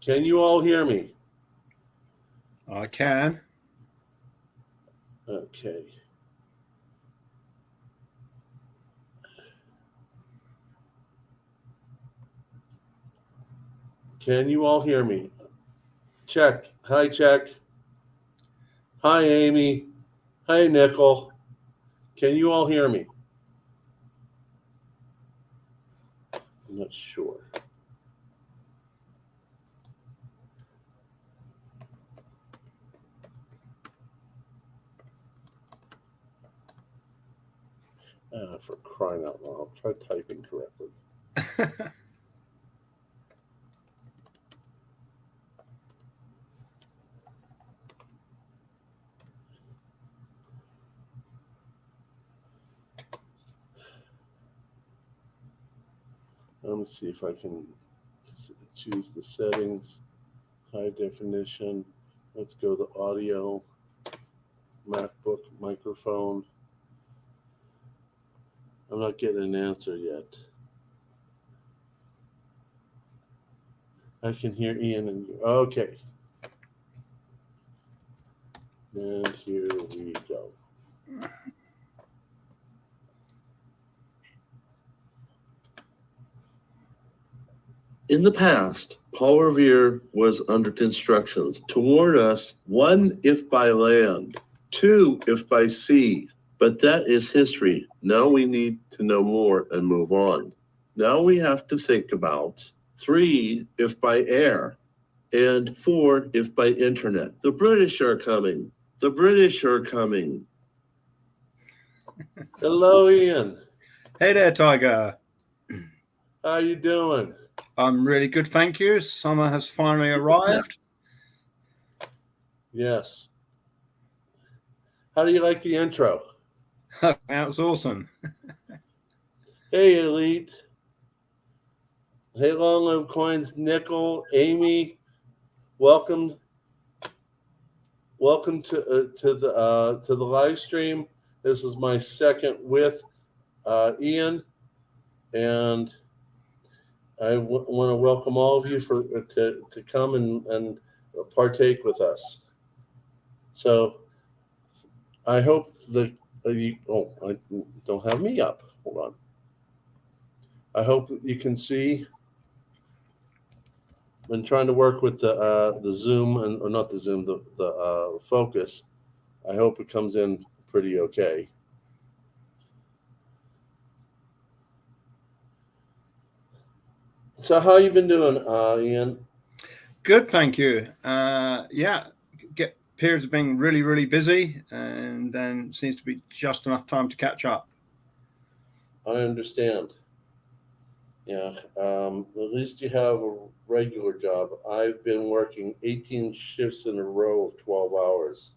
Can you all hear me? I can. Okay. Can you all hear me? Check. Hi, check. Hi, Amy. Hi, Nickel. Can you all hear me? I'm not sure. For crying out loud, try typing correctly. Let me see if I can choose the settings, high definition. Let's go to audio, MacBook, microphone. I'm not getting an answer yet. I can hear Ian and you. Okay. And here we go. In the past, Paul Revere was under constructions to warn us, 1, if by land, 2, if by sea. But that is history. Now we need to know more and move on. Now we have to think about 3, if by air, and 4, if by internet. The British are coming. The British are coming. Hello, Ian. Hey there, Tiger. How you doing? I'm really good, thank you. Summer has finally arrived. Yes. How do you like the intro? That was awesome. Hey, Elite. Hey, Long Live Coins, Nickel, Amy. Welcome to the live stream. This is my second with Ian, and I want to welcome all of you to come and partake with us. So I hope that I don't have me up. Hold on. I hope that you can see. Been trying to work with the Zoom or not the Zoom, the focus. I hope it comes in pretty okay. So how you been doing, Ian? Good, thank you. Yeah, periods of being really, really busy, and then seems to be just enough time to catch up. I understand. Yeah, at least you have a regular job. I've been working 18 shifts in a row of 12 hours.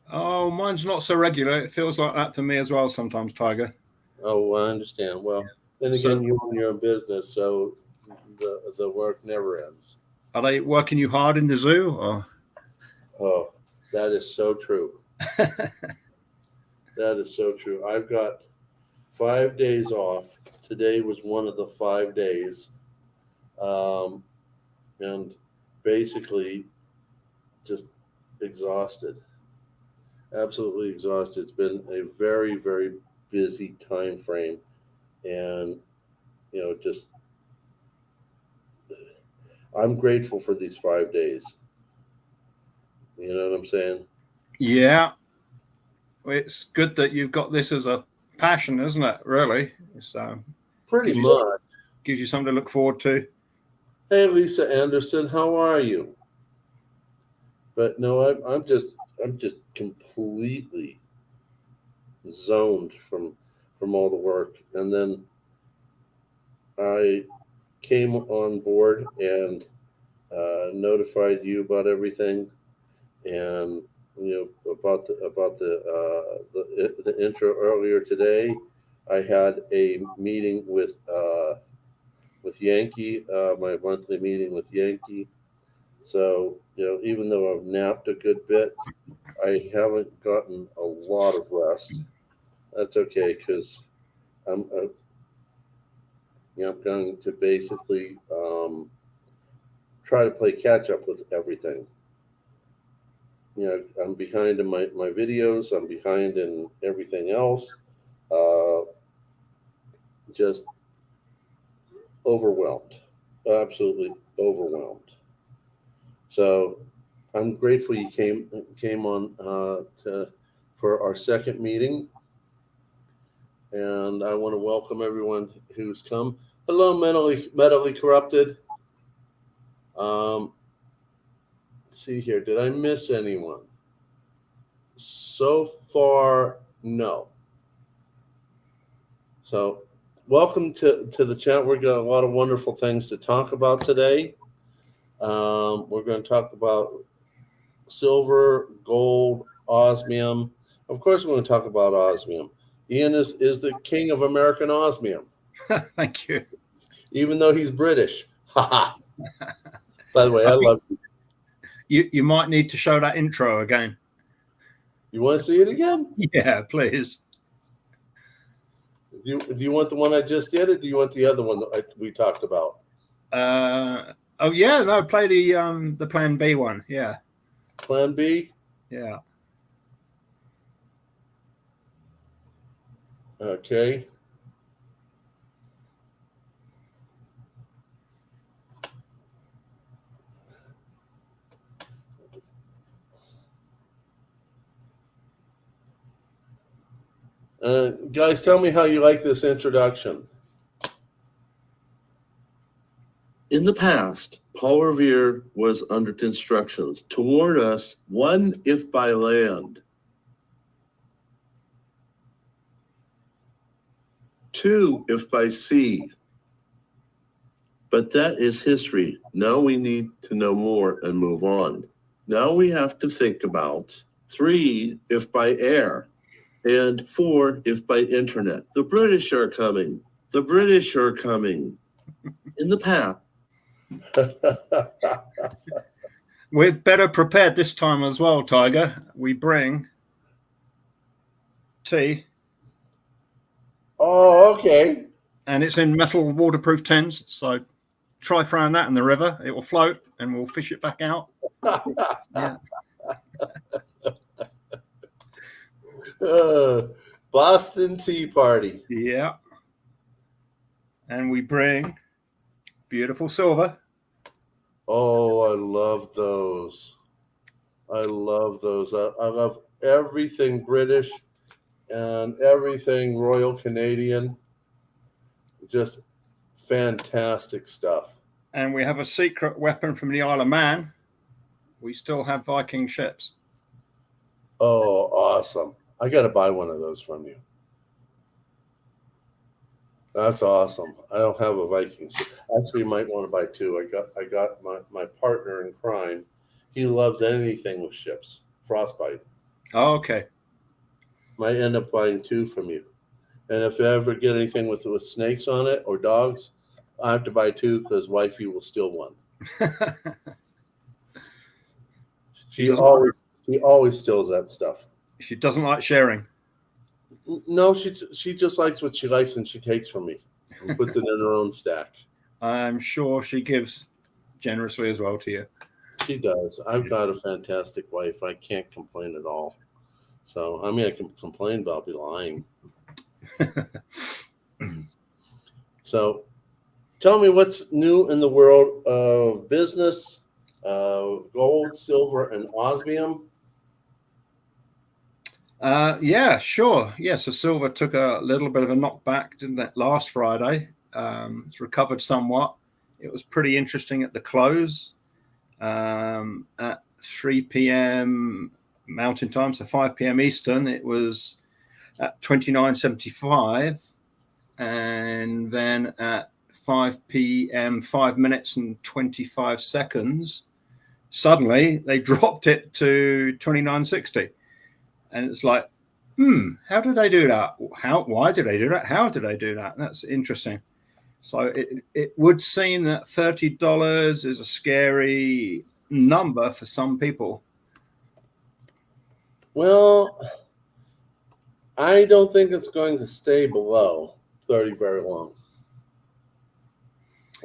Oh, mine's not so regular. It feels like that for me as well sometimes, Tiger. Oh, I understand. Well, then again, you own your own business, so the work never ends. Are they working you hard in the zoo? Or? Oh, that is so true. That is so true. I've got 5 days off. Today was one of the 5 days. And basically just exhausted. Absolutely exhausted. It's been a very, very busy time frame. And, just I'm grateful for these 5 days. You know what I'm saying? Yeah. It's good that you've got this as a passion, isn't it? Really? So pretty much. Gives you something to look forward to. Hey, Lisa Anderson, how are you? But no, I'm just completely zoned from all the work. And then I came on board and notified you about everything, and about the intro earlier today. I had a meeting with Yankee, my monthly meeting with Yankee. So even though I've napped a good bit, I haven't gotten a lot of rest. That's okay, because I'm going to basically try to play catch up with everything. You know, I'm behind in my videos. I'm behind in everything else. Just overwhelmed, absolutely overwhelmed. So I'm grateful you came on for our second meeting, and I want to welcome everyone who's come. Hello, mentally corrupted. Let's see here. Did I miss anyone? So far, no. So welcome to the chat. We've got a lot of wonderful things to talk about today. We're going to talk about silver, gold, osmium. Of course, we're going to talk about osmium. Ian is the king of American osmium. Thank you. Even though he's British. By the way, I love you. You might need to show that intro again. You want to see it again? Yeah, please. Do you want the one I just did, or do you want the other one that we talked about? Oh yeah, no, play the Plan B one. Yeah. Plan B? Yeah. Okay. Guys, tell me how you like this introduction. In the past, Paul Revere was under instructions to warn us, one, if by land, two, if by sea. But that is history. Now we need to know more and move on. Now we have to think about three, if by air, and four, if by internet. The British are coming. The British are coming. In the past. We're better prepared this time as well, Tiger. We bring tea. Oh, okay. And it's in metal waterproof tins. So try throwing that in the river. It will float and we'll fish it back out. Yeah. Boston Tea Party. Yeah. And we bring beautiful silver. Oh, I love those. I love those. I love everything British and everything Royal Canadian. Just fantastic stuff. And we have a secret weapon from the Isle of Man. We still have Viking ships. Oh, awesome. I got to buy one of those from you. That's awesome. I don't have a Viking ship. Actually, you might want to buy two. I got my partner in crime. He loves anything with ships. Frostbite. Oh, okay. Might end up buying two from you. And if you ever get anything with snakes on it or dogs, I have to buy two because wifey will steal one. She always steals that stuff. She doesn't like sharing. No, she just likes what she likes and she takes from me and puts it in her own stack. I'm sure she gives generously as well to you. She does. I've got a fantastic wife. I can't complain at all. So, I mean, I can complain, but I'll be lying. So, tell me what's new in the world of business, gold, silver, and osmium. Yeah, sure. Yeah, so silver took a little bit of a knockback, didn't it, last Friday? It's recovered somewhat. It was pretty interesting at the close at 3 p.m. Mountain Time, so 5 p.m. Eastern. It was at 29.75, and then at 5 p.m. 5 minutes and 25 seconds, suddenly they dropped it to 29.60. And it's like, how did they do that? Why did they do that? How did they do that? That's interesting. So it would seem that $30 is a scary number for some people. Well, I don't think it's going to stay below 30 very long.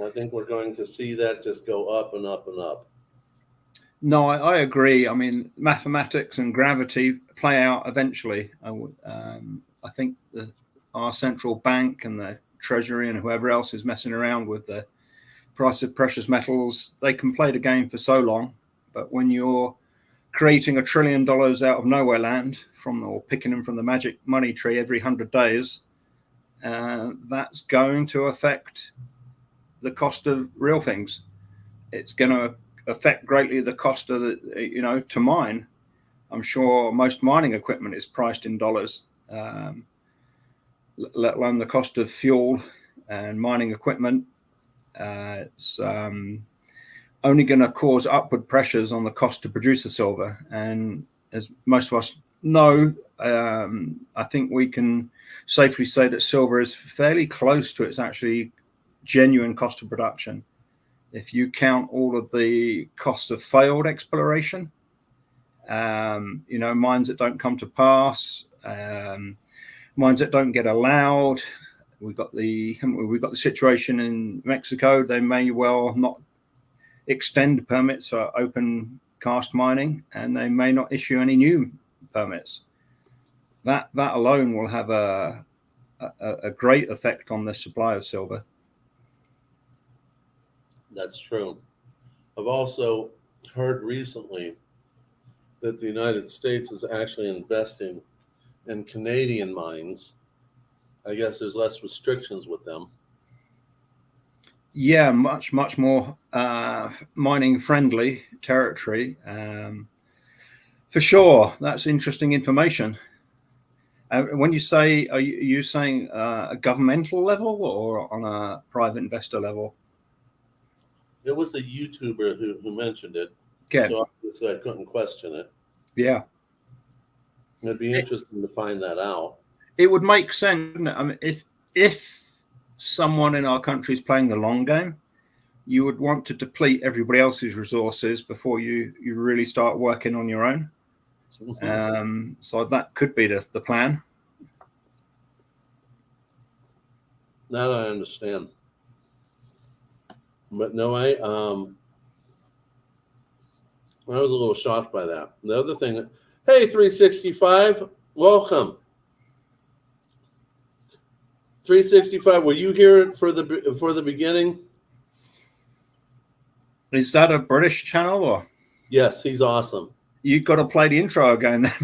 I think we're going to see that just go up and up and up. No, I agree. I mean, mathematics and gravity play out eventually. I think our central bank and the Treasury and whoever else is messing around with the price of precious metals, they can play the game for so long. But when you're creating $1 trillion out of nowhere land or picking them from the magic money tree every 100 days, that's going to affect the cost of real things. It's going to affect greatly the cost of to mine. I'm sure most mining equipment is priced in dollars, let alone the cost of fuel and mining equipment. It's only going to cause upward pressures on the cost to produce the silver. And as most of us know, I think we can safely say that silver is fairly close to its actually genuine cost of production. If you count all of the costs of failed exploration, mines that don't come to pass, mines that don't get allowed. We've got the situation in Mexico. They may well not extend permits for open cast mining, and they may not issue any new permits. That alone will have a great effect on the supply of silver. That's true. I've also heard recently that the United States is actually investing in Canadian mines. I guess there's less restrictions with them. Yeah, much more mining friendly territory. For sure, that's interesting information. When you say, are you saying a governmental level or on a private investor level? It was a YouTuber who mentioned it. Okay. So obviously I couldn't question it. Yeah. It'd be interesting to find that out. It would make sense, wouldn't it? I mean, if someone in our country is playing the long game, you would want to deplete everybody else's resources before you really start working on your own. So that could be the plan. That I understand. But no, I was a little shocked by that. The other thing, hey, 365, welcome. 365, were you here for the beginning? Is that a British channel or? Yes, he's awesome. You got to play the intro again then.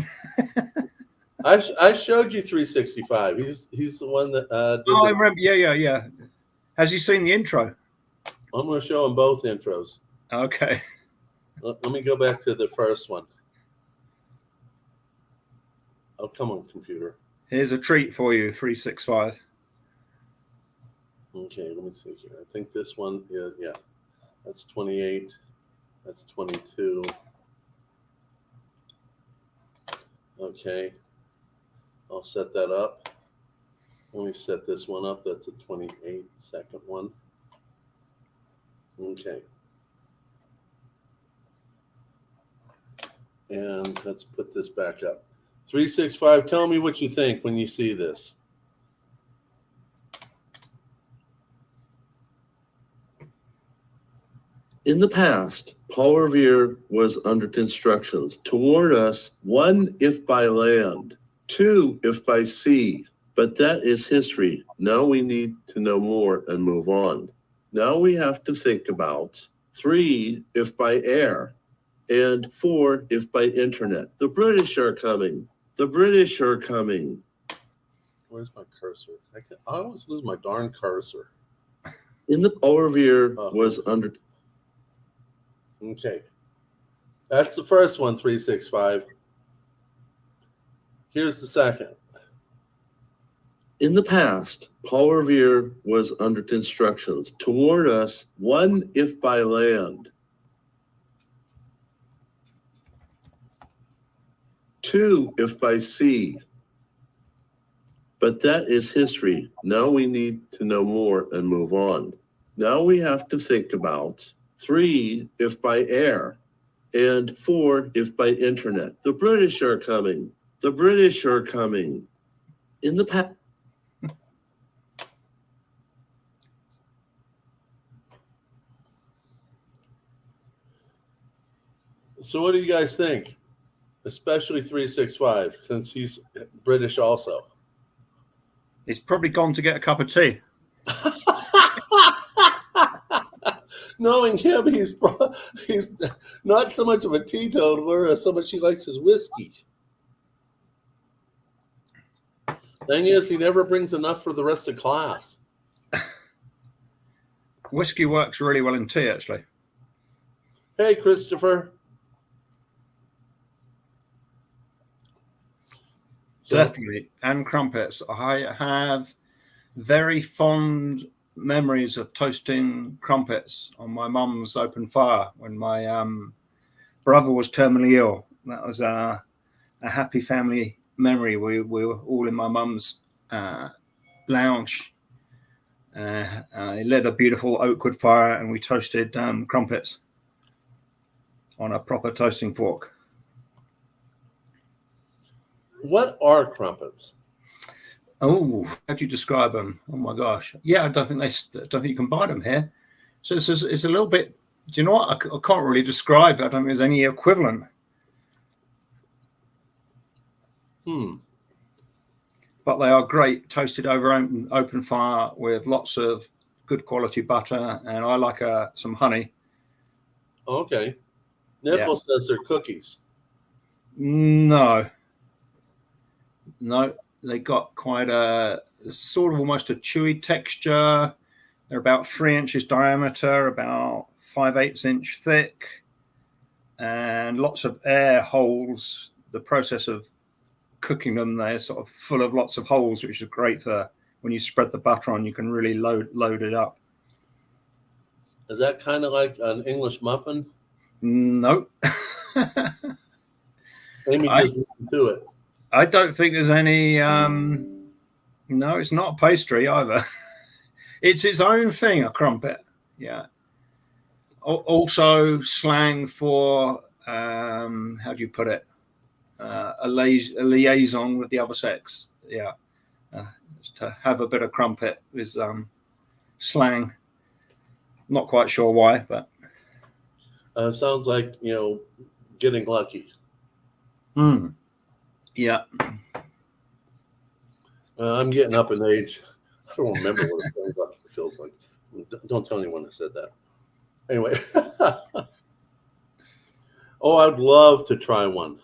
I showed you 365. He's the one that did. I remember. Yeah. Has he seen the intro? I'm going to show him both intros. Okay. Let me go back to the first one. Oh, come on, computer. Here's a treat for you, 365. Okay, let me see here. I think this one is, yeah, that's 28. That's 22. Okay. I'll set that up. Let me set this one up. That's a 28-second one. Okay. And let's put this back up. 365, tell me what you think when you see this. In the past, Paul Revere was under instructions to warn us, 1, if by land, 2, if by sea. But that is history. Now we need to know more and move on. Now we have to think about 3, if by air, and 4, if by internet. The British are coming. The British are coming. Where's my cursor? I always lose my darn cursor. In the Paul Revere was under. Okay. That's the first one, 365. Here's the second. In the past, Paul Revere was under instructions to warn us, 1, if by land, 2, if by sea. But that is history. Now we need to know more and move on. Now we have to think about 3, if by air, and 4, if by internet. The British are coming. The British are coming. In the past. So what do you guys think? Especially 365, since he's British also. He's probably gone to get a cup of tea. Knowing him, he's not so much of a teetotaler as so much he likes his whiskey. Thing is, he never brings enough for the rest of class. Whiskey works really well in tea, actually. Hey, Christopher. Definitely. And crumpets. I have very fond memories of toasting crumpets on my mum's open fire when my brother was terminally ill. That was a happy family memory. We were all in my mum's lounge. I lit a beautiful oak wood fire and we toasted crumpets on a proper toasting fork. What are crumpets? Oh, how do you describe them? Oh my gosh! Yeah, I don't think you can buy them here. So it's a little bit. Do you know what? I can't really describe. I don't think there's any equivalent. But they are great, toasted over open fire with lots of good quality butter, and I like some honey. Okay. Nickel says they're cookies. No, they got quite a sort of almost a chewy texture. They're about 3 inches diameter, about 5/8 inch thick, and lots of air holes. The process of cooking them, they're sort of full of lots of holes, which is great for when you spread the butter on. You can really load it up. Is that kind of like an English muffin? No. Amy just do it. I don't think there's any. No, it's not pastry either. It's its own thing, a crumpet. Yeah. Also, slang for how do you put it? A liaison with the other sex. Yeah. To have a bit of crumpet is slang. Not quite sure why, but sounds like getting lucky. Yeah. I'm getting up in age. I don't remember what it feels like. Don't tell anyone I said that. Anyway. Oh, I'd love to try one.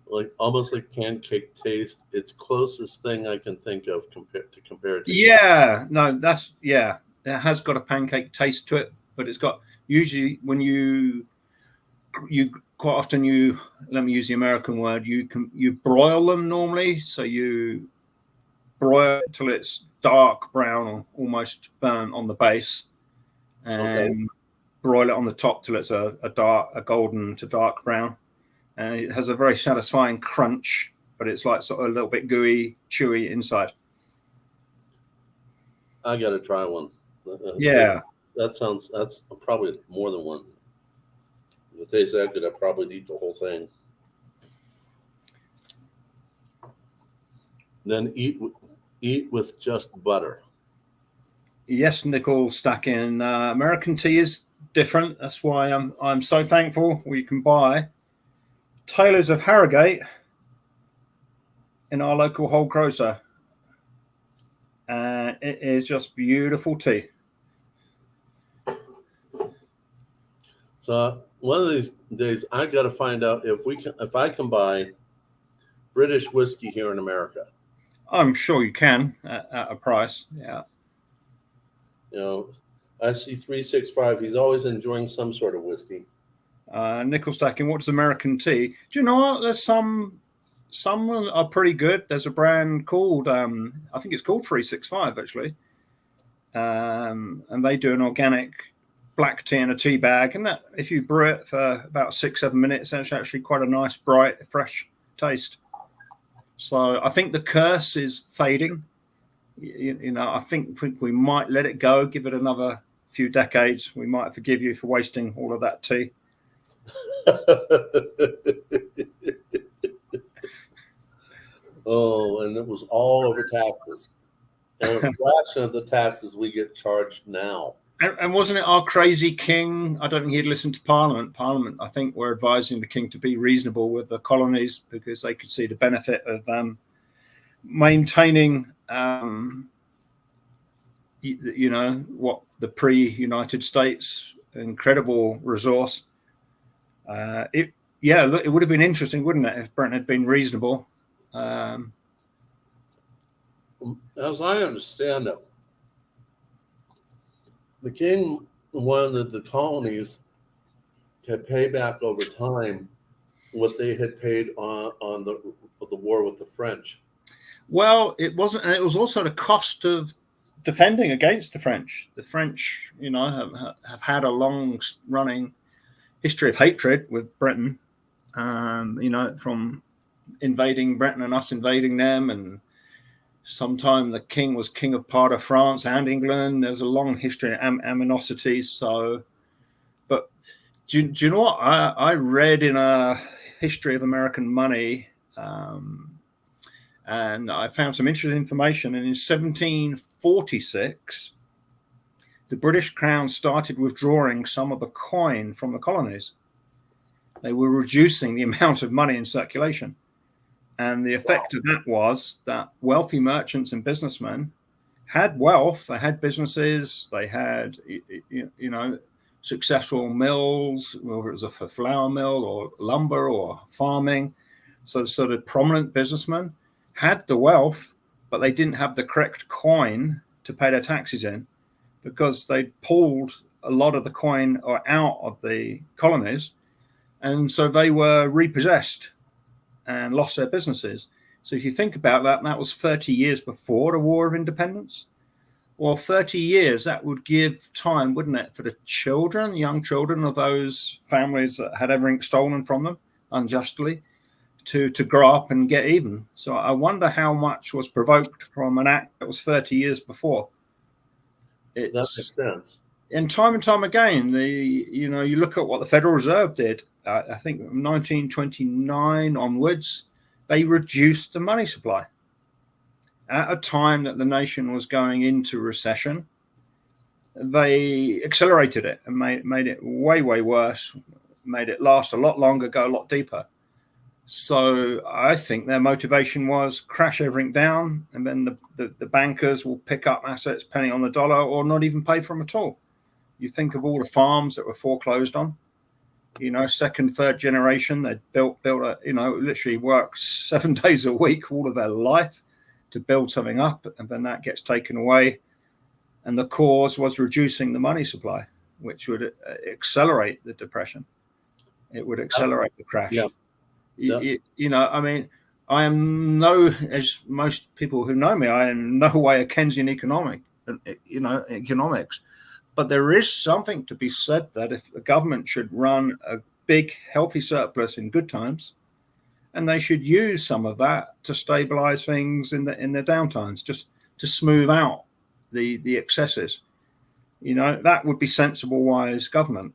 Like almost like pancake taste. It's closest thing I can think of compared to. Yeah. No, it has got a pancake taste to it, but it's got usually when you quite often let me use the American word, you broil them normally. So you broil it till it's dark brown or almost burnt on the base, and broil it on the top till it's a golden to dark brown, and it has a very satisfying crunch, but it's like sort of a little bit gooey, chewy inside. I gotta try one. Yeah, that's probably more than one. If it tastes that good, I'd probably eat the whole thing. Then eat with just butter. Yes, nickel stacking. American tea is different. That's why I'm so thankful we can buy Taylor's of Harrogate in our local whole grocer. And it is just beautiful tea. So one of these days, I got to find out if I can buy British whiskey here in America. I'm sure you can at a price. Yeah. I see 365. He's always enjoying some sort of whiskey. Nickel stacking. What is American tea? Do you know what? There's some are pretty good. There's a brand called I think it's called 365 actually, and they do an organic black tea in a tea bag, and that if you brew it for about 6-7 minutes, that's actually quite a nice, bright, fresh taste. So I think the curse is fading. I think we might let it go, give it another few decades. We might forgive you for wasting all of that tea. Oh, and it was all over taxes. And a fraction of the taxes we get charged now. And wasn't it our crazy king? I don't think he'd listened to Parliament. Parliament, I think, were advising the king to be reasonable with the colonies because they could see the benefit of maintaining, what the pre-United States incredible resource. It would have been interesting, wouldn't it, if Britain had been reasonable? As I understand it, the king wanted the colonies to pay back over time what they had paid on the war with the French. Well, it wasn't, and it was also the cost of defending against the French. The French, have had a long-running history of hatred with Britain, from invading Britain and us invading them, and sometime the king was king of part of France and England. There's a long history of animosity. So, but do you know what? I read in a history of American money, and I found some interesting information. And in 1746, the British Crown started withdrawing some of the coin from the colonies. They were reducing the amount of money in circulation. And the effect of that was that wealthy merchants and businessmen had wealth, they had businesses, they had, successful mills, whether it was a flour mill or lumber or farming. So sort of prominent businessmen had the wealth, but they didn't have the correct coin to pay their taxes in because they pulled a lot of the coin out of the colonies. And so they were repossessed and lost their businesses. So if you think about that, that was 30 years before the War of Independence. Well, 30 years, that would give time, wouldn't it, for the children, young children of those families that had everything stolen from them unjustly to grow up and get even. So I wonder how much was provoked from an act that was 30 years before. That makes sense. And time again, you look at what the Federal Reserve did. I think 1929 onwards, they reduced the money supply at a time that the nation was going into recession. They accelerated it and made it way worse, made it last a lot longer, go a lot deeper. So I think their motivation was crash everything down, and then the bankers will pick up assets penny on the dollar or not even pay for them at all. You think of all the farms that were foreclosed on, second, third generation, they built literally worked 7 days a week all of their life to build something up, and then that gets taken away. And the cause was reducing the money supply, which would accelerate the depression. It would accelerate the crash. Yeah. I am as most people who know me, I am no way a Keynesian economics. But there is something to be said that if a government should run a big, healthy surplus in good times, and they should use some of that to stabilize things in their downtimes, just to smooth out the excesses. That would be sensible, wise government.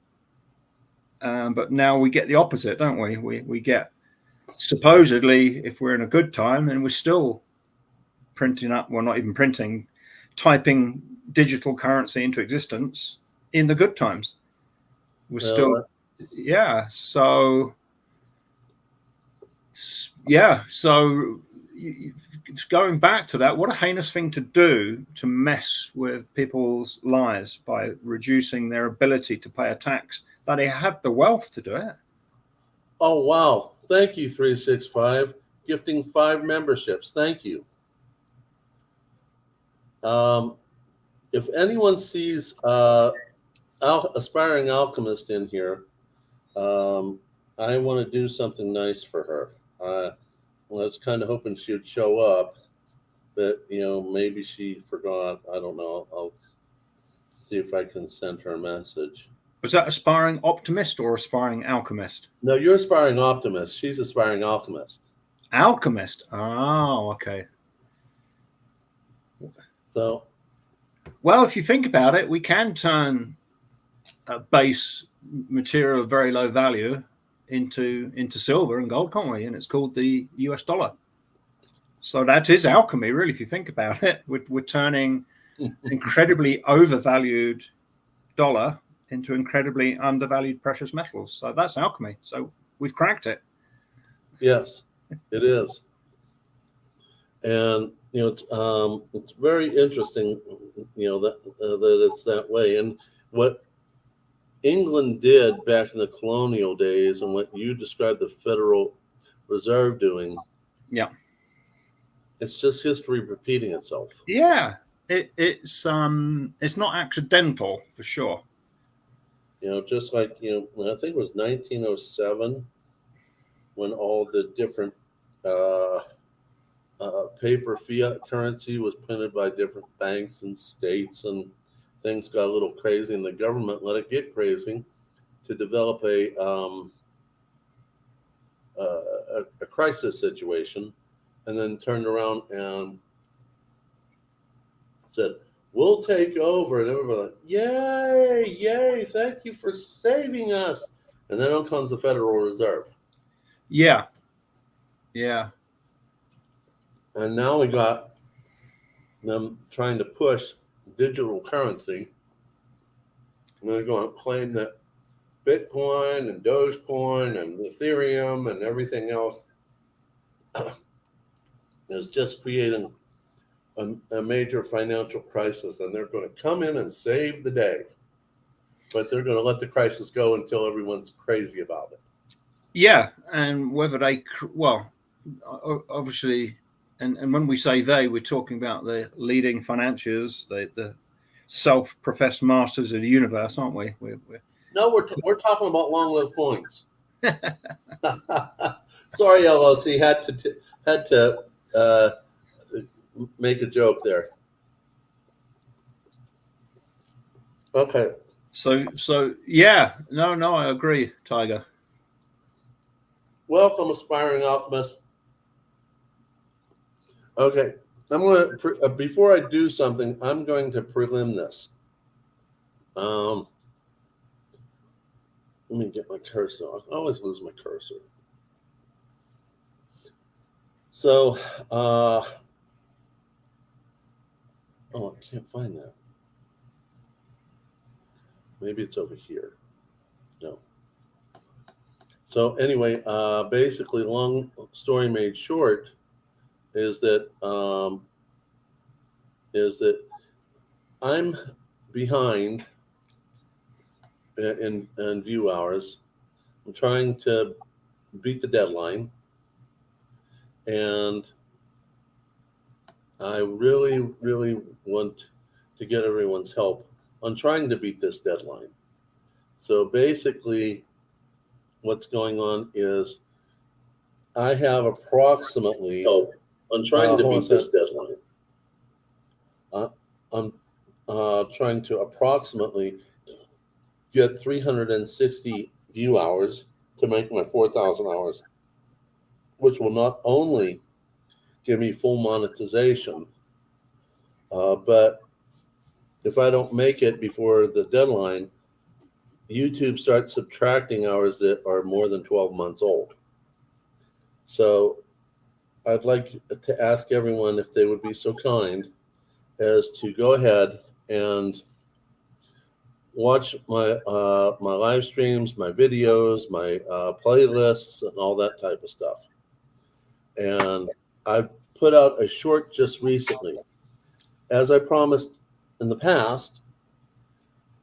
But now we get the opposite, don't we? We get, supposedly, if we're in a good time, and we're still printing up, well, not even printing, typing digital currency into existence in the good times. We're still, So going back to that, what a heinous thing to do to mess with people's lives by reducing their ability to pay a tax that they have the wealth to do it. Oh, wow. Thank you, 365, gifting 5 memberships. Thank you. If anyone sees aspiring alchemist in here, I want to do something nice for her. I was kind of hoping she would show up, but maybe she forgot. I don't know. I'll see if I can send her a message. Was that aspiring optimist or aspiring alchemist? No, you're aspiring optimist. She's aspiring alchemist. Alchemist. Oh, okay. So, well, if you think about it, we can turn a base material of very low value into silver and gold, can't we? And it's called the US dollar. So that is alchemy, really, if you think about it. We're turning incredibly overvalued dollar into incredibly undervalued precious metals. So that's alchemy. So we've cracked it. Yes, it is. And it's very interesting, that it's that way. And what England did back in the colonial days, and what you described the Federal Reserve doing, Yeah, it's just history repeating itself. yeah. It's not accidental for sure. Just like I think it was 1907 when all the different paper fiat currency was printed by different banks and states, and things got a little crazy, and the government let it get crazy to develop a crisis situation, and then turned around and said, "We'll take over," and everybody like, "Yay, yay! Thank you for saving us." And then on comes the Federal Reserve. Yeah. And now we got them trying to push digital currency. And they're going to claim that Bitcoin and Dogecoin and Ethereum and everything else is just creating a major financial crisis. And they're going to come in and save the day. But they're going to let the crisis go until everyone's crazy about it. Yeah. And whether obviously, and when we say they, we're talking about the leading financiers, the self-professed masters of the universe, aren't we? No, we're talking about long-lived coins. Sorry, LLC had to make a joke there. Okay. So yeah, no, I agree, Tiger. Welcome, aspiring alchemists. Okay, I'm going to before I do something, I'm going to prelim this. Let me get my cursor. I always lose my cursor. So, I can't find that. Maybe it's over here. No. So anyway, basically, long story made short, is that I'm behind in view hours. I'm trying to beat the deadline, and I really, really want to get everyone's help on trying to beat this deadline. So basically, what's going on is I have approximately. I'm trying to beat this deadline. I'm trying to approximately get 360 view hours to make my 4,000 hours, which will not only give me full monetization, but if I don't make it before the deadline, YouTube starts subtracting hours that are more than 12 months old. So I'd like to ask everyone if they would be so kind as to go ahead and watch my my live streams, my videos, my playlists, and all that type of stuff. And I've put out a short just recently. As I promised in the past,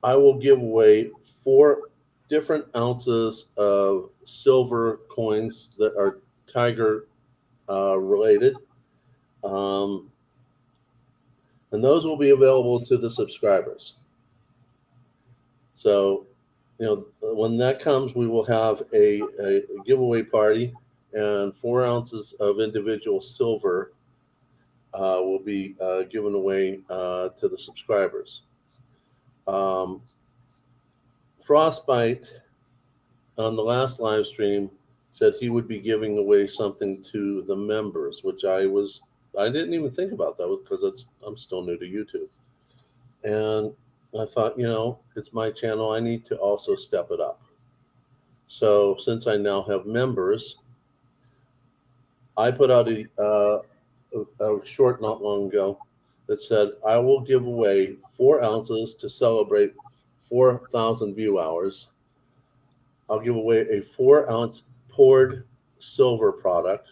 I will give away 4 different ounces of silver coins that are Tiger related. And those will be available to the subscribers. So, when that comes, we will have a giveaway party, and 4 ounces of individual silver will be given away to the subscribers. Frostbite on the last live stream said he would be giving away something to the members, which I didn't even think about that because I'm still new to YouTube. And I thought, it's my channel. I need to also step it up. So since I now have members, I put out a short not long ago that said I will give away 4 ounces to celebrate 4,000 view hours, I'll give away a 4-ounce poured silver product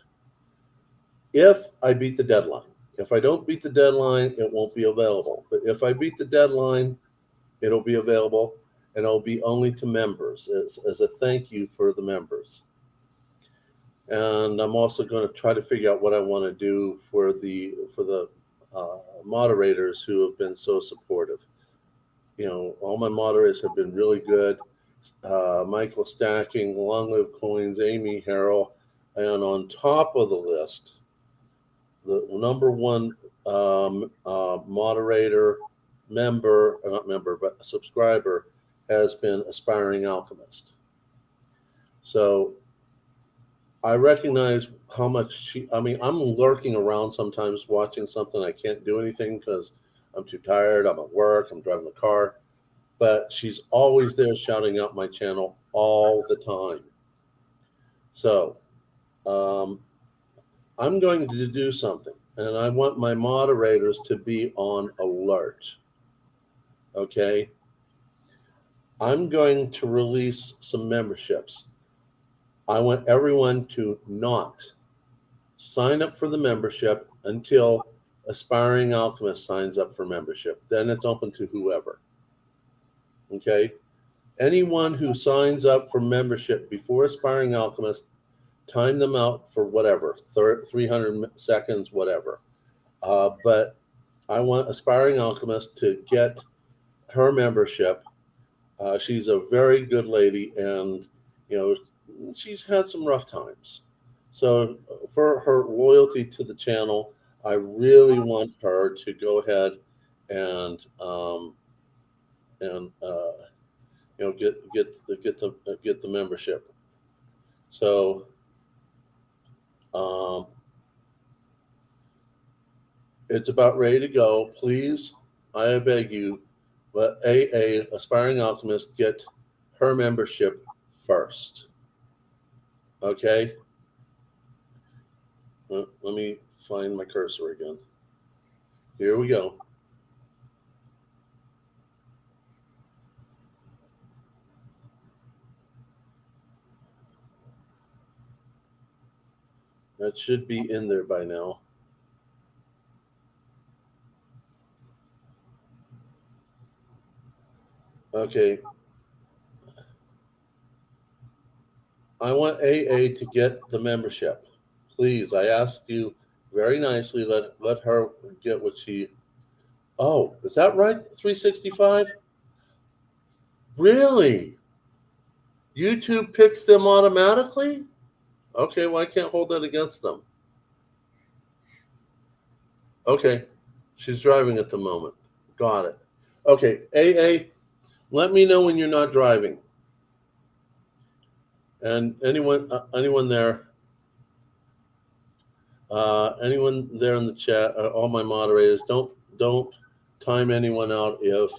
if I beat the deadline. If I don't beat the deadline, it won't be available. But if I beat the deadline, it'll be available, and it'll be only to members as a thank you for the members. And I'm also going to try to figure out what I want to do for the moderators who have been so supportive. You know, all my moderators have been really good. Michael Stacking, Long Live Coins, Amy Harrell, and on top of the list, the number one moderator, subscriber has been Aspiring Alchemist. So I recognize how much I'm lurking around sometimes watching something. I can't do anything because I'm too tired. I'm at work. I'm driving the car. But she's always there shouting out my channel all the time. So I'm going to do something, and I want my moderators to be on alert. Okay? I'm going to release some memberships. I want everyone to not sign up for the membership until Aspiring Alchemist signs up for membership. Then it's open to whoever. Okay? Anyone who signs up for membership before Aspiring Alchemist, time them out for whatever, 300 seconds, whatever. But I want Aspiring Alchemist to get her membership. She's a very good lady, and you know, she's had some rough times. So for her loyalty to the channel, I really want her to go ahead and get the membership. So it's about ready to go. Please, I beg you, let AA, Aspiring Alchemist, get her membership first. Okay? Let me find my cursor again. Here we go. That should be in there by now. Okay. I want AA to get the membership. Please, I asked you very nicely, let her get what she... Oh, is that right? 365? Really? YouTube picks them automatically? Okay, well, I can't hold that against them. Okay, she's driving at the moment. Got it. Okay, AA, let me know when you're not driving. And anyone there in the chat, all my moderators, don't time anyone out if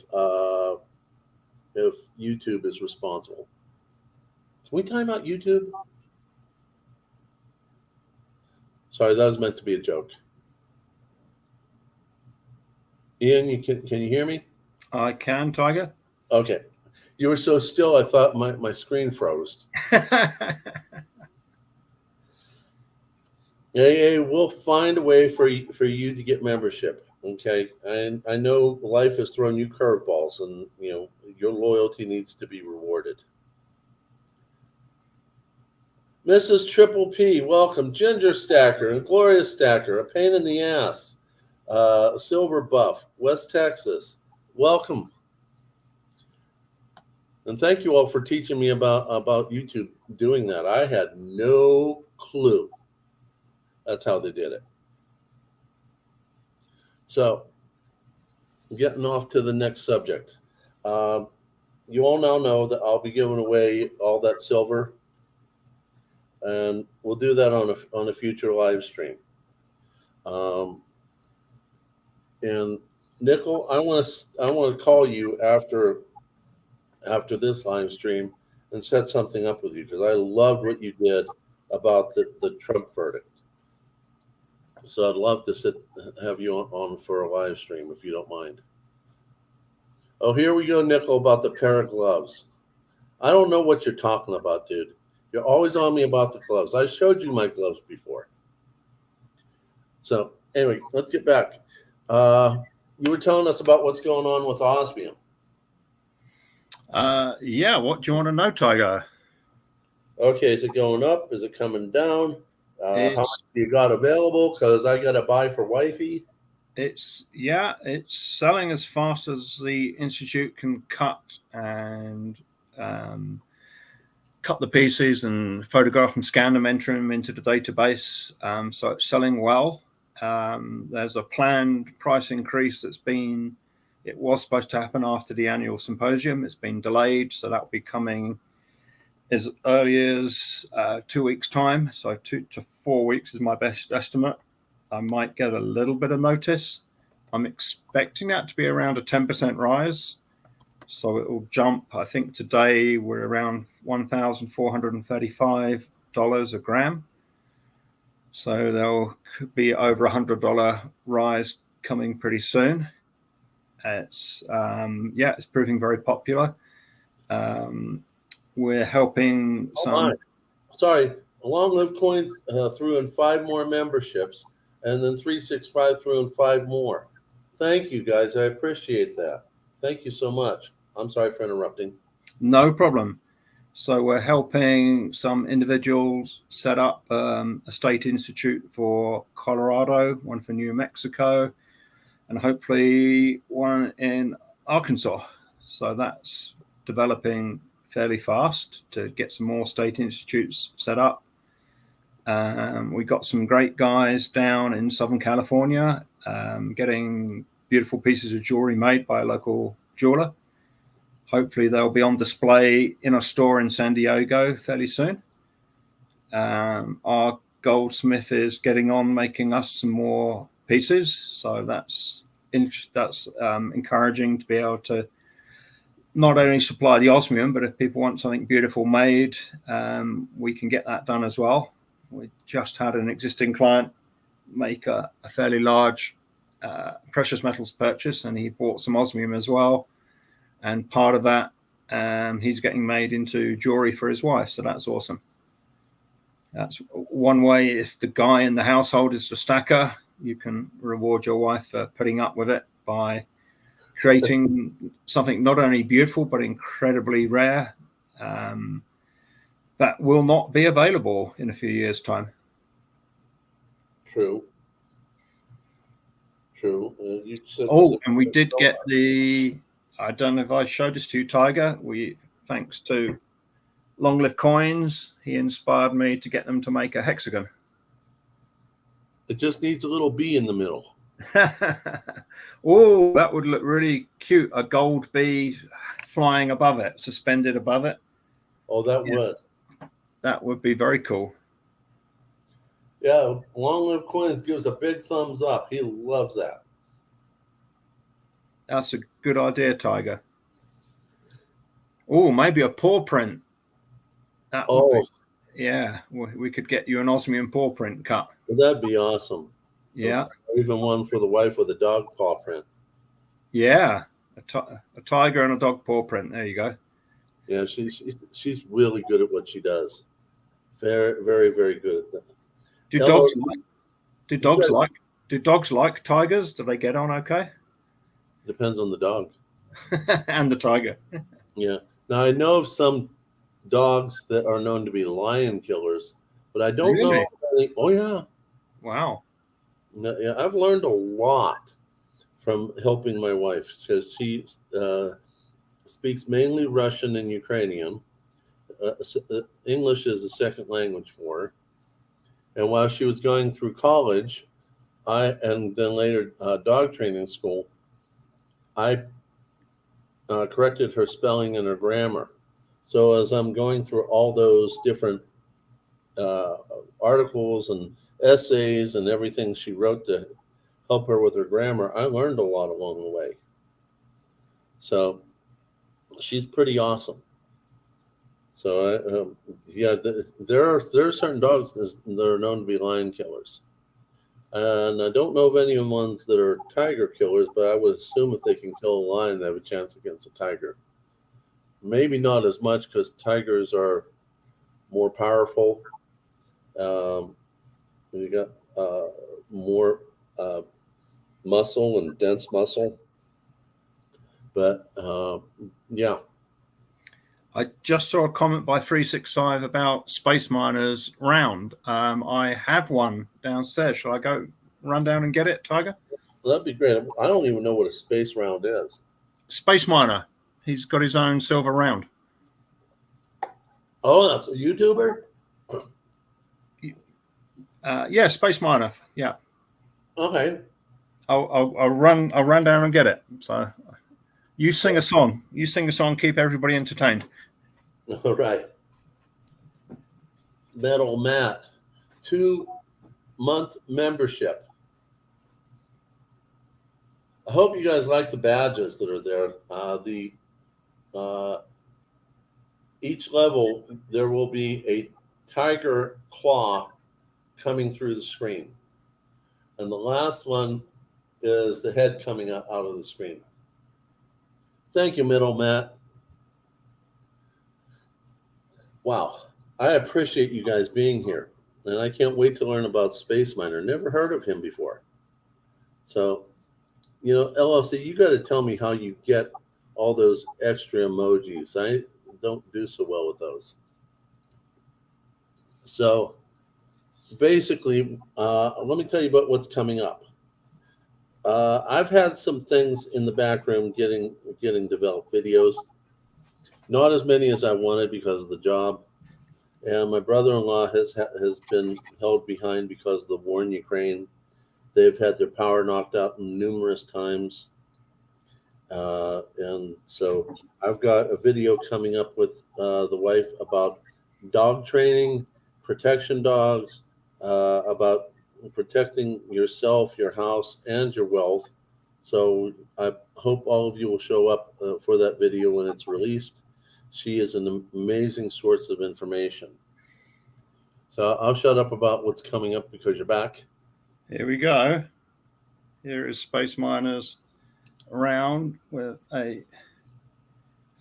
YouTube is responsible. Can we time out YouTube? Sorry, that was meant to be a joke. Ian, can you hear me? I can, Tiger. Okay. You were so still, I thought my screen froze. AA, we'll find a way for you to get membership. Okay, and I know life has thrown you curveballs, and you know your loyalty needs to be rewarded. Mrs. Triple P, welcome. Ginger Stacker and Gloria Stacker, a pain in the ass. Silver Buff, West Texas, welcome. And thank you all for teaching me about YouTube doing that. I had no clue. That's how they did it. So, getting off to the next subject. You all now know that I'll be giving away all that silver, and we'll do that on a future live stream. And Nickel, I want to call you after this live stream and set something up with you, because I loved what you did about the Trump verdict. So I'd love to have you on for a live stream if you don't mind. Oh, here we go, Nickel, about the pair of gloves. I don't know what you're talking about, dude. You're always on me about the gloves. I showed you my gloves before. So anyway, let's get back. You were telling us about what's going on with osmium. Yeah, what do you want to know, Tiger? Okay, is it going up? Is it coming down? How much It's you got available? Because I got to buy for wifey. it's selling as fast as the institute can cut and cut the pieces and photograph and scan them, enter them into the database. So it's selling well. There's a planned price increase it was supposed to happen after the annual symposium. It's been delayed, so that'll be coming as early as 2 weeks' time. So 2 to 4 weeks is my best estimate. I might get a little bit of notice. I'm expecting that to be around a 10% rise. So it will jump. I think today we're around $1,435 a gram. So there'll be over $100 rise coming pretty soon. It's it's proving very popular. We're helping Sorry, Long Live Coins threw in 5 more memberships, and then 365 threw in 5 more. Thank you, guys. I appreciate that. Thank you so much. I'm sorry for interrupting. No problem. So we're helping some individuals set up a state institute for Colorado, one for New Mexico, and hopefully one in Arkansas. So that's developing fairly fast to get some more state institutes set up. We got some great guys down in Southern California getting beautiful pieces of jewelry made by a local jeweler. Hopefully they'll be on display in a store in San Diego fairly soon. Our goldsmith is getting on making us some more pieces, so that's encouraging to be able to not only supply the osmium, but if people want something beautiful made, we can get that done as well. We just had an existing client make a fairly large precious metals purchase, and he bought some osmium as well. And part of that, he's getting made into jewelry for his wife. So that's awesome. That's one way. If the guy in the household is the stacker, you can reward your wife for putting up with it by creating something not only beautiful, but incredibly rare that will not be available in a few years' time. True. And we did get I don't know if I showed this to you, Tiger. Thanks to Long Live Coins, he inspired me to get them to make a hexagon. It just needs a little bee in the middle. Oh, that would look really cute. A gold bee flying above it, suspended above it. Oh, that would be very cool. Yeah, Long Live Coins gives a big thumbs up. He loves that. That's a good idea, Tiger. Oh, maybe a paw print. We could get you an osmium paw print cut. That'd be awesome. Yeah. Or even one for the wife with a dog paw print. Yeah, a tiger and a dog paw print. There you go. Yeah, she's really good at what she does. Very, very, very good at that. Do dogs like tigers? Do they get on okay? Depends on the dog. And the tiger. Yeah. Now I know of some dogs that are known to be lion killers, but I don't know. Oh yeah. Wow. Yeah, I've learned a lot from helping my wife because she speaks mainly Russian and Ukrainian. English is a second language for her. And while she was going through college, and then later dog training school, I corrected her spelling and her grammar. So as I'm going through all those different articles and essays and everything she wrote to help her with her grammar, I learned a lot along the way. So she's pretty awesome. So there are certain dogs that are known to be lion killers. And I don't know of any ones that are tiger killers, but I would assume if they can kill a lion, they have a chance against a tiger. Maybe not as much because tigers are more powerful. You got more muscle and dense muscle. But yeah. I just saw a comment by 365 about Space Miners round. I have one downstairs. Shall I go run down and get it, Tiger? Well, that'd be great. I don't even know what a space round is. Space Miner. He's got his own silver round. Oh, that's a YouTuber? Yeah, Space Miner. Yeah. Okay. I'll run down and get it. So you sing a song. You sing a song, keep everybody entertained. All right. Metal Matt, 2-month membership. I hope you guys like the badges that are there. Each level, there will be a tiger claw coming through the screen. And the last one is the head coming out of the screen. Thank you, Middle Matt. Wow, I appreciate you guys being here. And I can't wait to learn about Space Miner. Never heard of him before. So, LLC, you got to tell me how you get all those extra emojis. I don't do so well with those. So, basically, let me tell you about what's coming up. I've had some things in the back room getting developed, videos. Not as many as I wanted because of the job. And my brother-in-law has been held behind because of the war in Ukraine. They've had their power knocked out numerous times. And so I've got a video coming up with the wife about dog training, protection dogs, about protecting yourself, your house, and your wealth. So I hope all of you will show up for that video when it's released. She is an amazing source of information. So I'll shut up about what's coming up because you're back. Here we go. Here is Space Miners round with a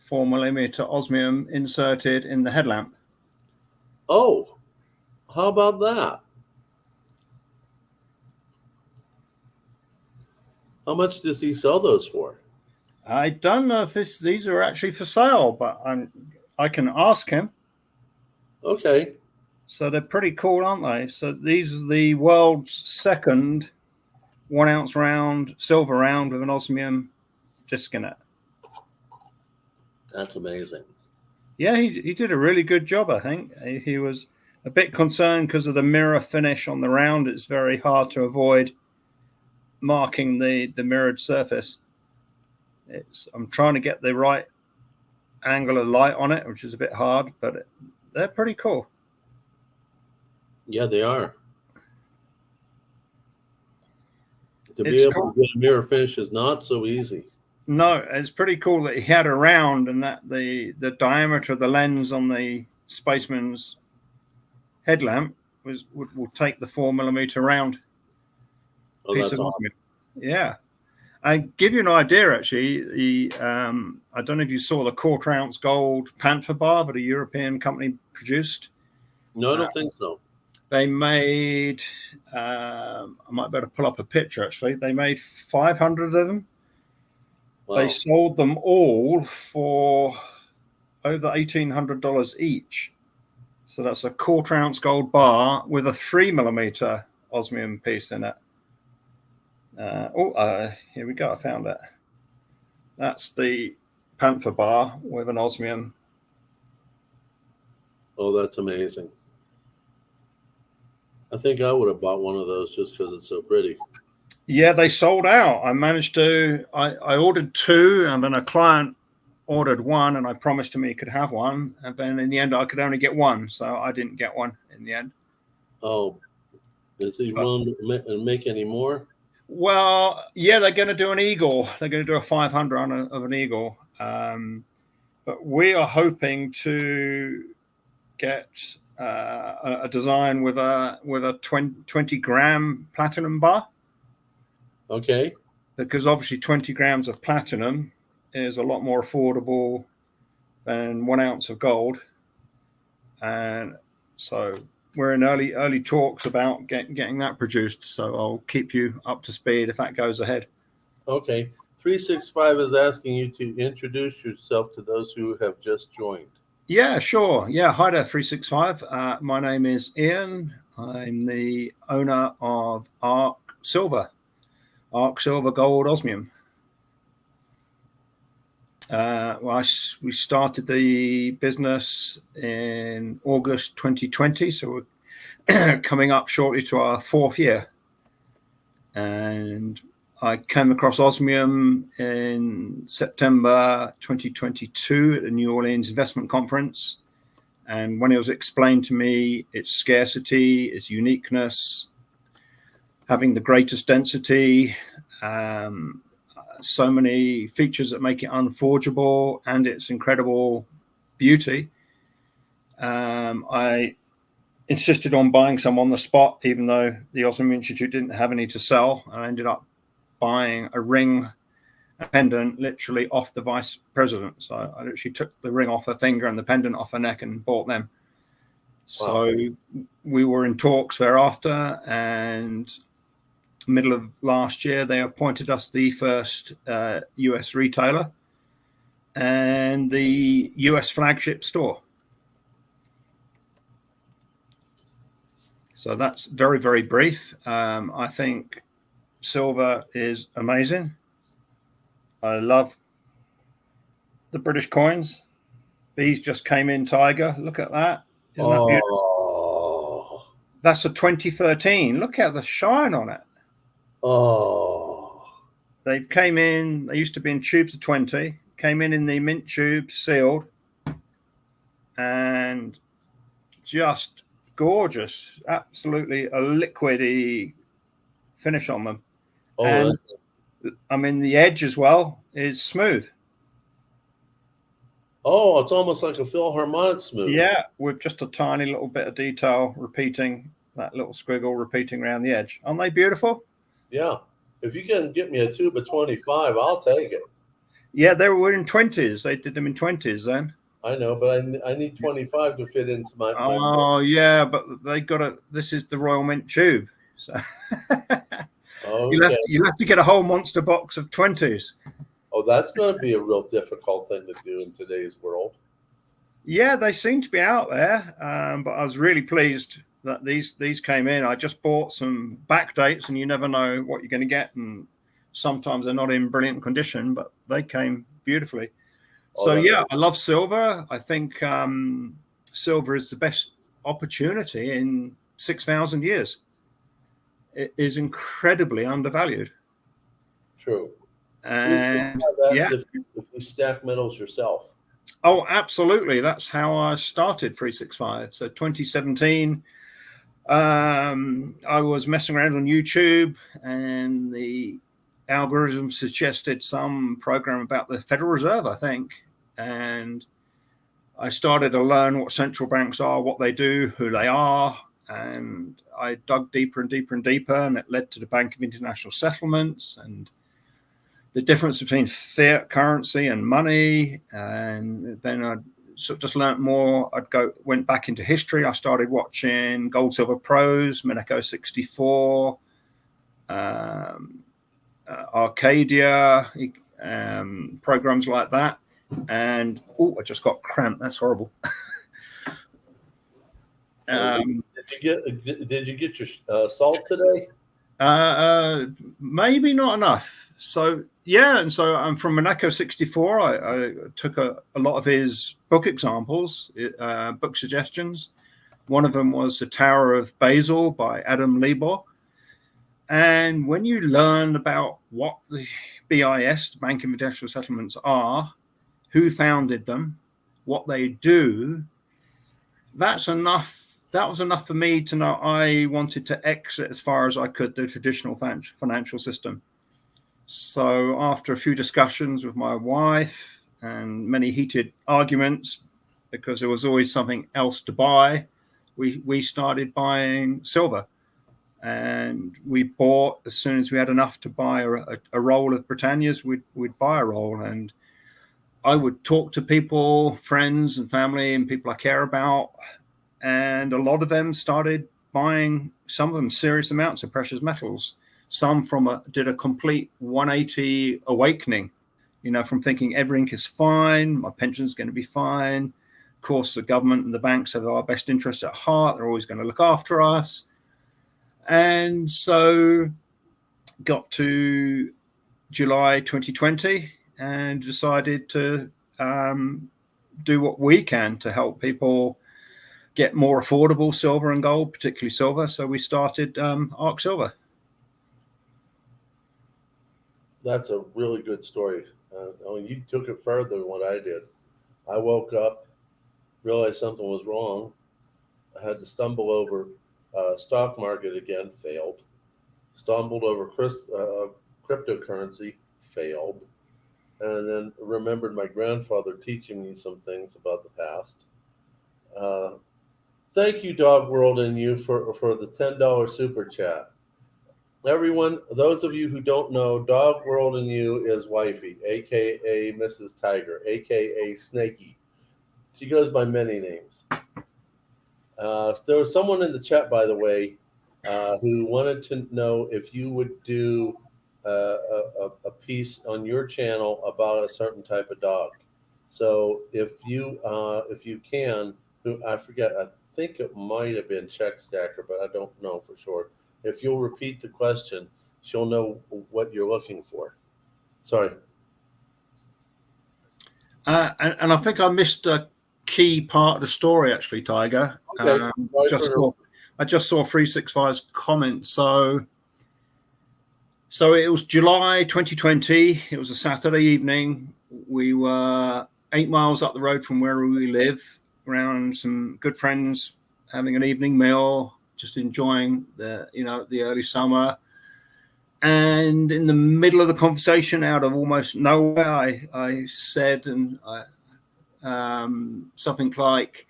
4mm osmium inserted in the headlamp. Oh, how about that? How much does he sell those for? I don't know if these are actually for sale, but I can ask him. Okay. So they're pretty cool, aren't they? So these are the world's second 1 ounce round, silver round with an osmium disc in it. That's amazing. Yeah, he did a really good job, I think. He was a bit concerned because of the mirror finish on the round. It's very hard to avoid marking the mirrored surface. I'm trying to get the right angle of light on it, which is a bit hard, but they're pretty cool. Yeah, they are. To be able to get a mirror finish is not so easy. No, it's pretty cool that he had a round and that the diameter of the lens on the Spaceman's headlamp will take the 4mm round piece of osmium. Yeah. I give you an idea, actually. I don't know if you saw the 1/4 ounce gold Panther bar that a European company produced. No, I don't think so. They made, I might better pull up a picture, actually. They made 500 of them. Wow. They sold them all for over $1,800 each. So that's a 1/4 ounce gold bar with a 3mm osmium piece in it. Here we go. I found it. That's the Panther bar with an osmium. Oh, that's amazing. I think I would have bought one of those just because it's so pretty. Yeah, they sold out. I managed to, I ordered 2 and then a client ordered 1 and I promised him he could have 1. And then in the end, I could only get 1. So I didn't get 1 in the end. Oh, is he willing to make any more? Well, yeah, they're going to do an eagle. They're going to do a 500 of an eagle. But we are hoping to get a design with a 20 gram platinum bar. Okay. Because obviously 20 grams of platinum is a lot more affordable than 1 ounce of gold. And so we're in early talks about getting that produced. So I'll keep you up to speed if that goes ahead. Okay. 365 is asking you to introduce yourself to those who have just joined. Yeah, sure. Yeah, hi there, 365. My name is Ian. I'm the owner of Arch Silver Gold Osmium. We started the business in August 2020, so we're coming up shortly to our 4th year. And I came across osmium in September 2022 at the New Orleans Investment Conference. And when it was explained to me, its scarcity, its uniqueness, having the greatest density, so many features that make it unforgeable, and its incredible beauty, I insisted on buying some on the spot, even though the Osmium Institute didn't have any to sell. I ended up buying a ring, a pendant, literally off the vice president. So I literally took the ring off her finger and the pendant off her neck and bought them. So we were in talks thereafter, and middle of last year, they appointed us the first US retailer and the US flagship store. So that's very, very brief. I think silver is amazing. I love the British coins. These just came in, Tiger. Look at that. Isn't that beautiful? That's a 2013. Look at the shine on it. Oh. They came in, they used to be in tubes of 20, came in the mint tube, sealed, and just gorgeous. Absolutely a liquidy finish on them. Oh, and I mean, the edge as well is smooth. Oh, it's almost like a Philharmonic smooth. Yeah, with just a tiny little bit of detail repeating, that little squiggle repeating around the edge. Aren't they beautiful? Yeah. If you can get me a tube of 25, I'll take it. Yeah, they were in 20s. They did them in 20s then. I know, but I need 25 to fit into my. Oh, yeah, but they got a. This is the Royal Mint tube. So Okay. you'll have to get a whole monster box of 20s. Oh, that's going to be a real difficult thing to do in today's world. Yeah, they seem to be out there, but I was really pleased that these came in. I just bought some back dates, and you never know what you're going to get, and sometimes they're not in brilliant condition, but they came beautifully. So yeah, I love silver. I think silver is the best opportunity in 6,000 years. It is incredibly undervalued. True. And yeah, if you stack metals yourself. Oh, absolutely. That's how I started 365. So 2017, I was messing around on YouTube, and the algorithm suggested some program about the Federal Reserve, I think. And I started to learn what central banks are, what they do, who they are. And I dug deeper and deeper and deeper, and it led to the Bank of International Settlements and the difference between fiat currency and money. And then I sort of just learned more. Went back into history. I started watching Gold Silver Pros, Monaco 64, Arcadia, programs like that. And I just got cramped. That's horrible. Did you get your salt today? Maybe not enough. So yeah, and so I'm from Monaco 64. I took a lot of his book examples, book suggestions. One of them was The Tower of Basel by Adam Liable. And when you learn about what the BIS, the Bank of International Settlements, are, who founded them, what they do, that's enough. That was enough for me to know I wanted to exit as far as I could the traditional financial system. So after a few discussions with my wife and many heated arguments, because there was always something else to buy, we started buying silver. And we bought, as soon as we had enough to buy a roll of Britannias, we'd buy a roll. And I would talk to people, friends and family and people I care about. And a lot of them started buying, some of them serious amounts of precious metals. Some did a complete 180 awakening, from thinking everything is fine, my pension's going to be fine. Of course, the government and the banks have our best interests at heart. They're always going to look after us. And so got to July 2020 and decided to do what we can to help people get more affordable silver and gold, particularly silver. So we started Arch Silver. That's a really good story. You took it further than what I did. I woke up, realized something was wrong. I had to stumble over stock market again, failed. Stumbled over cryptocurrency, failed. And then remembered my grandfather teaching me some things about the past. Thank you, Dog World and you, for the $10 super chat. Everyone, those of you who don't know, Dog World and you is wifey, aka Mrs. Tiger, aka Snaky. She goes by many names. There was someone in the chat, by the way, who wanted to know if you would do a piece on your channel about a certain type of dog. So if you can, I forget, I think it might have been Check Stacker, but I don't know for sure. If you'll repeat the question, she'll know what you're looking for. Sorry. And I think I missed a key part of the story, actually, Tiger. Okay. I just saw 365's comment. So it was July 2020. It was a Saturday evening. We were 8 miles up the road from where we live, around some good friends, having an evening meal, just enjoying the early summer. And in the middle of the conversation, out of almost nowhere, I said, something like,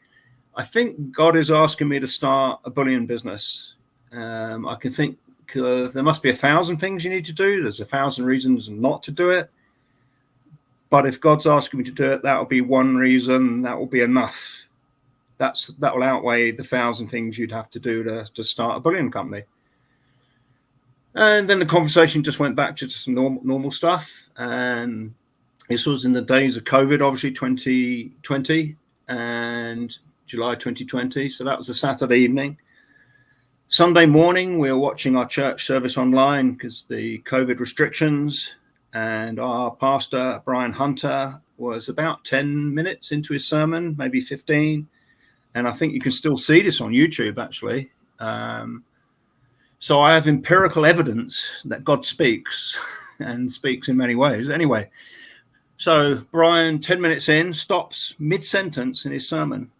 I think God is asking me to start a bullion business. I can think there must be 1,000 things you need to do. There's 1,000 reasons not to do it. But if God's asking me to do it, that will be one reason. That will be enough. That will outweigh the 1,000 things you'd have to do to start a bullion company. And then the conversation just went back to just normal stuff. And this was in the days of COVID, obviously 2020 and July 2020. So that was a Saturday evening. Sunday morning, we were watching our church service online because the COVID restrictions, and our pastor, Brian Hunter, was about 10 minutes into his sermon, maybe 15. And I think you can still see this on YouTube, actually. So I have empirical evidence that God speaks and speaks in many ways. Anyway, so Brian, 10 minutes in, stops mid-sentence in his sermon.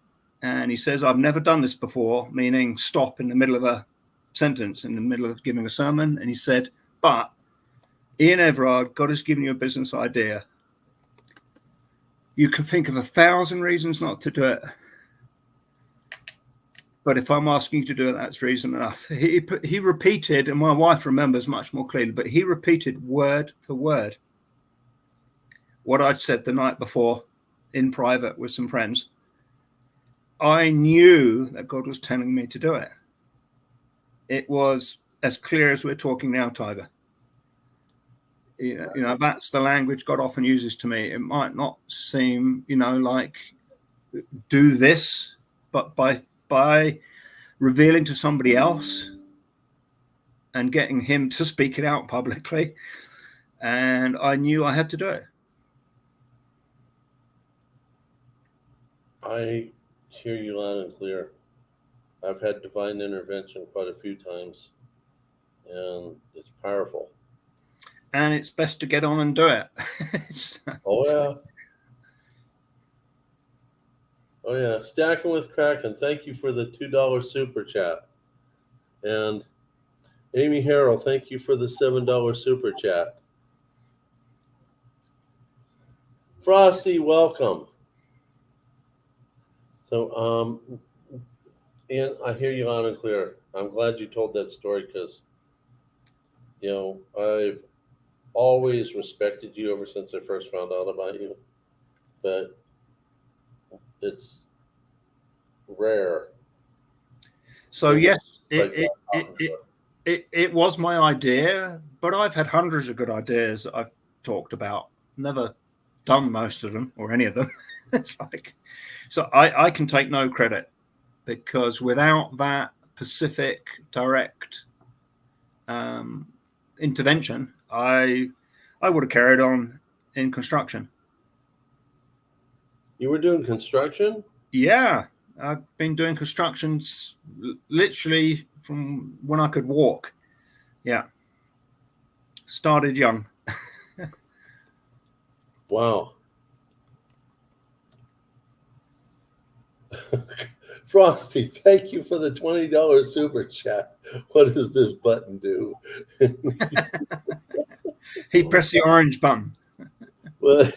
And he says, I've never done this before, meaning stop in the middle of a sentence, in the middle of giving a sermon. And he said, but Ian Everard, God has given you a business idea. You can think of 1,000 reasons not to do it. But if I'm asking you to do it, that's reason enough. He repeated, and my wife remembers much more clearly, but he repeated word for word what I'd said the night before in private with some friends. I knew that God was telling me to do it. It was as clear as we're talking now, Tiger. That's the language God often uses to me. It might not seem, like do this, but by revealing to somebody else and getting him to speak it out publicly. And I knew I had to do it. I hear you loud and clear. I've had divine intervention quite a few times, and it's powerful. And it's best to get on and do it. Oh, yeah. Oh, yeah. Stacking with Kraken, thank you for the $2 super chat. And Amy Harrell, thank you for the $7 super chat. Frosty, welcome. So And I hear you loud and clear. I'm glad you told that story because, I've always respected you ever since I first found out about you. But it's rare. So yes, Like it was my idea, but I've had hundreds of good ideas that I've talked about. Never done most of them or any of them. It's like, so I can take no credit because without that Pacific direct intervention, I would have carried on in construction. you were doing construction? Yeah, I've been doing constructions literally from when I could walk. Yeah. Started young. Wow. Frosty, thank you for the $20 super chat. What does this button do? He pressed the orange button. Well,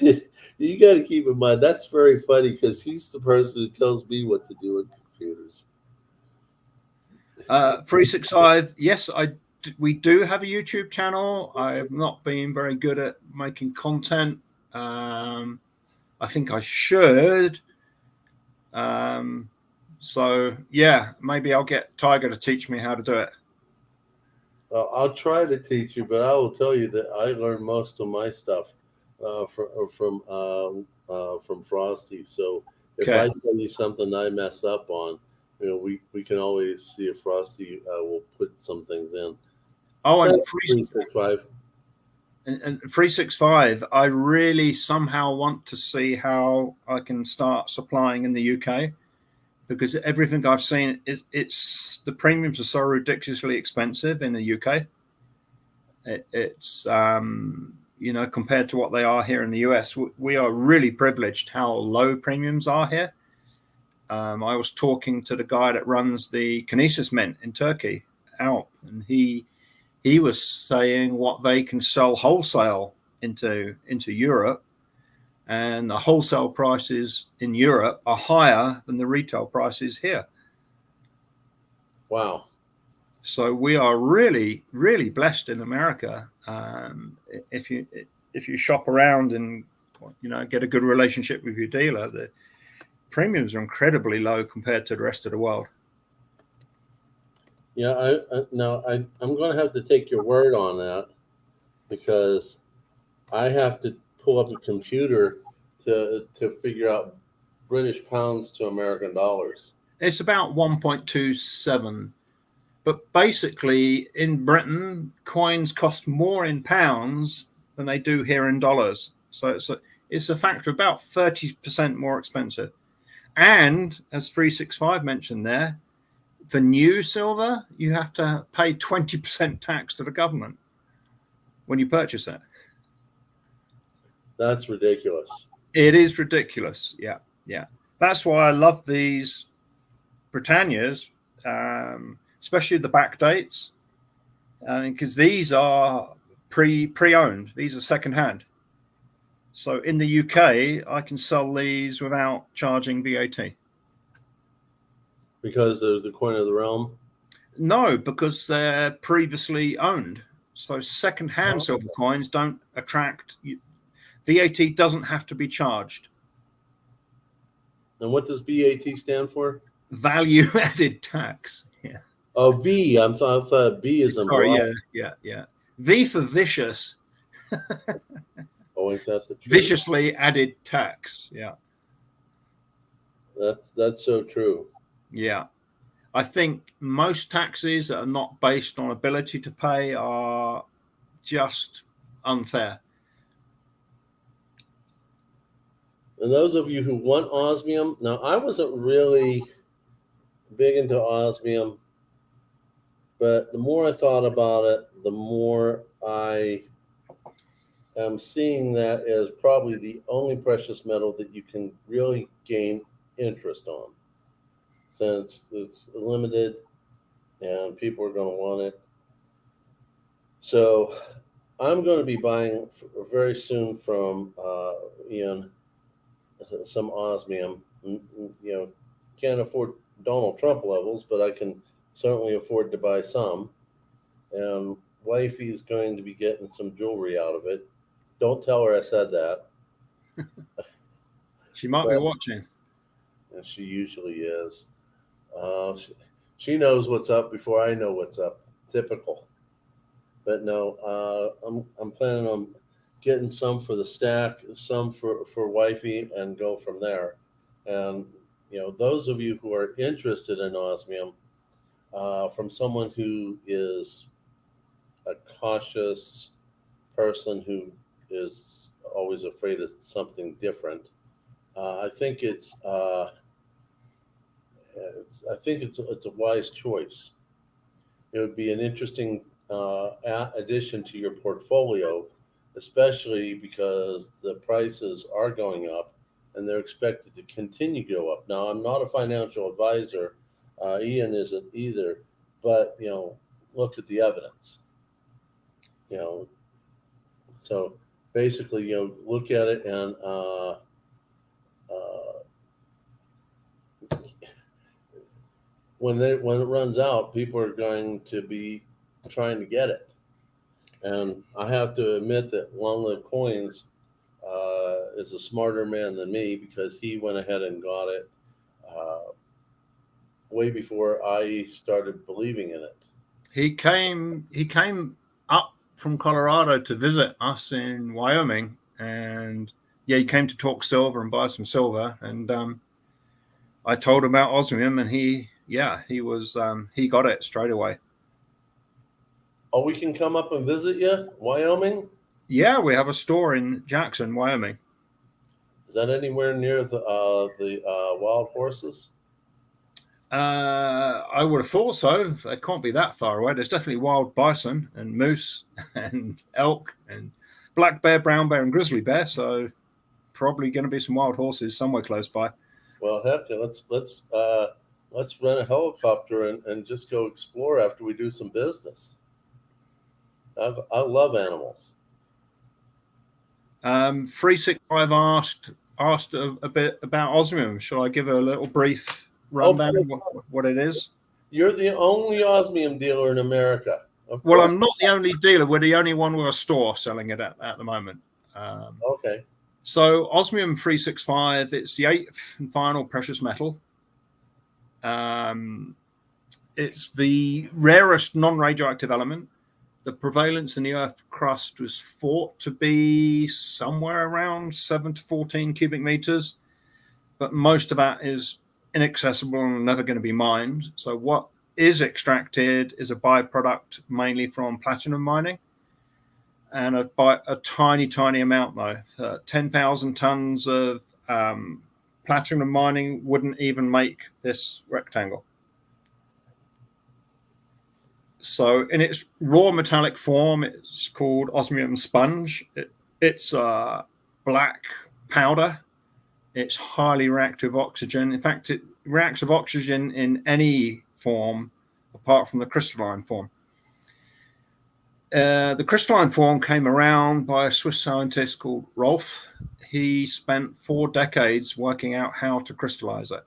you got to keep in mind that's very funny because he's the person who tells me what to do with computers. 365. Yes, we do have a YouTube channel. I've not been very good at making content. I think I should. So yeah, maybe I'll get Tiger to teach me how to do it. I'll try to teach you, but I will tell you that I learned most of my stuff from Frosty. So if Okay. I tell you something I mess up on, we can always see if Frosty will put some things in. Oh, and 365. And 365, I really somehow want to see how I can start supplying in the UK, because everything I've seen is the premiums are so ridiculously expensive in the UK. It's compared to what they are here in the US, we are really privileged how low premiums are here. I was talking to the guy that runs the Kinesis Mint in Turkey, Alp, and he was saying what they can sell wholesale into Europe, and the wholesale prices in Europe are higher than the retail prices here. Wow. So we are really, really blessed in America. If you shop around and get a good relationship with your dealer, the premiums are incredibly low compared to the rest of the world. Yeah, I'm going to have to take your word on that because I have to pull up a computer to figure out British pounds to American dollars. It's about 1.27. But basically, in Britain, coins cost more in pounds than they do here in dollars. So it's a factor about 30% more expensive. And as 365 mentioned there, for new silver, you have to pay 20% tax to the government when you purchase it. That's ridiculous. It is ridiculous. Yeah, yeah. That's why I love these Britannias, especially the back dates, because these are pre-owned. These are second-hand. So in the UK, I can sell these without charging VAT. Because they're the coin of the realm? No, because they're previously owned. So second-hand silver coins don't attract VAT. Doesn't have to be charged. And what does VAT stand for? Value added tax. Yeah. Oh, V. I thought B is in Sorry, yeah. V for vicious. Oh, ain't that the truth? Viciously added tax. Yeah. That's so true. Yeah. I think most taxes that are not based on ability to pay are just unfair. And those of you who want osmium, now I wasn't really big into osmium, but the more I thought about it, the more I am seeing that as probably the only precious metal that you can really gain interest on, since it's limited and people are going to want it. So I'm going to be buying very soon from Ian some osmium. Can't afford Donald Trump levels, but I can certainly afford to buy some. And wifey is going to be getting some jewelry out of it. Don't tell her I said that. She might be watching. And she usually is. She knows what's up before I know what's up. Typical. But no, I'm planning on getting some for the stack, some for wifey, and go from there. And those of you who are interested in osmium, from someone who is a cautious person who is always afraid of something different, I think it's a wise choice. It would be an interesting addition to your portfolio, especially because the prices are going up and they're expected to continue to go up. Now, I'm not a financial advisor. Ian isn't either, but look at the evidence. So basically, look at it, and when it runs out, people are going to be trying to get it. And I have to admit that Long Live Coins is a smarter man than me, because he went ahead and got it way before I started believing in it. He came up from Colorado to visit us in Wyoming, and he came to talk silver and buy some silver. And I told him about osmium, and he got it straight away. Oh, we can come up and visit you, Wyoming? Yeah, we have a store in Jackson, Wyoming. Is that anywhere near the wild horses? I would have thought so. They can't be that far away. There's definitely wild bison and moose and elk and black bear, brown bear, and grizzly bear. So probably going to be some wild horses somewhere close by. Well, heck, let's rent a helicopter and just go explore after we do some business. I love animals. 365 asked a bit about osmium. Shall I give a little brief rundown of what it is? You're the only osmium dealer in America. Well, I'm not the only dealer. We're the only one with a store selling it at the moment. Okay. So osmium 365, it's the 8th and final precious metal. It's the rarest non-radioactive element. The prevalence in the Earth crust was thought to be somewhere around 7 to 14 cubic meters, but most of that is inaccessible and never going to be mined. So what is extracted is a byproduct mainly from platinum mining, and a tiny amount though. 10,000 tons of platinum mining wouldn't even make this rectangle. So in its raw metallic form, it's called osmium sponge. It's a black powder. It's highly reactive oxygen. In fact, it reacts with oxygen in any form apart from the crystalline form. The crystalline form came around by a Swiss scientist called Rolf. He spent 4 decades working out how to crystallize it.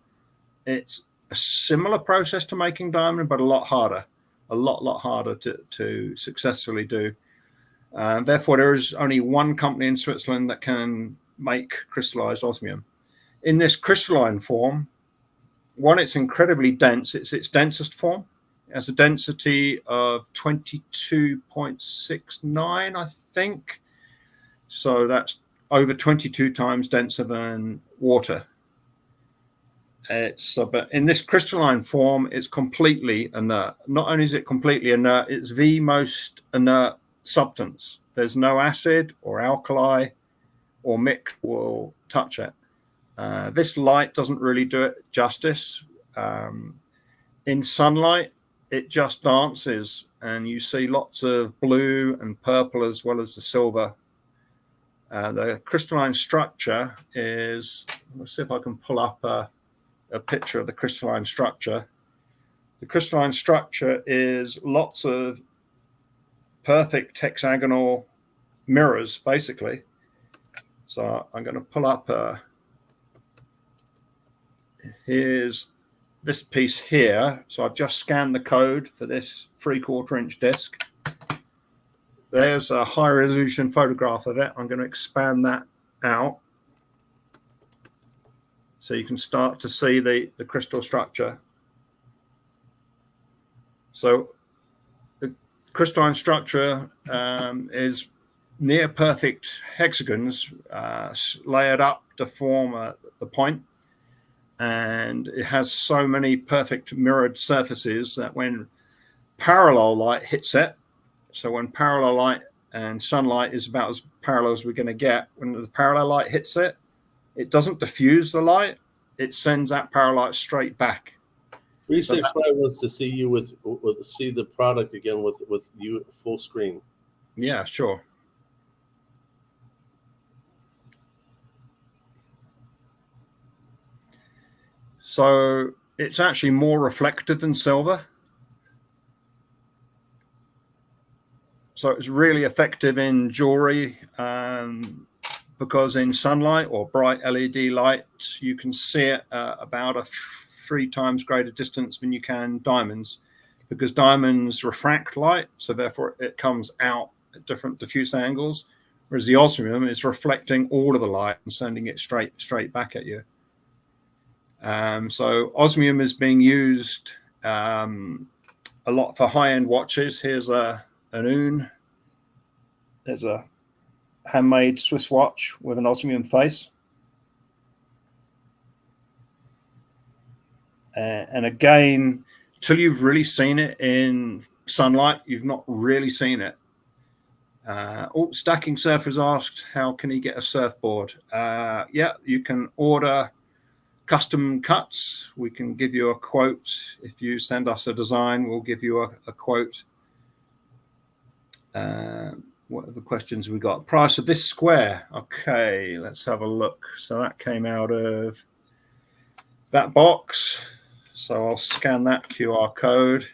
It's a similar process to making diamond, but a lot harder. A lot harder to successfully do. Therefore, there is only one company in Switzerland that can make crystallized osmium. In this crystalline form, one, it's incredibly dense. It's its densest form. It has a density of 22.69, I think. So that's over 22 times denser than water. But in this crystalline form, it's completely inert. Not only is it completely inert, it's the most inert substance. There's no acid or alkali or mix will touch it. This light doesn't really do it justice. In sunlight, it just dances, and you see lots of blue and purple as well as the silver. The crystalline structure is, let's see if I can pull up a picture of the crystalline structure. The crystalline structure is lots of perfect hexagonal mirrors, basically. So I'm going to pull up here's this piece here. So I've just scanned the code for this 3/4 inch disc. There's a high resolution photograph of it. I'm going to expand that out so you can start to see the crystal structure. So the crystalline structure is near perfect hexagons layered up to form the point. And it has so many perfect mirrored surfaces that when parallel light hits it, so when parallel light and sunlight is about as parallel as we're going to get, when the parallel light hits it, it doesn't diffuse the light, it sends that parallel light straight back. 365 wants to see you see the product again with you full screen. Yeah, sure. So it's actually more reflective than silver. So it's really effective in jewelry because in sunlight or bright LED light, you can see it about a 3 times greater distance than you can diamonds, because diamonds refract light, so therefore it comes out at different diffuse angles, whereas the osmium is reflecting all of the light and sending it straight back at you. So osmium is being used a lot for high-end watches. Here's an Un. There's a handmade Swiss watch with an osmium face. And again, till you've really seen it in sunlight, you've not really seen it. Stacking Surfers asked, how can he get a surfboard? Yeah, you can order custom cuts. We can give you a quote. If you send us a design, we'll give you a quote. What are the questions we got? Price of this square. Okay, let's have a look. So that came out of that box. So I'll scan that QR code.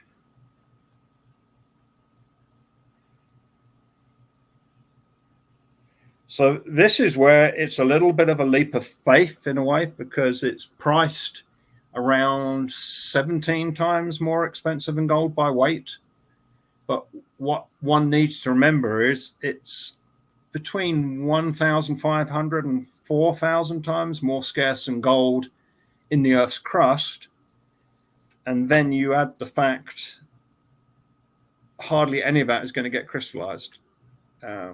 So this is where it's a little bit of a leap of faith in a way, because it's priced around 17 times more expensive than gold by weight. But what one needs to remember is it's between 1,500 and 4,000 times more scarce than gold in the Earth's crust. And then you add the fact hardly any of that is going to get crystallized.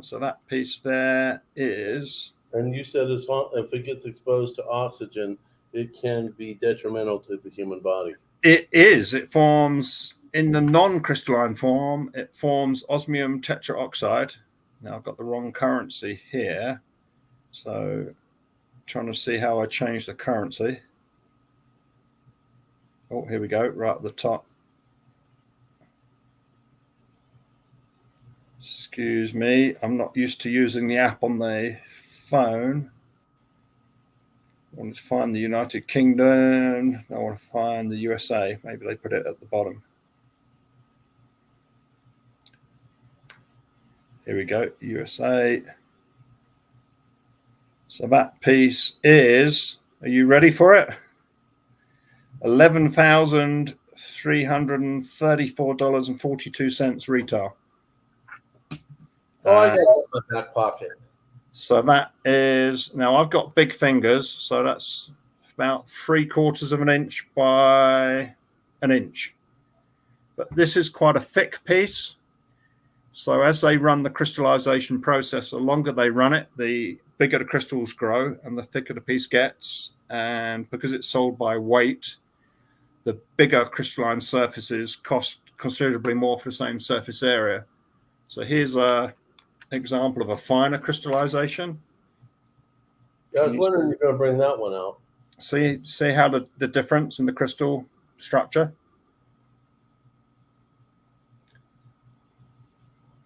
So that piece there is... And you said if it gets exposed to oxygen, it can be detrimental to the human body. It is. It forms, in the non-crystalline form, it forms osmium tetraoxide. Now I've got the wrong currency here. So trying to see how I change the currency. Oh, here we go, right at the top. Excuse me, I'm not used to using the app on the phone. I want to find the United Kingdom. I want to find the USA. Maybe they put it at the bottom. Here we go, USA. So that piece is, are you ready for it? $11,334.42 retail. Oh, I got it in my back pocket. So that is, now I've got big fingers, so that's about 3/4 of an inch by an inch. But this is quite a thick piece. So as they run the crystallization process, the longer they run it, the bigger the crystals grow and the thicker the piece gets. And because it's sold by weight, the bigger crystalline surfaces cost considerably more for the same surface area. So here's a example of a finer crystallization. Yeah, I was wondering if you're going to bring that one out. See how the difference in the crystal structure.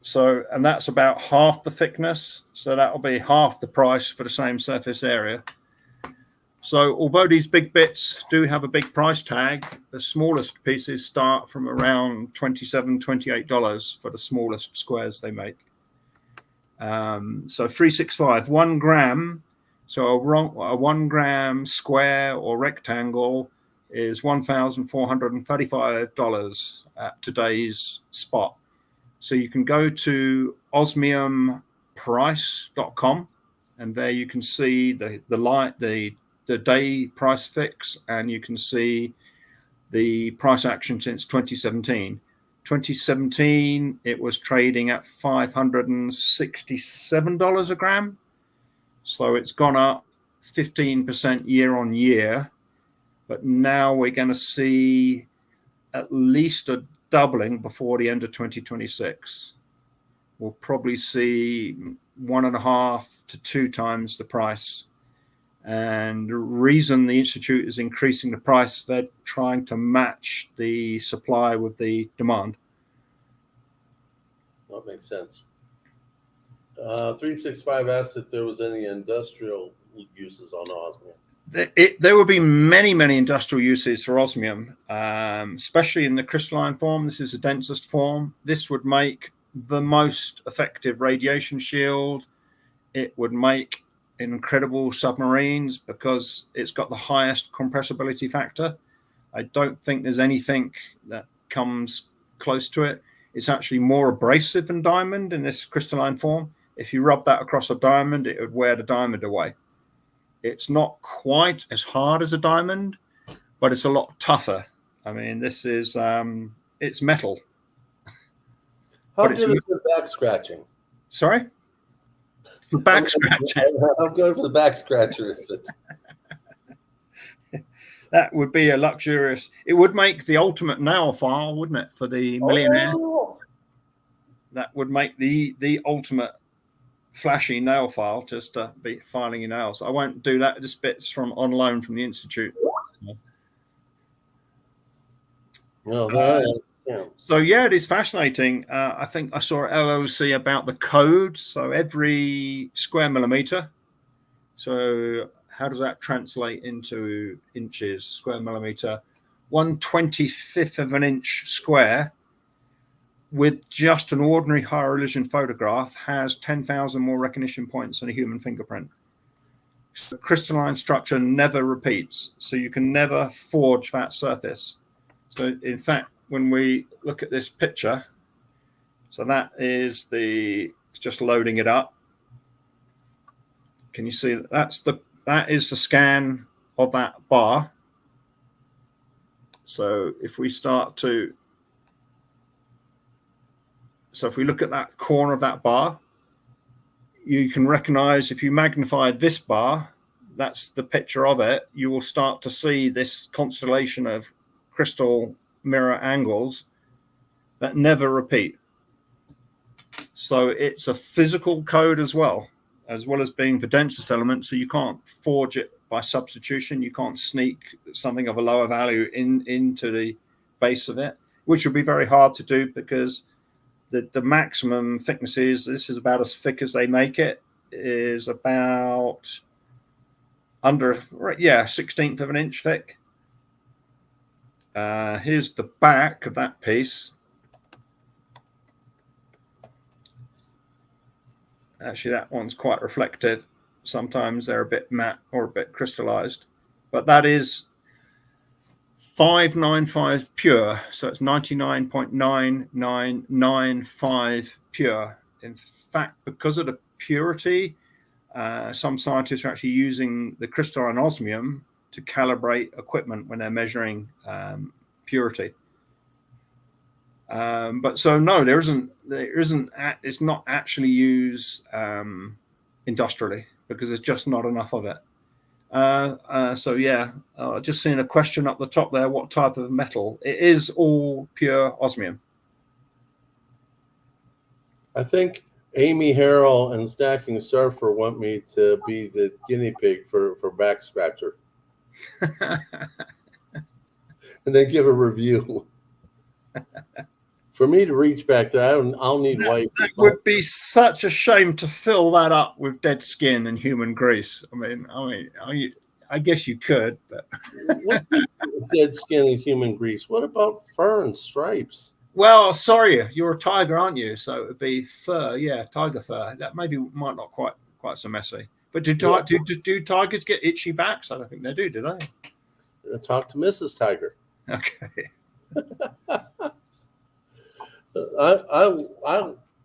So, and that's about half the thickness. So that'll be half the price for the same surface area. So although these big bits do have a big price tag, the smallest pieces start from around $27, $28 for the smallest squares they make. So 365, 1 gram. So a 1 gram square or rectangle is $1,435 at today's spot. So you can go to osmiumprice.com, and there you can see the day price fix, and you can see the price action since 2017. 2017, it was trading at $567 a gram. So it's gone up 15% year on year. But now we're going to see at least a doubling before the end of 2026. We'll probably see 1.5 to 2 times the price. And the reason the Institute is increasing the price, they're trying to match the supply with the demand. That makes sense. 365 asked if there was any industrial uses on osmium. There will be many, many industrial uses for osmium, especially in the crystalline form. This is the densest form. This would make the most effective radiation shield. It would make incredible submarines because it's got the highest compressibility factor. I don't think there's anything that comes close to it. It's actually more abrasive than diamond in this crystalline form. If you rub that across a diamond, it would wear the diamond away. It's not quite as hard as a diamond, but it's a lot tougher. I mean, this is, it's metal. How good is the back scratching? Sorry? For back scratching? How good for the back scratcher is it? That would be a luxurious, it would make the ultimate nail file, wouldn't it, for the millionaire? Oh. That would make the ultimate flashy nail file, just to be filing your nails. I won't do that. This bit's from on loan from the Institute. So yeah, it is fascinating. I think I saw at LLC about the code. So every square millimeter. So how does that translate into inches? Square millimeter, 1/25th of an inch square with just an ordinary high resolution photograph has 10,000 more recognition points than a human fingerprint. The crystalline structure never repeats, so you can never forge that surface. So in fact, when we look at this picture, so that is it's just loading it up. Can you see that is the scan of that bar. So if we start to, so if we look at that corner of that bar, you can recognize if you magnify this bar, that's the picture of it, you will start to see this constellation of crystal mirror angles that never repeat. So it's a physical code as well as being the densest element. So you can't forge it by substitution. You can't sneak something of a lower value into the base of it, which would be very hard to do because the maximum thickness this is about as thick as they make it, is about under, 1/16th of an inch thick. Here's the back of that piece. Actually, that one's quite reflective. Sometimes they're a bit matte or a bit crystallized, but that is 595 pure, so it's 99.9995 pure. In fact, because of the purity, some scientists are actually using the crystalline osmium to calibrate equipment when they're measuring purity. But so no, there isn't. It's not actually used industrially because there's just not enough of it. So yeah, just seeing a question up the top there. What type of metal? It is all pure osmium. I think Amy Harrell and Stacking Surfer want me to be the guinea pig for back scratcher, and then give a review. For me to reach back there, I'll need white. That would be such a shame to fill that up with dead skin and human grease. I guess you could, but dead skin and human grease. What about fur and stripes? Well, sorry, you're a tiger, aren't you? So it would be fur, yeah, tiger fur. That might not quite so messy. But do tigers get itchy backs? I don't think they do they? talk to Mrs. Tiger. Okay.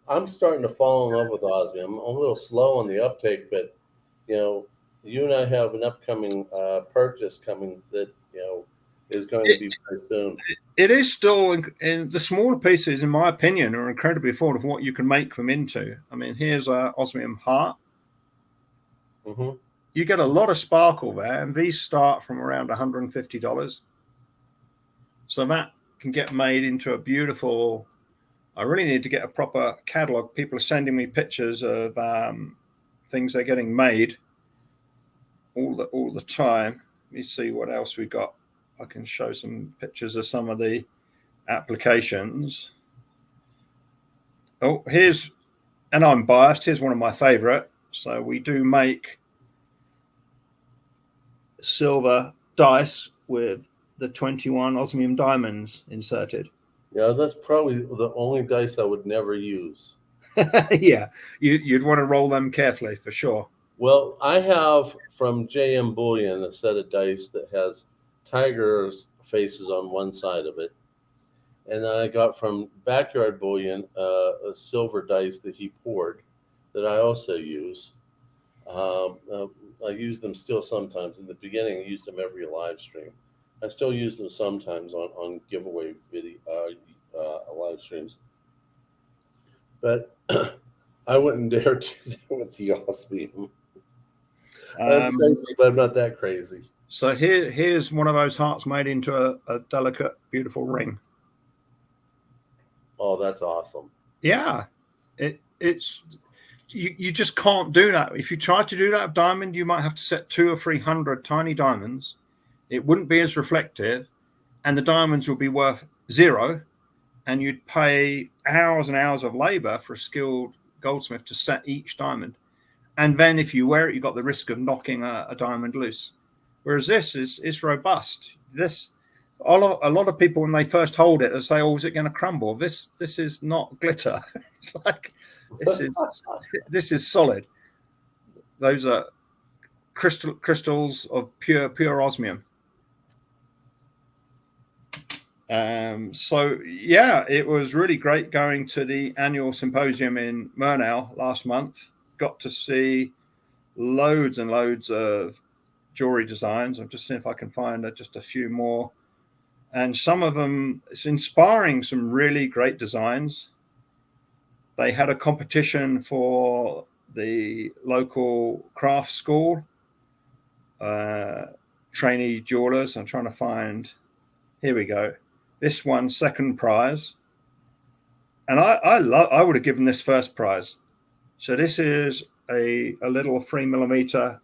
I'm starting to fall in love with osmium. I'm a little slow on the uptake, but you and I have an upcoming purchase coming that is going to be very soon. It is still in the smaller pieces, in my opinion, are incredibly affordable for what you can make them into. I mean, here's a osmium heart. Mm-hmm. You get a lot of sparkle there, and these start from around $150. So that can get made into a beautiful. I really need to get a proper catalog. People are sending me pictures of things they're getting made all the time. Let me see what else we got. I can show some pictures of some of the applications. Oh, and I'm biased. Here's one of my favorite. So we do make silver dice with the 21 osmium diamonds inserted. Yeah, that's probably the only dice I would never use. Yeah, you'd want to roll them carefully for sure. Well, I have from JM Bullion a set of dice that has tiger's faces on one side of it. And then I got from Backyard Bullion a silver dice that he poured that I also use. I use them still sometimes. In the beginning, I used them every live stream. I still use them sometimes on giveaway video live streams. But I wouldn't dare do that with the osmium. I'm crazy, but I'm not that crazy. So here's one of those hearts made into a delicate, beautiful ring. Oh, that's awesome. Yeah, it's you just can't do that. If you try to do that with diamond, you might have to set 200 or 300 tiny diamonds. It wouldn't be as reflective, and the diamonds would be worth zero, and you'd pay hours and hours of labor for a skilled goldsmith to set each diamond. And then if you wear it, you've got the risk of knocking a diamond loose. Whereas this is robust. A lot of people, when they first hold it, they say, "Oh, is it going to crumble?" This is not glitter. Like this is solid. Those are crystals of pure osmium. So yeah, it was really great going to the annual symposium in Murnau last month. Got to see loads and loads of jewelry designs. I'm just seeing if I can find just a few more. And some of them, it's inspiring, some really great designs. They had a competition for the local craft school, trainee jewelers. I'm trying to find, here we go. This one, second prize. And I would have given this first prize. So this is a little 3mm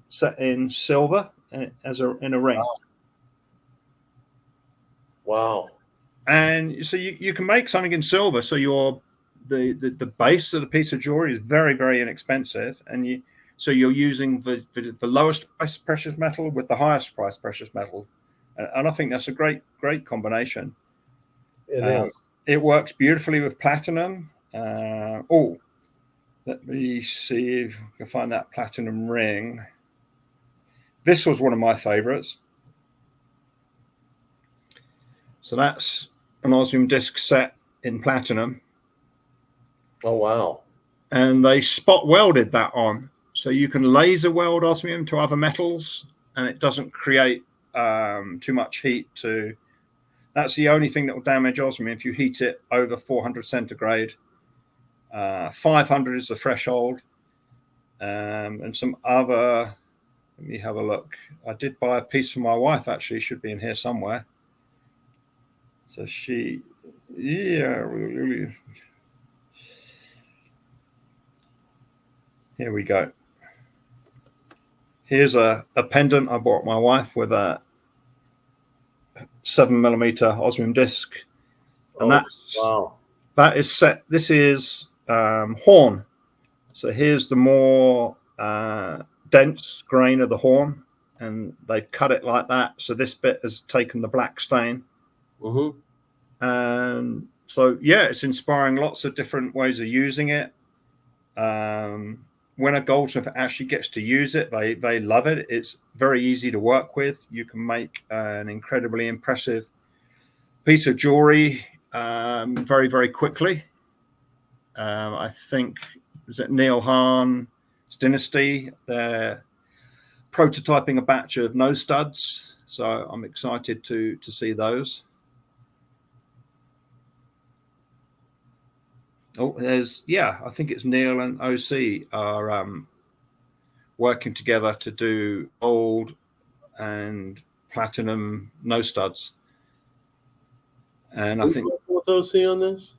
set in silver in a ring. Wow. And so you can make something in silver. So the base of the piece of jewelry is very, very inexpensive. And you're using the lowest price precious metal with the highest price precious metal. And I think that's a great combination. It is. It works beautifully with platinum. Let me see if I can find that platinum ring. This was one of my favorites. So that's an osmium disc set in platinum. Oh, wow. And they spot welded that on. So you can laser weld osmium to other metals, and it doesn't create too much heat that's the only thing that will damage osmium if you heat it over 400 centigrade. 500 is the threshold. And some other, let me have a look. I did buy a piece for my wife, actually, should be in here somewhere. So here we go. Here's a pendant I bought my wife with a 7mm osmium disc, and that is set. This is horn. So here's the more dense grain of the horn, and they've cut it like that. So this bit has taken the black stain. Mm-hmm. And so yeah, it's inspiring lots of different ways of using it. when a goldsmith actually gets to use it, they love it. It's very easy to work with. You can make an incredibly impressive piece of jewelry very, very quickly. I think, was it Neil Hahn's Dynasty? They're prototyping a batch of nose studs, so I'm excited to see those. Oh, I think it's Neil and OC are working together to do gold and platinum nose studs. And I think with OC on this.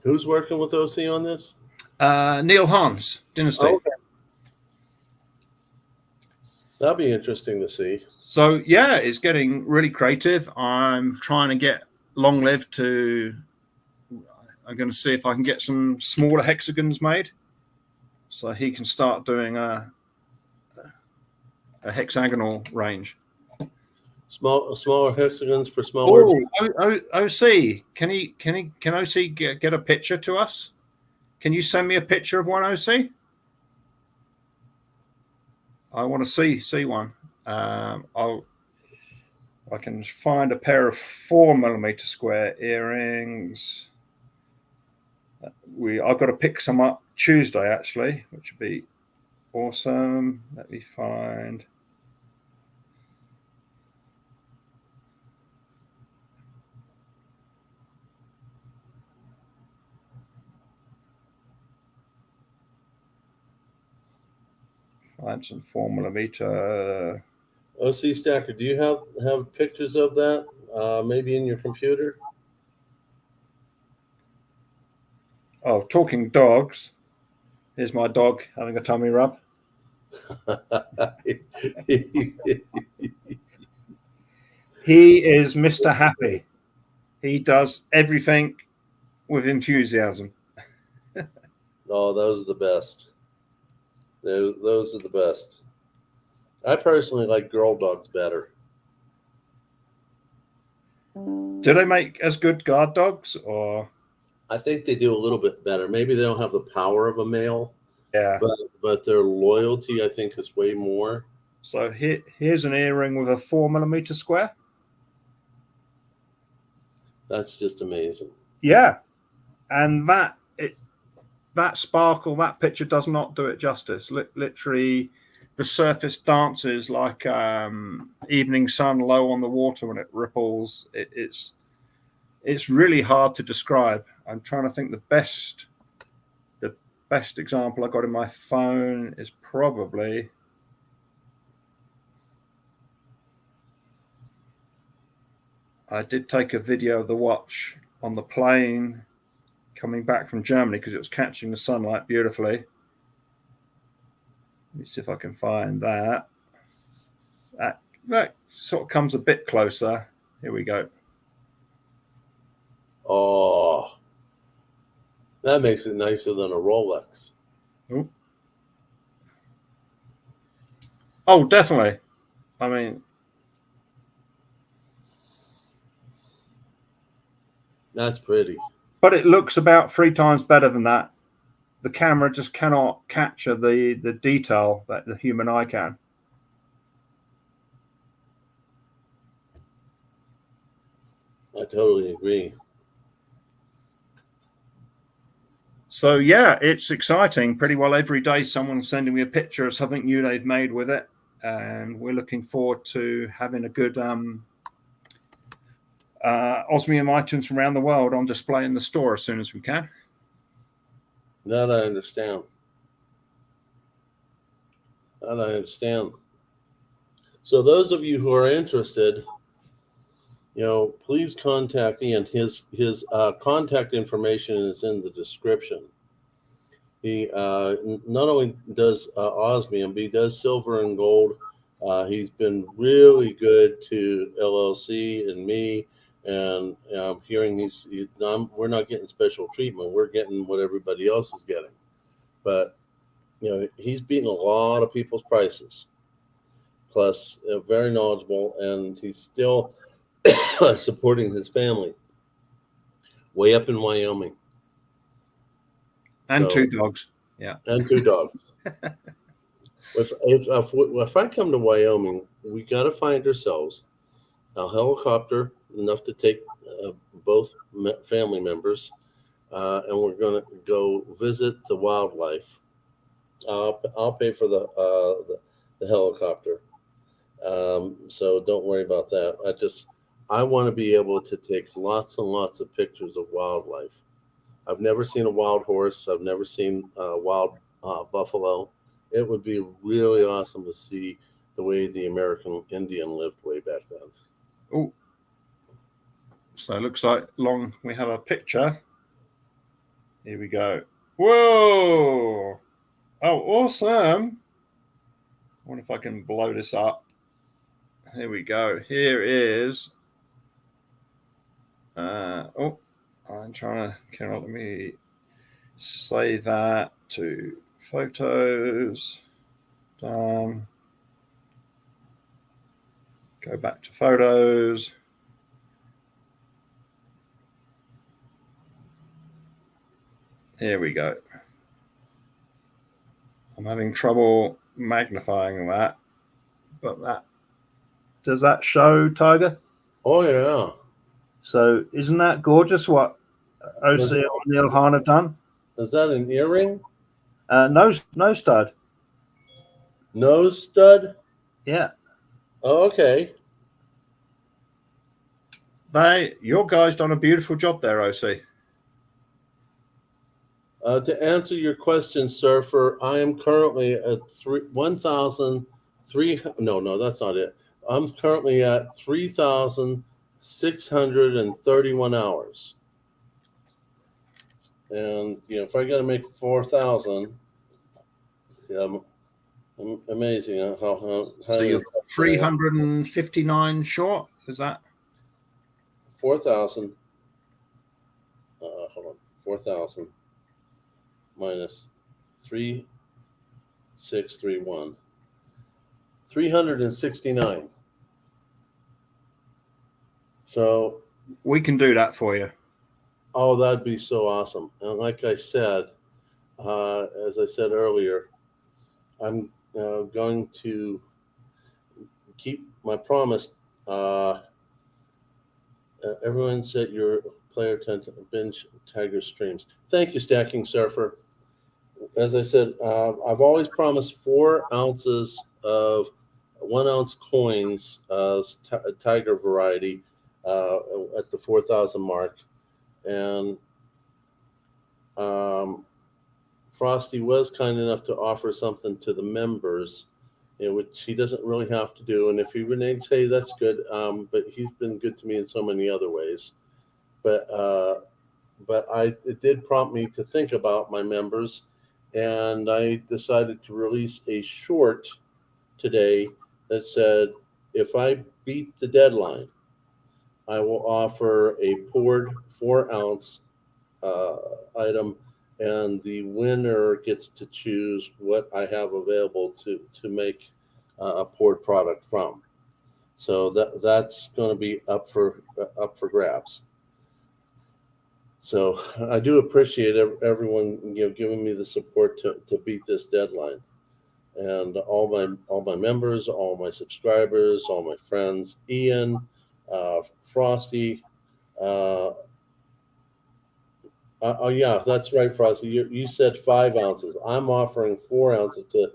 Who's working with OC on this? Neil Hahn's Dynasty. Oh, okay. That'll be interesting to see. So yeah, it's getting really creative. I'm trying to get Long Live to. I'm going to see if I can get some smaller hexagons made, so he can start doing a hexagonal range. Smaller hexagons for smaller. Oh, OC, can OC get a picture to us? Can you send me a picture of one, OC? I want to see one. I can find a pair of 4mm square earrings. I've got to pick some up Tuesday actually, which would be awesome. Let me find. Find some 4mm. OC Stacker, do you have pictures of that? Maybe in your computer? Oh, talking dogs. Here's my dog having a tummy rub. He is Mr. Happy. He does everything with enthusiasm. Oh, those are the best. Those are the best. I personally like girl dogs better. Do they make as good guard dogs, or? I think they do a little bit better. Maybe they don't have the power of a male. Yeah. But their loyalty, I think, is way more. So here's an earring with a 4mm square. That's just amazing. Yeah, and that sparkle, that picture does not do it justice. Literally, the surface dances like evening sun low on the water when it ripples. It's really hard to describe. I'm trying to think the best example I got in my phone is probably I did take a video of the watch on the plane coming back from Germany because it was catching the sunlight beautifully. Let me see if I can find that. That sort of comes a bit closer. Here we go. Oh, that makes it nicer than a Rolex. Ooh. Oh, definitely. I mean, that's pretty. But it looks about 3 times better than that. The camera just cannot capture the detail that the human eye can. I totally agree. So yeah, it's exciting. Pretty well every day someone's sending me a picture of something new they've made with it. And we're looking forward to having a good osmium items from around the world on display in the store as soon as we can. That I understand. So those of you who are interested, please contact Ian. His contact information is in the description. He not only does osmium, but he does silver and gold. He's been really good to LLC and me. And I'm hearing we're not getting special treatment. We're getting what everybody else is getting. But, he's beating a lot of people's prices. Plus, very knowledgeable, and he's still supporting his family way up in Wyoming. And So- 2 dogs. Yeah. And 2 dogs. If I come to Wyoming, we got to find ourselves a helicopter enough to take both family members, and we're going to go visit the wildlife. I'll pay for the helicopter, so don't worry about that. I want to be able to take lots and lots of pictures of wildlife. I've never seen a wild horse. I've never seen a wild buffalo. It would be really awesome to see the way the American Indian lived way back then. Oh, so it looks like we have a picture. Here we go. Whoa! Oh, awesome! I wonder if I can blow this up. Here we go. Here is. I'm trying to. Let me save that to photos. Done. Go back to photos. Here we go. I'm having trouble magnifying that, but does that show, Tiger? Oh yeah. So isn't that gorgeous what OC and Neil Hahn have done? Is that an earring? Nose stud. Nose stud? Yeah. Oh, okay. Your guys done a beautiful job there, OC. To answer your question, Surfer, I am currently at 1,003. No, that's not it. I'm currently at 3,631 hours. And if I got to make 4,000, amazing how So you're 359 short. Is that 4,000? Hold on, 4,000 minus 3,631. 369. So we can do that for you. Oh, that'd be so awesome. And like I said, as I said earlier, I'm going to keep my promise. Everyone said your player tend to binge Tiger streams. Thank you, Stacking Surfer. As I said, I've always promised 4 ounces of 1 ounce coins, Tiger variety, at the 4,000 mark. And Frosty was kind enough to offer something to the members, which he doesn't really have to do. And if he reneges, hey, that's good. But he's been good to me in so many other ways. But it did prompt me to think about my members, and I decided to release a short today that said, if I beat the deadline, I will offer a poured 4 ounce item, and the winner gets to choose what I have available to make a poured product from. So that's going to be up for grabs. So I do appreciate everyone giving me the support to beat this deadline, and all my members, all my subscribers, all my friends, Ian, Frosty. Oh yeah, that's right, Frosty. You said 5 ounces. I'm offering 4 ounces to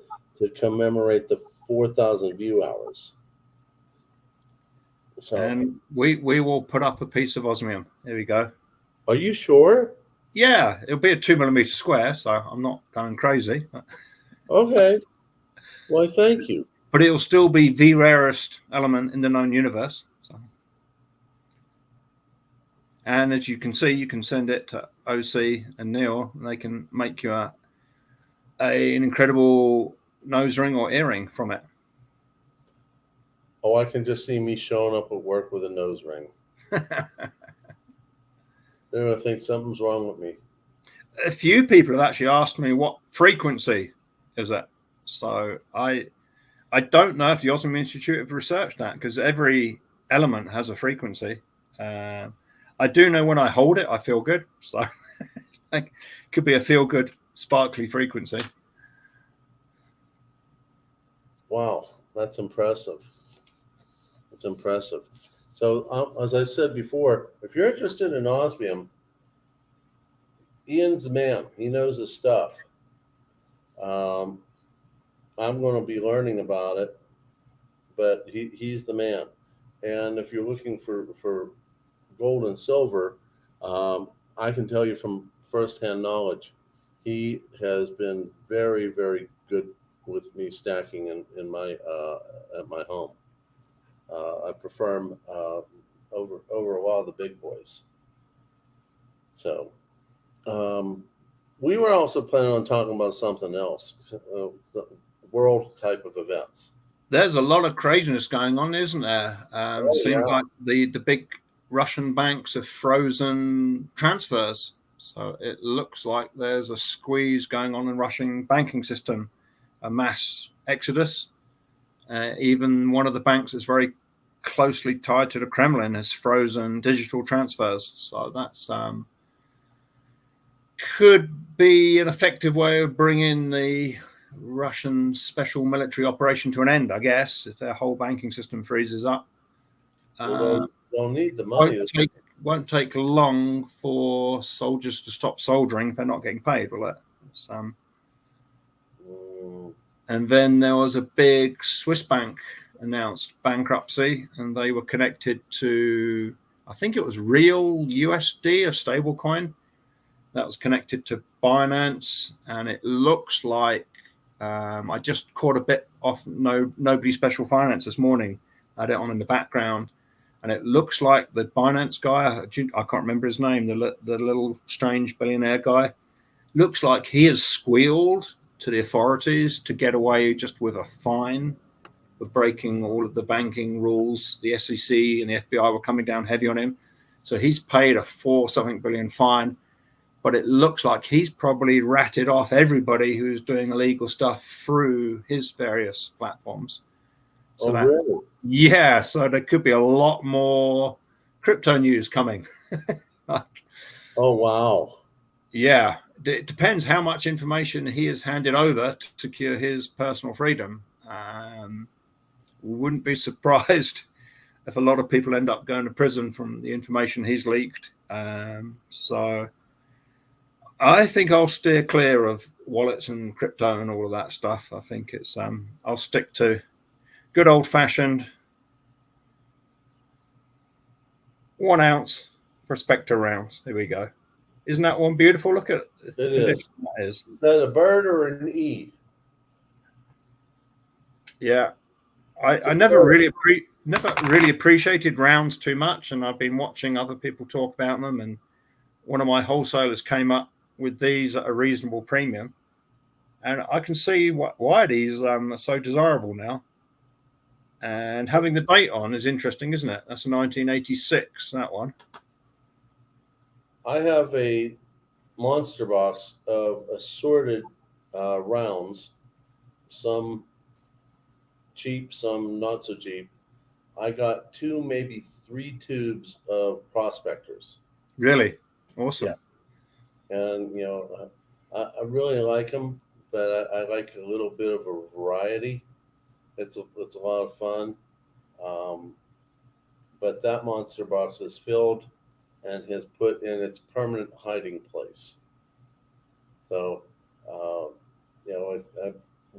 commemorate the 4,000 view hours. So, and we will put up a piece of osmium. There we go. Are you sure? Yeah, it'll be a 2mm square, so I'm not going crazy. Okay. Well, thank you. But it'll still be the rarest element in the known universe. So. And as you can see, you can send it to OC and Neil, and they can make you an incredible nose ring or earring from it. Oh, I can just see me showing up at work with a nose ring. They're going to think something's wrong with me. A few people have actually asked me what frequency is it. So I don't know if the Osmium Institute have researched that, because every element has a frequency. I do know when I hold it, I feel good. So it could be a feel good sparkly frequency. Wow, that's impressive. That's impressive. So, as I said before, if you're interested in osmium, Ian's the man. He knows his stuff. I'm going to be learning about it, but he's the man. And if you're looking for gold and silver, I can tell you from firsthand knowledge, he has been very, very good with me stacking in my at my home. I prefer him over a lot of the big boys. So we were also planning on talking about something else, the world type of events. There's a lot of craziness going on, isn't there? Seems like the big Russian banks have frozen transfers. So it looks like there's a squeeze going on in the Russian banking system, a mass exodus. Even one of the banks that's very closely tied to the Kremlin has frozen digital transfers. So that's could be an effective way of bringing the Russian special military operation to an end, I guess, if their whole banking system freezes up. Well, they'll need the money. Won't take long for soldiers to stop soldiering if they're not getting paid, will it? And then there was a big Swiss bank announced bankruptcy, and they were connected to, I think it was Real USD, a stable coin that was connected to Binance, and it looks like I just caught a bit off Nobody Special Finance this morning. I had it on in the background, and it looks like the Binance guy, I can't remember his name, the little strange billionaire guy, looks like he has squealed to the authorities to get away just with a fine for breaking all of the banking rules. The SEC and the FBI were coming down heavy on him. So he's paid a $4-something billion fine. But it looks like he's probably ratted off everybody who's doing illegal stuff through his various platforms. So really? Yeah, so there could be a lot more crypto news coming. Oh, wow. Yeah, it depends how much information he has handed over to secure his personal freedom. Wouldn't be surprised if a lot of people end up going to prison from the information he's leaked. So I think I'll steer clear of wallets and crypto and all of that stuff. I think it's I'll stick to good old-fashioned 1 ounce prospector rounds. Here we go. Isn't that one beautiful? Look at it. Is. That is. Is that a bird or an E? Yeah, I never really appreciated rounds too much, and I've been watching other people talk about them. And one of my wholesalers came up with these at a reasonable premium, and I can see why these are so desirable now. And having the date on is interesting, isn't it? That's 1986. That one. I have a monster box of assorted rounds, some cheap, some not so cheap. I got 2, maybe 3 tubes of prospectors. Really awesome. Yeah. And I really like them, but I like a little bit of a variety. It's a lot of fun. But that monster box is filled and has put in its permanent hiding place. So,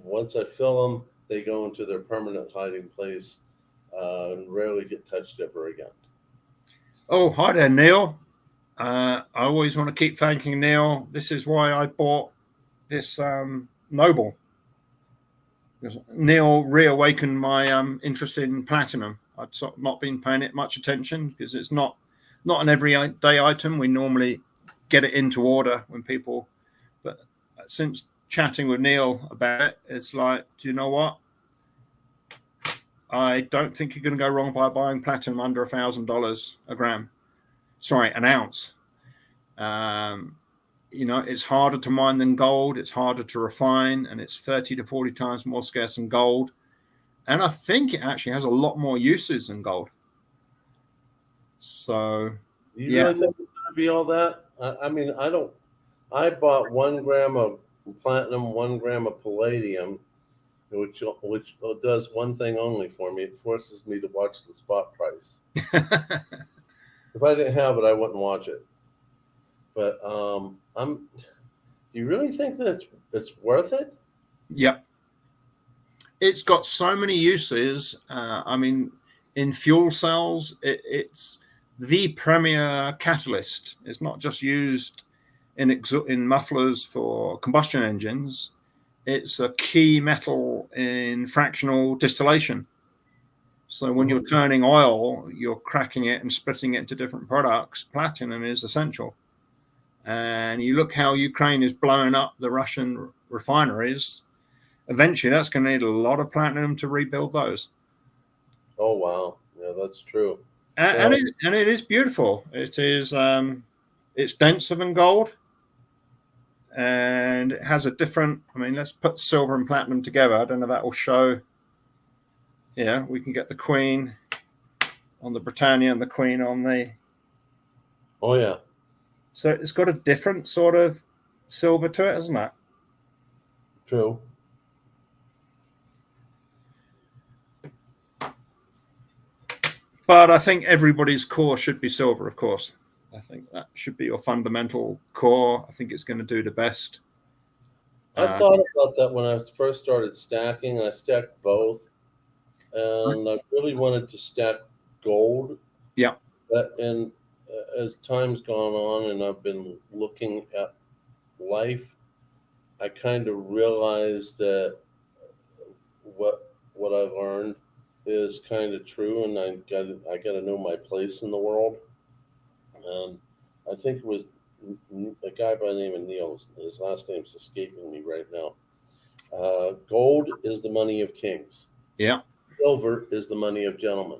once I fill them, they go into their permanent hiding place and rarely get touched ever again. Oh, hi there, Neil. I always want to keep thanking Neil. This is why I bought this Noble. Neil reawakened my interest in platinum. I'd not been paying it much attention because it's not an everyday item. We normally get it into order when people, but since chatting with Neil about it, it's like, do you know what? I don't think you're going to go wrong by buying platinum under $1,000 a gram. Sorry, an ounce. It's harder to mine than gold. It's harder to refine, and it's 30 to 40 times more scarce than gold. And I think it actually has a lot more uses than gold. So, you really think it's going to be all that? I bought 1 gram of platinum, 1 gram of palladium, which does one thing only for me. It forces me to watch the spot price. If I didn't have it, I wouldn't watch it. But do you really think that it's worth it? Yep. It's got so many uses. I mean, in fuel cells, it's the premier catalyst. It's not just used in mufflers for combustion engines. It's a key metal in fractional distillation. So when you're turning oil, you're cracking it and splitting it into different products. Platinum is essential. And you look how Ukraine is blowing up the Russian refineries. Eventually, that's going to need a lot of platinum to rebuild those. Oh, wow. Yeah, that's true. And it is beautiful. It is, it's denser than gold. And it has a different, I mean, let's put silver and platinum together. I don't know if that will show. Yeah, we can get the Queen on the Britannia and the Queen on the. Oh, yeah. So it's got a different sort of silver to it, hasn't it? True. But I think everybody's core should be silver, of course. I think that should be your fundamental core. I think it's going to do the best. I thought about that when I first started stacking. I stacked both. And I really wanted to stack gold. Yeah. But as time's gone on and I've been looking at life, I kind of realized that what I learned is kind of true, and I got to know my place in the world. And I think it was a guy by the name of Neil. His last name's escaping me right now. Gold is the money of kings. Yeah. Silver is the money of gentlemen.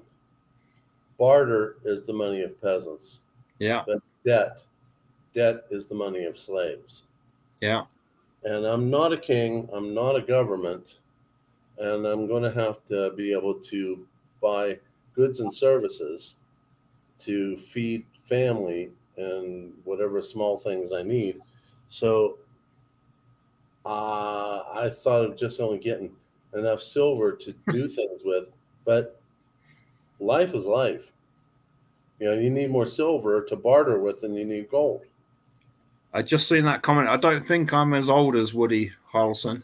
Barter is the money of peasants. Yeah. But debt is the money of slaves. Yeah. And I'm not a king. I'm not a government. And I'm going to have to be able to buy goods and services to feed family and whatever small things I need. So I thought of just only getting enough silver to do things with, but life is life. You know, you need more silver to barter with than you need gold. I just seen that comment. I don't think I'm as old as Woody Harrelson.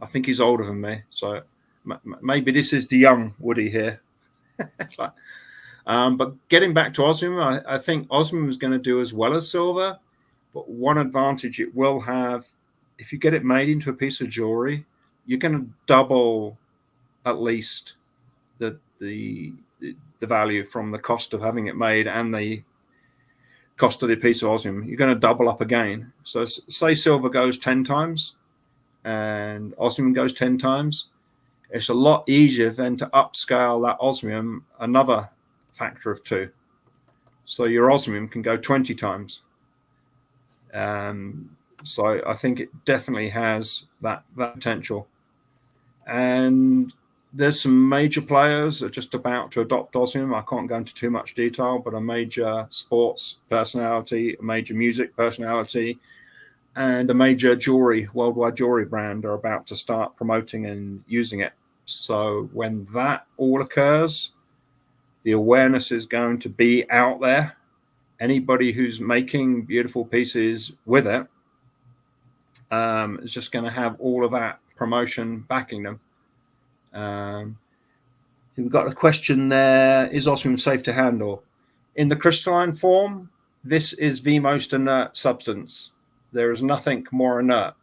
I think he's older than me. So maybe this is the young Woody here. But getting back to osmium, I think osmium is going to do as well as silver. But one advantage it will have, if you get it made into a piece of jewelry, you're going to double at least the value from the cost of having it made and the cost of the piece of osmium. You're going to double up again. So say silver goes 10 times and osmium goes 10 times. It's a lot easier then to upscale that osmium another factor of 2. So your osmium can go 20 times. So I think it definitely has that potential. And there's some major players that are just about to adopt osmium. I can't go into too much detail, but a major sports personality, a major music personality, and a major worldwide jewelry brand are about to start promoting and using it. So when that all occurs, the awareness is going to be out there. Anybody who's making beautiful pieces with it is just going to have all of that promotion backing them. We've got a question there. Is osmium safe to handle? In the crystalline form, this is the most inert substance. There is nothing more inert.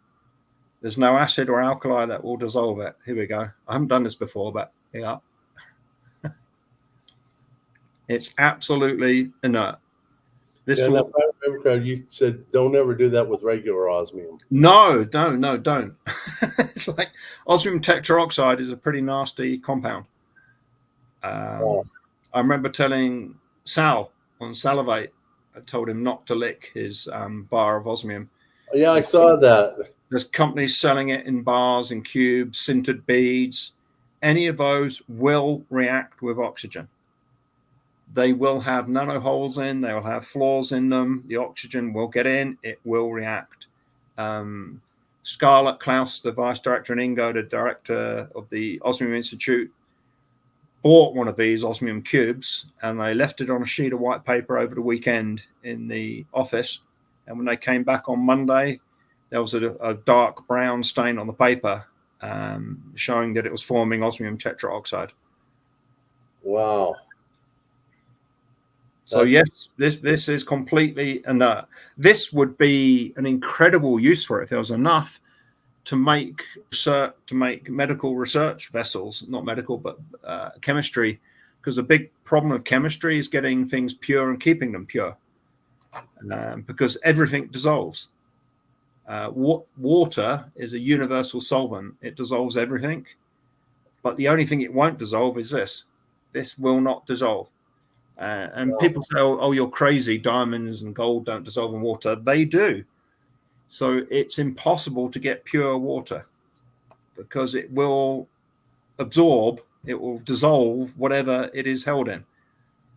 There's no acid or alkali that will dissolve it. Here we go. I haven't done this before, but yeah. It's absolutely inert. If I remember correctly, you said don't ever do that with regular osmium. No, don't. It's like osmium tetroxide is a pretty nasty compound. I remember telling Sal on Salivate, I told him not to lick his bar of osmium. Yeah, I saw that. There's companies selling it in bars, in cubes, sintered beads. Any of those will react with oxygen. They will have nano holes in, they will have flaws in them. The oxygen will get in, it will react. Scarlett Klaus, the vice director, and Ingo, the director of the Osmium Institute, bought one of these osmium cubes, and they left it on a sheet of white paper over the weekend in the office. And when they came back on Monday, there was a dark brown stain on the paper, showing that it was forming osmium tetraoxide. Wow. So yes, this is completely, and this would be an incredible use for it if there was enough to make medical research vessels, not medical, but chemistry, because the big problem of chemistry is getting things pure and keeping them pure, because everything dissolves. Water is a universal solvent. It dissolves everything, but the only thing it won't dissolve is this. This will not dissolve. And people say, oh, you're crazy. Diamonds and gold don't dissolve in water. They do. So it's impossible to get pure water because it will absorb, it will dissolve whatever it is held in.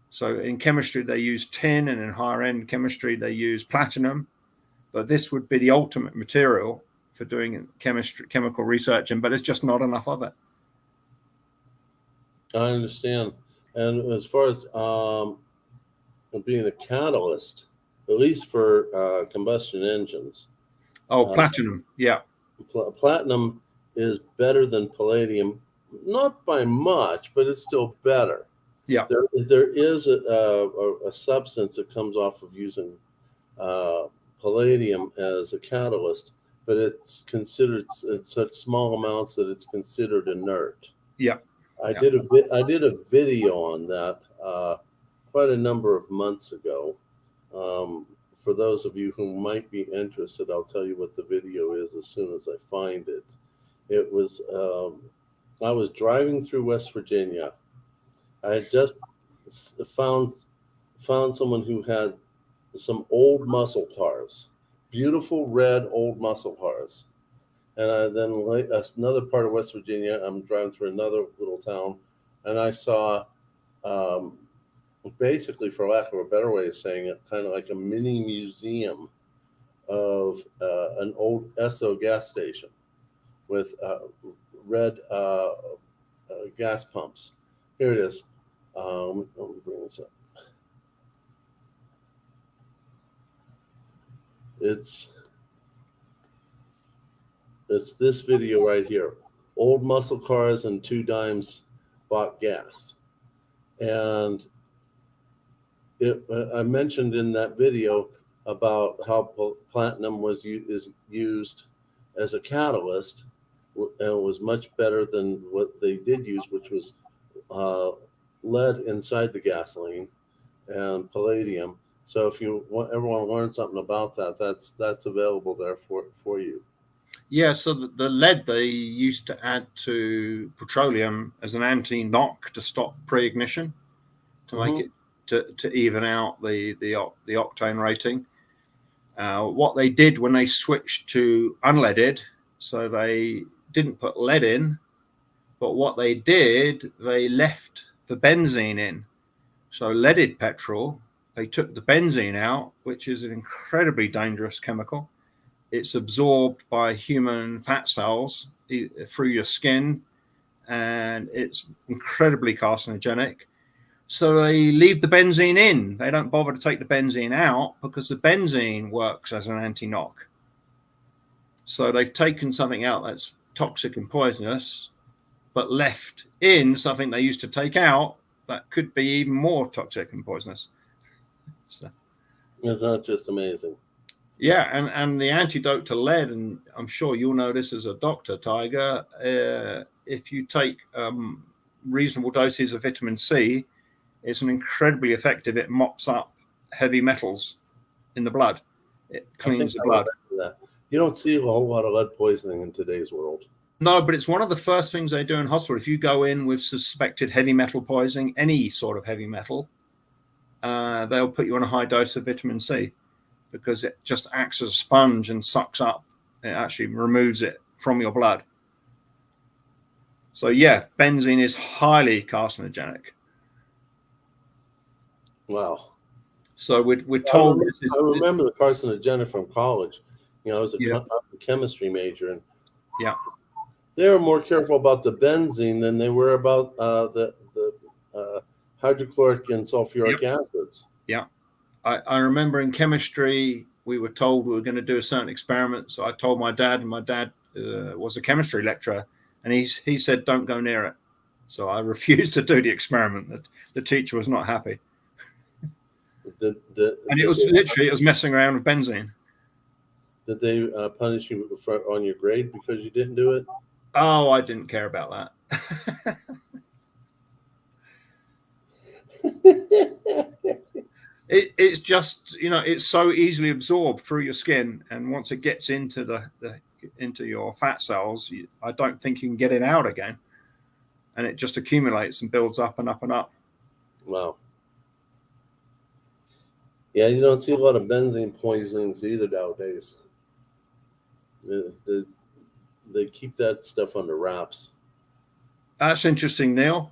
So in chemistry, they use tin, and in higher end chemistry, they use platinum. But this would be the ultimate material for doing chemical research, but there's just not enough of it. I understand. And as far as being a catalyst, at least for combustion engines. Platinum, yeah. Platinum is better than palladium, not by much, but it's still better. Yeah. There is a substance that comes off of using palladium as a catalyst, but it's considered in such small amounts that it's considered inert. Yeah. I did a video on that quite a number of months ago. For those of you who might be interested, I'll tell you what the video is as soon as I find it. It was I was driving through West Virginia. I had just found someone who had some old muscle cars, beautiful red old muscle cars. And then another part of West Virginia, I'm driving through another little town, and I saw, basically, for lack of a better way of saying it, kind of like a mini museum of an old Esso gas station with red gas pumps. Here it is. Let me bring this up. It's this video right here. Old muscle cars and 2 dimes bought gas. And I mentioned in that video about how platinum is used as a catalyst, and it was much better than what they did use, which was lead inside the gasoline and palladium. So if you ever want to learn something about that, that's available there for you. Yeah, so the lead they used to add to petroleum as an anti-knock to stop pre-ignition, to make it to even out the octane rating. What they did when they switched to unleaded, so they didn't put lead in, but what they did, they left the benzene in. So leaded petrol, they took the benzene out, which is an incredibly dangerous chemical. It's absorbed by human fat cells through your skin, and it's incredibly carcinogenic. So they leave the benzene in. They don't bother to take the benzene out because the benzene works as an anti-knock. So they've taken something out that's toxic and poisonous, but left in something they used to take out that could be even more toxic and poisonous. So, it's not just amazing. Yeah, and the antidote to lead, and I'm sure you'll know this as a doctor, Tiger, if you take reasonable doses of vitamin C, it's an incredibly effective. It mops up heavy metals in the blood. It cleans the blood. You don't see a whole lot of lead poisoning in today's world. No, but it's one of the first things they do in hospital. If you go in with suspected heavy metal poisoning, any sort of heavy metal, they'll put you on a high dose of vitamin C, because it just acts as a sponge and sucks up. It actually removes it from your blood. So yeah, benzene is highly carcinogenic. Wow. So we're told. I remember the carcinogenic from college. I was a chemistry major, and Yeah. they were more careful about the benzene than they were about the hydrochloric and sulfuric acids. Yeah. I remember in chemistry, we were told we were going to do a certain experiment. So I told my dad, and my dad was a chemistry lecturer, and he said, don't go near it. So I refused to do the experiment. The teacher was not happy. And it was messing around with benzene. Did they punish you on your grade because you didn't do it? Oh, I didn't care about that. It's just, it's so easily absorbed through your skin, and once it gets into into your fat cells, I don't think you can get it out again, and it just accumulates and builds up and up and up. Wow. Yeah, you don't see a lot of benzene poisonings either nowadays. They keep that stuff under wraps. That's interesting, Neil.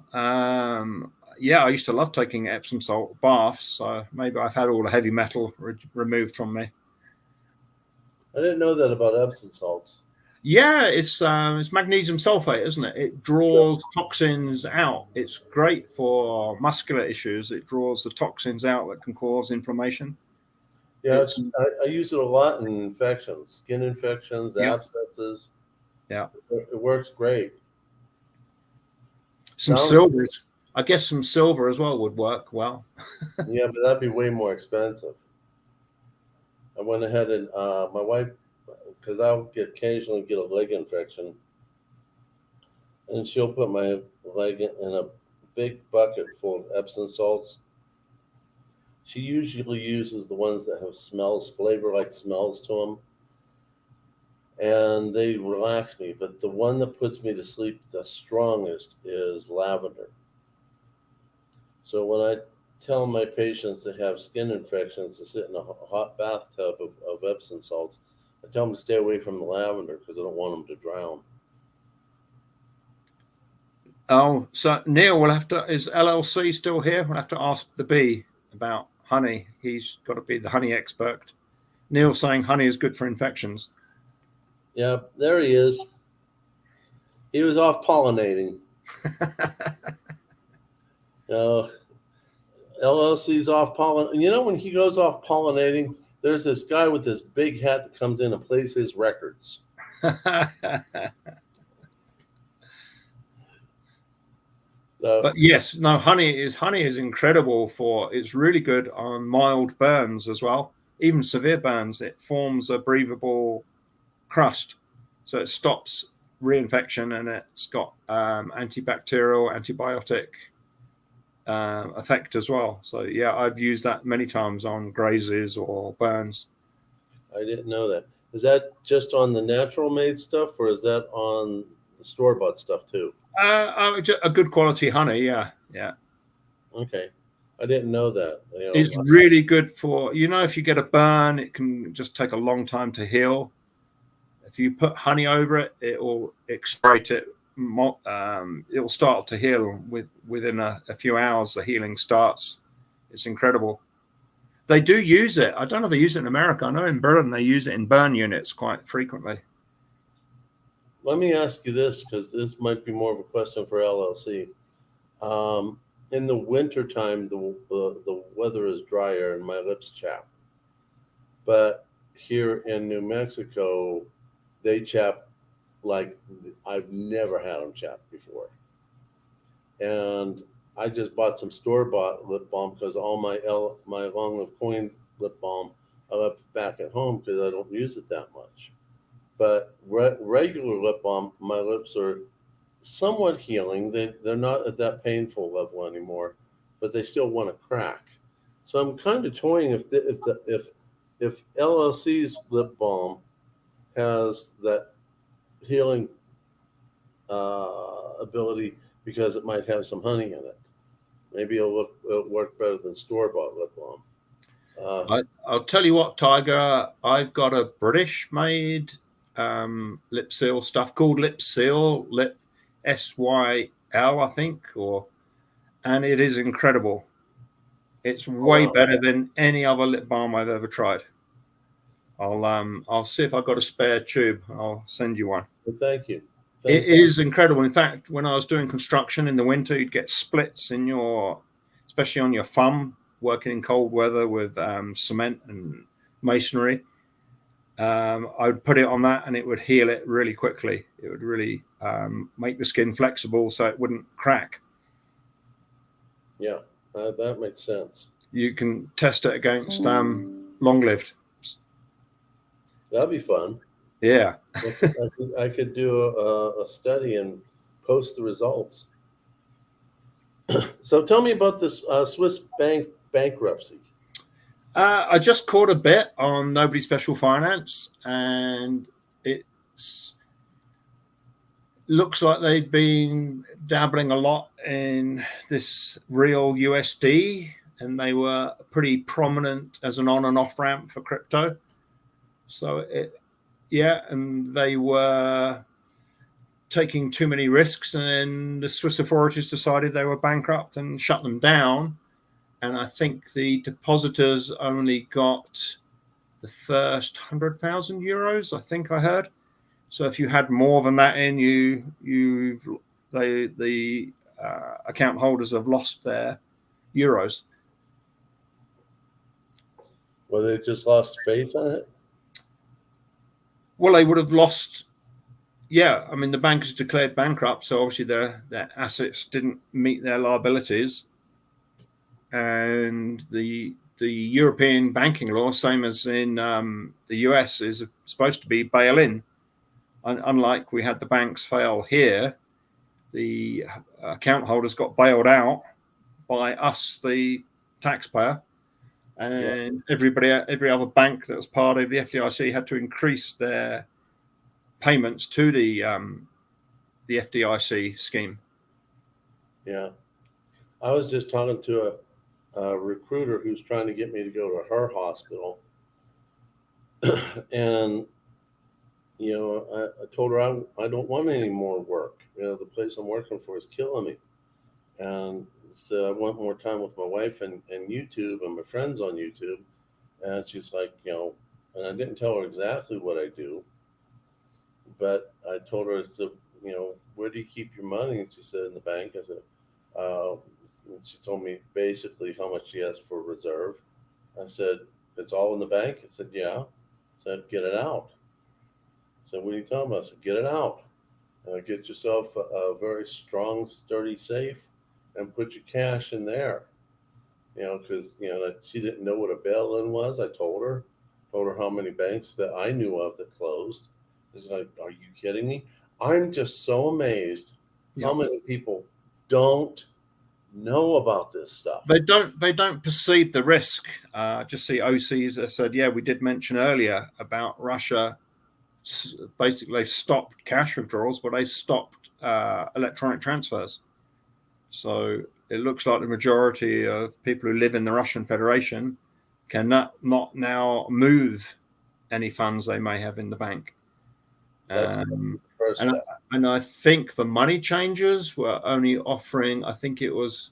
Yeah, I used to love taking Epsom salt baths, so maybe I've had all the heavy metal removed from me. I didn't know that about Epsom salts. Yeah, it's magnesium sulfate, isn't it? It draws toxins out. It's great for muscular issues. It draws the toxins out that can cause inflammation. Yeah, I use it a lot in infections, skin infections, abscesses. Yeah, it works great. Some silver, I guess some silver as well would work well. Yeah, but that'd be way more expensive. I went ahead and my wife, because I'll occasionally get a leg infection, and she'll put my leg in a big bucket full of Epsom salts. She usually uses the ones that have flavor-like smells to them, and they relax me. But the one that puts me to sleep the strongest is lavender. So when I tell my patients that have skin infections to sit in a hot bathtub of Epsom salts, I tell them to stay away from the lavender because I don't want them to drown. Oh, so Neil, is LLC still here? We'll have to ask the bee about honey. He's got to be the honey expert. Neil saying honey is good for infections. Yeah, there he is. He was off pollinating. LLC's off pollinating. When he goes off pollinating, there's this guy with this big hat that comes in and plays his records. But yes, no, honey is incredible it's really good on mild burns as well. Even severe burns, it forms a breathable crust. So it stops reinfection, and it's got antibacterial, antibiotic effect as well. So yeah, I've used that many times on grazes or burns. I didn't know that. Is that just on the natural made stuff, or is that on the store-bought stuff too? A good quality honey, yeah. Okay, I didn't know that. It's really good for, if you get a burn, it can just take a long time to heal. If you put honey over it, it will excrete it. It will start to heal within a few hours. The healing starts. It's incredible. They do use it. I don't know if they use it in America. I know in Britain they use it in burn units quite frequently. Let me ask you this, because this might be more of a question for LLC. In the wintertime, the weather is drier and my lips chap. But here in New Mexico, they chap like I've never had them chap before. And I just bought some store-bought lip balm because all my long-lived coin lip balm I left back at home because I don't use it that much. But regular lip balm, my lips are somewhat healing. They're not at that painful level anymore, but they still want to crack. So I'm kind of toying if LLC's lip balm has that healing ability because it might have some honey in it. Maybe it'll work better than store-bought lip balm. I'll tell you what, Tiger, I've got a British-made lip seal stuff called Lip Seal, Lip SYL, I think, and it is incredible. It's way better than any other lip balm I've ever tried. I'll see if I've got a spare tube. I'll send you one. Well, thank you. It is incredible. In fact, when I was doing construction in the winter, you'd get splits in especially on your thumb, working in cold weather with cement and masonry. I would put it on that and it would heal it really quickly. It would really make the skin flexible so it wouldn't crack. Yeah, that makes sense. You can test it against long-lived. That'd be fun. Yeah. I could do a study and post the results. So tell me about this Swiss bank bankruptcy. I just caught a bit on Nobody Special Finance, and it looks like they've been dabbling a lot in this real USD, and they were pretty prominent as an on and off ramp for crypto. So and they were taking too many risks, and the Swiss authorities decided they were bankrupt and shut them down. And I think the depositors only got the first 100,000 euros, I think I heard. So if you had more than that in, the account holders have lost their euros. Well, they just lost faith in it? Well, they would have lost. Yeah, I mean, the bank has declared bankrupt, so obviously their assets didn't meet their liabilities. And the European banking law, same as in the US, is supposed to be bail-in. Unlike we had the banks fail here, the account holders got bailed out by us, the taxpayer, and every other bank that was part of the FDIC had to increase their payments to the FDIC scheme. Yeah, I was just talking to a recruiter who's trying to get me to go to her hospital, and I told her I don't want any more work. The place I'm working for is killing me, and so I want more time with my wife and YouTube and my friends on YouTube. And she's like, and I didn't tell her exactly what I do, but I told her, where do you keep your money? And she said, in the bank. I said, and she told me basically how much she has for reserve. I said, it's all in the bank? I said, yeah. I said, get it out. I said, what are you talking about? I said, get it out. Get yourself a very strong, sturdy safe and put your cash in there. Because, she didn't know what a bail-in was. I told her how many banks that I knew of that closed. She's like, are you kidding me? I'm just so amazed how many people don't know about this stuff. They don't perceive the risk. Just see OCs said, we did mention earlier about Russia. Basically, they stopped cash withdrawals, but they stopped electronic transfers. So it looks like the majority of people who live in the Russian Federation cannot now move any funds they may have in the bank. And I think the money changers were only offering, I think it was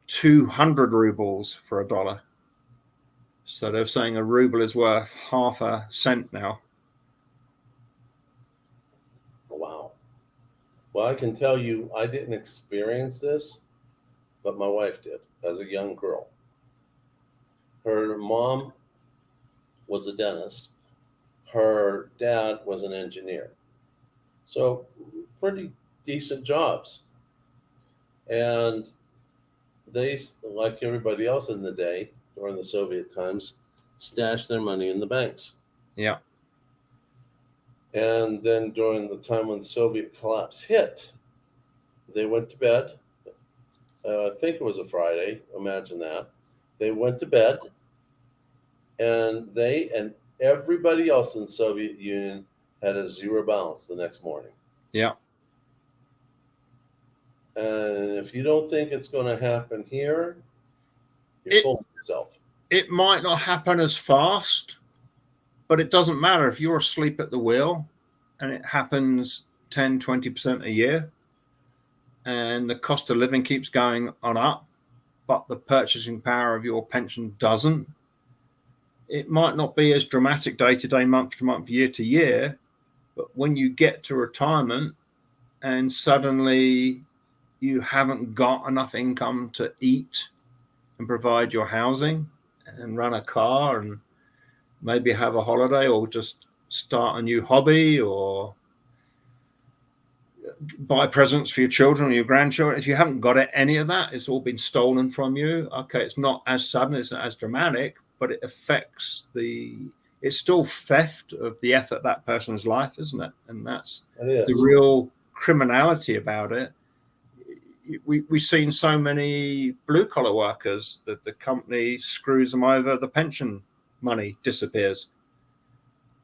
200 rubles for $1. So they're saying a ruble is worth half a cent now. Wow. Well, I can tell you, I didn't experience this, but my wife did as a young girl. Her mom was a dentist. Her dad was an engineer. So pretty decent jobs. And they, like everybody else in the day during the Soviet times, stashed their money in the banks. Yeah. And then during the time when the Soviet collapse hit, they went to bed. I think it was a Friday. Imagine that. They went to bed, and they and everybody else in the Soviet Union had a zero balance the next morning. Yeah. And if you don't think it's going to happen here, you're fooling yourself. It might not happen as fast, but it doesn't matter if you're asleep at the wheel and it happens 10, 20% a year and the cost of living keeps going on up, but the purchasing power of your pension doesn't. it might not be as dramatic day to day, month to month, year to year, but when you get to retirement and suddenly you haven't got enough income to eat and provide your housing and run a car and maybe have a holiday or just start a new hobby or buy presents for your children or your grandchildren. If you haven't got any of that, it's all been stolen from you. Okay, it's not as sudden, it's not as dramatic, but it affects it's still theft of the effort of that person's life, isn't it? And that's the real criminality about it. We've seen so many blue collar workers that the company screws them over, the pension money disappears.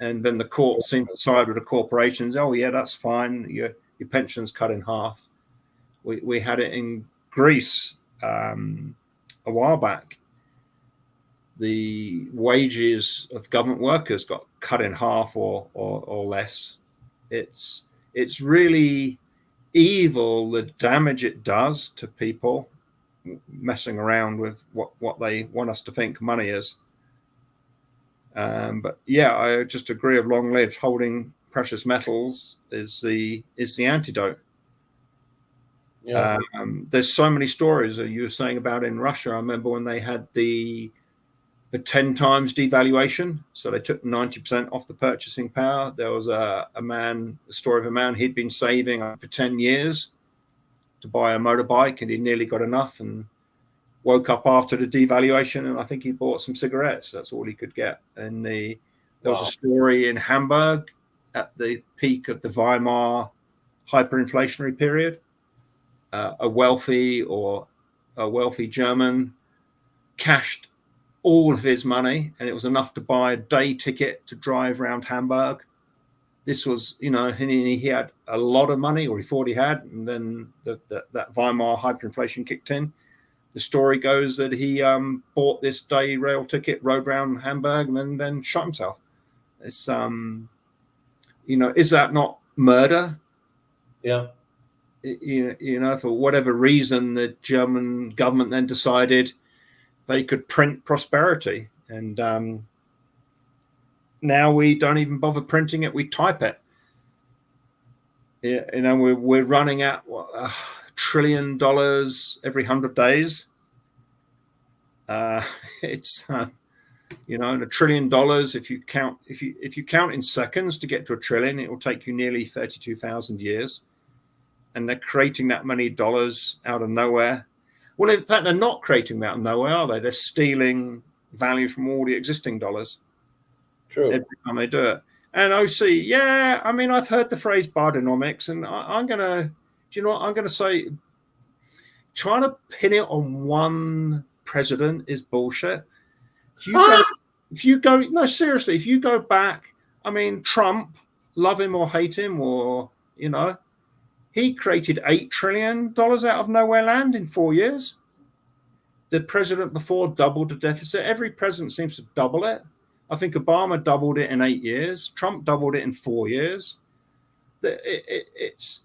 And then the courts seem to side with the corporations. Oh, yeah, that's fine. Your pension's cut in half. We had it in Greece a while back. The wages of government workers got cut in half or less. It's really evil, the damage it does to people messing around with what they want us to think money is. But yeah, I just agree of long lived holding precious metals is the antidote. Yeah. There's so many stories that you were saying about in Russia. I remember when they had the 10 times devaluation. So they took 90% off the purchasing power. There was a story of a man, he'd been saving for 10 years to buy a motorbike and he nearly got enough and woke up after the devaluation and I think he bought some cigarettes. That's all he could get. And there was a story in Hamburg at the peak of the Weimar hyperinflationary period. A wealthy German cashed all of his money and it was enough to buy a day ticket to drive around Hamburg. This was, he had a lot of money, or he thought he had, and then that Weimar hyperinflation kicked in. The story goes that he bought this day rail ticket, rode around Hamburg, and then shot himself. It's, is that not murder? Yeah. For whatever reason, the German government then decided they could print prosperity. And now we don't even bother printing it, we type it. Yeah, we're running at $1 trillion every 100 days. It's $1 trillion. If you count in seconds to get to $1 trillion, it will take you nearly 32,000 years. And they're creating that many dollars out of nowhere. Well, in fact, they're not creating that out of nowhere, are they? They're stealing value from all the existing dollars. True. Every time they do it. And OC, yeah, I've heard the phrase Bidenomics, and I'm going to say, trying to pin it on one president is bullshit. If you go back, Trump, love him or hate him, or, he created $8 trillion out of nowhere land in 4 years. The president before doubled the deficit. Every president seems to double it. I think Obama doubled it in 8 years. Trump doubled it in 4 years. Is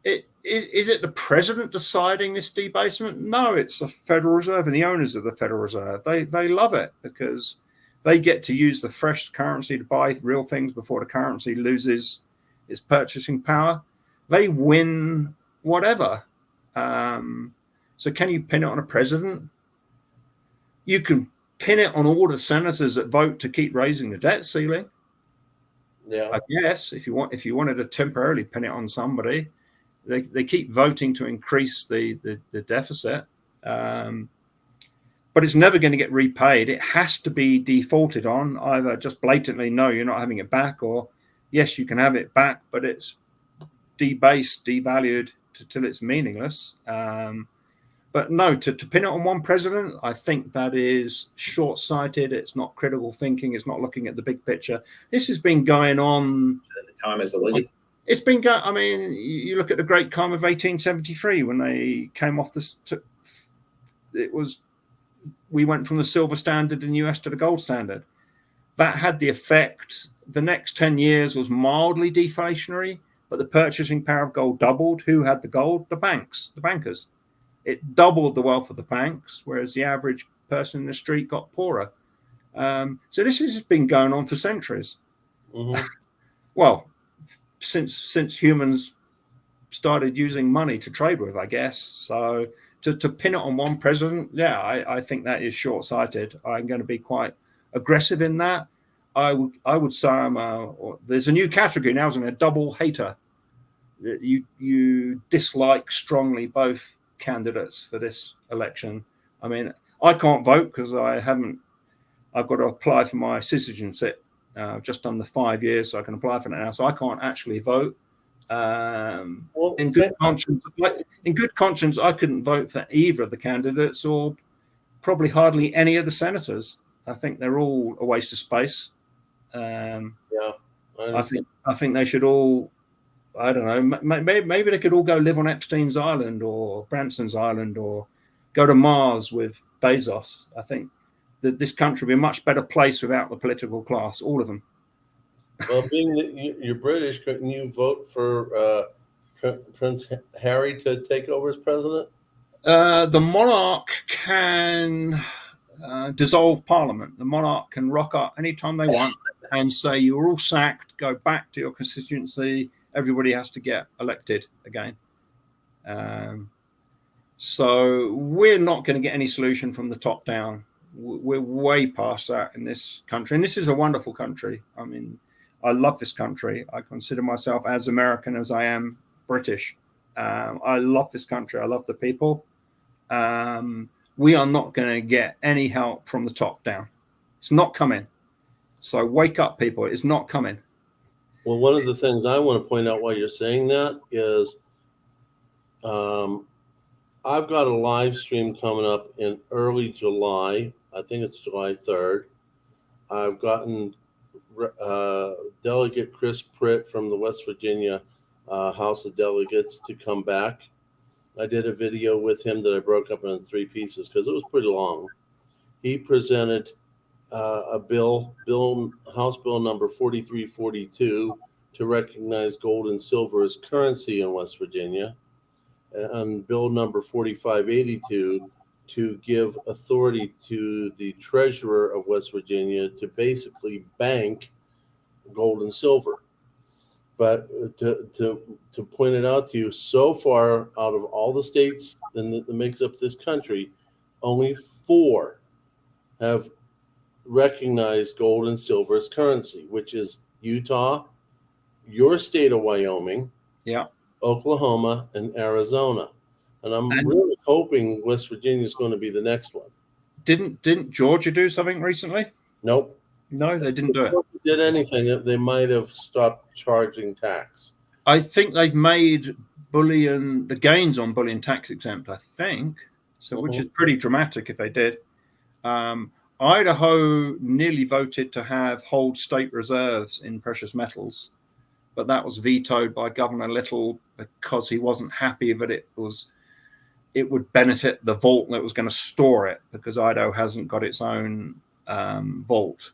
it the president deciding this debasement? No, it's the Federal Reserve and the owners of the Federal Reserve. They love it because they get to use the fresh currency to buy real things before the currency loses its purchasing power. They win whatever. So can you pin it on a president? You can pin it on all the senators that vote to keep raising the debt ceiling. Yeah. I guess if you wanted to temporarily pin it on somebody, they keep voting to increase the deficit. But it's never going to get repaid. It has to be defaulted on, either just blatantly, no, you're not having it back, or yes, you can have it back, but it's debased, devalued till it's meaningless. But no, to pin it on one president, I think that is short-sighted. It's not critical thinking. It's not looking at the big picture. This has been going on at the time as a legend. It's been going. You look at the Great Calm of 1873 when they came off this. We went from the silver standard in the US to the gold standard. That had the effect. The next 10 years was mildly deflationary, but the purchasing power of gold doubled. Who had the gold? The banks, the bankers. It doubled the wealth of the banks, whereas the average person in the street got poorer. So this has been going on for centuries. Mm-hmm. Well, since humans started using money to trade with, I guess. So to pin it on one president, yeah, I think that is short-sighted. I'm going to be quite aggressive in that. I would say there's a new category now, isn't it? A double hater. You dislike strongly both candidates for this election. I mean, I can't vote because I've got to apply for my citizenship. I've just done the 5 years, so I can apply for it now. So I can't actually vote. In good conscience, I couldn't vote for either of the candidates, or probably hardly any of the senators. I think they're all a waste of space. Yeah, I think they should all. I don't know. Maybe they could all go live on Epstein's Island or Branson's Island, or go to Mars with Bezos. I think that this country would be a much better place without the political class, all of them. Well, being that you're British, couldn't you vote for Prince Harry to take over as president? The monarch can dissolve Parliament. The monarch can rock up anytime they want and say, you're all sacked, go back to your constituency. Everybody has to get elected again. So we're not going to get any solution from the top down. We're way past that in this country. And this is a wonderful country. I mean, I love this country. I consider myself as American as I am British. I love this country. I love the people. We are not going to get any help from the top down. It's not coming. So wake up, people. It's not coming. Well, one of the things I want to point out while you're saying that is I've got a live stream coming up in early July. I think it's July 3rd. I've gotten Delegate Chris Pritt from the West Virginia House of Delegates to come back. I did a video with him that I broke up in 3 pieces because it was pretty long. He presented a House Bill number 4342 to recognize gold and silver as currency in West Virginia, and Bill number 4582 to give authority to the treasurer of West Virginia to basically bank gold and silver. But to point it out to you, so far out of all the states that makes up this country, only 4 have recognized gold and silver as currency, which is Utah, your state of Wyoming, yeah, Oklahoma, and Arizona. And I'm really hoping West Virginia is going to be the next one. Didn't Georgia do something recently? Nope. No, they didn't do it. If they did anything, they might have stopped charging tax. I think they've made the gains on bullion tax exempt, I think. So, which is pretty dramatic if they did. Idaho nearly voted to hold state reserves in precious metals, but that was vetoed by Governor Little because he wasn't happy that it would benefit the vault that was going to store it, because Idaho hasn't got its own vault.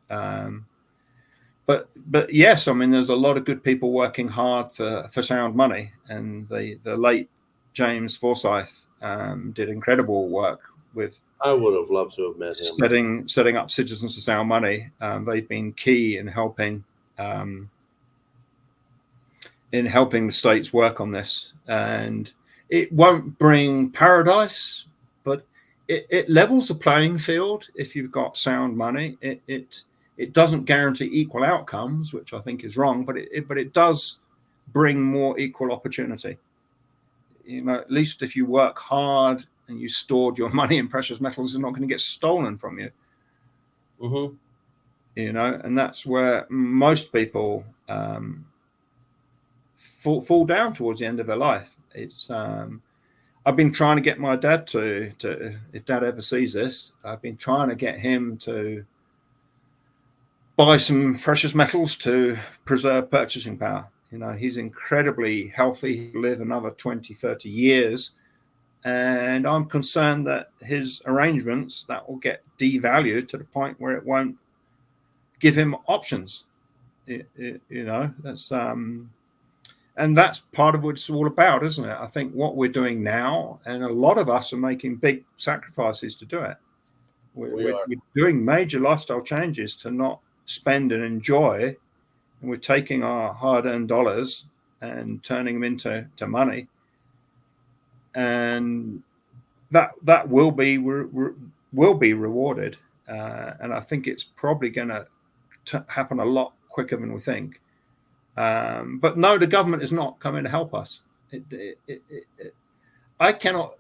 But yes, I mean, there's a lot of good people working hard for sound money, and the late James Forsyth did incredible work with. I would have loved to have met him. Setting up Citizens for Sound Money. They've been key in helping the states work on this, and it won't bring paradise, but it levels the playing field if you've got sound money. It doesn't guarantee equal outcomes, which I think is wrong, but it does bring more equal opportunity. You know, at least if you work hard and you stored your money in precious metals, it's not going to get stolen from you. Mm-hmm. You know, and that's where most people fall down towards the end of their life. It's I've been trying to get my dad to if Dad ever sees this, I've been trying to get him to buy some precious metals to preserve purchasing power. You know, he's incredibly healthy. He'll live another 20, 30 years. And I'm concerned that his arrangements, that will get devalued to the point where it won't give him options. You know, that's and that's part of what it's all about, isn't it? I think what we're doing now, and a lot of us are making big sacrifices to do it. We're doing major lifestyle changes to not spend and enjoy, and we're taking our hard-earned dollars and turning them into money, and that will be rewarded, and I think it's probably going to happen a lot quicker than we think. But no, the government is not coming to help us. I can't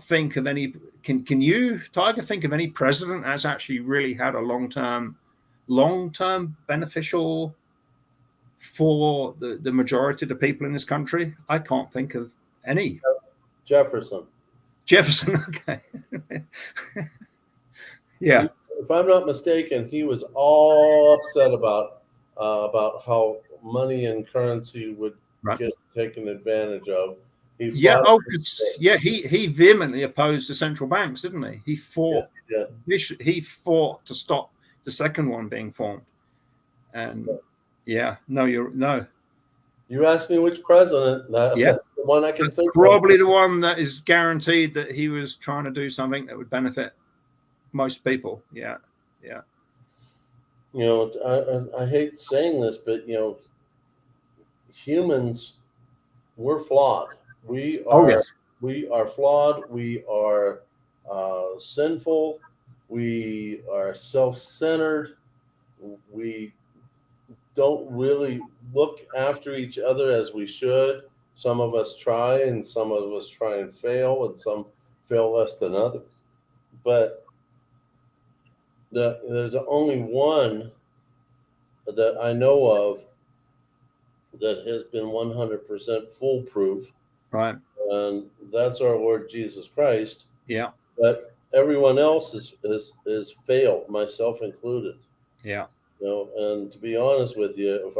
think of any. Can you, Tiger, think of any president that's actually really had a long-term beneficial for the majority of the people in this country? I can't think of any. Jefferson. Okay. Yeah. If I'm not mistaken, he was all upset about how money and currency would get taken advantage of. He vehemently opposed the central banks, didn't he? He fought. He fought to stop the second one being formed. And you asked me which president. That's the one I can think of. Probably the one that is guaranteed that he was trying to do something that would benefit most people. Yeah. I hate saying this, but humans, we're flawed. We are flawed. We are sinful. We are self-centered. We don't really look after each other as we should. Some of us try, and some of us try and fail, and some fail less than others. But there's only one that I know of that has been 100% foolproof. Right. And that's our Lord Jesus Christ. Yeah. But everyone else is failed, myself included. Yeah. And to be honest with you, if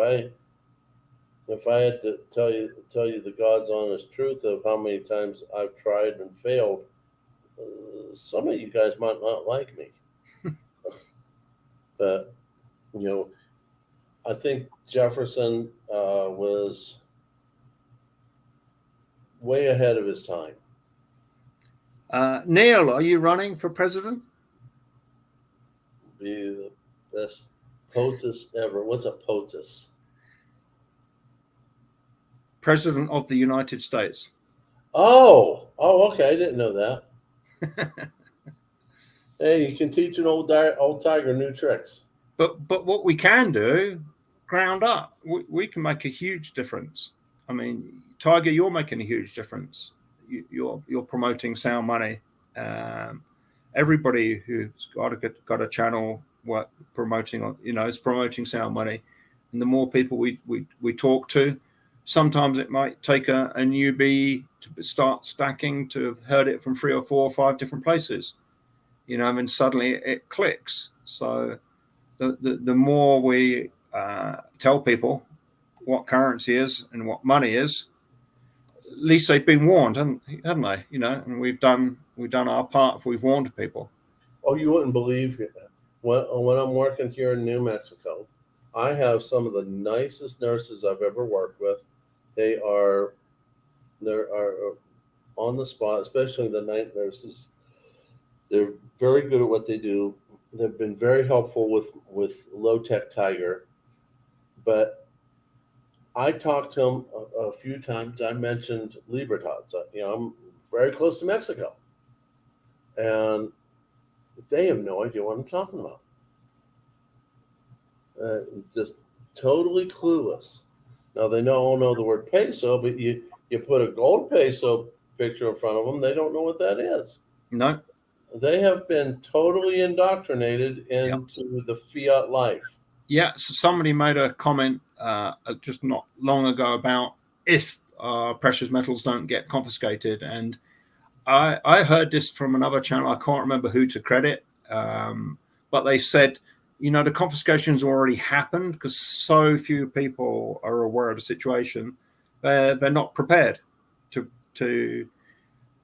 I had to tell you the God's honest truth of how many times I've tried and failed, some of you guys might not like me. But I think Jefferson was way ahead of his time. Neil, are you running for president? Be the best POTUS ever. What's a POTUS? President of the United States. Oh, okay. I didn't know that. Hey, you can teach an old tiger new tricks. But what we can do, ground up, we can make a huge difference. I mean, Tiger, you're making a huge difference. You're promoting sound money. Everybody who's got a channel promoting, is promoting sound money. And the more people we talk to, sometimes it might take a newbie to start stacking to have heard it from 3 or 4 or 5 different places, and suddenly it clicks. So the more we tell people what currency is and what money is, at least they've been warned, haven't they? And we've done our part if we've warned people. Oh, you wouldn't believe it. When I'm working here in New Mexico, I have some of the nicest nurses I've ever worked with. They're on the spot, especially the night nurses. They're very good at what they do. They've been very helpful with Low Tech Tiger. But I talked to them a few times. I mentioned Libertad. I'm very close to Mexico. And they have no idea what I'm talking about. Just totally clueless. Now they all know the word peso, but you put a gold peso picture in front of them, they don't know what that is. No. They have been totally indoctrinated into the fiat life. Yeah, so somebody made a comment just not long ago about if precious metals don't get confiscated, and I heard this from another channel. I can't remember who to credit, but they said, the confiscation's already happened because so few people are aware of the situation. They're not prepared to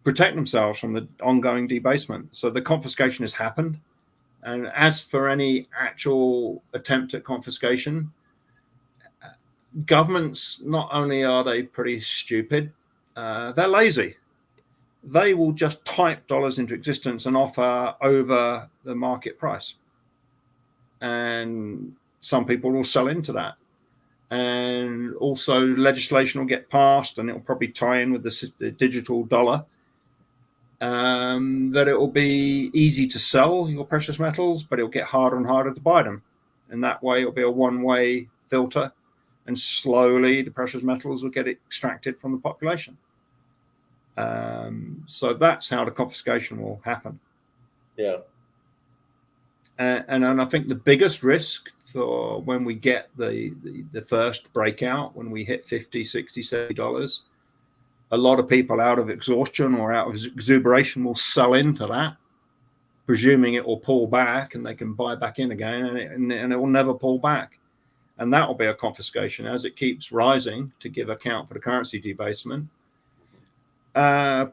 protect themselves from the ongoing debasement. So the confiscation has happened. And as for any actual attempt at confiscation, governments, not only are they pretty stupid, they're lazy. they will just type dollars into existence and offer over the market price. And some people will sell into that. And also legislation will get passed, and it will probably tie in with the digital dollar, that it will be easy to sell your precious metals, but it'll get harder and harder to buy them. And that way it'll be a one-way filter, and slowly the precious metals will get extracted from the population. So that's how the confiscation will happen. Yeah. And I think the biggest risk for when we get the first breakout, when we hit $50, $60, $70, a lot of people out of exhaustion or out of exuberation will sell into that, presuming it will pull back and they can buy back in again, and it will never pull back. And that will be a confiscation as it keeps rising to give account for the currency debasement.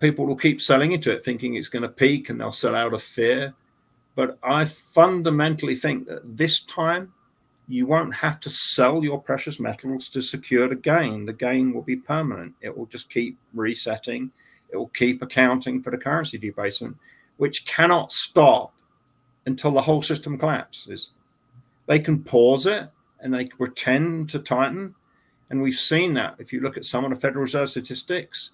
People will keep selling into it, thinking it's going to peak, and they'll sell out of fear. But I fundamentally think that this time you won't have to sell your precious metals to secure the gain. The gain will be permanent. It will just keep resetting. It will keep accounting for the currency debasement, which cannot stop until the whole system collapses. They can pause it and they pretend to tighten. And we've seen that. If you look at some of the Federal Reserve statistics,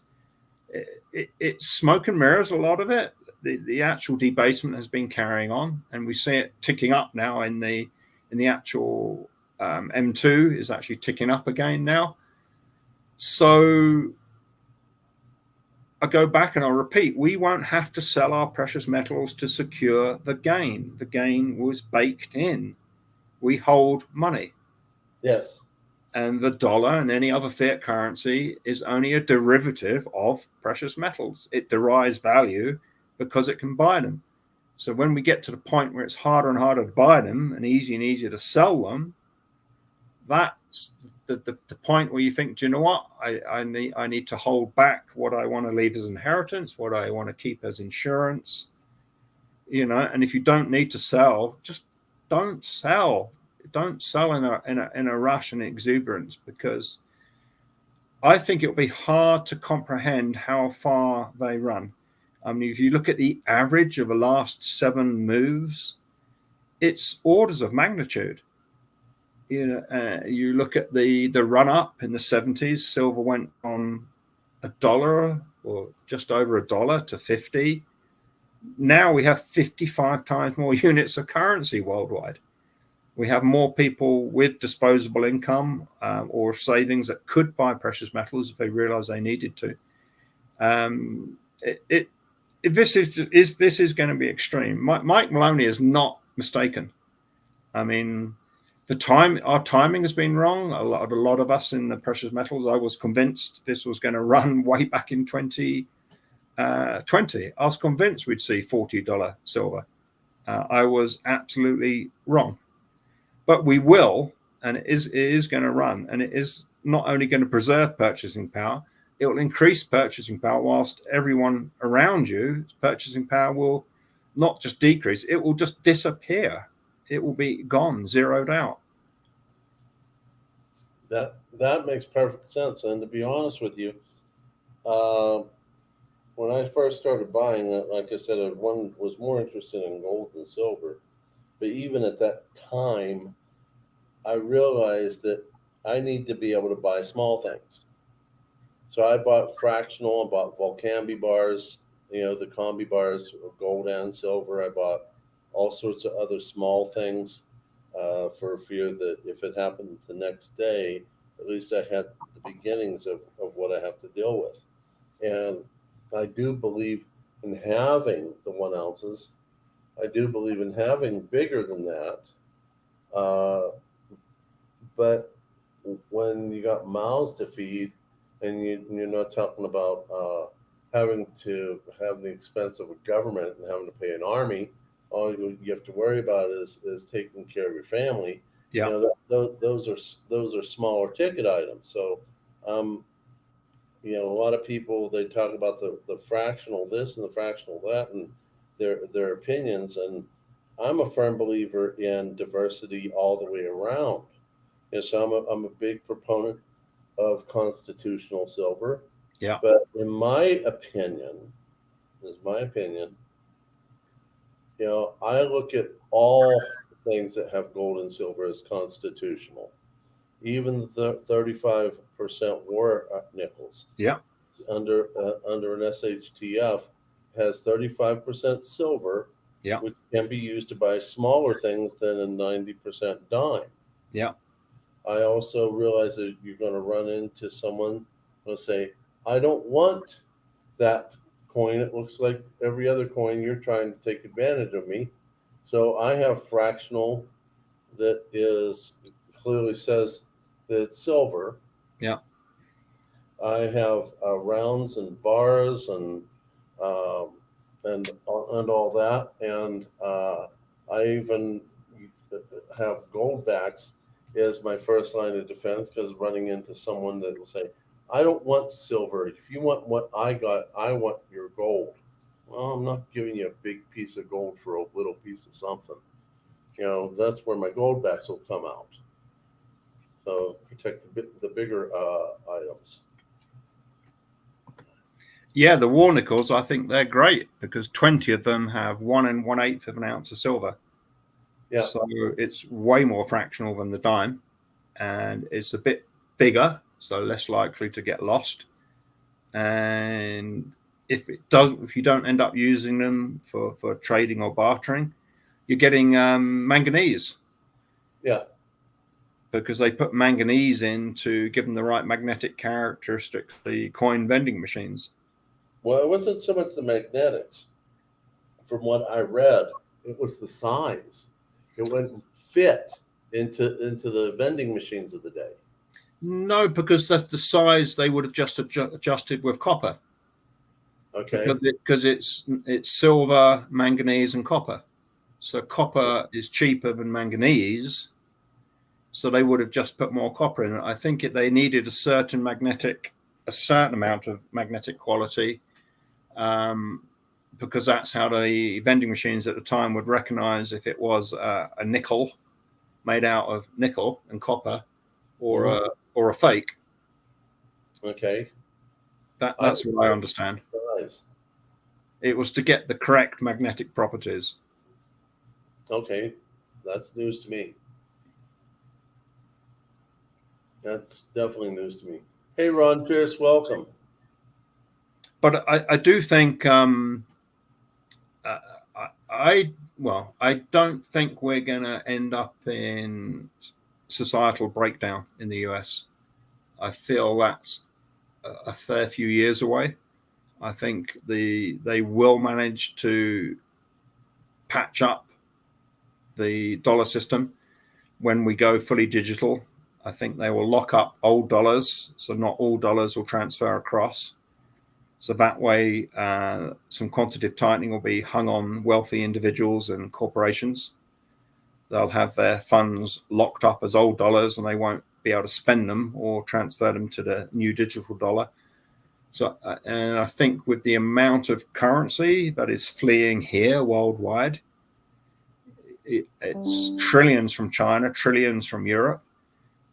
it's smoke and mirrors, a lot of it. The actual debasement has been carrying on, and we see it ticking up now in the actual M2 is actually ticking up again now. So I go back and I'll repeat, we won't have to sell our precious metals to secure the gain. The gain was baked in. We hold money. Yes. And the dollar and any other fiat currency is only a derivative of precious metals. It derives value because it can buy them. So when we get to the point where it's harder and harder to buy them and easier to sell them, that's the point where you think, do you know what? I need to hold back what I want to leave as inheritance, what I want to keep as insurance, and if you don't need to sell, just don't sell. Don't sell in a rush and exuberance, because I think it'll be hard to comprehend how far they run. I mean, if you look at the average of the last 7 moves, it's orders of magnitude. You look at the run up in the 70s, silver went from $1 or just over $1 to 50. Now we have 55 times more units of currency worldwide. We have more people with disposable income or savings that could buy precious metals if they realize they needed to. This is going to be extreme. Mike Maloney is not mistaken. I mean, our timing has been wrong. A lot of us in the precious metals, I was convinced this was going to run way back in 2020. I was convinced we'd see $40 silver. I was absolutely wrong. But we will, and it is going to run, and it is not only going to preserve purchasing power, it will increase purchasing power, whilst everyone around you, purchasing power will not just decrease, it will just disappear. It will be gone, zeroed out. That makes perfect sense. And to be honest with you, when I first started buying, like I said, one was more interested in gold than silver. But even at that time, I realized that I need to be able to buy small things. So I bought fractional, I bought Volcambi bars, the combi bars, gold and silver. I bought all sorts of other small things for fear that if it happened the next day, at least I had the beginnings of what I have to deal with. And I do believe in having the 1 ounces. I do believe in having bigger than that. But when you got mouths to feed, and you're not talking about having to have the expense of a government and having to pay an army, all you have to worry about is taking care of your family. Yeah. Those are smaller ticket items. So, a lot of people, they talk about the fractional this and the fractional that and their opinions. And I'm a firm believer in diversity all the way around. And so I'm a big proponent of constitutional silver. Yeah. But in my opinion, is my opinion. You know, I look at all things that have gold and silver as constitutional. Even the 35% war nickels. Yeah. Under an SHTF has 35% silver, Yeah. which can be used to buy smaller things than a 90% dime. Yeah. I also realize that you're going to run into someone who'll say, I don't want that coin. It looks like every other coin. You're trying to take advantage of me. So I have fractional that is clearly says that it's silver. Yeah. I have rounds and bars and all that, and I even have gold backs as my first line of defense, because running into someone that will say, I don't want silver. If you want what I got, I want your gold. Well, I'm not giving you a big piece of gold for a little piece of something. You know, that's where my gold backs will come out. So protect the bigger items. Yeah, the war nickels, I think they're great because 20 of them have 1 1/8 of an ounce of silver. Yeah. So it's way more fractional than the dime, and it's a bit bigger, so less likely to get lost. And if you don't end up using them for trading or bartering, you're getting manganese. Yeah. Because they put manganese in to give them the right magnetic characteristics, the coin vending machines. Well, it wasn't so much the magnetics. From what I read, it was the size. It wouldn't fit into the vending machines of the day. No, because that's the size they would have just adjusted with copper. Okay. Because it's silver, manganese, and copper. So copper is cheaper than manganese. So they would have just put more copper in it. I think they needed a certain amount of magnetic quality, because that's how the vending machines at the time would recognize if it was a nickel made out of nickel and copper, or a fake. Okay. That's what I understand. Nice. It was to get the correct magnetic properties. Okay, that's news to me. That's definitely news to me. Hey, Ron Pierce, welcome. But I do think I don't think we're going to end up in societal breakdown in the US. I feel that's a fair few years away. I think they will manage to patch up the dollar system when we go fully digital. I think they will lock up old dollars, so not all dollars will transfer across. So that way, some quantitative tightening will be hung on wealthy individuals and corporations. They'll have their funds locked up as old dollars, and they won't be able to spend them or transfer them to the new digital dollar. So, and I think with the amount of currency that is fleeing here worldwide, it's trillions from China, trillions from Europe.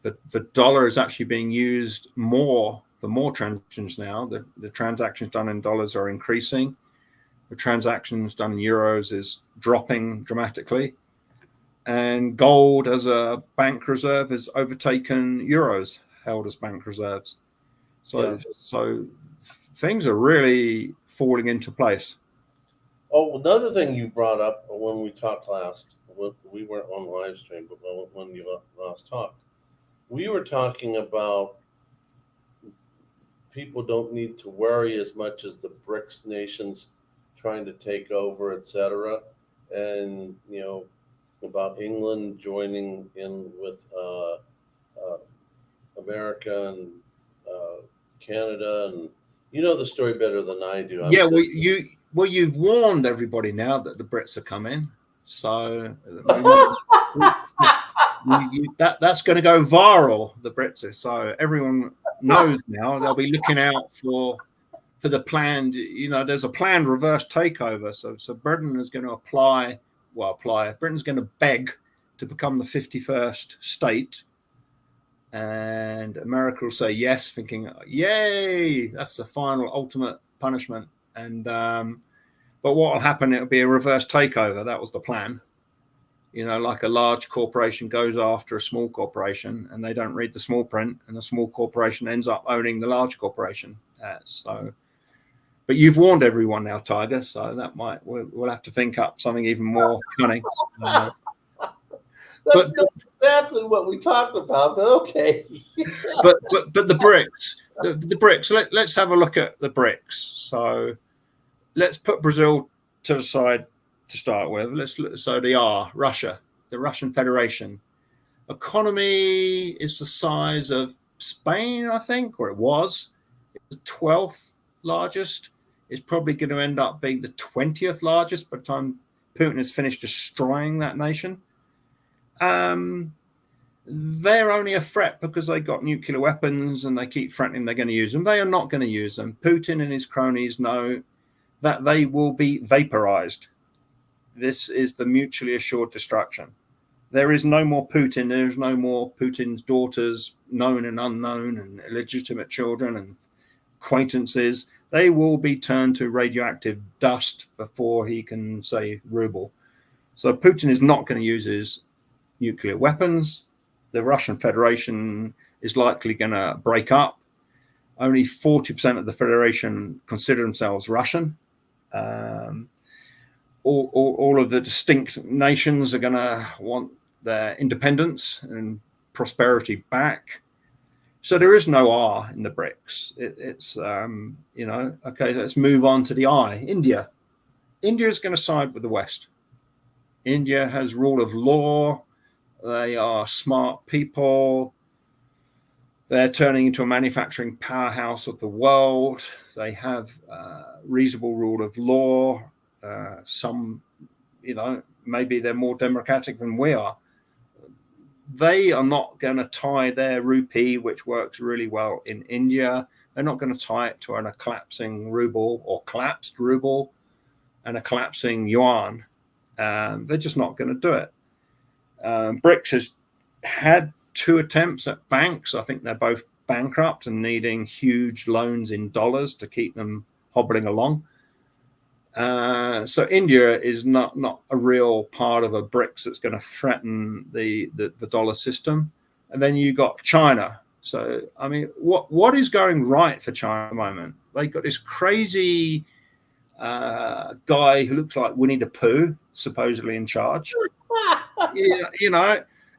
The dollar is actually being used more for more transactions now. The transactions done in dollars are increasing. The transactions done in euros is dropping dramatically. And gold as a bank reserve has overtaken euros held as bank reserves. So things are really falling into place. Oh, another thing you brought up when we talked last, we weren't on live stream, but when you last talked, we were talking about people don't need to worry as much as the BRICS nations trying to take over, etc. And, you know, about England joining in with America and Canada, and you know the story better than I do. You've warned everybody now that the Brits are coming, so that's going to go viral. The Brits are, so everyone knows now. They'll be looking out for the planned. You know, there's a planned reverse takeover. So Britain is going to apply. Britain's going to beg to become the 51st state. And America will say yes, thinking, yay, that's the final ultimate punishment. And But what will happen, it'll be a reverse takeover. That was the plan. You know, like a large corporation goes after a small corporation and they don't read the small print, and the small corporation ends up owning the large corporation. But you've warned everyone now, Tiger, so that we'll have to think up something even more cunning. That's not exactly what we talked about, but okay. but the BRICS, the BRICS. Let's have a look at the BRICS. So let's put Brazil to the side to start with. So they are Russia, the Russian Federation. Economy is the size of Spain, I think, or it was. It's the 12th largest. It's probably going to end up being the 20th largest by the time Putin has finished destroying that nation. They're only a threat because they got nuclear weapons and they keep threatening they're going to use them. They are not going to use them. Putin and his cronies know that they will be vaporized. This is the mutually assured destruction. There is no more Putin. There is no more Putin's daughters, known and unknown, and illegitimate children and acquaintances. They will be turned to radioactive dust before he can say ruble. So Putin is not going to use his nuclear weapons. The Russian Federation is likely going to break up. Only 40% of the Federation consider themselves Russian. All of the distinct nations are going to want their independence and prosperity back. So there is no R in the BRICS. It's okay, let's move on to the I. India. India is going to side with the West. India has rule of law. They are smart people. They're turning into a manufacturing powerhouse of the world. They have reasonable rule of law. Some, maybe they're more democratic than we are. They are not going to tie their rupee, which works really well in India. They're not going to tie it to a collapsing ruble or collapsed ruble and a collapsing yuan. They're just not going to do it. BRICS has had 2 attempts at banks. I think they're both bankrupt and needing huge loans in dollars to keep them hobbling along. So India is not a real part of a BRICS that's going to threaten the dollar system. And then you got China. So, I mean, what is going right for China at the moment? They got this crazy guy who looks like Winnie the Pooh, supposedly in charge.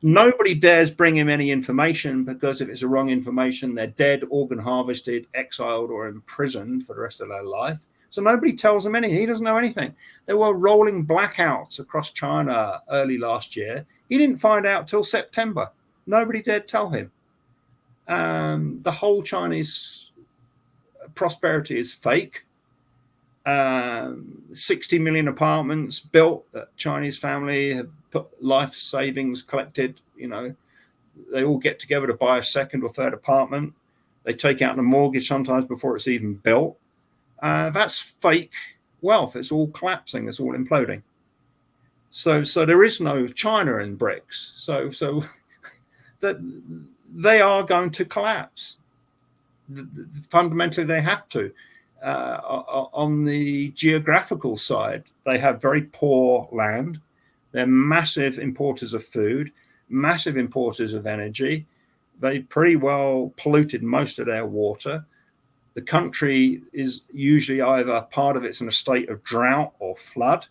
Nobody dares bring him any information, because if it's the wrong information, they're dead, organ harvested, exiled, or imprisoned for the rest of their life. So nobody tells him anything. He doesn't know anything. There were rolling blackouts across China early last year. He didn't find out till September. Nobody dared tell him. The whole Chinese prosperity is fake. 60 million apartments built that Chinese family have put life savings collected. They all get together to buy a second or third apartment. They take out the mortgage sometimes before it's even built. That's fake wealth. It's all collapsing. It's all imploding. So there is no China in BRICS. So that they are going to collapse. Fundamentally, they have to. On the geographical side, they have very poor land. They're massive importers of food, massive importers of energy. They pretty well polluted most of their water. The country is usually either part of it's in a state of drought or flood.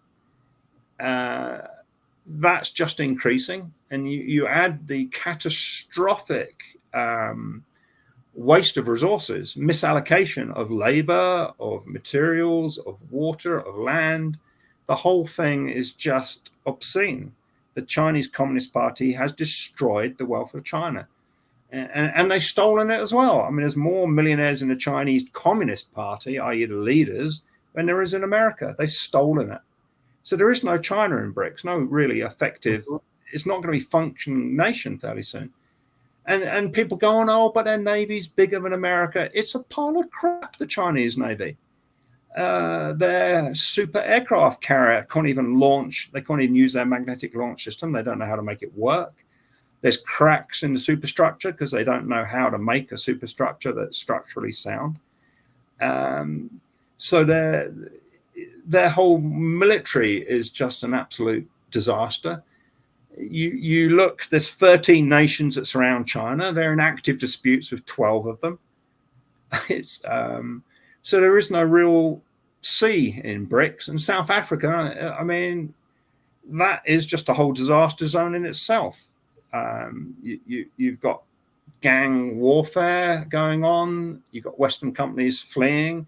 That's just increasing. And you add the catastrophic waste of resources, misallocation of labor, of materials, of water, of land. The whole thing is just obscene. The Chinese Communist Party has destroyed the wealth of China. And they've stolen it as well. I mean, there's more millionaires in the Chinese Communist Party, i.e. the leaders, than there is in America. They've stolen it. So there is no China in BRICS, no really effective. It's not going to be functioning nation fairly soon. And people go on, oh, but their navy's bigger than America. It's a pile of crap, the Chinese Navy. Their super aircraft carrier can't even launch. They can't even use their magnetic launch system. They don't know how to make it work. There's cracks in the superstructure because they don't know how to make a superstructure that's structurally sound. So their whole military is just an absolute disaster. You look, there's 13 nations that surround China. They're in active disputes with 12 of them. It's so there is no real sea in BRICS. And South Africa, I mean, that is just a whole disaster zone in itself. You've got gang warfare going on. You've got Western companies fleeing.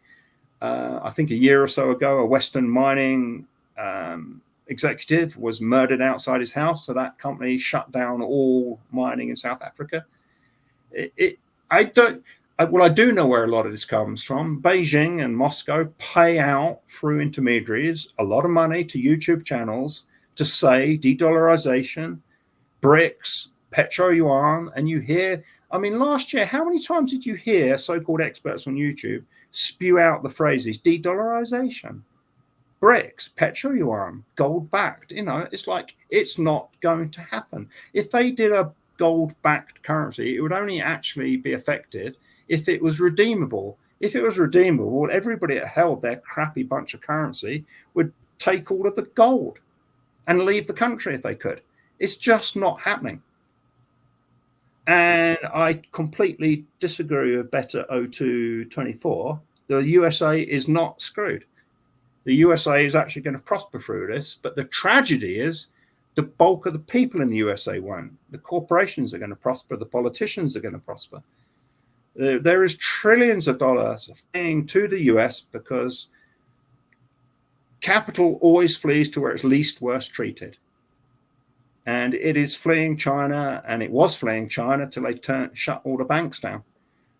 I think a year or so ago, a Western mining executive was murdered outside his house. So that company shut down all mining in South Africa. I do know where a lot of this comes from. Beijing and Moscow pay out through intermediaries a lot of money to YouTube channels to say de-dollarization, BRICS, petro-yuan, and you hear, I mean, last year, how many times did you hear so-called experts on YouTube spew out the phrases de-dollarization, BRICS, petro-yuan, gold-backed? You know, it's like, it's not going to happen. If they did a gold-backed currency, it would only actually be effective if it was redeemable. If it was redeemable, everybody that held their crappy bunch of currency would take all of the gold and leave the country if they could. It's just not happening. And I completely disagree with Better 0224. The USA is not screwed. The USA is actually going to prosper through this. But the tragedy is the bulk of the people in the USA won't. The corporations are going to prosper. The politicians are going to prosper. There is trillions of dollars fleeing to the US because capital always flees to where it's least worst treated. And it is fleeing China, and it was fleeing China till they shut all the banks down.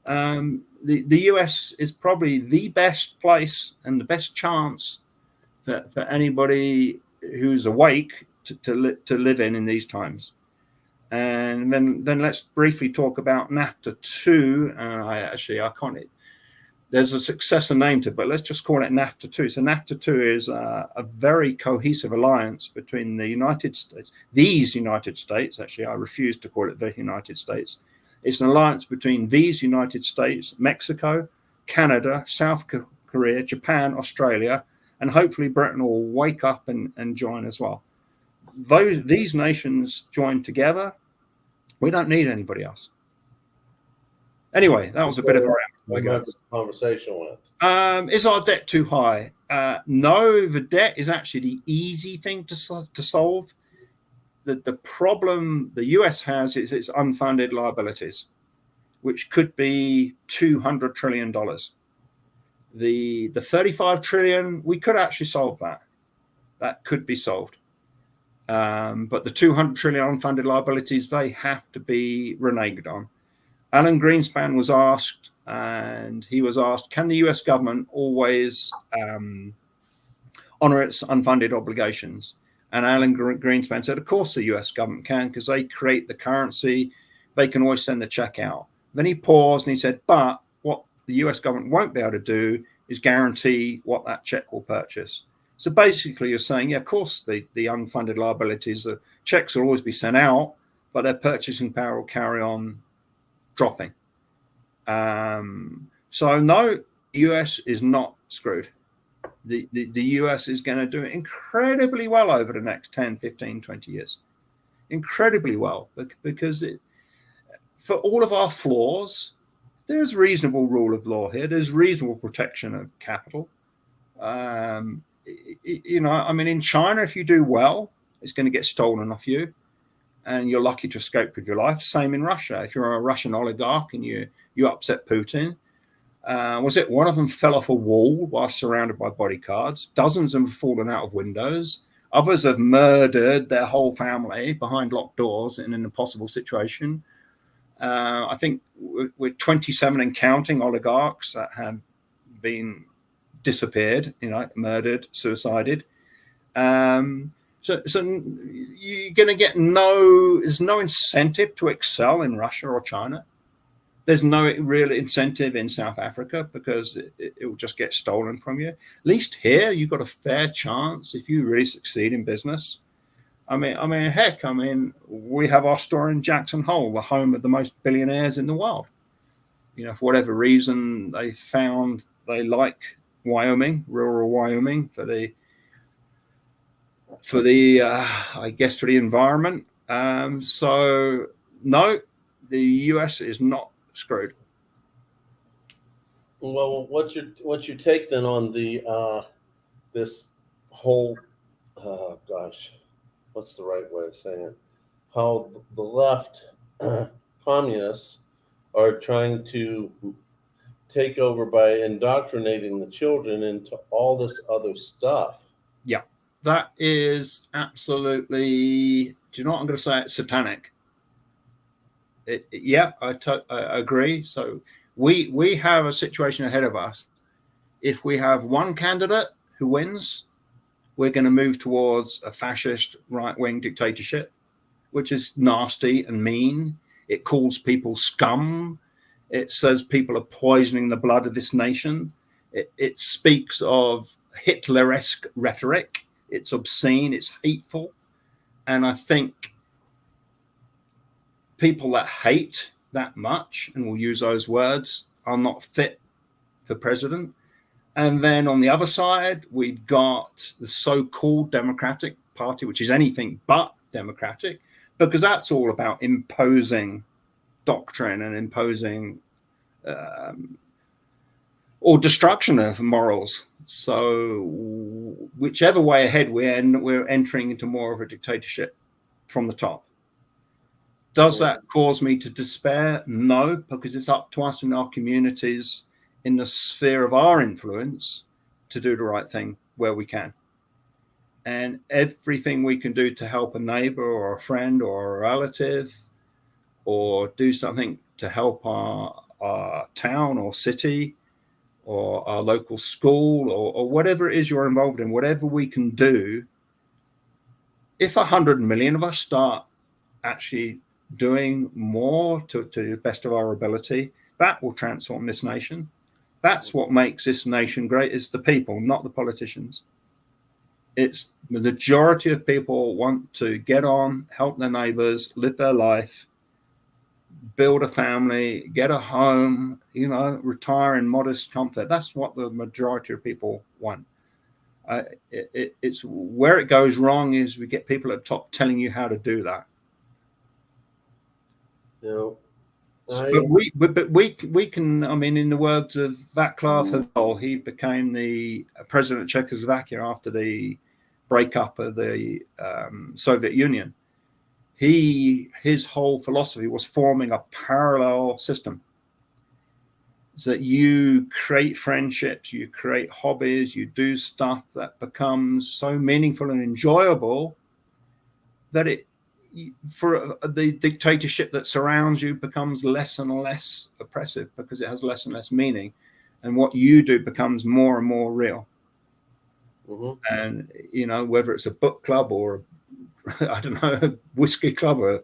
The US is probably the best place and the best chance for anybody who's awake to live in these times. And then let's briefly talk about NAFTA 2. I can't. There's a successor name to it, but let's just call it NAFTA 2. So NAFTA 2 is a very cohesive alliance between the United States, these United States. Actually, I refuse to call it the United States. It's an alliance between these United States, Mexico, Canada, South Korea, Japan, Australia, and hopefully Britain will wake up and join as well. These nations join together. We don't need anybody else. Anyway, that was a bit of a ramble. Conversation went. Is our debt too high? No, the debt is actually the easy thing to solve. The problem the US has is its unfunded liabilities, which could be $200 trillion. The 35 trillion, we could actually solve that. That could be solved. But the 200 trillion unfunded liabilities, they have to be reneged on. Alan Greenspan was asked, and he was asked, can the US government always honor its unfunded obligations? And Alan Greenspan said, of course the US government can, because they create the currency. They can always send the check out. Then he paused and he said, but what the US government won't be able to do is guarantee what that check will purchase. So basically you're saying, yeah, of course the unfunded liabilities, the checks will always be sent out, but their purchasing power will carry on dropping. So no, US is not screwed. The US is going to do incredibly well over the next 10, 15, 20 years. Incredibly well, because for all of our flaws, there's reasonable rule of law here. There's reasonable protection of capital. You know, I mean, in China, if you do well, it's going to get stolen off you, and you're lucky to escape with your life. Same in Russia. If you're a Russian oligarch and you upset Putin, was it one of them fell off a wall while surrounded by bodyguards? Dozens of them have fallen out of windows. Others have murdered their whole family behind locked doors in an impossible situation. I think we're 27 and counting oligarchs that have been disappeared, you know, murdered, suicided. So you're going to get there's no incentive to excel in Russia or China. There's no real incentive in South Africa because it will just get stolen from you. At least here, you've got a fair chance if you really succeed in business. I mean, heck, we have our store in Jackson Hole, the home of the most billionaires in the world. You know, for whatever reason, they found they like Wyoming, rural Wyoming, for the I guess for the environment. So no, the US is not screwed. Well, what's your take then on the this whole gosh, what's the right way of saying it? How the left communists are trying to take over by indoctrinating the children into all this other stuff. Yeah, that is absolutely. Do you know what I'm going to say? It's satanic. Yeah, I agree. So we have a situation ahead of us. If we have one candidate who wins, we're going to move towards a fascist right-wing dictatorship, which is nasty and mean. It calls people scum. It says people are poisoning the blood of this nation. It speaks of Hitler-esque rhetoric. It's obscene. It's hateful. And I think people that hate that much and will use those words are not fit for president. And then on the other side, we've got the so-called Democratic Party, which is anything but democratic, because that's all about imposing doctrine and imposing or destruction of morals. So whichever way ahead we're entering into more of a dictatorship from the top. Does that cause me to despair? No, because it's up to us in our communities, in the sphere of our influence, to do the right thing where we can. And everything we can do to help a neighbor or a friend or a relative, or do something to help our town or city or our local school or whatever it is you're involved in, whatever we can do, if 100 million of us start actually doing more to the best of our ability, that will transform this nation. That's what makes this nation great, is the people, not the politicians. It's the majority of people want to get on, help their neighbors, live their life, build a family, get a home, retire in modest comfort. That's what the majority of people want. It's where it goes wrong is we get people at the top telling you how to do that. But we can. I mean, in the words of Václav Havel, he became the president of Czechoslovakia after the breakup of the Soviet Union. His whole philosophy was forming a parallel system, so that you create friendships, you create hobbies, you do stuff that becomes so meaningful and enjoyable that for the dictatorship that surrounds you becomes less and less oppressive, because it has less and less meaning, and what you do becomes more and more real. Mm-hmm. And whether it's a book club or I don't know, a whiskey club or a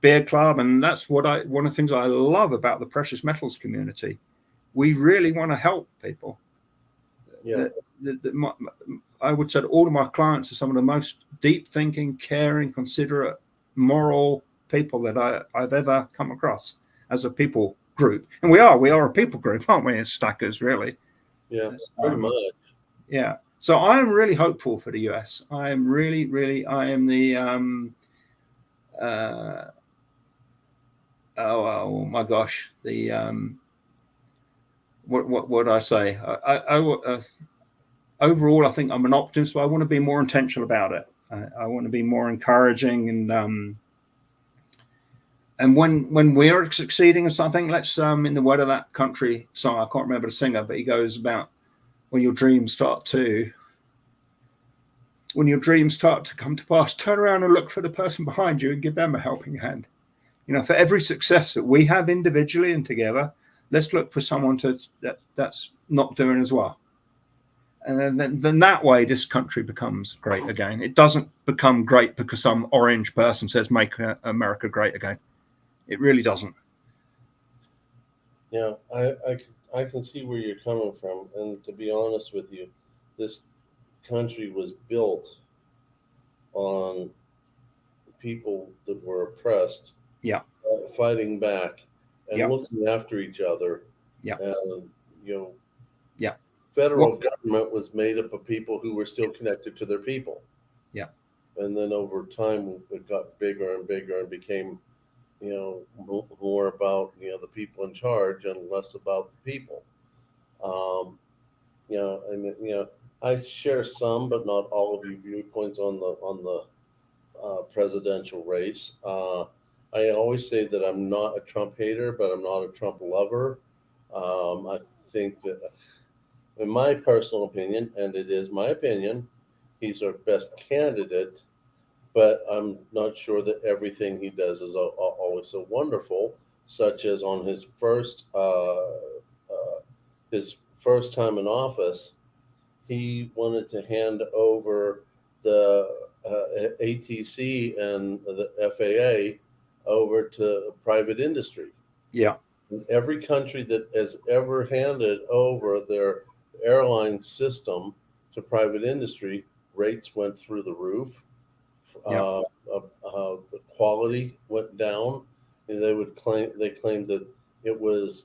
beer club, and that's one of the things I love about the precious metals community. We really want to help people. Yeah, I would say that all of my clients are some of the most deep thinking, caring, considerate, moral people that I've ever come across as a people group. And we are a people group, aren't we, as stackers, really? Yeah, pretty much. Yeah. So I'm really hopeful for the US. I am really, I am the oh my gosh, the what would I say? Overall, I think I'm an optimist, but I want to be more intentional about it. I want to be more encouraging, and when we're succeeding in something, let's in the word of that country song, I can't remember the singer, but he goes about when your dreams start to come to pass, turn around and look for the person behind you and give them a helping hand. For every success that we have individually and together, let's look for someone that's not doing as well. And then that way, this country becomes great again. It doesn't become great because some orange person says, make America great again. It really doesn't. Yeah, I can see where you're coming from. And to be honest with you, this country was built on people that were oppressed, fighting back and looking after each other. Yeah. And Yeah. federal government was made up of people who were still connected to their people. Yeah. And then over time, it got bigger and bigger and became, more about, the people in charge and less about the people. I share some, but not all of your viewpoints on the presidential race. I always say that I'm not a Trump hater, but I'm not a Trump lover. I think that, in my personal opinion, and it is my opinion, he's our best candidate, but I'm not sure that everything he does is always so wonderful, such as on his first time in office, he wanted to hand over the ATC and the FAA over to private industry. Yeah. Every country that has ever handed over their airline system to private industry, rates went through the roof. Yeah. The quality went down, and they claimed that it was,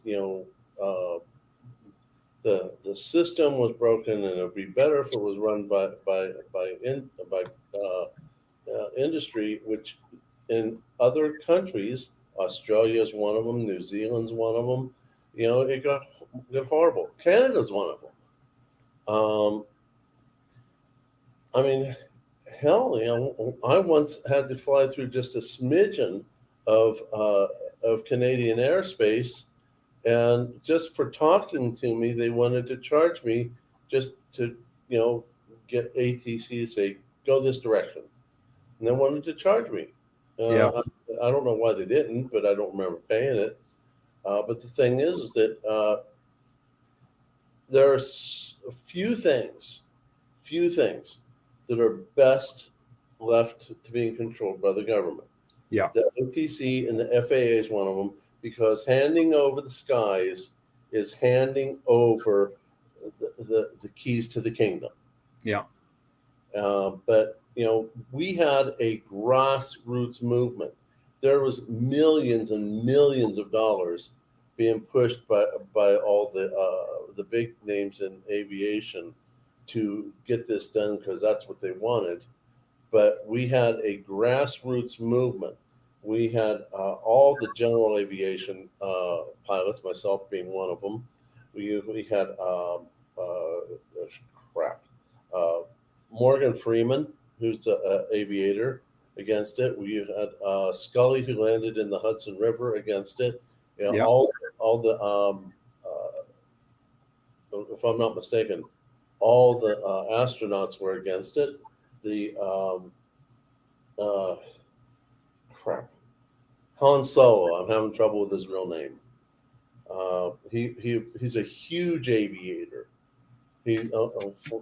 the system was broken, and it would be better if it was run by industry, which in other countries, Australia is one of them, New Zealand's one of them. It got horrible. Canada's one of them. I mean, hell, I once had to fly through just a smidgen of Canadian airspace, and just for talking to me, they wanted to charge me just to, get ATC to say, go this direction. And they wanted to charge me. Yeah. I don't know why they didn't, but I don't remember paying it. But the thing is that there are a few things that are best left to being controlled by the government. Yeah. The ATC and the FAA is one of them, because handing over the skies is handing over the keys to the kingdom. Yeah. But we had a grassroots movement. There was millions and millions of dollars being pushed by all the big names in aviation to get this done, because that's what they wanted. But we had a grassroots movement. We had all the general aviation pilots, myself being one of them. We had Morgan Freeman, who's an aviator, against it. We had Scully, who landed in the Hudson River, against it. Yeah. All the if I'm not mistaken, all the astronauts were against it. The Han Solo, I'm having trouble with his real name. He's a huge aviator. He's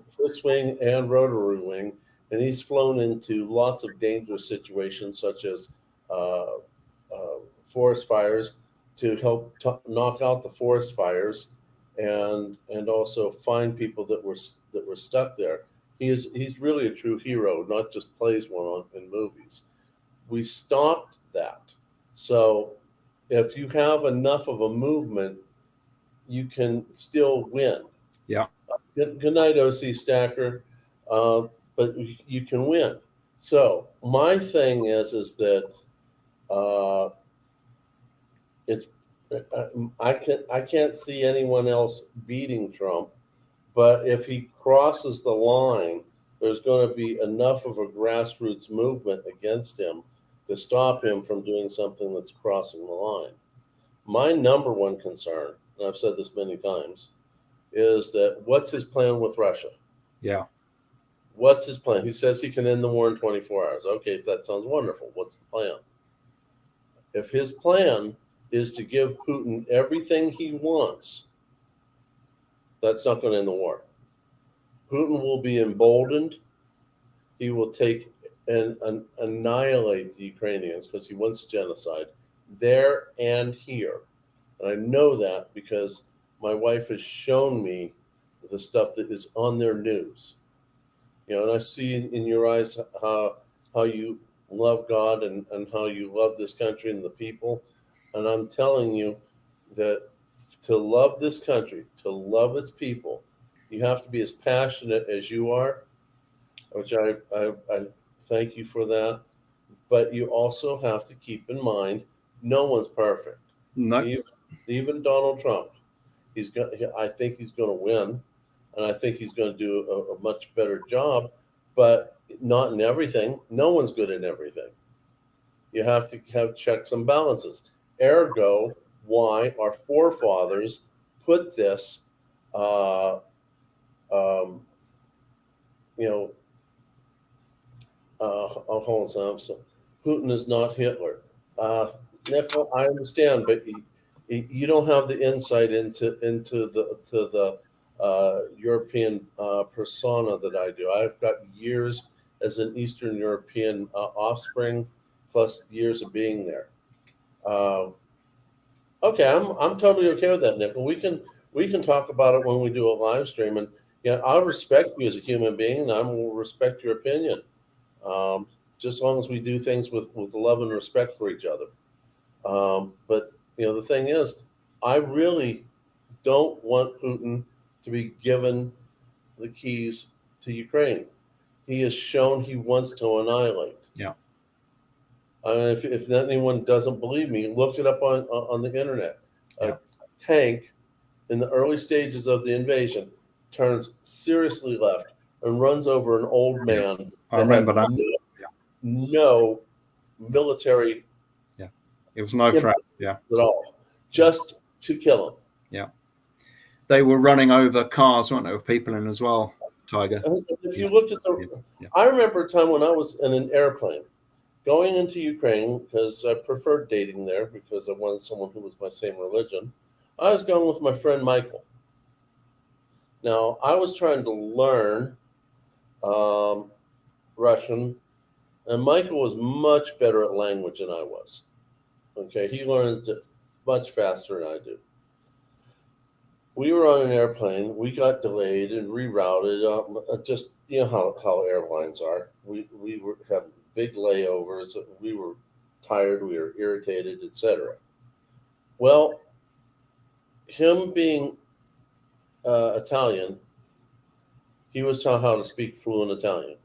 fixed wing and rotary wing, and he's flown into lots of dangerous situations, such as forest fires, to help knock out the forest fires, and also find people that were stuck there. He's really a true hero, not just plays one in movies. We stopped that. So if you have enough of a movement, you can still win. Yeah. Good night, OC Stacker. But you can win. So my thing is that I can't see anyone else beating Trump. But if he crosses the line, there's going to be enough of a grassroots movement against him to stop him from doing something that's crossing the line. My number one concern, and I've said this many times, is that what's his plan with Russia? Yeah. What's his plan? He says he can end the war in 24 hours. Okay, that sounds wonderful. What's the plan? If his plan is to give Putin everything he wants, that's not going to end the war. Putin will be emboldened. He will take and annihilate the Ukrainians, because he wants genocide there and here. And I know that because my wife has shown me the stuff that is on their news. And I see in your eyes how you love God and how you love this country and the people. And I'm telling you that to love this country, to love its people, You have to be as passionate as you are, which I thank you for that. But you also have to keep in mind, no one's perfect. No. Even Donald Trump, I think he's going to win, and I think he's going to do a much better job, but not in everything. No one's good in everything. You have to have checks and balances. Ergo, why our forefathers put this, uh, you know, hold on, so Putin is not Hitler. Nickel, I understand, but you don't have the insight into the European persona that I do. I've got years as an Eastern European offspring, plus years of being there. Okay, I'm totally okay with that, Nickel. We can talk about it when we do a live stream, and yeah, I'll respect you as a human being, and I will respect your opinion. Just as long as we do things with love and respect for each other. But the thing is, I really don't want Putin to be given the keys to Ukraine. He has shown he wants to annihilate. Yeah. If anyone doesn't believe me, look it up on the internet. Yeah. A tank in the early stages of the invasion turns seriously left and runs over an old man. I remember that. No military. Yeah, it was no threat. Yeah, at all, just to kill him. Yeah, they were running over cars, weren't they, with people in as well. Tiger. If you look at I remember a time when I was in an airplane going into Ukraine because I preferred dating there because I wanted someone who was my same religion. I was going with my friend Michael. Now I was trying to learn Russian. And Michael was much better at language than I was. Okay, he learns it much faster than I do. We were on an airplane. We got delayed and rerouted. Just how airlines are. We were having big layovers. We were tired. We were irritated, etc. Well, him being Italian, he was taught how to speak fluent Italian.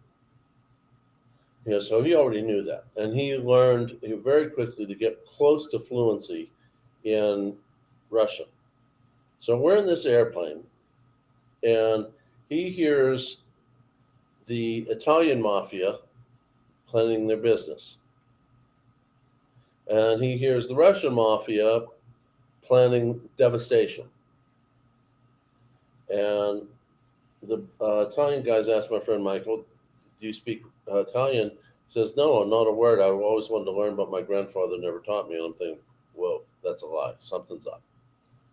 So he already knew that. And he learned very quickly to get close to fluency in Russian. So we're in this airplane, and he hears the Italian mafia planning their business. And he hears the Russian mafia planning devastation. And the Italian guys asked my friend Michael, do you speak Italian? He says, no, not a word. I always wanted to learn, but my grandfather never taught me. And I'm thinking, whoa, that's a lie. Something's up.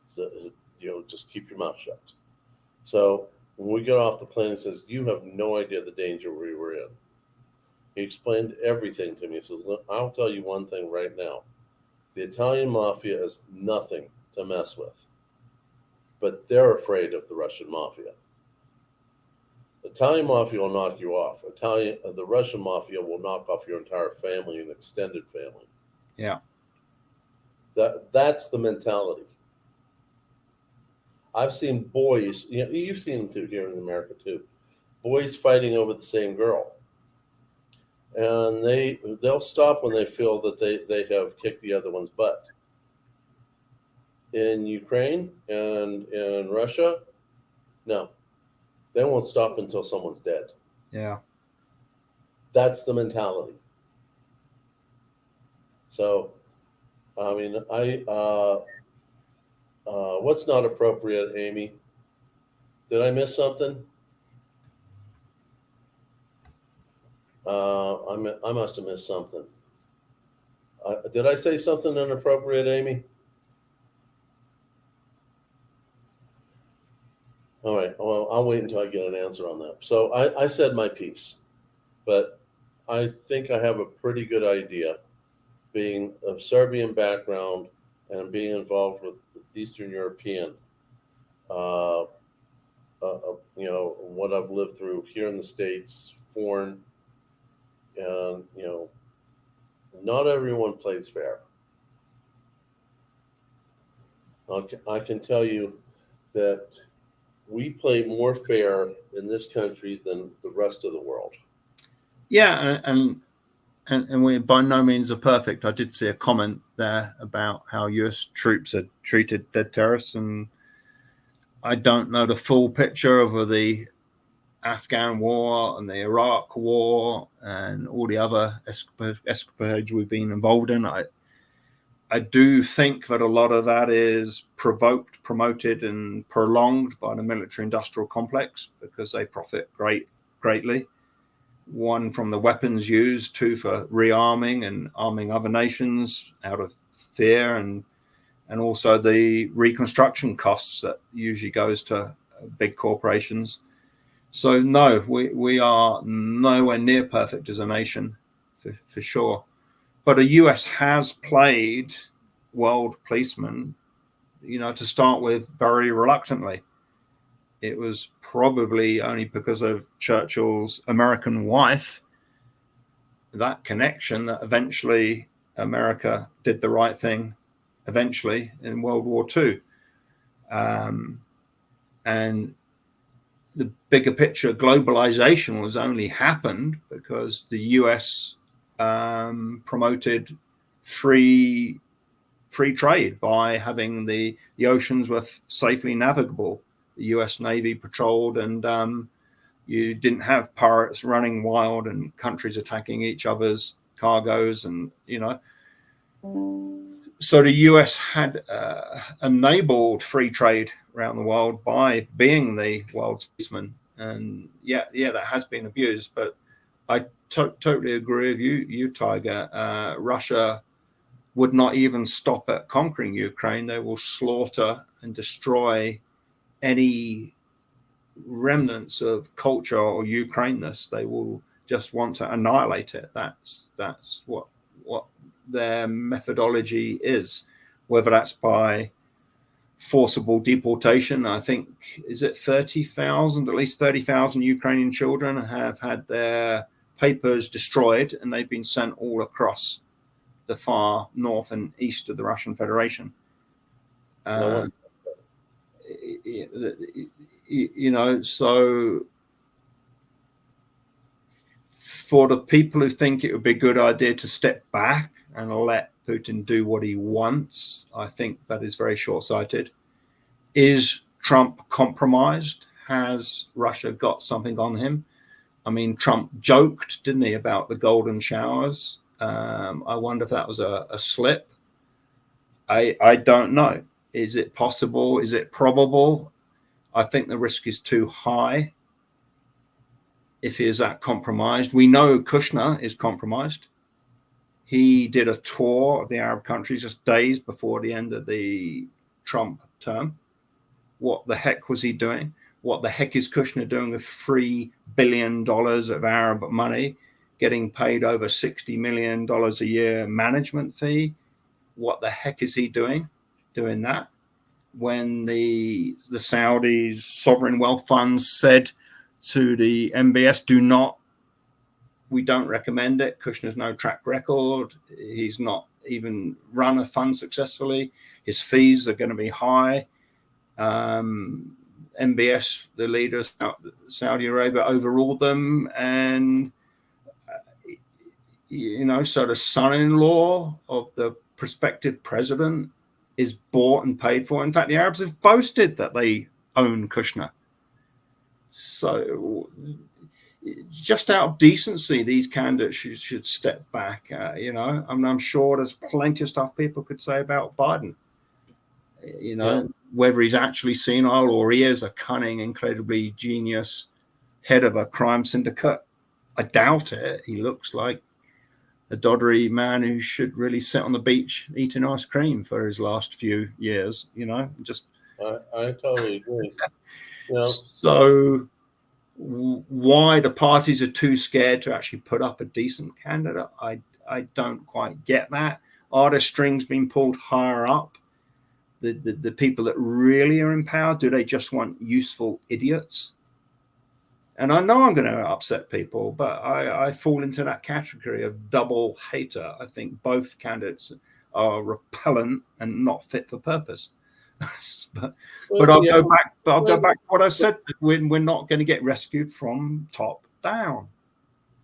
So, just keep your mouth shut. So when we get off the plane, he says, you have no idea the danger we were in. He explained everything to me. He says, look, I'll tell you one thing right now. The Italian mafia is nothing to mess with. But they're afraid of the Russian mafia. Italian mafia will knock you off. The Russian mafia will knock off your entire family and extended family. Yeah. That's the mentality. I've seen boys, you've seen them too here in America too, boys fighting over the same girl. And they'll stop when they feel that they have kicked the other one's butt. In Ukraine and in Russia, no. They won't stop until someone's dead. Yeah. That's the mentality. So, I mean, what's not appropriate, Amy? Did I miss something? I must have missed something. Did I say something inappropriate, Amy? All right. Well, I'll wait until I get an answer on that. So I said my piece, but I think I have a pretty good idea, being of Serbian background and being involved with Eastern European, what I've lived through here in the States, foreign, and, not everyone plays fair. I can tell you that we play more fair in this country than the rest of the world. Yeah, and we by no means are perfect. I did see a comment there about how US troops are treated dead terrorists, and I don't know the full picture of the Afghan war and the Iraq war and all the other escapades we've been involved in. I do think that a lot of that is provoked, promoted, and prolonged by the military-industrial complex because they profit greatly. One, from the weapons used, two, for rearming and arming other nations out of fear, and also the reconstruction costs that usually goes to big corporations. So no, we are nowhere near perfect as a nation, for sure. But the US has played world policeman, to start with, very reluctantly. It was probably only because of Churchill's American wife, that connection, that eventually America did the right thing eventually in World War II. And the bigger picture, globalization, was only happened because the US promoted free trade by having the oceans were safely navigable. The US Navy patrolled, and you didn't have pirates running wild and countries attacking each other's cargoes, and so the US had enabled free trade around the world by being the world's policeman. And yeah, that has been abused. But I totally agree with you, Tiger. Russia would not even stop at conquering Ukraine. They will slaughter and destroy any remnants of culture or Ukraineness. They will just want to annihilate it. That's what their methodology is, whether that's by forcible deportation. I think, is it 30,000, at least 30,000 Ukrainian children have had their papers destroyed, and they've been sent all across the far north and east of the Russian Federation. So for the people who think it would be a good idea to step back and let Putin do what he wants, I think that is very short-sighted. Is Trump compromised? Has Russia got something on him? I mean, Trump joked, didn't he, about the golden showers? I wonder if that was a slip. I don't know. Is it possible? Is it probable? I think the risk is too high if he is that compromised. We know Kushner is compromised. He did a tour of the Arab countries just days before the end of the Trump term. What the heck was he doing? What the heck is Kushner doing with $3 billion of Arab money, getting paid over $60 million a year management fee? What the heck is he doing that? When the Saudis' sovereign wealth funds said to the MBS, we don't recommend it. Kushner's no track record. He's not even run a fund successfully. His fees are going to be high. MBS, the leaders, Saudi Arabia, overruled them. And, so the son-in-law of the prospective president is bought and paid for. In fact, the Arabs have boasted that they own Kushner. So just out of decency, these candidates should step back. I'm sure there's plenty of stuff people could say about Biden. Whether he's actually senile or he is a cunning, incredibly genius head of a crime syndicate, I doubt it. He looks like a doddery man who should really sit on the beach eating ice cream for his last few years. I totally agree. So why the parties are too scared to actually put up a decent candidate, I don't quite get that. Are the strings being pulled higher up? The people that really are in power, do they just want useful idiots? And I know I'm going to upset people, but I fall into that category of double hater. I think both candidates are repellent and not fit for purpose. but I'll go back. But I'll go back to what I said. That we're not going to get rescued from top down.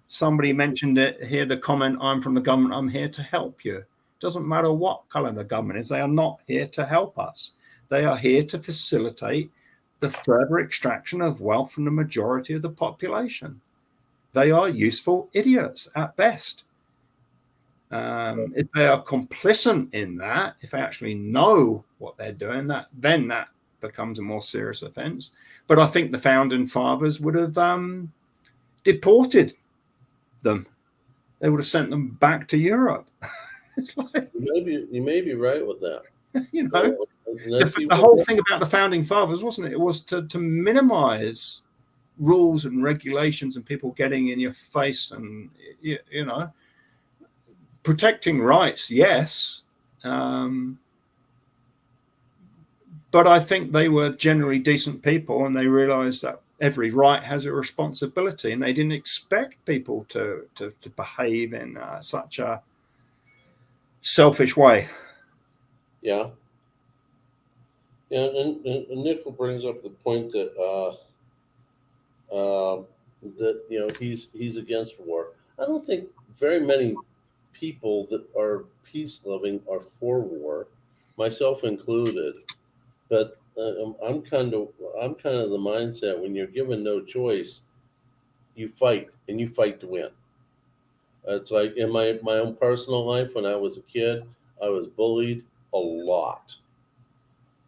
Somebody mentioned it here. The comment: "I'm from the government. I'm here to help you." Doesn't matter what color the government is. They are not here to help us. They are here to facilitate the further extraction of wealth from the majority of the population. They are useful idiots at best. If they are complicit in that, if they actually know what they're doing, then that becomes a more serious offense. But I think the founding fathers would have deported them. They would have sent them back to Europe. It's like, you may be right with that. You know, the whole thing about the founding fathers, wasn't it? It was to minimize rules and regulations and people getting in your face, and you know, protecting rights, yes, but I think they were generally decent people, and they realized that every right has a responsibility, and they didn't expect people to behave in such a selfish way. Yeah. And Nickel brings up the point that that he's against war. I don't think very many people that are peace loving are for war, myself included. But I'm kind of the mindset, when you're given no choice, you fight, and you fight to win. It's like in my own personal life, when I was a kid, I was bullied a lot.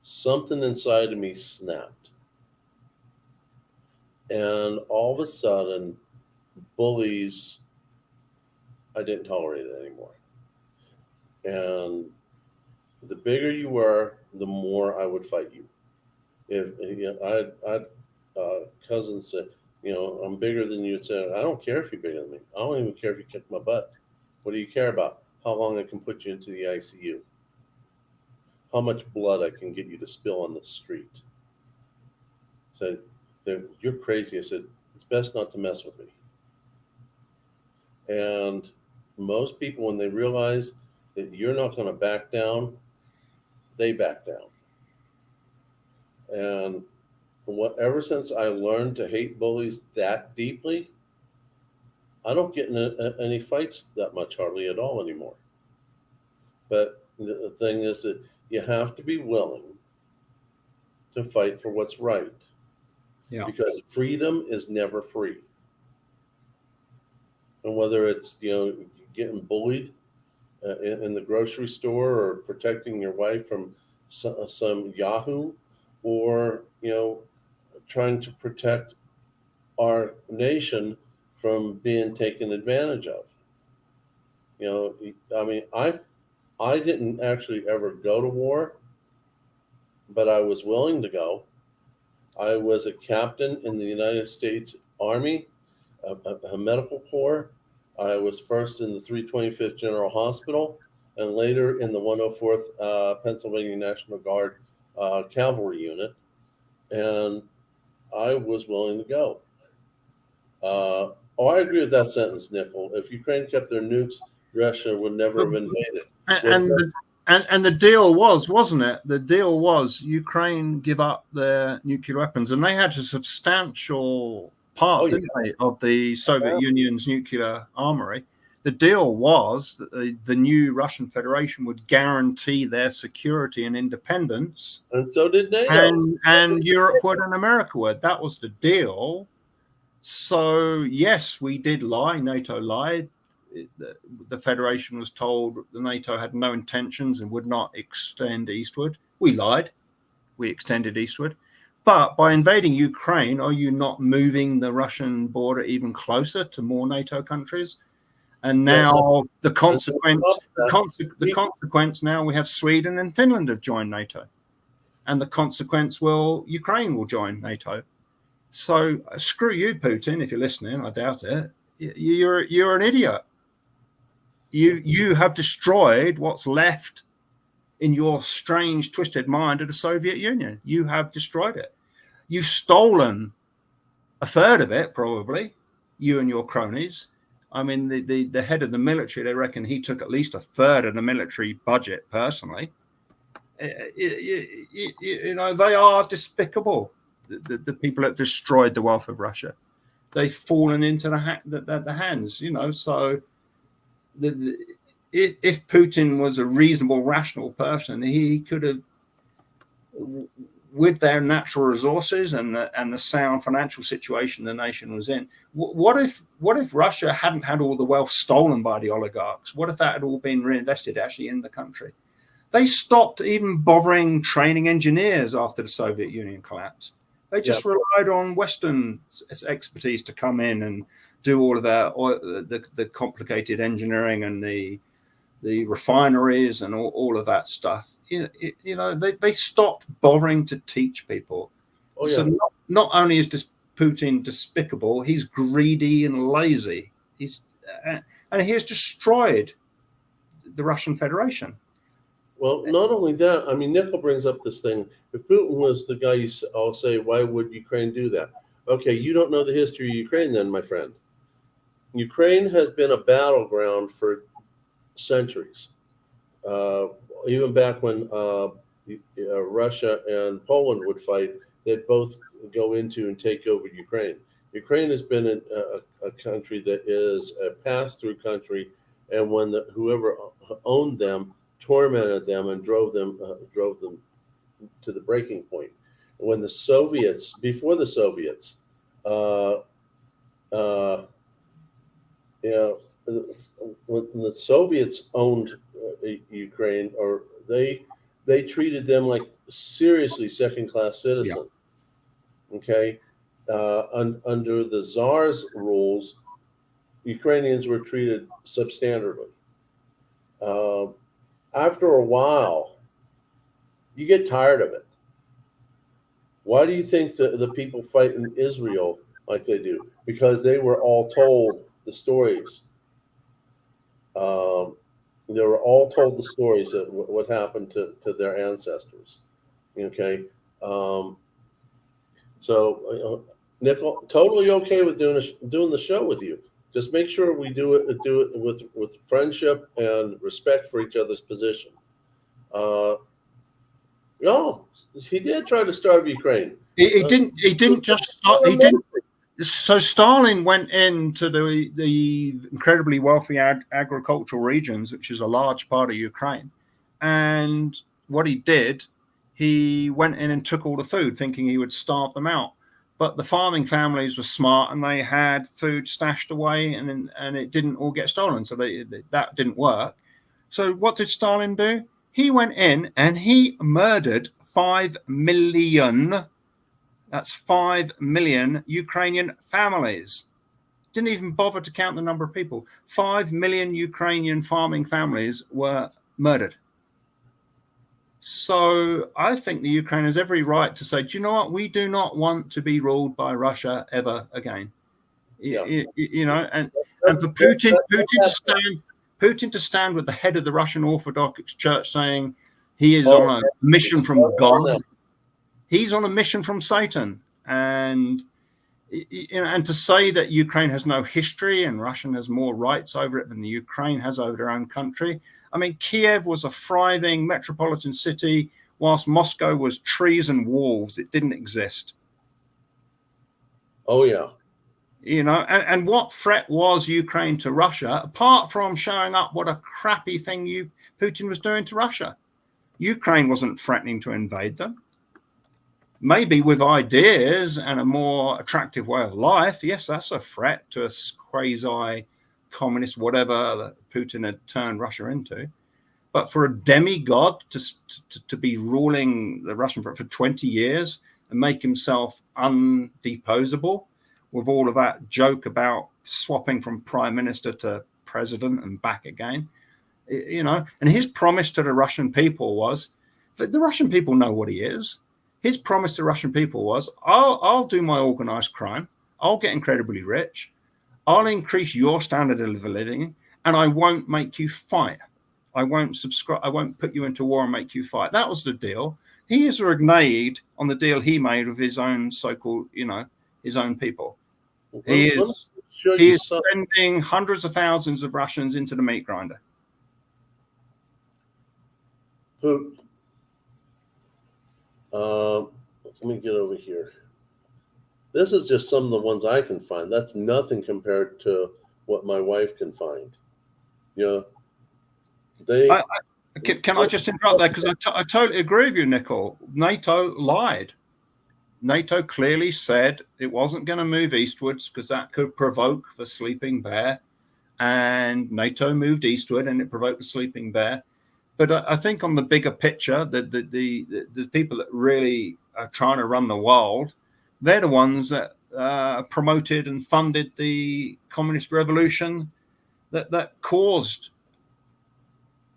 Something inside of me snapped. And all of a sudden, bullies, I didn't tolerate it anymore. And the bigger you were, the more I would fight you. I had cousins say, I'm bigger than you. Say, I don't care if you're bigger than me. I don't even care if you kick my butt. What do you care about? How long I can put you into the ICU? How much blood I can get you to spill on the street? Said, you're crazy. I said, it's best not to mess with me. And most people, when they realize that you're not going to back down, they back down. And ever since I learned to hate bullies that deeply, I don't get in any fights that much, hardly at all anymore. But the thing is that you have to be willing to fight for what's right. Yeah. Because freedom is never free. And whether it's, getting bullied in the grocery store, or protecting your wife from some yahoo, or, trying to protect our nation from being taken advantage of. I didn't actually ever go to war, but I was willing to go. I was a captain in the United States Army, a medical corps. I was first in the 325th General Hospital, and later in the 104th Pennsylvania National Guard Cavalry Unit. And I was willing to go. I agree with that sentence, Nickel. If Ukraine kept their nukes, Russia would never have invaded. And the deal was, wasn't it? The deal was Ukraine give up their nuclear weapons, and they had a substantial part, didn't they, of the Soviet Union's nuclear armory. The deal was that the new Russian Federation would guarantee their security and independence. And so did NATO. And Europe would, and America would. That was the deal. So, yes, we did lie. NATO lied. The Federation was told that NATO had no intentions and would not extend eastward. We lied. We extended eastward. But by invading Ukraine, are you not moving the Russian border even closer to more NATO countries? And now the consequence now, we have Sweden and Finland have joined NATO. And the consequence Ukraine will join NATO. So screw you, Putin, if you're listening. I doubt it. You're an idiot. You have destroyed what's left in your strange, twisted mind of the Soviet Union. You have destroyed it. You've stolen a third of it, probably, you and your cronies. I mean, the head of the military, they reckon he took at least a third of the military budget personally. They are despicable. The people that destroyed the wealth of Russia, they've fallen into the hands. So if Putin was a reasonable, rational person, he could have, with their natural resources and the sound financial situation the nation was in. What if Russia hadn't had all the wealth stolen by the oligarchs? What if that had all been reinvested actually in the country? They stopped even bothering training engineers after the Soviet Union collapsed. They just relied on Western expertise to come in and do all of the complicated engineering and the refineries and all of that stuff. They stopped bothering to teach people. Oh, yeah. So not only is Putin despicable, he's greedy and lazy. And he has destroyed the Russian Federation. Well, not only that, I mean, Nickel brings up this thing. If Putin was the guy, I'll say, why would Ukraine do that? Okay, you don't know the history of Ukraine then, my friend. Ukraine has been a battleground for centuries. Even back when Russia and Poland would fight, they'd both go into and take over Ukraine. Ukraine has been a country that is a pass-through country, and when whoever owned them tormented them and drove them to the breaking point. When the Soviets, before the Soviets, when the Soviets owned Ukraine, or they treated them like seriously second-class citizens. Yeah. Okay, under the Tsar's rules, Ukrainians were treated substandardly. After a while, you get tired of it. Why do you think the people fight in Israel like they do? Because they were all told the stories. They were all told the stories of what happened to their ancestors. Okay, so Nickel, totally okay with doing the show with you. Just make sure we do it with friendship and respect for each other's position. No, he did try to starve Ukraine. He didn't just start. He didn't. So Stalin went into the incredibly wealthy agricultural regions, which is a large part of Ukraine. And what he did, he went in and took all the food, thinking he would starve them out. But the farming families were smart, and they had food stashed away, and it didn't all get stolen. So that didn't work. So what did Stalin do? He went in and he murdered 5 million. That's 5 million Ukrainian families. Didn't even bother to count the number of people. 5 million Ukrainian farming families were murdered. So I think the Ukraine has every right to say, do you know what? We do not want to be ruled by Russia ever again. Yeah. And for Putin to stand with the head of the Russian Orthodox Church saying he is on a mission from God. He's on a mission from Satan, and to say that Ukraine has no history and Russia has more rights over it than the Ukraine has over their own country. I mean, Kiev was a thriving metropolitan city, whilst Moscow was trees and walls. It didn't exist. Oh yeah, and what threat was Ukraine to Russia apart from showing up what a crappy thing Putin was doing to Russia? Ukraine wasn't threatening to invade them. Maybe with ideas and a more attractive way of life, yes, that's a threat to a quasi-communist whatever that Putin had turned Russia into. But for a demigod to be ruling the Russian for 20 years and make himself undeposable with all of that joke about swapping from prime minister to president and back again, and his promise to the Russian people was that the Russian people know what he is. His promise to Russian people was, I'll do my organized crime. I'll get incredibly rich. I'll increase your standard of living, and I won't make you fight. I won't put you into war and make you fight. That was the deal. He has reneged on the deal he made with his own so-called, his own people. He is sending hundreds of thousands of Russians into the meat grinder. Let me get over here. This is just some of the ones I can find. That's nothing compared to what my wife can find. You know, they. Can I just interrupt there? Because I totally agree with you, Nicole. NATO lied. NATO clearly said it wasn't going to move eastwards because that could provoke the sleeping bear. And NATO moved eastward and it provoked the sleeping bear. But I think on the bigger picture, the people that really are trying to run the world, they're the ones that promoted and funded the communist revolution that caused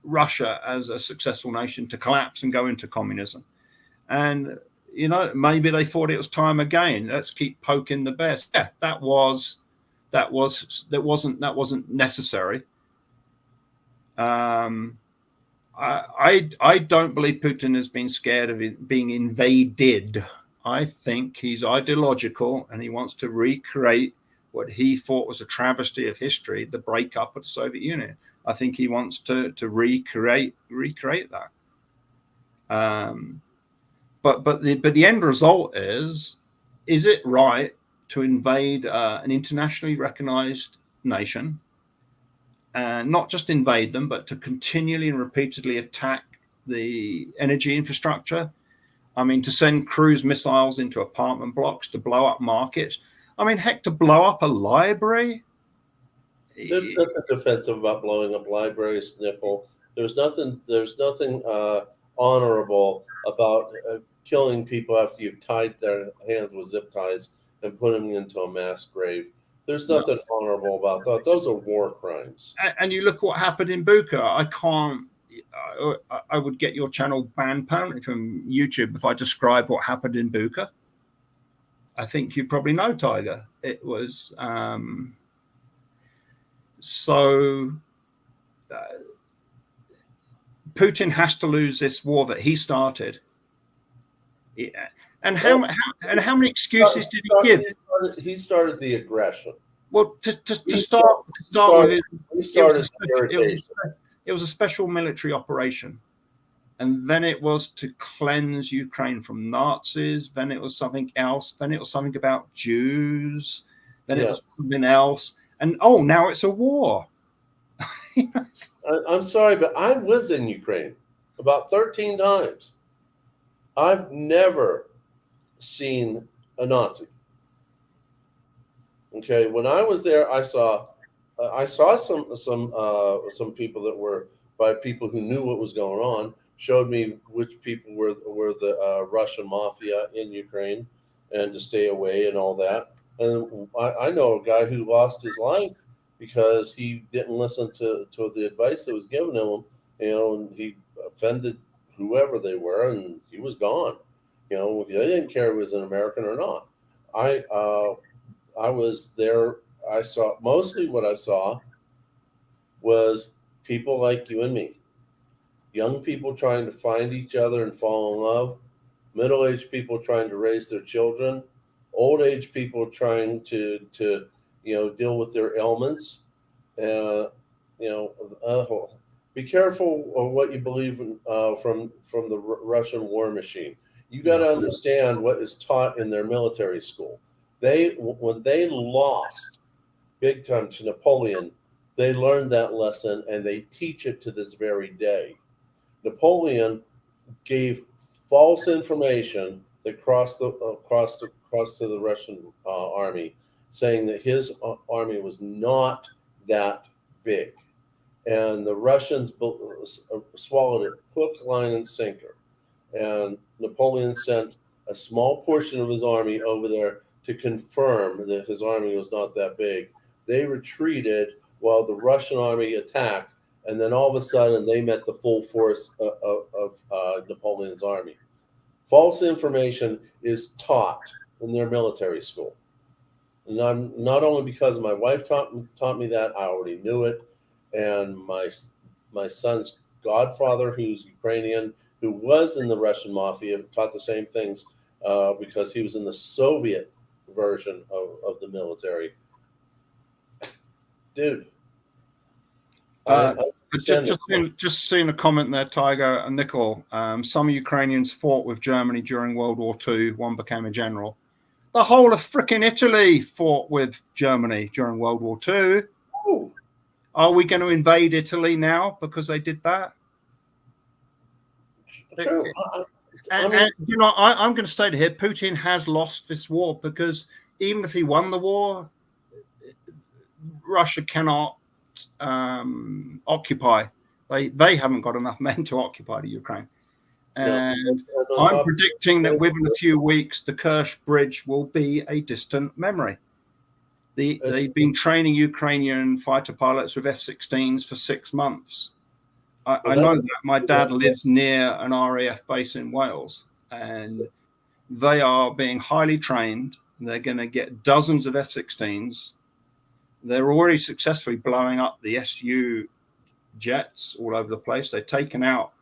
Russia as a successful nation to collapse and go into communism. And you know, maybe they thought it was time again. Let's keep poking the bears. Yeah, that wasn't necessary. I don't believe Putin has been scared of it being invaded. I think he's ideological and he wants to recreate what he thought was a travesty of history, the breakup of the Soviet Union. I think he wants to recreate that. But the end result is it right to invade an internationally recognized nation? And not just invade them, but to continually and repeatedly attack the energy infrastructure. I mean, to send cruise missiles into apartment blocks, to blow up markets. I mean, heck, to blow up a library. There's nothing defensive about blowing up libraries, Nickel. There's nothing honorable about killing people after you've tied their hands with zip ties and put them into a mass grave. There's nothing honorable about that. Those are war crimes. And you look what happened in Bucha. I would get your channel banned permanently from YouTube if I describe what happened in Bucha. I think you probably know, Tiger. It was Putin has to lose this war that he started. Yeah. And how many excuses did he give? He started the aggression. Well, it was a special military operation, and then it was to cleanse Ukraine from Nazis. Then it was something else. Then it was something about Jews. Then it was something else. And now it's a war. I'm sorry, but I was in Ukraine about 13 times. I've never seen a Nazi. Okay, when I was there, I saw some people that were by people who knew what was going on. Showed me which people were the Russian mafia in Ukraine, and to stay away and all that. And I know a guy who lost his life because he didn't listen to the advice that was given to him. You know, and he offended whoever they were, and he was gone. You know, they didn't care if he was an American or not. I was there. I saw mostly what I saw was people like you and me, young people trying to find each other and fall in love, middle-aged people trying to raise their children, old-age people trying to deal with their ailments. Be careful of what you believe in, from the Russian war machine. You got to understand what is taught in their military school. When they lost big time to Napoleon, they learned that lesson and they teach it to this very day. Napoleon gave false information that crossed to the Russian army, saying that his army was not that big, and the Russians swallowed it hook, line, and sinker. And Napoleon sent a small portion of his army over there to confirm that his army was not that big. They retreated while the Russian army attacked, and then all of a sudden they met the full force of Napoleon's army. False information is taught in their military school. And I'm not only because my wife taught me that, I already knew it, and my son's godfather, who's Ukrainian, who was in the Russian mafia, taught the same things because he was in the Soviet version of the military. Dude, I Just seen a comment there, Tiger and Nickel. Some Ukrainians fought with Germany during World War II. One became a general. The whole of frickin' Italy fought with Germany during World War II. Oh. Are we going to invade Italy now because they did that? True. I'm going to state here, Putin has lost this war because even if he won the war, Russia cannot occupy. They haven't got enough men to occupy the Ukraine. And I'm predicting that within a few weeks, the Kerch Bridge will be a distant memory. They've been training Ukrainian fighter pilots with F-16s for 6 months. I know that my dad lives near an RAF base in Wales, and they are being highly trained. They're going to get dozens of F-16s. They're already successfully blowing up the SU jets all over the place. They've taken out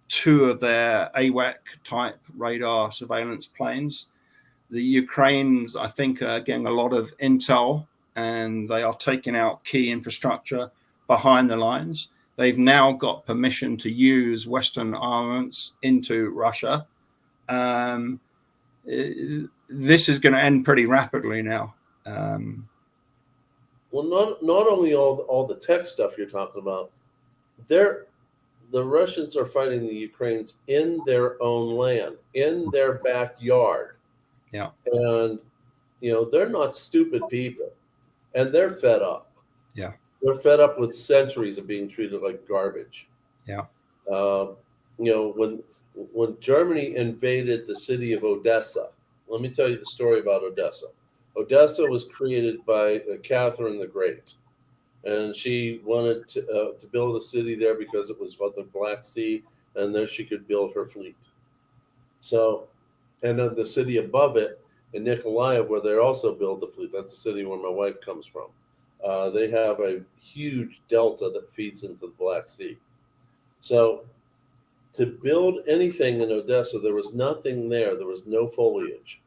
2 of their AWAC type radar surveillance planes. The Ukrainians, I think, are getting a lot of intel, and they are taking out key infrastructure behind the lines. They've now got permission to use Western armaments into Russia. This is going to end pretty rapidly now. Well, not only all the tech stuff you're talking about, the Russians are fighting the Ukrainians in their own land, in their backyard. Yeah. And, they're not stupid people, and they're fed up. Yeah. They're fed up with centuries of being treated like garbage. Yeah. When Germany invaded the city of Odessa, let me tell you the story about Odessa. Odessa was created by Catherine the Great. And she wanted to build a city there because it was about the Black Sea, and there she could build her fleet. So, and then the city above it, in Nikolaev, where they also build the fleet, that's the city where my wife comes from. They have a huge delta that feeds into the Black Sea. So, to build anything in Odessa, there was nothing there. There was no foliage.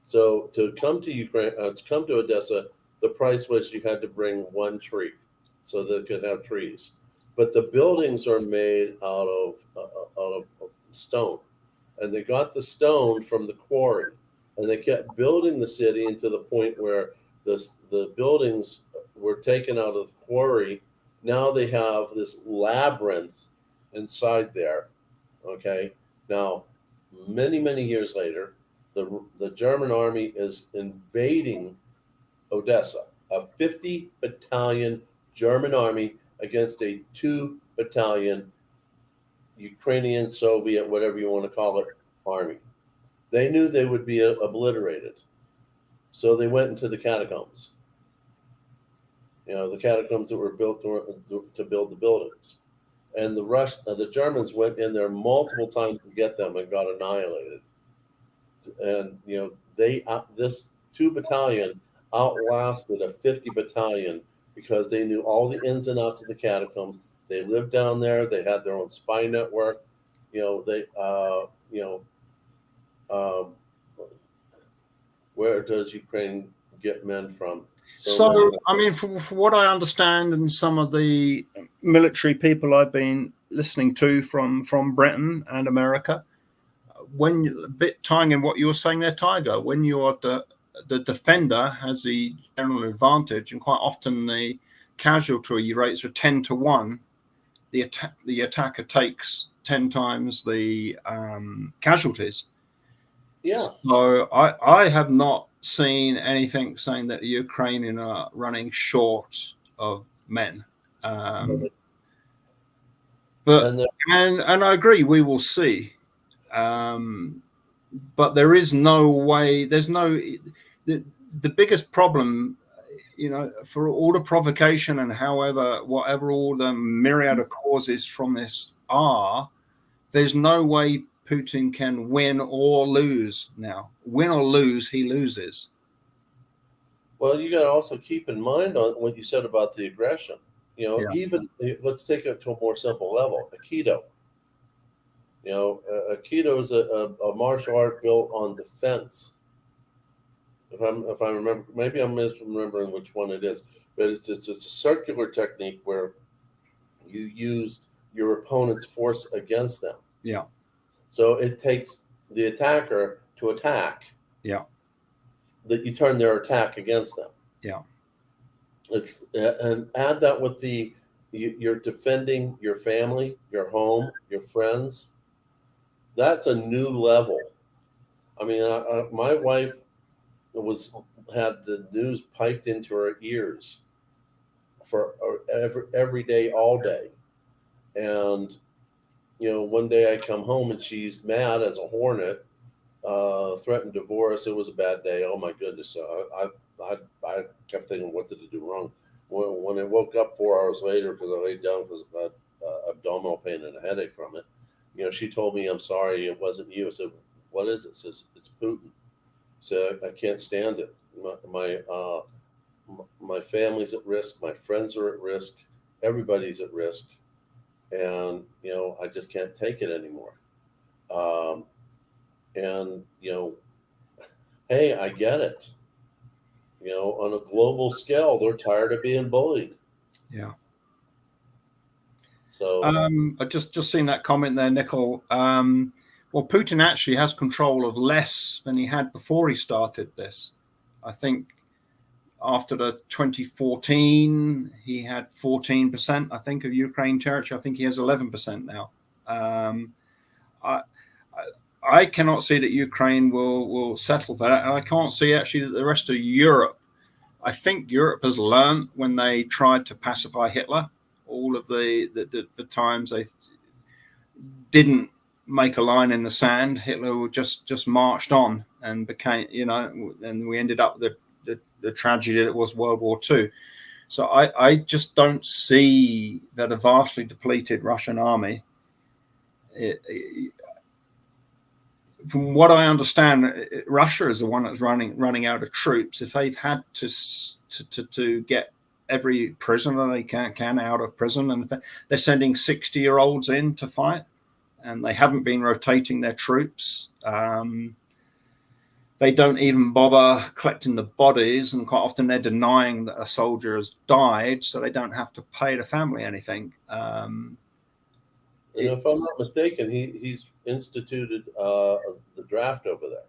So, to come to Ukraine, to come to Odessa, the price was you had to bring 1 tree, so they could have trees. But the buildings are made out of stone, and they got the stone from the quarry, and they kept building the city into the point where the buildings were taken out of the quarry. Now they have this labyrinth inside there. Okay, now many years later, the German army is invading Odessa, a 50 battalion German army against a 2 battalion Ukrainian, Soviet, whatever you want to call it, army. They knew they would be obliterated. So they went into the catacombs. The catacombs that were built to build the buildings. And the Germans went in there multiple times to get them and got annihilated. And, this 2 battalion outlasted a 50 battalion because they knew all the ins and outs of the catacombs. They lived down there. They had their own spy network. Where does Ukraine get men from? So I mean, for what I understand, and some of the military people I've been listening to from Britain and America, when a bit tying in what you were saying there, Tiger, when you are the defender has the general advantage, and quite often the casualty rates are 10 to 1. The attacker takes 10 times the casualties. Yeah. So I have not seen anything saying that the Ukrainian are running short of men. But and I agree, we will see. But there is no way. There's no the biggest problem, for all the provocation and whatever all the myriad of causes from this are, there's no way Putin can win or lose now. Win or lose, he loses. Well, you got to also keep in mind on what you said about the aggression. Even let's take it to a more simple level. Aikido. Aikido is a martial art built on defense. If I remember, maybe I'm misremembering which one it is, but it's a circular technique where you use your opponent's force against them. Yeah. So it takes the attacker to attack. Yeah. That you turn their attack against them. Yeah. It's and add that with you're defending your family, your home, your friends. That's a new level. I mean, my wife had the news piped into her ears for every day, all day, and one day I come home and she's mad as a hornet, threatened divorce. It was a bad day. Oh my goodness! I kept thinking, what did I do wrong? When I woke up 4 hours later because I laid down because I had abdominal pain and a headache from it, she told me, "I'm sorry, it wasn't you." I said, "What is it?" Says, "It's Putin." So I can't stand it. My family's at risk. My friends are at risk. Everybody's at risk, and I just can't take it anymore. And hey, I get it. On a global scale, they're tired of being bullied. Yeah. So I just seen that comment there, Nickel. Well, Putin actually has control of less than he had before he started this. I think after the 2014, he had 14%, I think, of Ukraine territory. I think he has 11% now. I cannot see that Ukraine will settle that. And I can't see actually that the rest of Europe. I think Europe has learned when they tried to pacify Hitler, all of the times they didn't make a line in the sand. Hitler just marched on and became, and we ended up with the tragedy that was World War II. So I just don't see that a vastly depleted Russian army. From what I understand, Russia is the one that's running out of troops. If they've had to get every prisoner they can out of prison, and they're sending 60-year-olds in to fight, and they haven't been rotating their troops. They don't even bother collecting the bodies, and quite often they're denying that a soldier has died, so they don't have to pay the family anything. if I'm not mistaken, he's instituted the draft over there.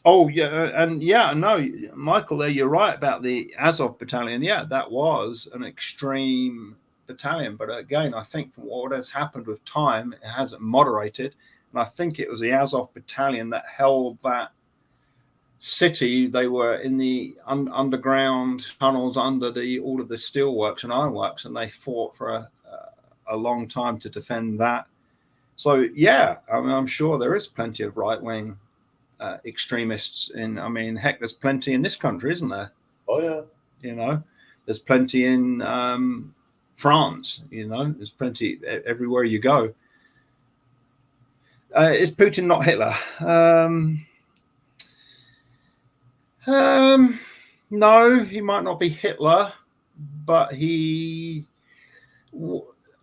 Oh yeah, and no, Michael, there you're right about the Azov battalion. Yeah, that was an extreme battalion, but again, I think from what has happened with time, it hasn't moderated, and I think it was the Azov battalion that held that city. They were in the underground tunnels under all of the steelworks and ironworks, and they fought for a long time to defend that. So yeah, I mean, I'm sure there is plenty of right-wing extremists heck, there's plenty in this country, isn't there? Oh yeah. There's plenty in France. There's plenty everywhere you go. Is Putin not Hitler? No, he might not be Hitler, but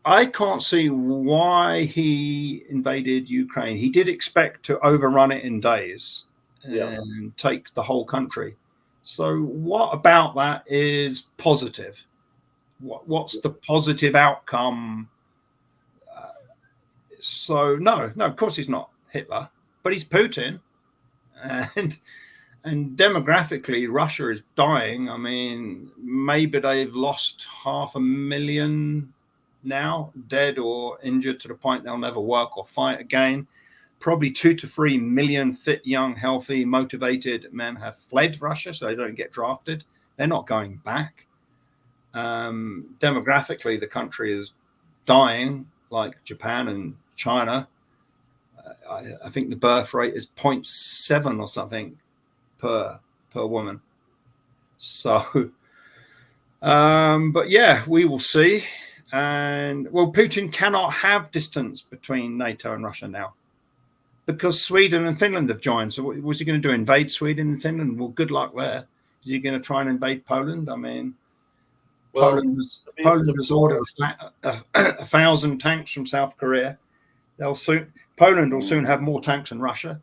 I can't see why he invaded Ukraine. He did expect to overrun it in days and take the whole country. So what about that is positive? What's the positive outcome? So no, of course he's not Hitler, but he's Putin. And demographically, Russia is dying. I mean, maybe they've lost 500,000 now, dead or injured to the point they'll never work or fight again. Probably 2 to 3 million fit, young, healthy, motivated men have fled Russia, so they don't get drafted. They're not going back. Demographically, the country is dying, like Japan and China. I think the birth rate is 0.7 or something per woman. So, but yeah, we will see. And well, Putin cannot have distance between NATO and Russia now because Sweden and Finland have joined. So what was he going to do? Invade Sweden and Finland? Well, good luck there. Is he going to try and invade Poland? I mean, Poland has ordered 1,000 tanks from South Korea. Poland will soon have more tanks than Russia.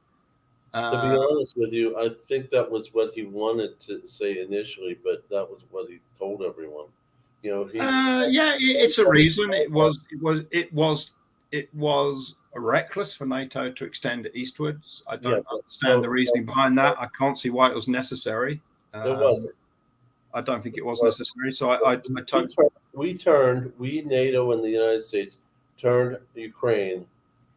To be honest with you, I think that was what he wanted to say initially, but that was what he told everyone. It's a reason. It was reckless for NATO to extend it eastwards. I don't understand the reasoning behind that. I can't see why it was necessary. It wasn't. I don't think it was necessary. So I we NATO and the United States turned Ukraine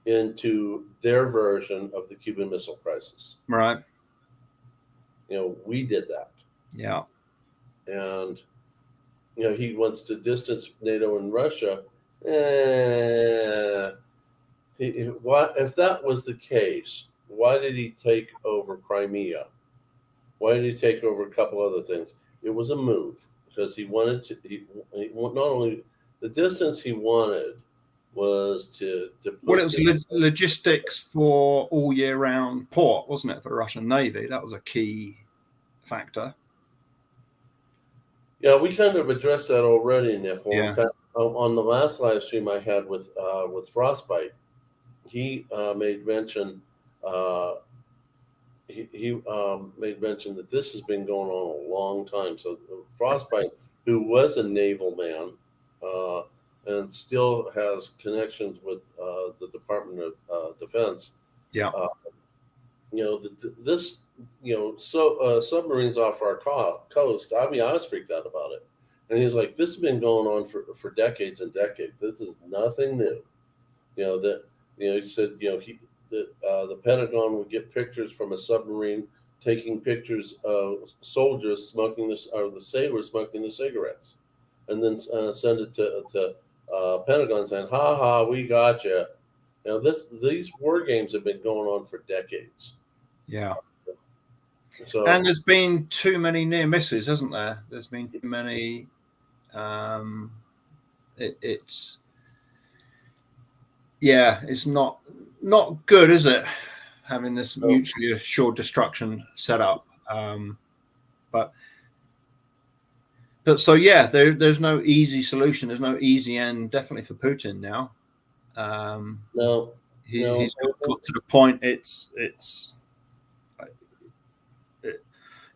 into their version of the Cuban Missile Crisis. Right. We did that. Yeah. And he wants to distance NATO and Russia. If that was the case, why did he take over Crimea? Why did he take over a couple other things? It was a move because he wanted to. Not only the distance he wanted was to well, it was logistics for all year round port, wasn't it, for the Russian Navy? That was a key factor. Yeah, we kind of addressed that already, Nicole. Yeah. In fact, on the last live stream I had with Frostbite, he made mention. He made mention that this has been going on a long time. So Frostbite, who was a naval man, and still has connections with the Department of Defense. Yeah. Submarines off our coast. I mean, I was freaked out about it, and he's like, "This has been going on for decades and decades. This is nothing new." He said, the Pentagon would get pictures from a submarine taking pictures of soldiers smoking this, or the sailors smoking the cigarettes, and then send it to Pentagon saying, "Ha ha, we got you." These war games have been going on for decades. Yeah. So, and there's been too many near misses, hasn't there? There's been too many. It's not good, is it? Having this mutually assured destruction set up. But so yeah, there's no easy solution. There's no easy end, definitely for Putin now. He's got to the point.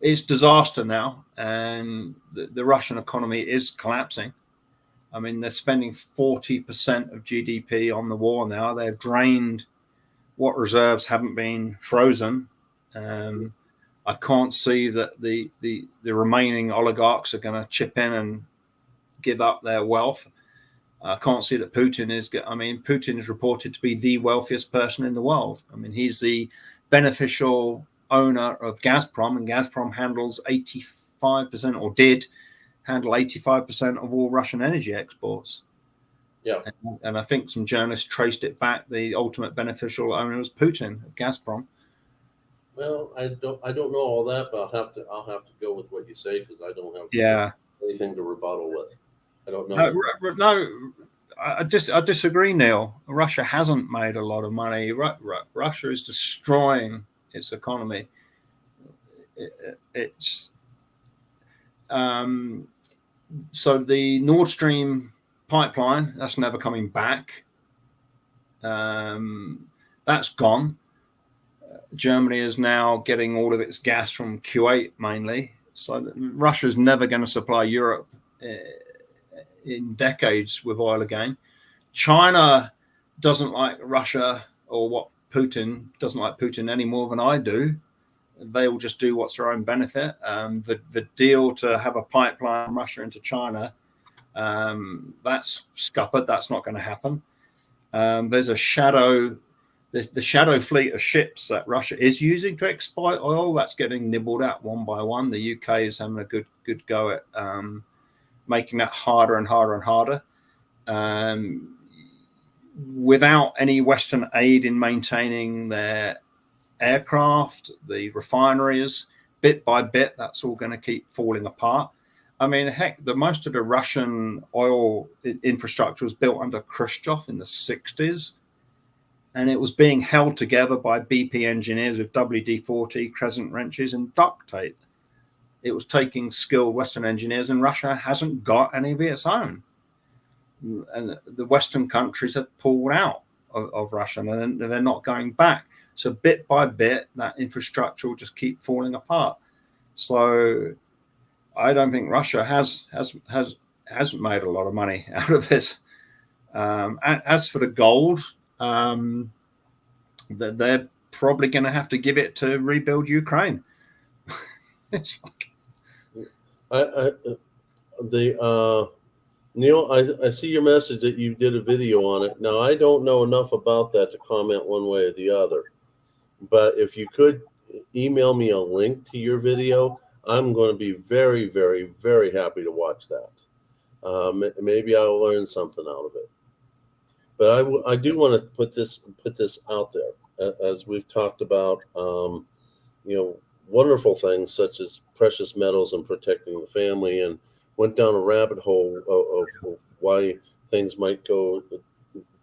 It's disaster now, and the Russian economy is collapsing. I mean, they're spending 40% of GDP on the war now. They've drained what reserves haven't been frozen. I can't see that the remaining oligarchs are going to chip in and give up their wealth. I can't see that Putin is. Putin is reported to be the wealthiest person in the world. I mean, he's the beneficial owner of Gazprom, and Gazprom handles 85%, or did handle 85% of all Russian energy exports. Yeah, and I think some journalists traced it back. The ultimate beneficial owner was Putin of Gazprom. Well, I don't know all that, but I'll have to go with what you say, because I don't have anything to rebuttal with. I don't know. No, I disagree, Neil. Russia hasn't made a lot of money. Russia is destroying its economy. So the Nord Stream pipeline, that's never coming back. That's gone. Germany is now getting all of its gas from Kuwait mainly. So Russia's never going to supply Europe in decades with oil again. China doesn't like Russia, or what Putin doesn't like Putin any more than I do. They will just do what's their own benefit. The deal to have a pipeline from Russia into China, that's scuppered. That's not going to happen. There's a shadow, the shadow fleet of ships that Russia is using to exploit oil. That's getting nibbled at one by one. The UK is having a good go at making that harder and harder and harder. Without any Western aid in maintaining their aircraft, the refineries, bit by bit, that's all going to keep falling apart. I mean, heck, most of the Russian oil infrastructure was built under Khrushchev in the 60s, and it was being held together by BP engineers with WD-40, crescent wrenches, and duct tape. It was taking skilled Western engineers, and Russia hasn't got any of its own. And the Western countries have pulled out of Russia, and they're not going back. So bit by bit, that infrastructure will just keep falling apart. So I don't think Russia has hasn't made a lot of money out of this. As for the gold, they're probably going to have to give it to rebuild Ukraine. It's like, Neil, I see your message that you did a video on it. Now, I don't know enough about that to comment one way or the other, but if you could email me a link to your video, I'm going to be very, very, very happy to watch that. Maybe I'll learn something out of it. But I do want to put this out there, as we've talked about, wonderful things such as precious metals and protecting the family, and went down a rabbit hole of why things might go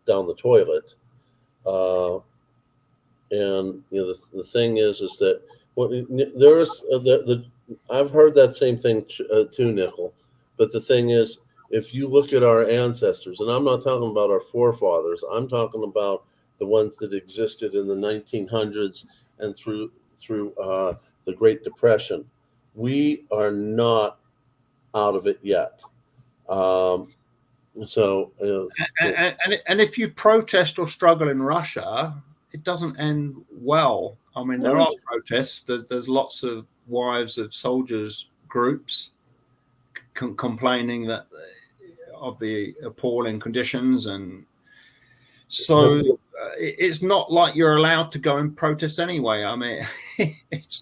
down the toilet. And the thing is that there is I've heard that same thing too, Nickel. But the thing is, if you look at our ancestors, and I'm not talking about our forefathers, I'm talking about the ones that existed in the 1900s and through the Great Depression, we are not out of it yet. And if you protest or struggle in Russia, it doesn't end well. I mean, there are protests. There's lots of wives of soldiers groups complaining of the appalling conditions, and so it's not like you're allowed to go and protest anyway. I mean, it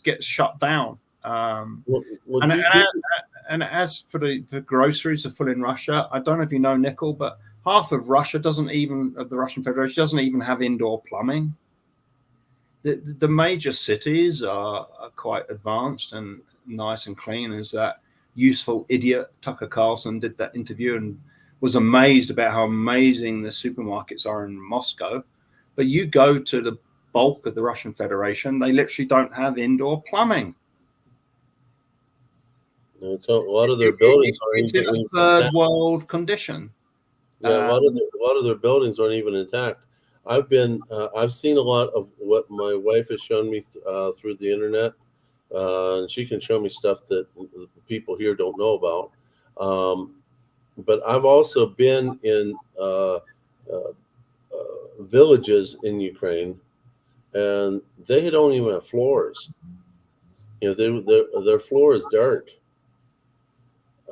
gets shut down. And as for the groceries are full in Russia, I don't know if you know, Nickel, but half of Russia of the Russian Federation doesn't even have indoor plumbing. The major cities are quite advanced and nice and clean. As that useful idiot Tucker Carlson did that interview and was amazed about how amazing the supermarkets are in Moscow. But you go to the bulk of the Russian Federation, they literally don't have indoor plumbing. A lot of their buildings it's in a third world condition. Yeah, a lot of their buildings aren't even intact. I've seen a lot of what my wife has shown me through the internet, and she can show me stuff that people here don't know about. But I've also been in villages in Ukraine, and they don't even have floors. Their floor is dirt.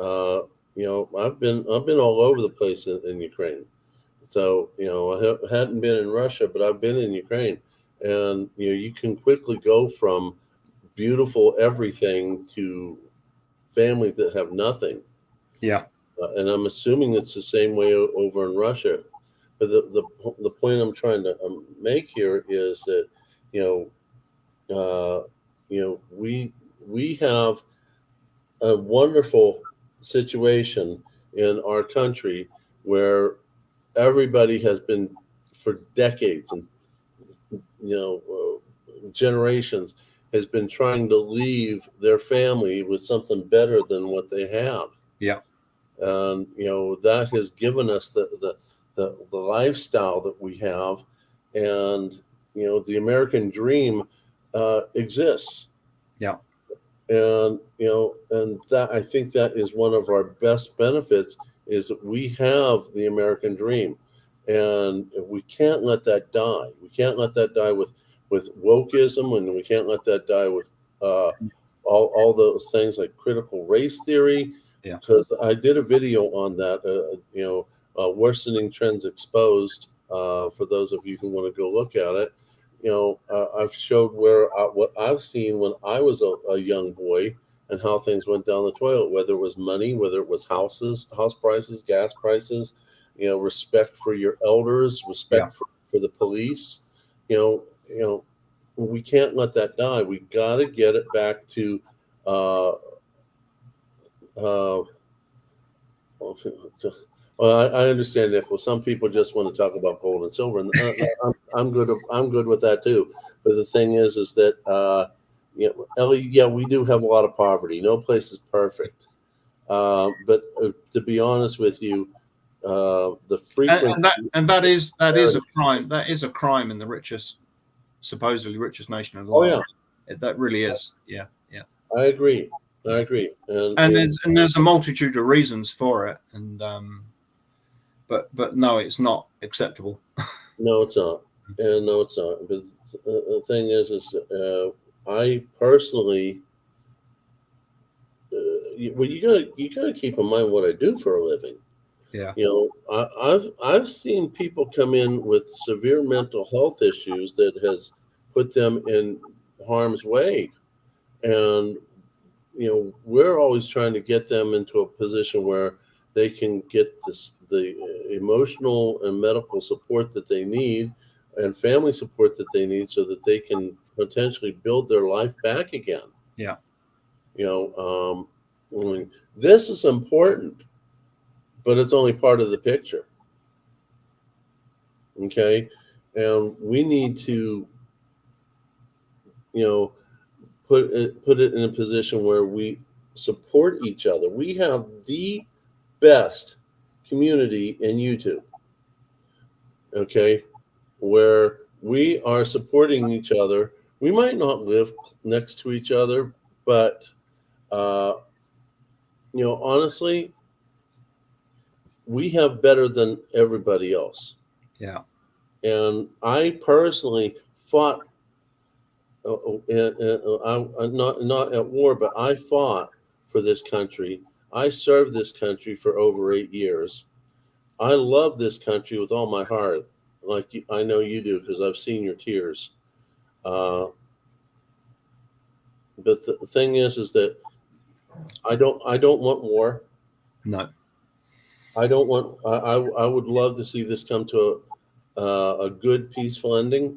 I've been all over the place in Ukraine. So, I hadn't been in Russia, but I've been in Ukraine, and you can quickly go from beautiful everything to families that have nothing. Yeah. And I'm assuming it's the same way over in Russia. But the point I'm trying to make here is that we have a wonderful situation in our country where everybody has been for decades and generations has been trying to leave their family with something better than what they have. Yeah. And that has given us the lifestyle that we have, and the American dream exists. Yeah. And and that, I think that is one of our best benefits, is that we have the American dream, and we can't let that die. We can't let that die with wokeism, and we can't let that die with all those things like critical race theory. Yeah. Because I did a video on that, worsening trends exposed. For those of you who want to go look at it, I've showed what I've seen when I was a young boy, and how things went down the toilet, whether it was money, whether it was house prices, gas prices, respect for your elders, respect for the police. We can't let that die. We got to get it back to well, I understand, Nick. Well, some people just want to talk about gold and silver, and I'm good with that too. But the thing is that Ellie, we do have a lot of poverty. No place is perfect. But to be honest with you, the frequency and that is a crime. That is a crime in the supposedly richest nation in the world. Oh yeah, that really is. Yeah. I agree. I agree. And there's a multitude of reasons for it, and but no, it's not acceptable. No, it's not. And no, it's not. But the thing is I personally, well, you gotta keep in mind what I do for a living. Yeah. You know, I've seen people come in with severe mental health issues that has put them in harm's way, and you know, we're always trying to get them into a position where they can get the emotional and medical support that they need and family support that they need so that they can potentially build their life back again. Yeah. You know, I mean, this is important, but it's only part of the picture. Okay. And we need to, you know, put it in a position where we support each other. We have the best community in YouTube, okay, where we are supporting each other. We might not live next to each other, but you know, honestly, we have better than everybody else. Yeah. And I personally fought, I'm not at war, but I fought for this country. I served this country for over 8 years. I love this country with all my heart, like I know you do, because I've seen your tears. But the thing is that I don't want war. No. I don't want. I would love to see this come to a good, peaceful ending.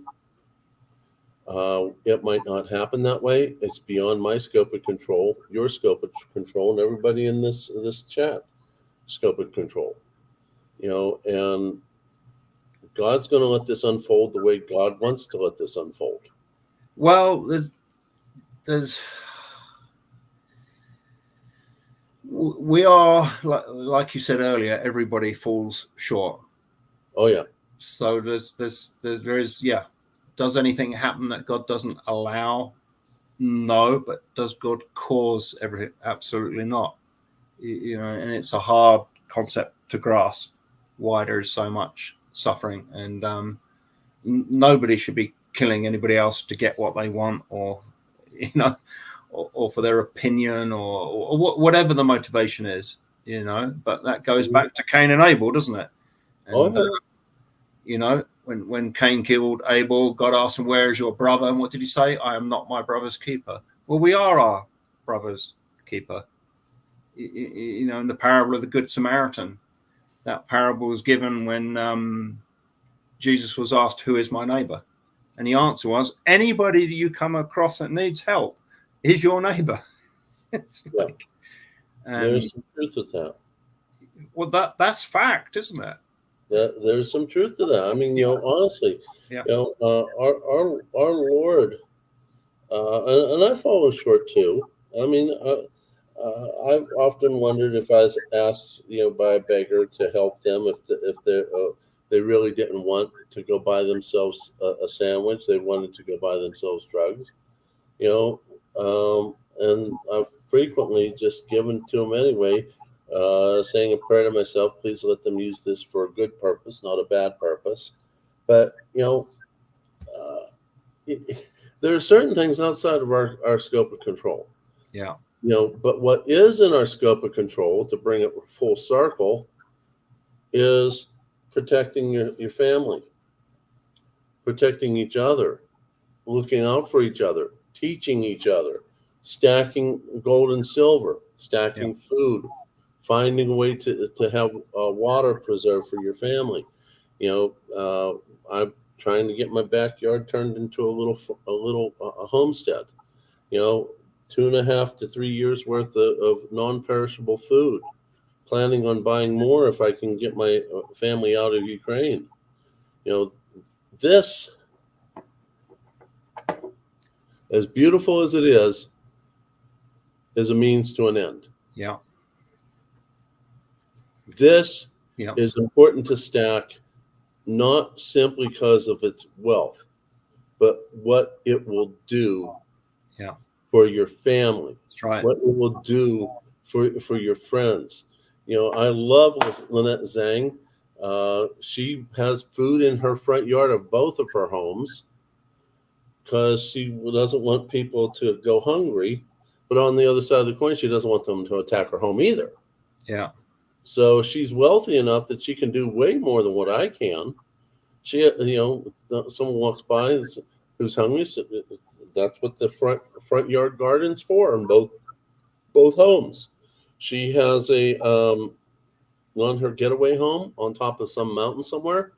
It might not happen that way. It's beyond my scope of control, your scope of control, and everybody in this chat scope of control. You know, and God's going to let this unfold the way God wants to let this unfold. Well, we are, like you said earlier, everybody falls short. Oh yeah. So there is, yeah. Does anything happen that God doesn't allow? No. But does God cause everything? Absolutely not. You know, and it's a hard concept to grasp why there's so much suffering, and nobody should be killing anybody else to get what they want, or you know, or for their opinion, or whatever the motivation is, you know. But that goes back to Cain and Abel, doesn't it? And, you know, when Cain killed Abel, God asked him, "Where is your brother?" And what did he say? "I am not my brother's keeper." Well, we are our brother's keeper. You know, in the parable of the Good Samaritan, that parable was given when Jesus was asked, "Who is my neighbor?" And the answer was, anybody that you come across that needs help is your neighbor. It's like, there's some truth to that. Well, that's fact, isn't it? There's some truth to that. I mean, you know, honestly, yeah. You know, our Lord, and I fall short too. I mean, I've often wondered if I was asked, you know, by a beggar to help them if they really didn't want to go buy themselves a sandwich, they wanted to go buy themselves drugs, you know, and I've frequently just given to them anyway. Saying a prayer to myself, please let them use this for a good purpose, not a bad purpose. But, you know, there are certain things outside of our scope of control. Yeah. You know, but what is in our scope of control, to bring it full circle, is protecting your family, protecting each other, looking out for each other, teaching each other, stacking gold and silver, stacking food, finding a way to have water preserved for your family. You know, I'm trying to get my backyard turned into a homestead. You know, 2.5 to 3 years worth of non-perishable food. Planning on buying more if I can get my family out of Ukraine. You know, this, as beautiful as it is a means to an end. Yeah. This is important to stack, not simply because of its wealth, but what it will do for your family. That's right. What it will do for your friends. I love Lynette Zhang. She has food in her front yard of both of her homes because she doesn't want people to go hungry. But on the other side of the coin, she doesn't want them to attack her home either. Yeah. So she's wealthy enough that she can do way more than what I can. She, someone walks by who's hungry. So that's what the front yard garden's for in both homes. She has on her getaway home on top of some mountain somewhere.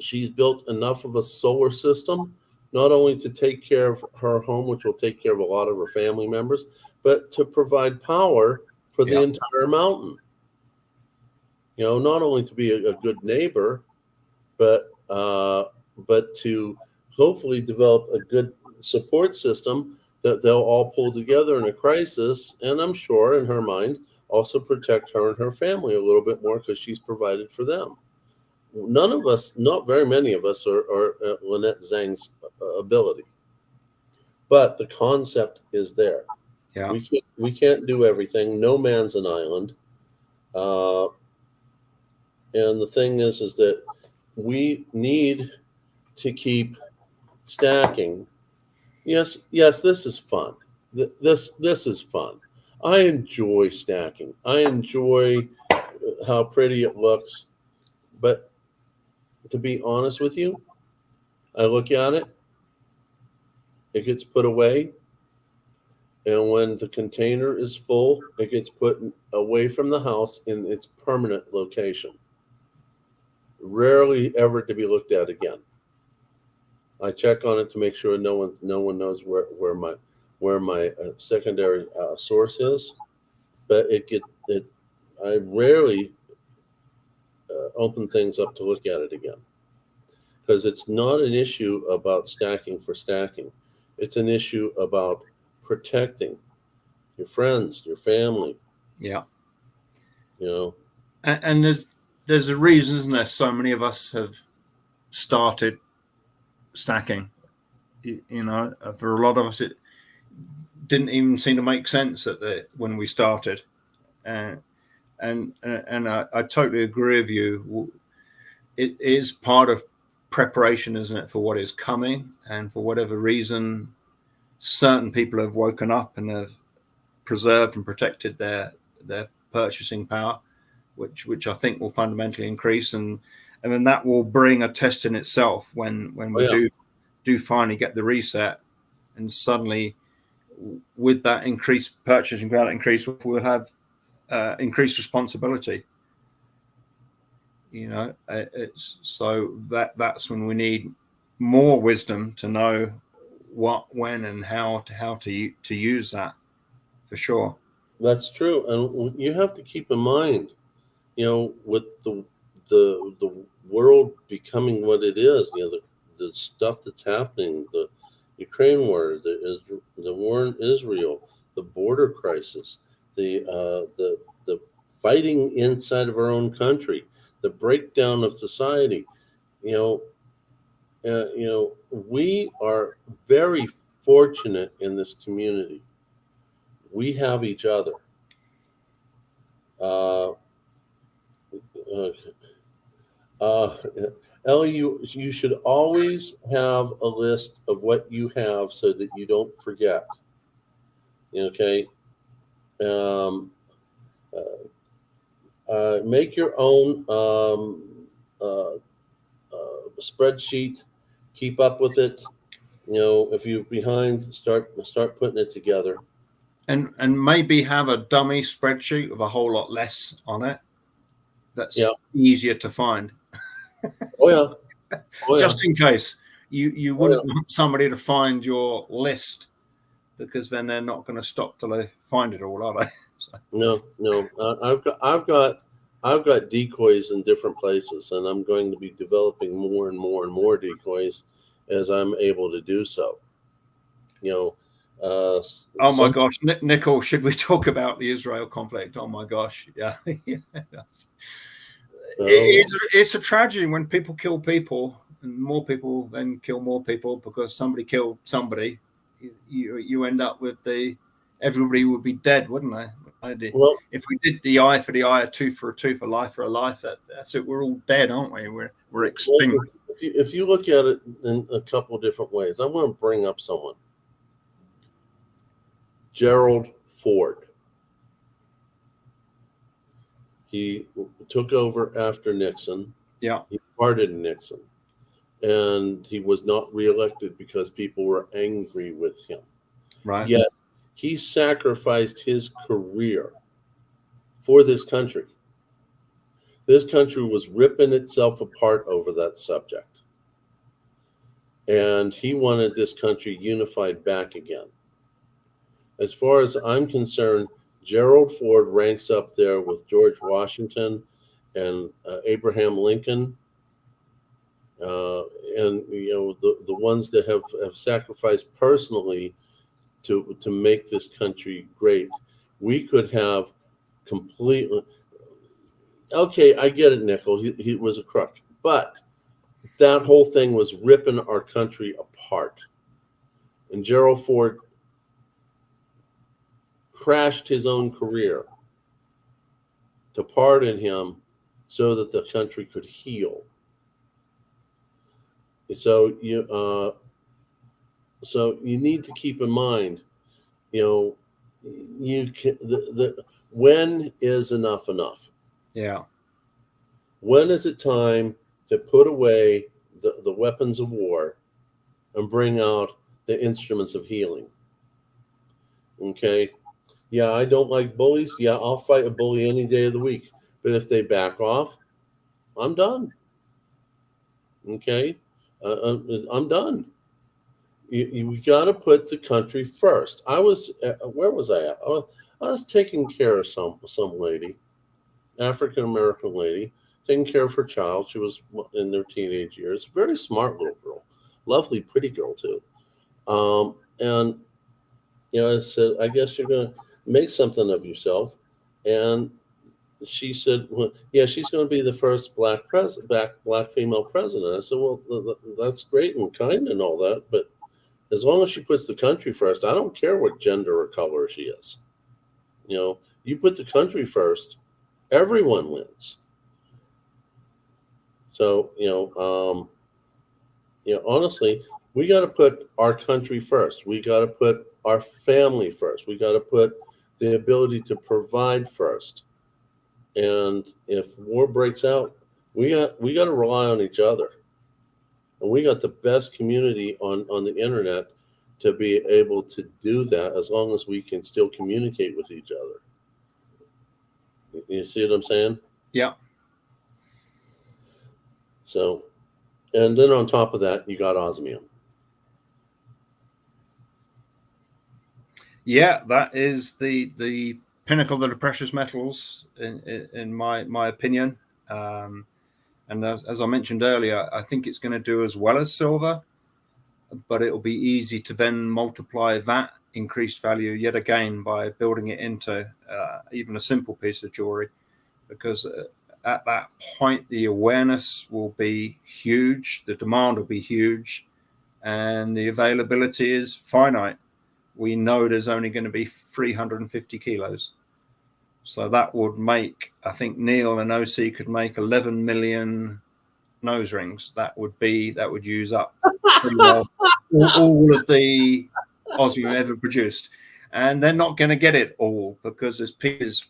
She's built enough of a solar system, not only to take care of her home, which will take care of a lot of her family members, but to provide power for the entire mountain. Not only to be a good neighbor, but to hopefully develop a good support system that they'll all pull together in a crisis. And I'm sure in her mind, also protect her and her family a little bit more because she's provided for them. None of us, not very many of us, are Lynette Zhang's ability. But the concept is there. Yeah. We can't do everything. No man's an island. And the thing is that we need to keep stacking. Yes, this is fun. This is fun. I enjoy stacking. I enjoy how pretty it looks. But to be honest with you, I look at it, it gets put away, and when the container is full, it gets put away from the house in its permanent location. Rarely ever to be looked at again. I check on it to make sure no one knows where my secondary source is, but I rarely open things up to look at it again, because it's not an issue about stacking for stacking. It's an issue about protecting your friends, your family. Yeah. And there's a reason, isn't there? So many of us have started stacking. For a lot of us, it didn't even seem to make sense when we started. And I totally agree with you. It is part of preparation, isn't it, for what is coming? And for whatever reason, certain people have woken up and have preserved and protected their purchasing power, which I think will fundamentally increase, and then that will bring a test in itself when we do finally get the reset, and suddenly with that increased purchasing power increase, we'll have increased responsibility. It's so that's when we need more wisdom to know what, when, and how to use that, for sure. That's true, and you have to keep in mind, with the world becoming what it is, the stuff that's happening, the Ukraine war, the war in Israel, the border crisis, the fighting inside of our own country, the breakdown of society. We are very fortunate in this community. We have each other. Ellie, you should always have a list of what you have so that you don't forget. Okay. Make your own spreadsheet. Keep up with it. If you're behind, start putting it together. And maybe have a dummy spreadsheet with a whole lot less on it. That's easier to find. Just in case you wouldn't want somebody to find your list, because then they're not going to stop till they find it all, are they? So. No. I've got decoys in different places, and I'm going to be developing more and more and more decoys as I'm able to do so. My gosh, Nicole, should we talk about the Israel conflict? Oh my gosh, yeah. It's a tragedy when people kill people, and more people then kill more people because somebody killed somebody. you end up with everybody would be dead, wouldn't they? Well, If we did the eye for the eye, a tooth for a tooth, a life for a life, that's it. We're all dead, aren't we? We're extinct. well, if you look at it in a couple of different ways, I want to bring up someone. Gerald Ford. He took over after Nixon. Yeah. He pardoned Nixon. And he was not reelected because people were angry with him. Right. Yet he sacrificed his career for this country. This country was ripping itself apart over that subject. And he wanted this country unified back again. As far as I'm concerned, Gerald Ford ranks up there with George Washington and Abraham Lincoln, and the ones that have sacrificed personally to make this country great. We could have completely. Okay, I get it, Nickel. He was a crook, but that whole thing was ripping our country apart, and Gerald Ford crashed his own career to pardon him so that the country could heal. So you need to keep in mind, you can when is enough enough? Yeah. When is it time to put away the weapons of war and bring out the instruments of healing? Okay. Yeah, I don't like bullies. Yeah, I'll fight a bully any day of the week. But if they back off, I'm done. Okay? I'm done. You got to put the country first. Where was I at? I was taking care of some lady, African-American lady, taking care of her child. She was in their teenage years. Very smart little girl. Lovely, pretty girl, too. And, I said, I guess you're going to make something of yourself. And she said, well, yeah, she's going to be the first black female president. I said, well, that's great and kind and all that, but as long as she puts the country first, I don't care what gender or color she is. You put the country first, everyone wins. So, honestly, we got to put our country first. We got to put our family first. We got to put the ability to provide first. And if war breaks out, we got to rely on each other. And we got the best community on the internet to be able to do that, as long as we can still communicate with each other. You see what I'm saying? Yeah. So, and then on top of that, you got osmium. Yeah, that is the pinnacle of the precious metals, in my opinion. And as I mentioned earlier, I think it's going to do as well as silver, but it'll be easy to then multiply that increased value yet again by building it into even a simple piece of jewelry, because at that point the awareness will be huge, the demand will be huge, and the availability is finite. We know there's only going to be 350 kilos. So that would make, I think Neil and OC could make 11 million nose rings. That would use up pretty well all of the osmium ever produced. And they're not going to get it all, because there's pieces.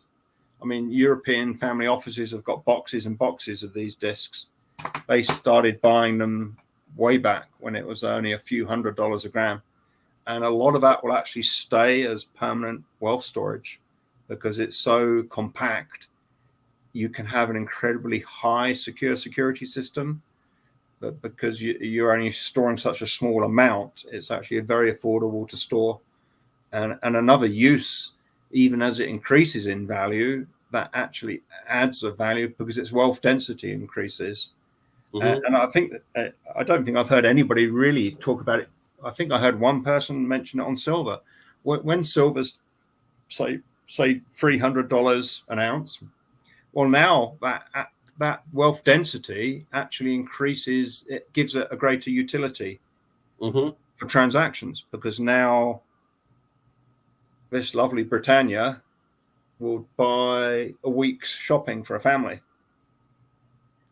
I mean, European family offices have got boxes and boxes of these discs. They started buying them way back when it was only a few $100s a gram. And a lot of that will actually stay as permanent wealth storage, because it's so compact. You can have an incredibly high security system, but because you're only storing such a small amount, it's actually very affordable to store. And another use, even as it increases in value, that actually adds a value because its wealth density increases. Mm-hmm. And I think that I don't think I've heard anybody really talk about it. I think I heard one person mention it on silver. When silver's say $300 an ounce, well, now that wealth density actually increases. It gives it a greater utility. Mm-hmm. for transactions, because now this lovely Britannia will buy a week's shopping for a family.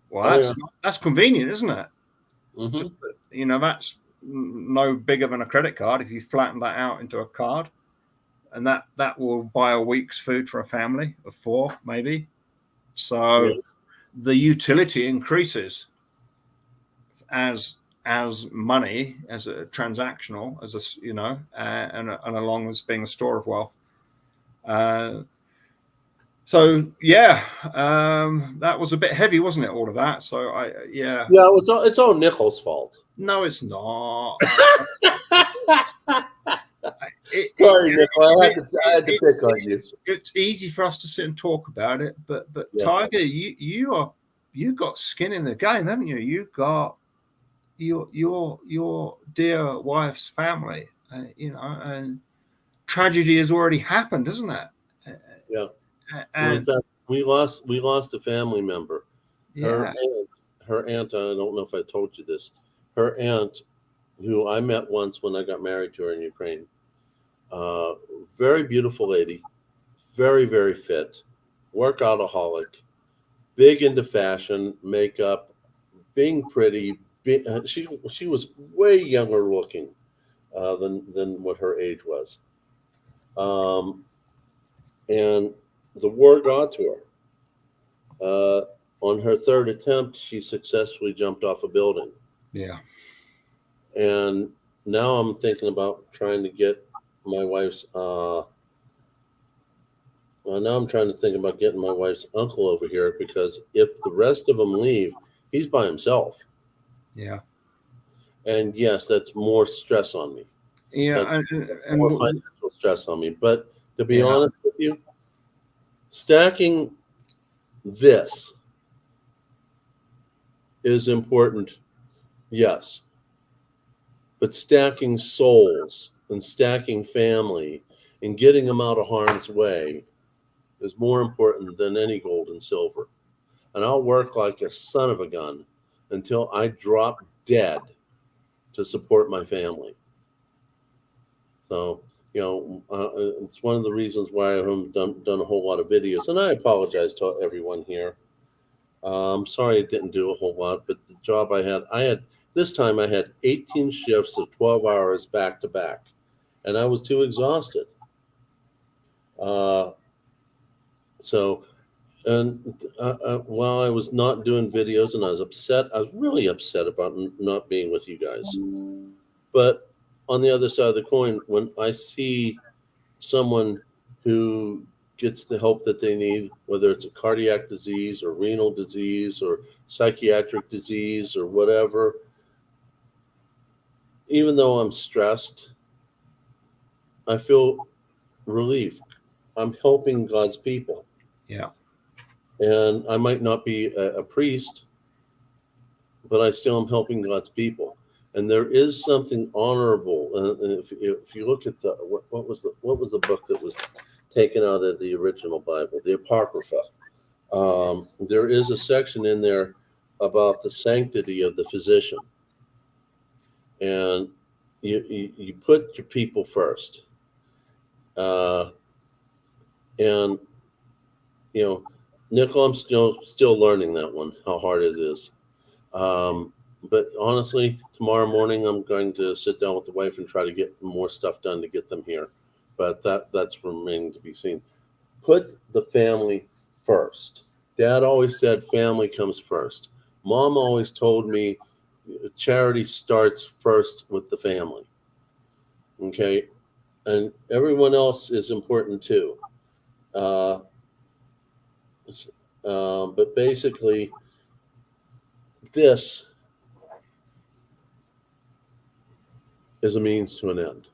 Well, that's convenient, isn't it? Mm-hmm. Just, you know, that's no bigger than a credit card if you flatten that out into a card, and that will buy a week's food for a family of 4, maybe. So the utility increases as money, as a transactional, as a, you know, and along as being a store of wealth. So yeah, that was a bit heavy, wasn't it? All of that. So it's all Nickel's fault. No, it's not. Sorry, Nickel. I had to pick on you. It's easy for us to sit and talk about it, but Tiger, you got skin in the game, haven't you? You got your dear wife's family, you know, and tragedy has already happened, isn't it? Yeah. And in fact, we lost a family member. Yeah. Her aunt. I don't know if I told you this. Her aunt, who I met once when I got married to her in Ukraine. Very beautiful lady, very, very fit, workoutaholic, big into fashion, makeup, being pretty. She was way younger looking than what her age was. And the war got to her. On her 3rd attempt, she successfully jumped off a building. Yeah. And now I'm thinking about trying to get my wife's now I'm trying to think about getting my wife's uncle over here, because if the rest of them leave, he's by himself. Yeah. And yes, that's more stress on me. Yeah, and more financial stress on me. But to be honest with you, stacking this is important, yes. But stacking souls and stacking family and getting them out of harm's way is more important than any gold and silver. And I'll work like a son of a gun until I drop dead to support my family. So, you know, it's one of the reasons why I haven't done a whole lot of videos. And I apologize to everyone here. I'm sorry I didn't do a whole lot, but the job I had this time I had 18 shifts of 12 hours back to back, and I was too exhausted. While I was not doing videos and I was upset, I was really upset about not being with you guys. But on the other side of the coin, when I see someone who gets the help that they need, whether it's a cardiac disease or renal disease or psychiatric disease or whatever, even though I'm stressed, I feel relief. I'm helping God's people. Yeah. And I might not be a priest, but I still am helping God's people. And there is something honorable. And if you look at what was the book that was taken out of the original Bible, the Apocrypha, there is a section in there about the sanctity of the physician. And you put your people first. And, you know, Nickel, I'm still learning that one, how hard it is. But honestly, tomorrow morning, I'm going to sit down with the wife and try to get more stuff done to get them here. But that's remaining to be seen. Put the family first. Dad always said family comes first. Mom always told me charity starts first with the family. Okay? And everyone else is important too. But basically, this is a means to an end.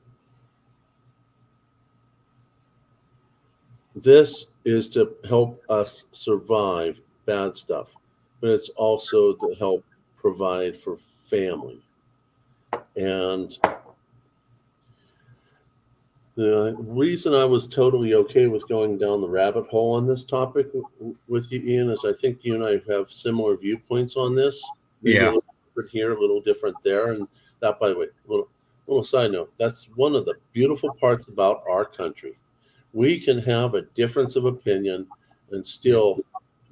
This is to help us survive bad stuff, but it's also to help provide for family. And the reason I was totally okay with going down the rabbit hole on this topic with you, Ian, is I think you and I have similar viewpoints on this. Maybe a little different here, a little different there. And that, by the way, little side note, that's one of the beautiful parts about our country. We can have a difference of opinion and still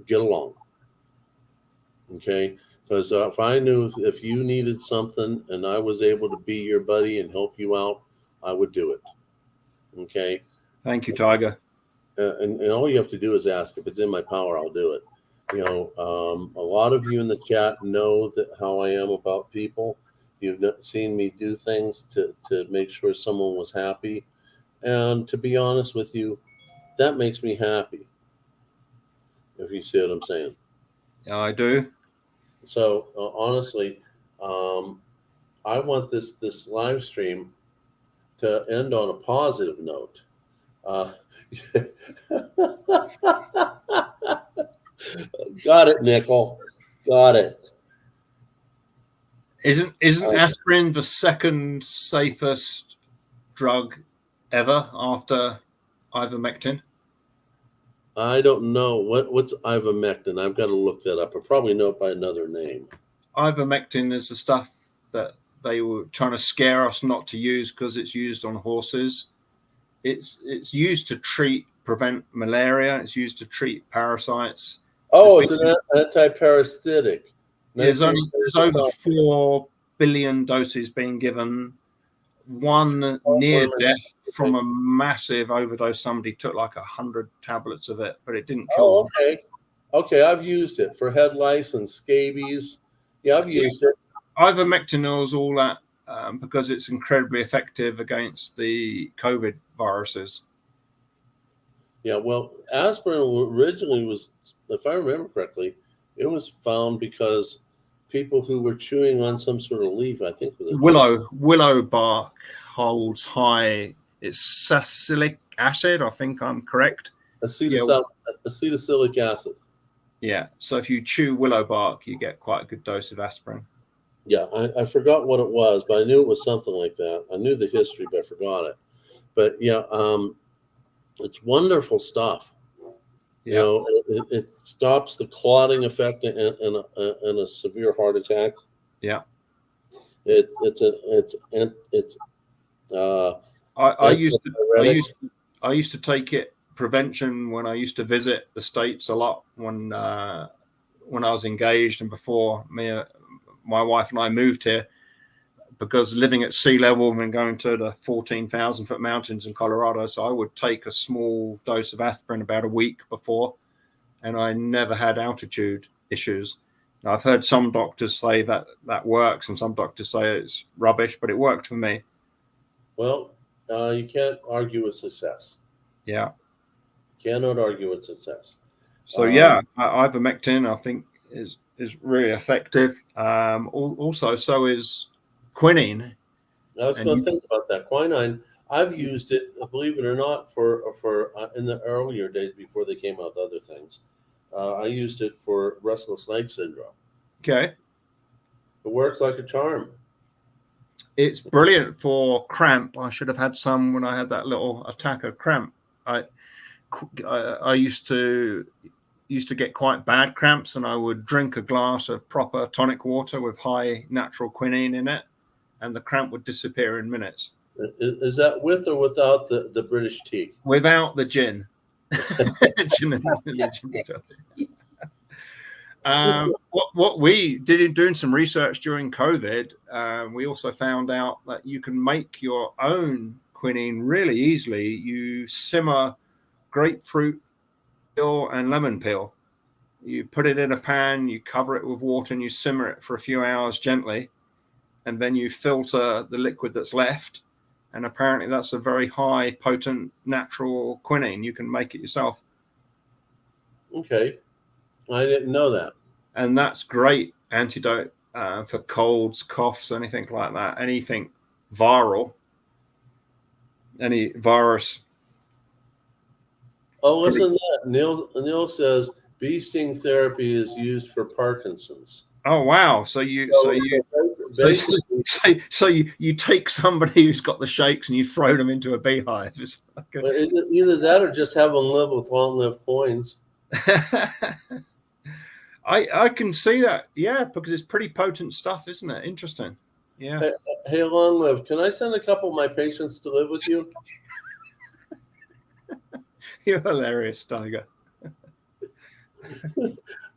get along. Okay? Because if I knew if you needed something and I was able to be your buddy and help you out, I would do it. Okay? Thank you, Tiger. And all you have to do is ask. If it's in my power, I'll do it. You know, a lot of you in the chat know that how I am about people. You've seen me do things to make sure someone was happy. And to be honest with you, that makes me happy. If you see what I'm saying. Yeah, I do. So honestly, I want this live stream to end on a positive note. Got it, Nickel. Got it. Isn't aspirin the second safest drug ever after ivermectin? I don't know what's ivermectin. I've got to look that up. I probably know it by another name. Ivermectin is the stuff that they were trying to scare us not to use because it's used on horses. It's used to prevent malaria. It's used to treat parasites. Oh, it's an anti-parasitic. There's over 4 billion doses being given. One near death from a massive overdose. Somebody took like 100 tablets of it, but it didn't kill them. Okay. Okay, I've used it for head lice and scabies. Yeah, I've used it. Ivermectin is all that because it's incredibly effective against the COVID viruses. Yeah, well, aspirin originally was, if I remember correctly, it was found because people who were chewing on some sort of leaf, I think was willow bark holds high. It's salicylic acid. I think I'm correct. Acetylsalicylic acid. Yeah. So if you chew willow bark, you get quite a good dose of aspirin. Yeah, I forgot what it was, but I knew it was something like that. I knew the history, but I forgot it. But yeah, it's wonderful stuff. You know, it stops the clotting effect in a severe heart attack. Yeah. I used to take it prevention when I used to visit the States a lot when I was engaged and before my wife and I moved here, because living at sea level and going to the 14,000 foot mountains in Colorado. So I would take a small dose of aspirin about a week before, and I never had altitude issues. Now, I've heard some doctors say that works and some doctors say it's rubbish, but it worked for me. Well, you can't argue with success. Yeah. Cannot argue with success. So yeah, ivermectin I think is really effective. Also, so is quinine. I was going to think about that. Quinine, I've used it, believe it or not, for in the earlier days before they came out with other things. I used it for restless leg syndrome. Okay. It works like a charm. It's brilliant for cramp. I should have had some when I had that little attack of cramp. I used to get quite bad cramps, and I would drink a glass of proper tonic water with high natural quinine in it, and the cramp would disappear in minutes. Is that with or without the British tea? Without the gin. What we did in doing some research during COVID, we also found out that you can make your own quinine really easily. You simmer grapefruit peel and lemon peel. You put it in a pan, you cover it with water, and you simmer it for a few hours gently, and then you filter the liquid that's left. And apparently that's a very high potent natural quinine. You can make it yourself. Okay. I didn't know that. And that's great antidote for colds, coughs, anything like that. Anything viral, any virus. Oh, listen to that. Neil says bee sting therapy is used for Parkinson's. Oh wow! So you take somebody who's got the shakes and you throw them into a beehive. Either that or just have them live with long-lived coins. I can see that, yeah, because it's pretty potent stuff, isn't it? Interesting. Yeah. Hey, long live. Can I send a couple of my patients to live with you? You're hilarious, Tiger.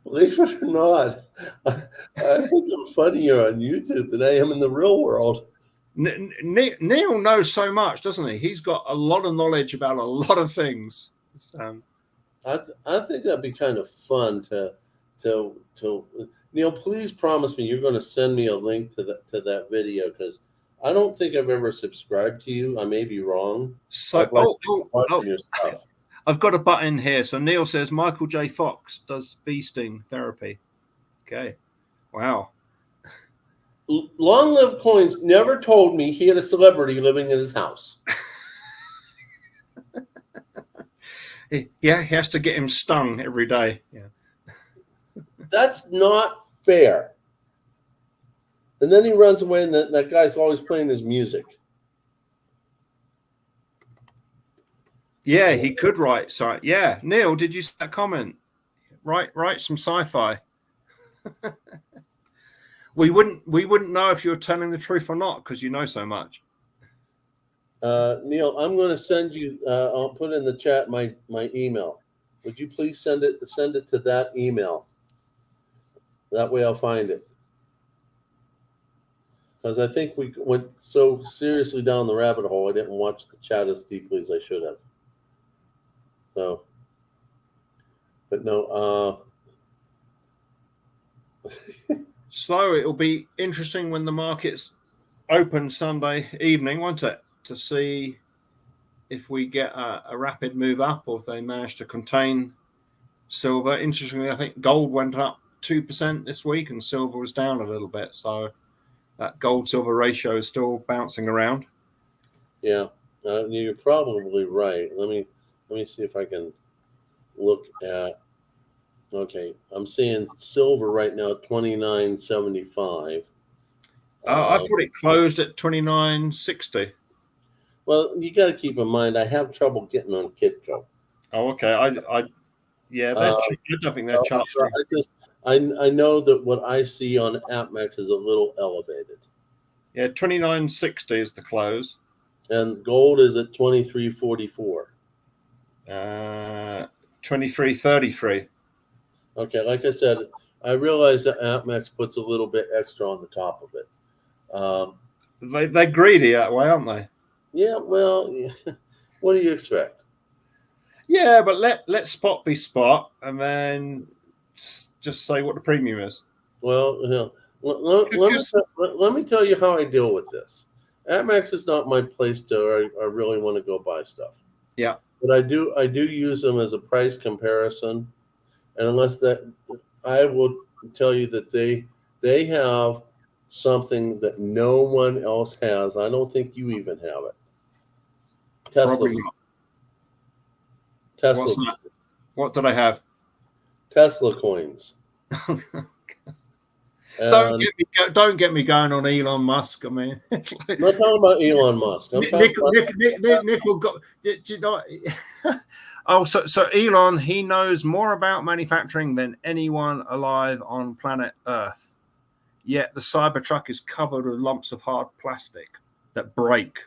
Believe it or not, I think I'm funnier on YouTube than I am in the real world. Neil knows so much, doesn't he? He's got a lot of knowledge about a lot of things. I think that'd be kind of fun to Neil. Please promise me you're going to send me a link to that video, because I don't think I've ever subscribed to you. I may be wrong. So, I'd like to watch your stuff. I've got a button here. So Neil says Michael J. Fox does bee sting therapy. Okay, wow. Long Live Coins never told me he had a celebrity living in his house. Yeah, he has to get him stung every day. Yeah, that's not fair. And then he runs away, and that guy's always playing his music. Yeah, he could write. So, yeah, Neil, did you see that comment? Write some sci-fi. We wouldn't know if you're telling the truth or not, because you know so much. Neil, I'm going to send you. I'll put in the chat my email. Would you please send it to that email? That way I'll find it. Because I think we went so seriously down the rabbit hole, I didn't watch the chat as deeply as I should have. So, but no. So it'll be interesting when the markets open Sunday evening, won't it? To see if we get a rapid move up, or if they manage to contain silver. Interestingly, I think gold went up 2% this week, and silver was down a little bit. So that gold-silver ratio is still bouncing around. Yeah, you're probably right. Let me see if I can look at. Okay, I'm seeing silver right now at $29.75. I thought it closed at $29.60. Well, you got to keep in mind, I have trouble getting on Kitco. Oh, okay. I don't think they're charging. I know that what I see on AppMax is a little elevated. Yeah, $29.60 is the close, and gold is at $23.44. $23.33. Okay, like I said, I realize that AppMax puts a little bit extra on the top of it. They're greedy that way, aren't they? Yeah, well, what do you expect? Yeah, but let spot be spot, and then just say what the premium is. Well, let me tell you how I deal with this. AppMax is not my place to. I really want to go buy stuff. Yeah, but I do use them as a price comparison, and unless that, I will tell you that they have something that no one else has. I don't think you even have it. Tesla. What did I have? Tesla coins. Don't get me going on Elon Musk. I mean, I'm not talking about Elon Musk. Nickel got. Did you know? Oh, so Elon, he knows more about manufacturing than anyone alive on planet Earth. Yet the Cybertruck is covered with lumps of hard plastic that break.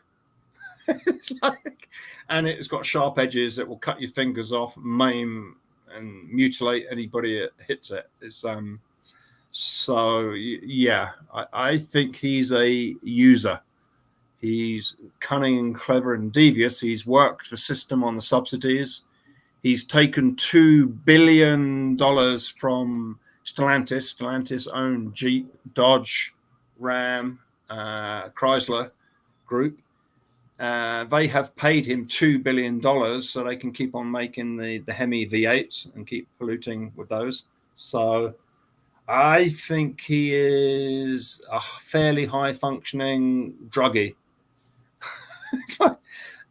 And it's got sharp edges that will cut your fingers off, maim and mutilate anybody that hits it. It's so yeah, I think he's a user. He's cunning and clever and devious. He's worked the system on the subsidies. He's taken $2 billion from Stellantis. Stellantis owned Jeep, Dodge, Ram, Chrysler Group. They have paid him $2 billion so they can keep on making the Hemi V8s and keep polluting with those. So I think he is a fairly high-functioning druggie.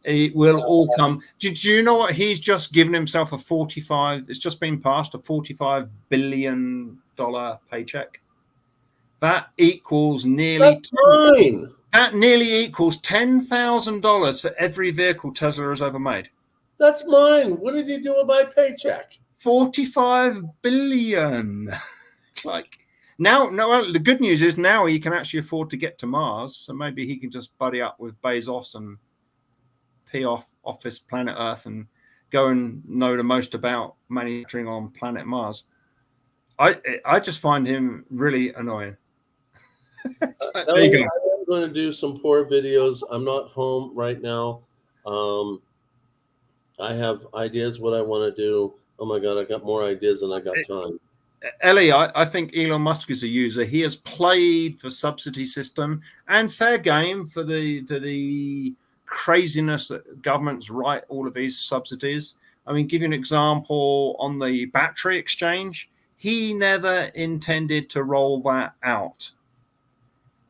It will all come. Do you know what? He's just given himself it's just been passed a $45 billion paycheck. That equals nearly... That nearly equals $10,000 for every vehicle Tesla has ever made. That's mine. What did you do with my paycheck? $45 billion. Now, no. Well, the good news is now he can actually afford to get to Mars, so maybe he can just buddy up with Bezos and pee off this planet Earth and go and know the most about manufacturing on planet Mars. I just find him really annoying. Ellie, I am going to do some poor videos. I'm not home right now. I have ideas what I want to do. Oh my God, I got more ideas than I got time. Ellie, I think Elon Musk is a user. He has played the subsidy system and fair game for the craziness that governments write all of these subsidies. I mean, give you an example on the battery exchange. He never intended to roll that out.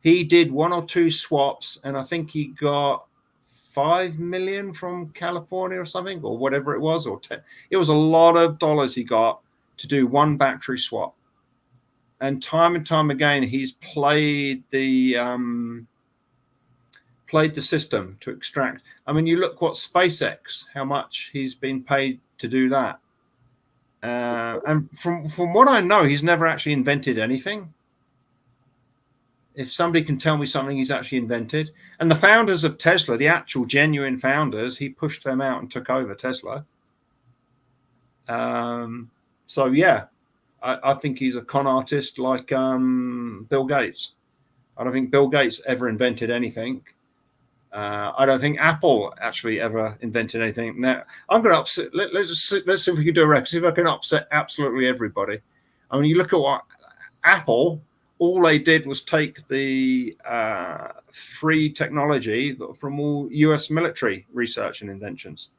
He did 1 or 2 swaps, and I think he got 5 million from California or something, or whatever it was, or 10. It was a lot of dollars he got to do one battery swap. And time again, he's played the system to extract. I mean, you look what SpaceX, how much he's been paid to do that. And from what I know, he's never actually invented anything. If somebody can tell me something he's actually invented. And the founders of Tesla, the actual genuine founders, he pushed them out and took over Tesla. So, yeah, I think he's a con artist like Bill Gates. I don't think Bill Gates ever invented anything. I don't think Apple actually ever invented anything. Now, I'm going to upset. Let's see if we can do a record. See if I can upset absolutely everybody. I mean, you look at what Apple, all they did was take the free technology from all US military research and inventions.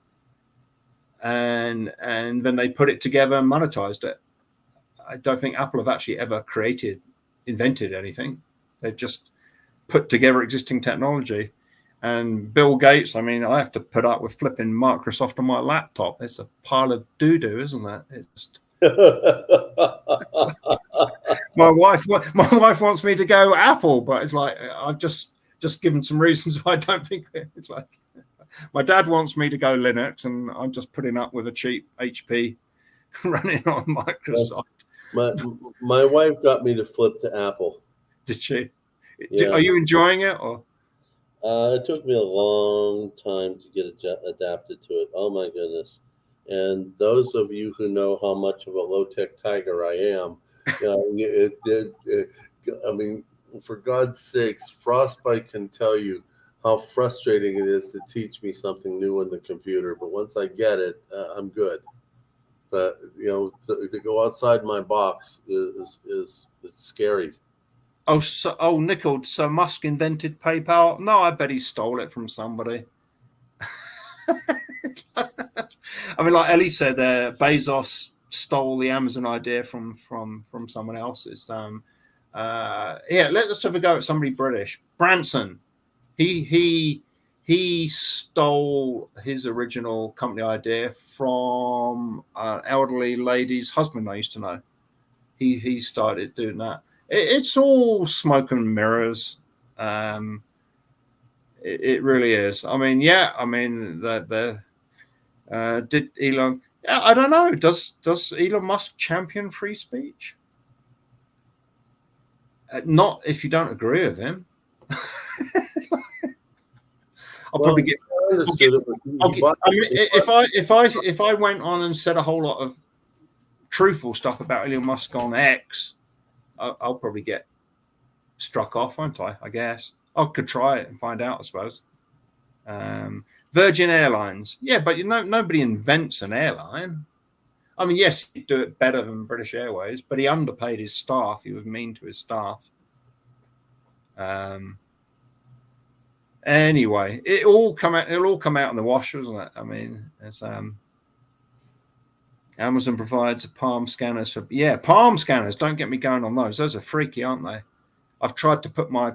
And then they put it together and monetized it. I don't think Apple have actually ever invented anything. They've just put together existing technology. And Bill Gates, I mean, I have to put up with flipping Microsoft on my laptop. It's a pile of doo-doo, isn't it? It's my wife wants me to go Apple, but it's like I've just given some reasons why I don't think it's like. My dad wants me to go Linux, and I'm just putting up with a cheap HP running on Microsoft. My wife got me to flip to Apple. Did she? Yeah. Are you enjoying it, or? It took me a long time to get adapted to it. Oh my goodness! And those of you who know how much of a low-tech tiger I am, I mean, for God's sakes, Frostbite can tell you how frustrating it is to teach me something new in the computer. But once I get it, I'm good. But to go outside my box is scary. Oh, Nickel. So Musk invented PayPal? No, I bet he stole it from somebody. I mean, like Ellie said, Bezos stole the Amazon idea from someone else's. Yeah, let's have a go at somebody British. Branson. He stole his original company idea from an elderly lady's husband I used to know. He started doing that. It's all smoke and mirrors. It really is. I mean, yeah. I mean, did Elon? I don't know. Does Elon Musk champion free speech? Not if you don't agree with him. I'll probably get. If I went on and said a whole lot of truthful stuff about Elon Musk on X, I'll probably get struck off, won't I? I guess I could try it and find out, I suppose. Virgin Airlines, yeah, but nobody invents an airline. I mean, yes, he'd do it better than British Airways, but he underpaid his staff. He was mean to his staff. Anyway, it'll all come out in the wash, isn't it? I mean, it's Amazon provides palm scanners for palm scanners. Don't get me going on those. Those are freaky, aren't they? I've tried to put my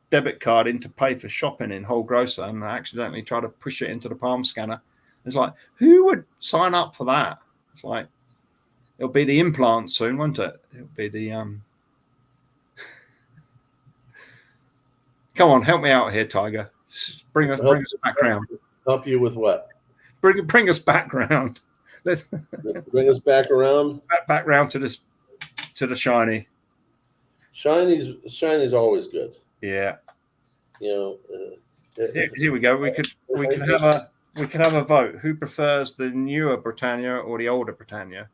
debit card in to pay for shopping in Whole Grocer, and I accidentally tried to push it into the palm scanner. It's like, who would sign up for that? It's like, it'll be the implant soon, won't it? It'll be the Come on, help me out here, Tiger. Bring us back round. Help you with what? Bring us back round. Bring us back around. Back round to the shiny. Shiny's always good. Yeah. Here we go. We could have a vote. Who prefers the newer Britannia or the older Britannia?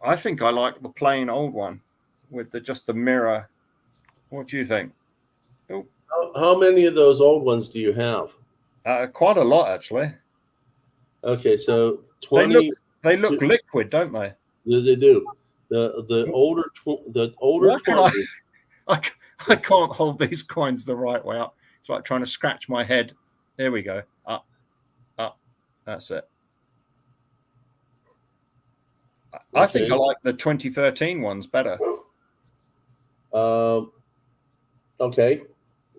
I think I like the plain old one with just the mirror. What do you think? Oh. How many of those old ones do you have? Quite a lot, actually. Okay, so 20. They look liquid, don't they? They do. The older 20s. I can't hold these coins the right way up. It's like trying to scratch my head. There we go. Up. That's it. I think I like the 2013 ones better. Okay.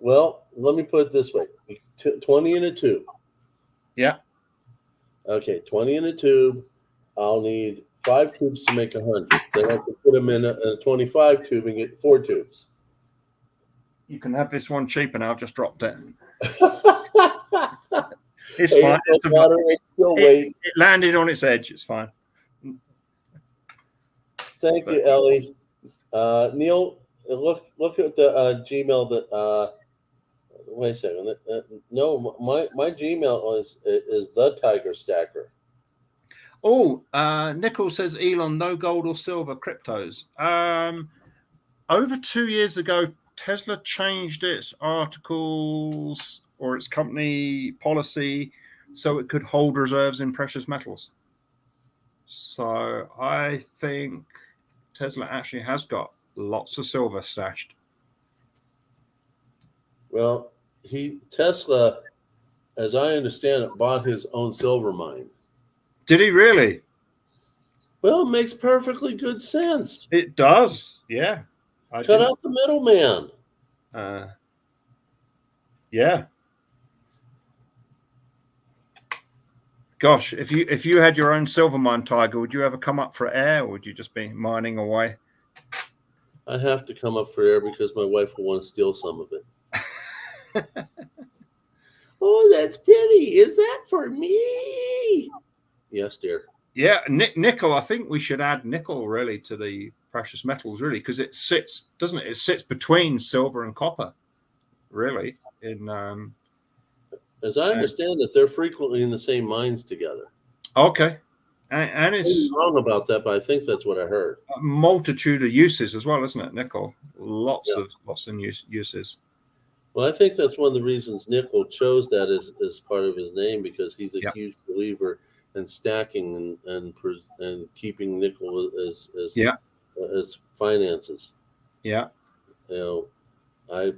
Well, let me put it this way: 20 in a tube. Yeah. Okay, 20 in a tube. I'll need 5 tubes to make 100. Then I can put them in a 25 tube and get 4 tubes. You can have this one cheap, and I'll just drop it. It's fine. It landed on its edge. It's fine. Thank you, Ellie. Neil, look at the Gmail that. Wait a second. No, my Gmail is the Tiger Stacker. Oh, Nickel says, Elon, no gold or silver cryptos. Over 2 years ago, Tesla changed its articles or its company policy so it could hold reserves in precious metals. So I think Tesla actually has got lots of silver stashed. Well, Tesla, as I understand it, bought his own silver mine. Did he really? Well, it makes perfectly good sense. It does, yeah. Cut out the middleman. Yeah. Gosh, if you had your own silver mine, Tiger, would you ever come up for air, or would you just be mining away? I'd have to come up for air because my wife will want to steal some of it. Oh, that's pretty. Is that for me? Yes, dear. Yeah, nickel. I think we should add nickel really to the precious metals, really, because it sits, doesn't it? It sits between silver and copper, really. As I understand it, they're frequently in the same mines together. Okay, and it's I'm wrong about that, but I think that's what I heard. A multitude of uses as well, isn't it? Nickel, lots of uses. Well, I think that's one of the reasons Nickel chose that as part of his name, because he's a huge believer in stacking and keeping nickel as finances. Yeah. I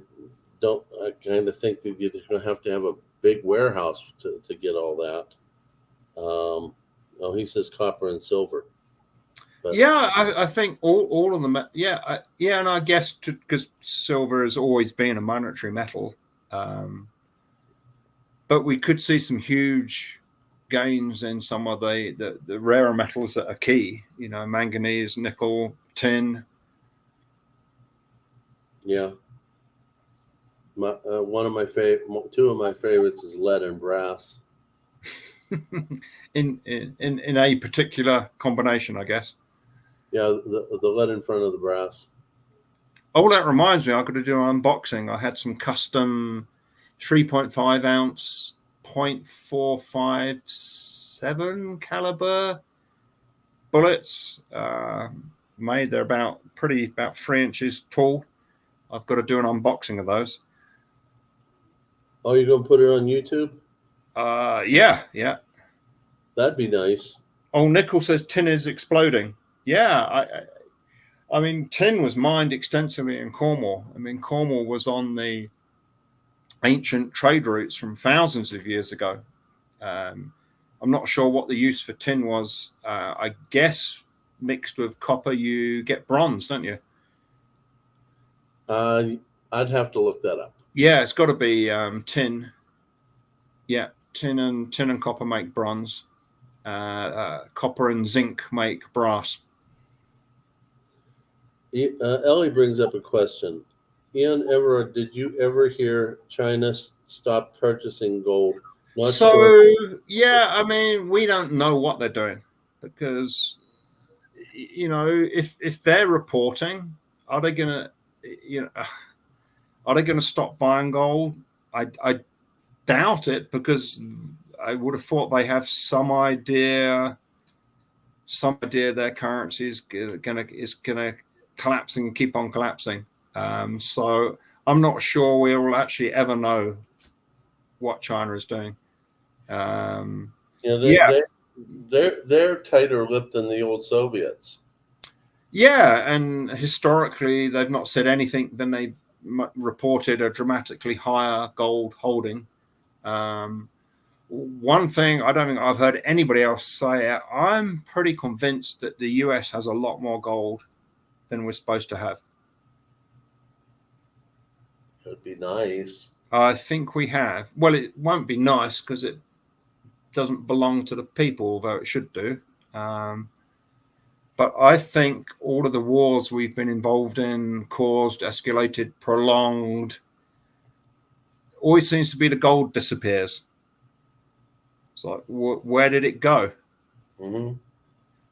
kind of think that you're going to have a big warehouse to get all that. He says copper and silver. But, yeah, I think all of them. Yeah, and I guess because silver has always been a monetary metal, but we could see some huge gains in some of the rarer metals that are key. Manganese, nickel, tin. Yeah. Two of my favorites is lead and brass. in a particular combination, I guess. Yeah, the lead in front of the brass. Oh, that reminds me, I got to do an unboxing. I had some custom 3.5 ounce 0.457 caliber bullets. Made. They're about 3 inches tall. I've got to do an unboxing of those. Oh, you're going to put it on YouTube? Yeah. That'd be nice. Oh, Nickel says tin is exploding. Yeah, I mean, tin was mined extensively in Cornwall. I mean, Cornwall was on the ancient trade routes from thousands of years ago. I'm not sure what the use for tin was. I guess mixed with copper, you get bronze, don't you? I'd have to look that up. Yeah, it's got to be tin. Yeah, tin and copper make bronze. Copper and zinc make brass. Ellie brings up a question. Ian Everard, did you ever hear China stop purchasing gold? Yeah, I mean, we don't know what they're doing because, if they're reporting, are they going to, are they going to stop buying gold? I doubt it, because I would have thought they have some idea their currency is gonna collapse and keep on collapsing. So I'm not sure we will actually ever know what China is doing. They're tighter-lipped than the old Soviets. Yeah, and historically they've not said anything. Then they've reported a dramatically higher gold holding. One thing I don't think I've heard anybody else say, I'm pretty convinced that the US has a lot more gold than we're supposed to have. It'd be nice. I think we have. Well, it won't be nice because it doesn't belong to the people, although it should do. But I think all of the wars we've been involved in, caused, escalated, prolonged, always seems to be the gold disappears. It's like, where did it go? Mm-hmm.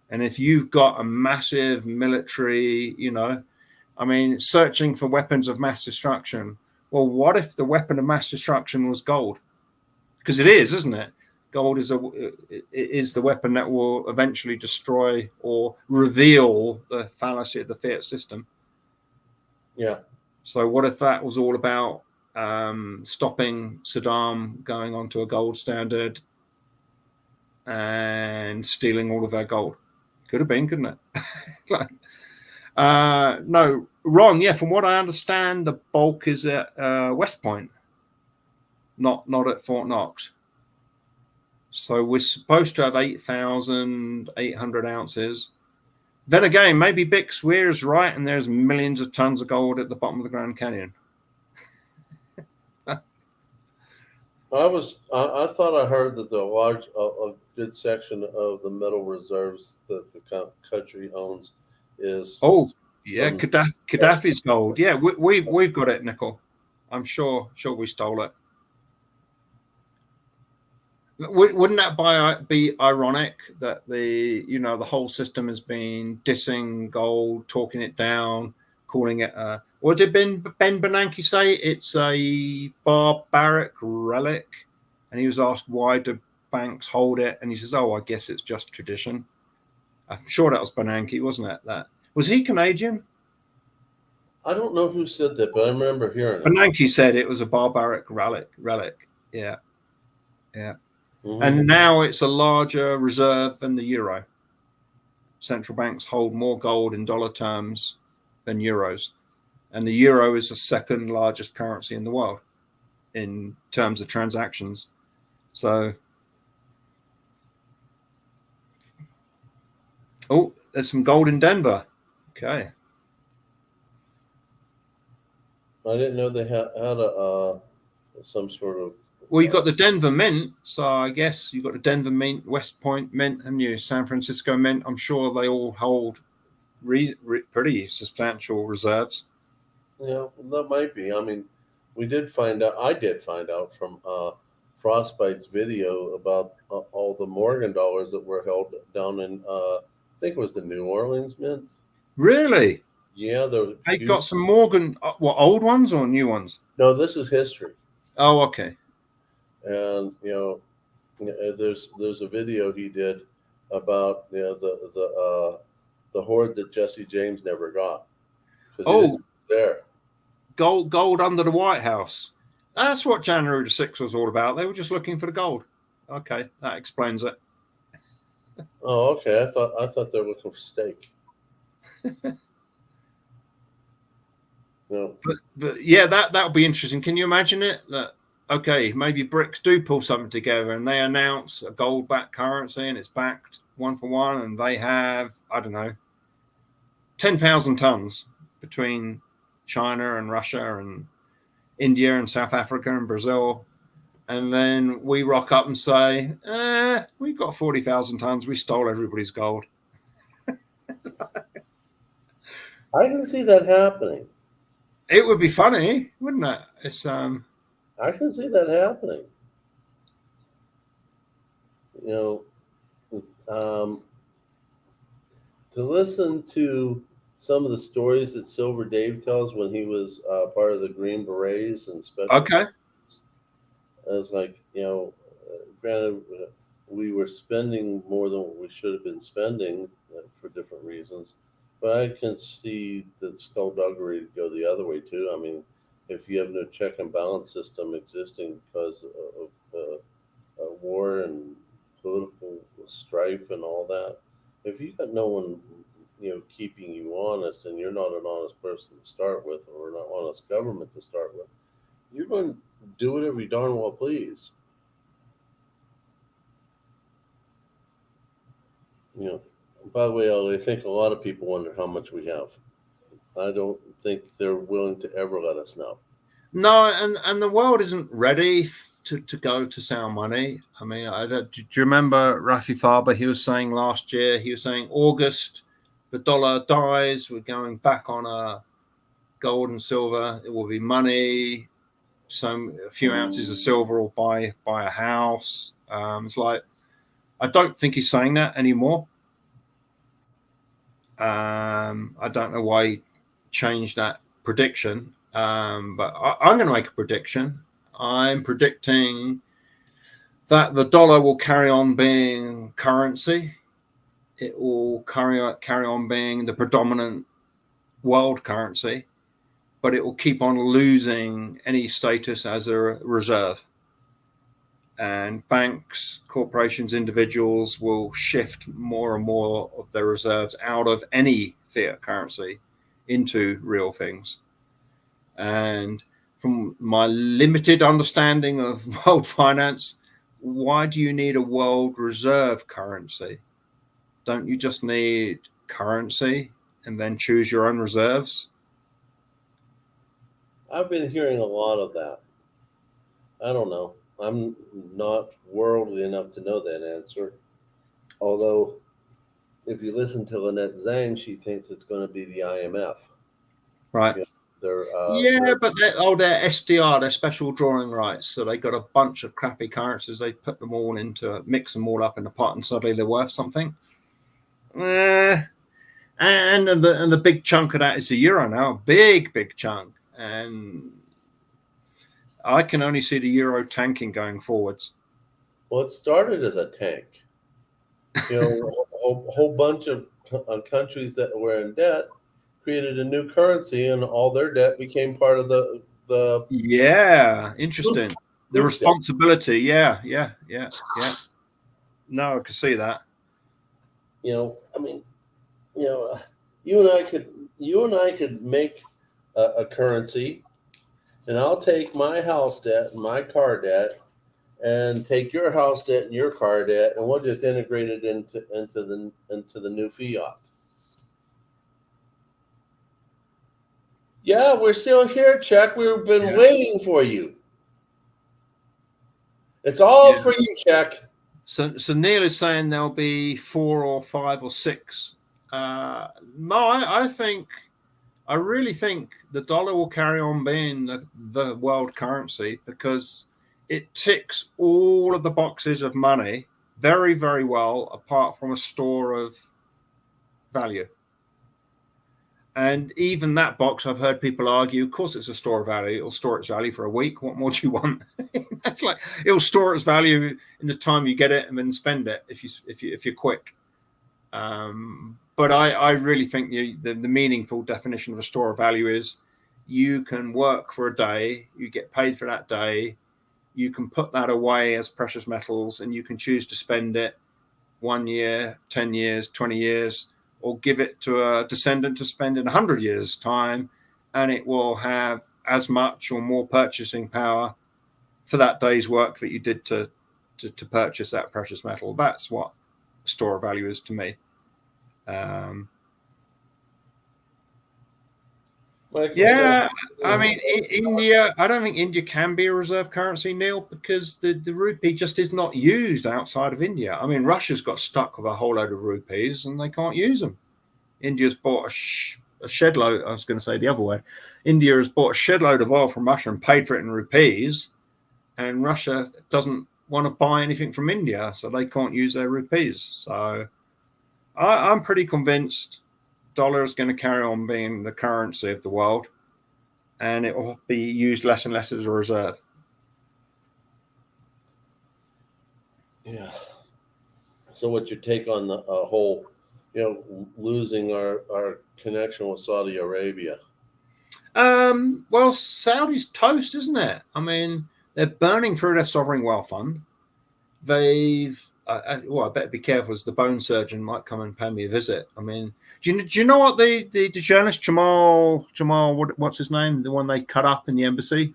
And if you've got a massive military, searching for weapons of mass destruction, well, what if the weapon of mass destruction was gold? Because it is, isn't it? Gold is the weapon that will eventually destroy or reveal the fallacy of the fiat system. Yeah. So what if that was all about stopping Saddam going onto a gold standard and stealing all of their gold? Could have been, couldn't it? No, Ron, yeah, from what I understand, the bulk is at West Point, not at Fort Knox. So we're supposed to have 8,800 ounces. Then again, maybe Bix Weir is right, and there's millions of tons of gold at the bottom of the Grand Canyon. I thought I heard that a good section of the metal reserves that the country owns is. Oh yeah, Gaddafi's gold. Yeah, we've got it, Nickel. I'm sure we stole it. Wouldn't that be ironic that the whole system has been dissing gold, talking it down, calling it what did Ben Bernanke say? It's a barbaric relic. And he was asked, why do banks hold it? And he says, I guess it's just tradition. I'm sure that was Bernanke, wasn't it? That was he Canadian? I don't know who said that, but I remember hearing it. Bernanke said it was a barbaric relic. Yeah. Mm-hmm. And now it's a larger reserve than the euro. Central banks hold more gold in dollar terms than euros. And the euro is the second largest currency in the world in terms of transactions. So, there's some gold in Denver. Okay. I didn't know they had some sort of. Well, you've got the Denver Mint, so I guess you've got the Denver Mint, West Point Mint, and your San Francisco Mint. I'm sure they all hold pretty substantial reserves. Yeah, that might be. I mean, I did find out from Frostbite's video about all the Morgan dollars that were held down in, I think it was the New Orleans Mint. Really? Yeah, they got some Morgan. What, old ones or new ones? No, this is history. Oh, okay. And there's a video he did about the hoard that Jesse James never got. Oh, there. Gold under the White House. That's what January the 6th was all about. They were just looking for the gold. Okay, that explains it. Oh, okay. I thought they were looking for steak. No. But yeah, that would be interesting. Can you imagine it? That maybe BRICS do pull something together and they announce a gold-backed currency and it's backed 1-for-1, and they have, I don't know, 10,000 tons between China and Russia and India and South Africa and Brazil. And then we rock up and say, we've got 40,000 tons. We stole everybody's gold. I can see that happening. It would be funny, wouldn't it? It's I can see that happening. To listen to some of the stories that Silver Dave tells when he was part of the Green Berets and special. Okay. I was like, granted, we were spending more than what we should have been spending for different reasons, but I can see the skullduggery go the other way too. I mean, if you have no check and balance system existing because of war and political strife and all that, if you got no one, keeping you honest, and you're not an honest person to start with, or an honest government to start with, you're going to do whatever you darn well please. By the way, I think a lot of people wonder how much we have. I don't think they're willing to ever let us know. No, and the world isn't ready to go to sound money. I mean, do you remember Rafi Farber? He was saying last year, August, the dollar dies. We're going back on a gold and silver. It will be money. A few ounces of silver will buy a house. It's like, I don't think he's saying that anymore. I don't know why he changed that prediction. But I'm going to make a prediction. I'm predicting that the dollar will carry on being currency. It will carry on being the predominant world currency, but it will keep on losing any status as a reserve. And banks, corporations, individuals will shift more and more of their reserves out of any fiat currency into real things. And from my limited understanding of world finance, why do you need a world reserve currency? Don't you just need currency and then choose your own reserves? I've been hearing a lot of that. I don't know. I'm not worldly enough to know that answer. Although, if you listen to Lynette Zhang, she thinks it's going to be the IMF. Right. But they're SDR, they're special drawing rights. So they got a bunch of crappy currencies. They put them all mix them all up in a pot, and suddenly they're worth something. And the big chunk of that is the euro now, a big chunk. And I can only see the euro tanking going forwards. Well, it started as a tank. A whole bunch of countries that were in debt created a new currency, and all their debt became part of the interesting. The responsibility. Yeah. No, I can see that. I mean, you and I could make a currency, and I'll take my house debt and my car debt, and take your house debt and your car debt, and we'll just integrate it into the new fiat. Yeah, we're still here, Czech. We've been waiting for you. It's all for you, Czech. So Neil is saying there'll be 4 or 5 or 6. No, I really think the dollar will carry on being the world currency, because it ticks all of the boxes of money very, very well, apart from a store of value. And even that box, I've heard people argue, of course it's a store of value. It'll store its value for a week. What more do you want? That's like, it'll store its value in the time you get it and then spend it if you're quick. But I really think the meaningful definition of a store of value is you can work for a day, you get paid for that day, you can put that away as precious metals, and you can choose to spend it 1 year, 10 years, 20 years, or give it to a descendant to spend in 100 years' time, and it will have as much or more purchasing power for that day's work that you did to purchase that precious metal. That's what store of value is to me. I mean, India, I don't think India can be a reserve currency, Neil, because the rupee just is not used outside of India. I mean, Russia's got stuck with a whole load of rupees and they can't use them. India's bought a shed load. I was going to say the other way. India has bought a shed load of oil from Russia and paid for it in rupees, and Russia doesn't want to buy anything from India, so they can't use their rupees. So I'm pretty convinced dollar is going to carry on being the currency of the world, and it will be used less and less as a reserve. Yeah. So what's your take on the whole, losing our connection with Saudi Arabia? Well, Saudi's toast, isn't it? I mean, they're burning through their sovereign wealth fund. They've, I better be careful as the bone surgeon might come and pay me a visit. I mean, do you know what the journalist Jamal, what's his name? The one they cut up in the embassy?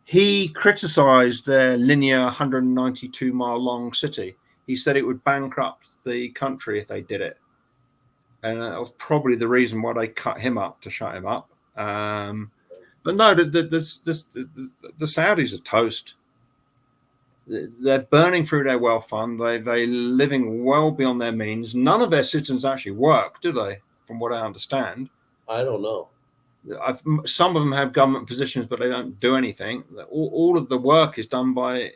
He criticized their linear 192-mile long city. He said it would bankrupt the country if they did it. And that was probably the reason why they cut him up, to shut him up. But no, the Saudis are toast. They're burning through their wealth fund. They're living well beyond their means. None of their citizens actually work, do they? From what I understand. I don't know. Some of them have government positions, but they don't do anything. All of the work is done by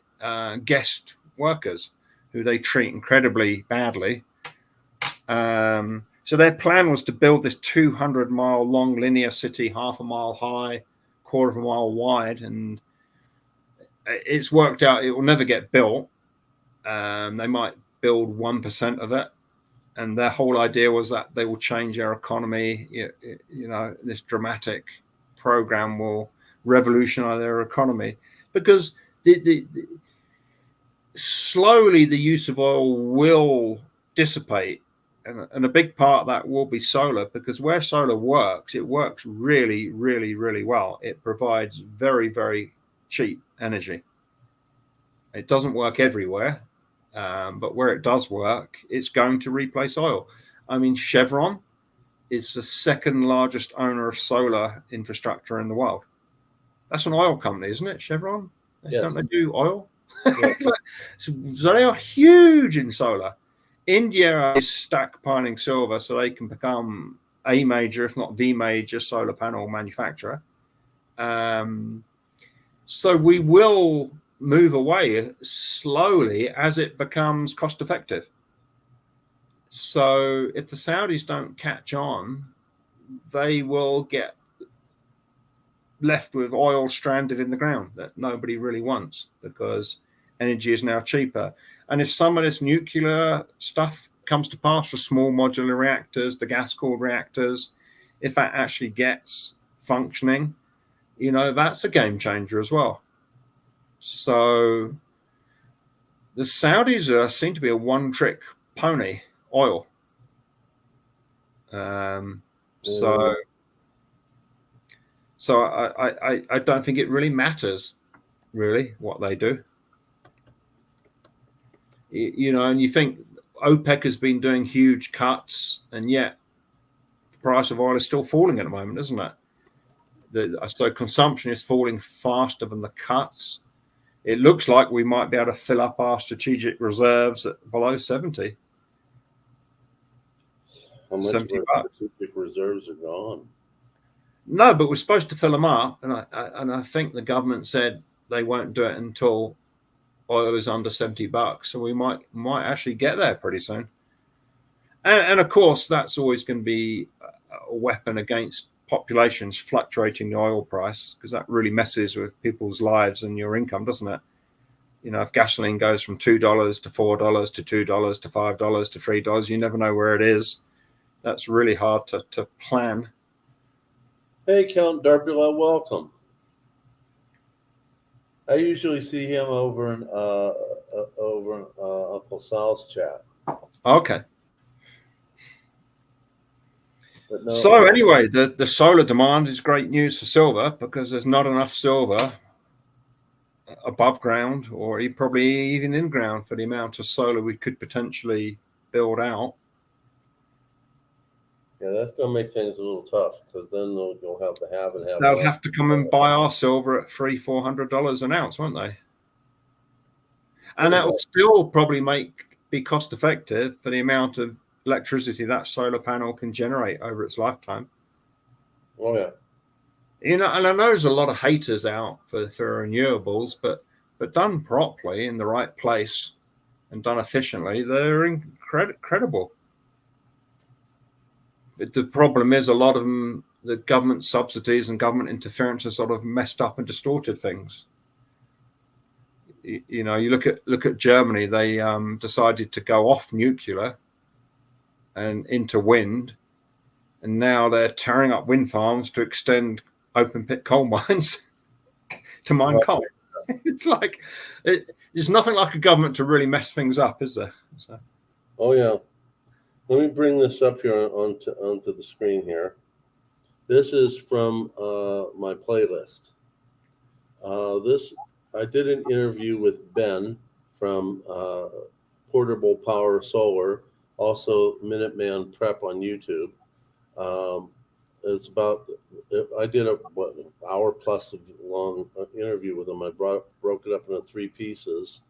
guest workers who they treat incredibly badly. So their plan was to build this 200-mile long linear city, half a mile high, quarter of a mile wide, and it's worked out it will never get built. They might build 1% of it, and their whole idea was that they will change their economy. This dramatic program will revolutionize their economy, because slowly the use of oil will dissipate. And a big part of that will be solar, because where solar works, it works really, really, really well. It provides very, very cheap energy. It doesn't work everywhere, but where it does work, it's going to replace oil. I mean, Chevron is the second largest owner of solar infrastructure in the world. That's an oil company, isn't it, Chevron? Yes. Don't they do oil? Yes. So they are huge in solar. India is stockpiling silver so they can become a major, if not the major, solar panel manufacturer. So we will move away slowly as it becomes cost effective. So if the Saudis don't catch on, they will get left with oil stranded in the ground that nobody really wants, because energy is now cheaper. And if some of this nuclear stuff comes to pass, the small modular reactors, the gas-cooled reactors, if that actually gets functioning, that's a game changer as well. So the Saudis seem to be a one-trick pony, oil. So I don't think it really matters, really, what they do. And you think OPEC has been doing huge cuts, and yet the price of oil is still falling at the moment, isn't it? So consumption is falling faster than the cuts. It looks like we might be able to fill up our strategic reserves at below 70. How much of our strategic reserves are gone? No, but we're supposed to fill them up, and I think the government said they won't do it until oil is under $70, so we might actually get there pretty soon. And of course, that's always going to be a weapon against populations fluctuating the oil price, because that really messes with people's lives and your income, doesn't it? If gasoline goes from $2 to $4 to $2 to $5 to $3, you never know where it is. That's really hard to plan. Hey, Count Darpula, welcome. I usually see him over in Uncle Sal's chat. Okay. But no, so anyway, the solar demand is great news for silver, because there's not enough silver above ground, or probably even in ground, for the amount of solar we could potentially build out. Yeah, that's going to make things a little tough, because then you'll have to have and have. They'll have to come and buy our silver at $300-400 an ounce, won't they? And that will still probably be cost effective for the amount of electricity that solar panel can generate over its lifetime. Oh yeah. And I know there's a lot of haters out for renewables, but done properly in the right place and done efficiently, they're incredible. But the problem is a lot of them, the government subsidies and government interference has sort of messed up and distorted things. You know, you look at Germany. They decided to go off nuclear and into wind, and now they're tearing up wind farms to extend open pit coal mines to mine coal. It's like there's nothing like a government to really mess things up, is there? So. Oh yeah. Let me bring this up here onto the screen here. This is from my playlist. This I did an interview with Ben from Portable Power Solar, also Minuteman Prep on YouTube. It's about, I did a hour plus of long interview with him. I broke it up into 3 pieces,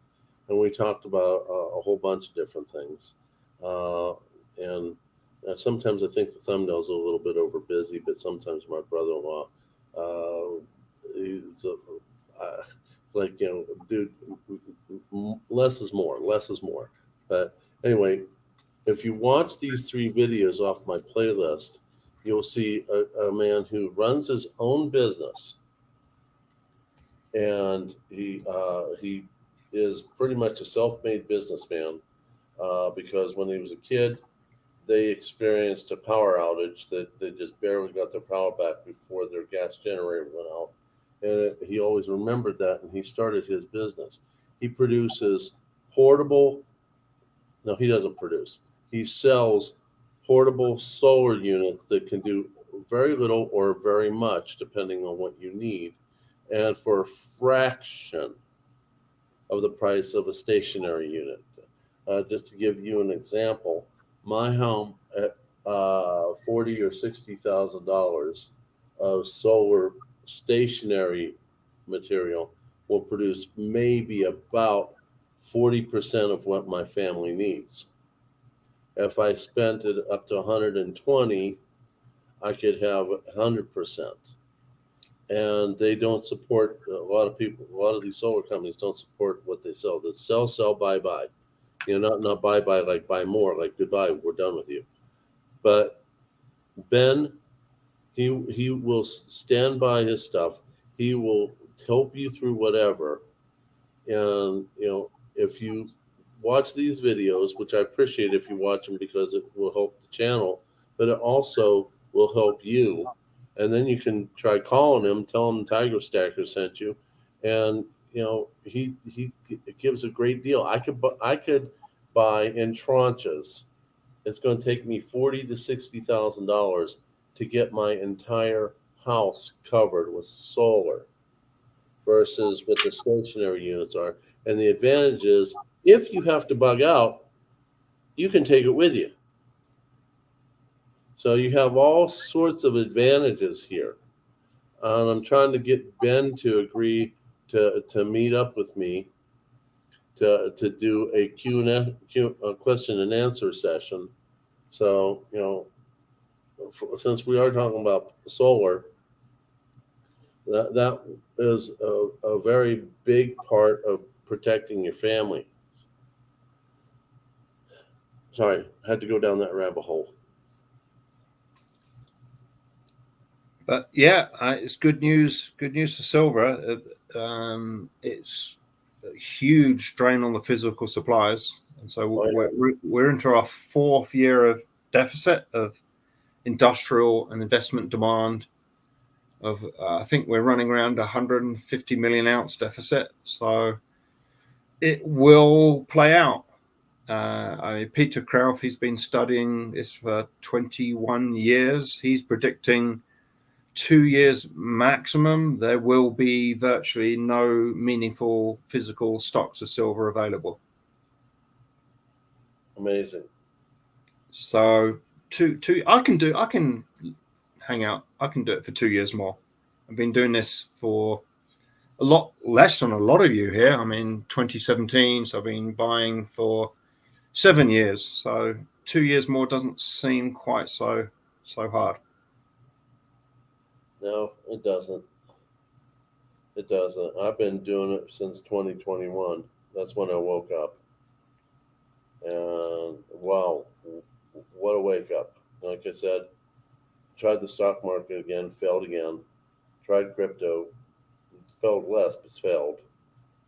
and we talked about a whole bunch of different things. And sometimes I think the thumbnail's a little bit over busy, but sometimes my brother-in-law, he's like, you know, dude, less is more, less is more. But anyway, if you watch these 3 videos off my playlist, you'll see a man who runs his own business, and he is pretty much a self-made businessman because when he was a kid, they experienced a power outage that they just barely got their power back before their gas generator went out. And he always remembered that, and he started his business. He produces he doesn't produce. He sells portable solar units that can do very little or very much, depending on what you need, and for a fraction of the price of a stationary unit. Just to give you an example, my home at $40,000 or $60,000 of solar stationary material will produce maybe about 40% of what my family needs. If I spent it up to 120, I could have 100%. And they don't support, a lot of these solar companies don't support what they sell. They sell, buy. You know, not buy like buy more, like goodbye, we're done with you. But Ben, he will stand by his stuff. He will help you through whatever. And, you know, if you watch these videos, which I appreciate if you watch them because it will help the channel, but it also will help you. And then you can try calling him, tell him Tiger Stacker sent you. And, you know, he gives a great deal. I could buy in tranches. It's going to take me $40,000 to $60,000 to get my entire house covered with solar versus what the stationary units are. And the advantage is, if you have to bug out, you can take it with you. So you have all sorts of advantages here. And I'm trying to get Ben to agree to meet up with me to do a question and answer session. So, you know, since we are talking about solar, that is a very big part of protecting your family. Sorry, I had to go down that rabbit hole. But yeah, it's good news. Good news for silver. It's a huge drain on the physical supplies, and so we're into our 4th year of deficit of industrial and investment demand. I think we're running around 150 million ounce deficit. So it will play out. Peter Krauf, he's been studying this for 21 years. He's predicting 2 years maximum, there will be virtually no meaningful physical stocks of silver available. Amazing. So I can hang out. I can do it for 2 years more. I've been doing this for a lot less than a lot of you here. I mean, 2017, so I've been buying for 7 years. So 2 years more doesn't seem quite so hard. No, it doesn't. It doesn't. I've been doing it since 2021. That's when I woke up. And wow, what a wake up. Like I said, tried the stock market again, failed again. Tried crypto, failed less, but failed.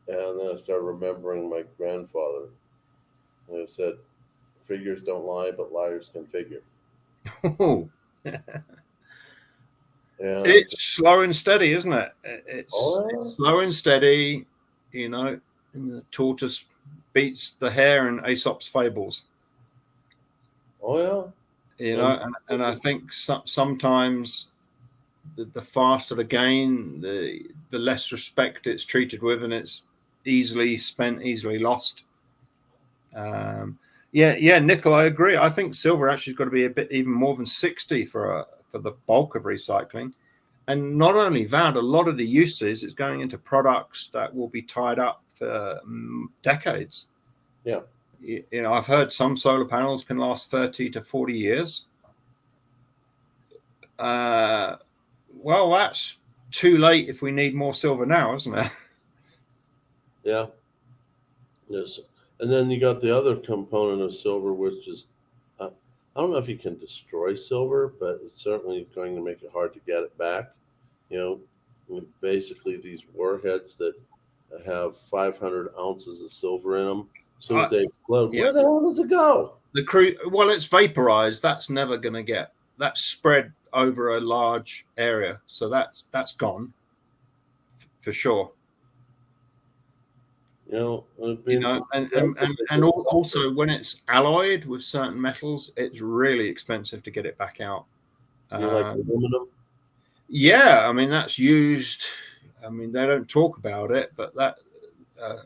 And then I started remembering my grandfather. And I said, figures don't lie, but liars can figure. Oh. And It's slow and steady, isn't it? It's slow and steady, you know, and the tortoise beats the hare in Aesop's fables. oh yeah. You know, and I think sometimes the faster the gain, the less respect it's treated with, and it's easily spent, easily lost. Yeah, nickel, I agree. I think silver actually has got to be a bit even more than 60 for the bulk of recycling. And not only that, a lot of the uses is going into products that will be tied up for decades. Yeah. You know, I've heard some solar panels can last 30 to 40 years. Well, that's too late if we need more silver now, isn't it? Yeah. Yes. And then you got the other component of silver, which is, I don't know if you can destroy silver, but it's certainly going to make it hard to get it back. You know, basically these warheads that have 500 ounces of silver in them, as soon as they explode, where the hell does it go? Well, it's vaporized. That's never going to get, that's spread over a large area. So that's gone for sure. You know, and also when it's alloyed with certain metals, it's really expensive to get it back out. You like aluminum? Yeah, I mean that's used. I mean they don't talk about it, but that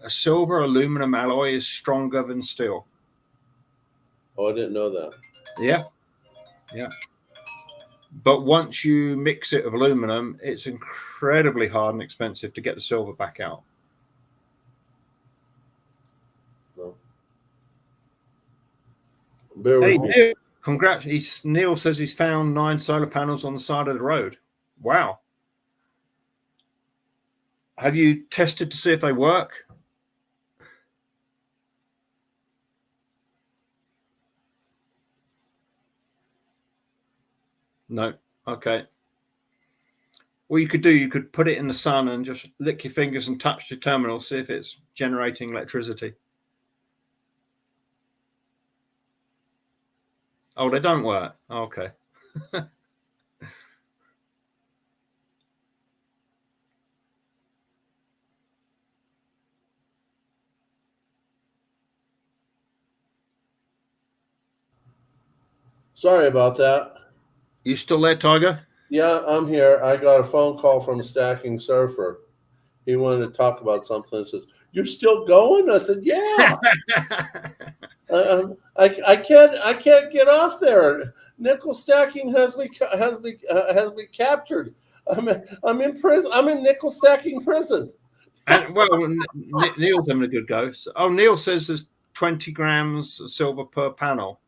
a silver aluminum alloy is stronger than steel. Oh, I didn't know that. Yeah. But once you mix it with aluminum, it's incredibly hard and expensive to get the silver back out. Hey, Neil, congrats. Neil says he's found 9 solar panels on the side of the road. Wow. Have you tested to see if they work? No. Okay. What you could put it in the sun and just lick your fingers and touch the terminal, see if it's generating electricity. Oh, they don't work. Okay. Sorry about that. You still there, Tiger? Yeah, I'm here. I got a phone call from a stacking surfer. He wanted to talk about something. He says, "You're still going?" I said, "Yeah." I can't get off there. Nickel stacking has me captured. I'm in prison. I'm in nickel stacking prison. And well, Neil's having a good go. So, Neil says there's 20 grams of silver per panel.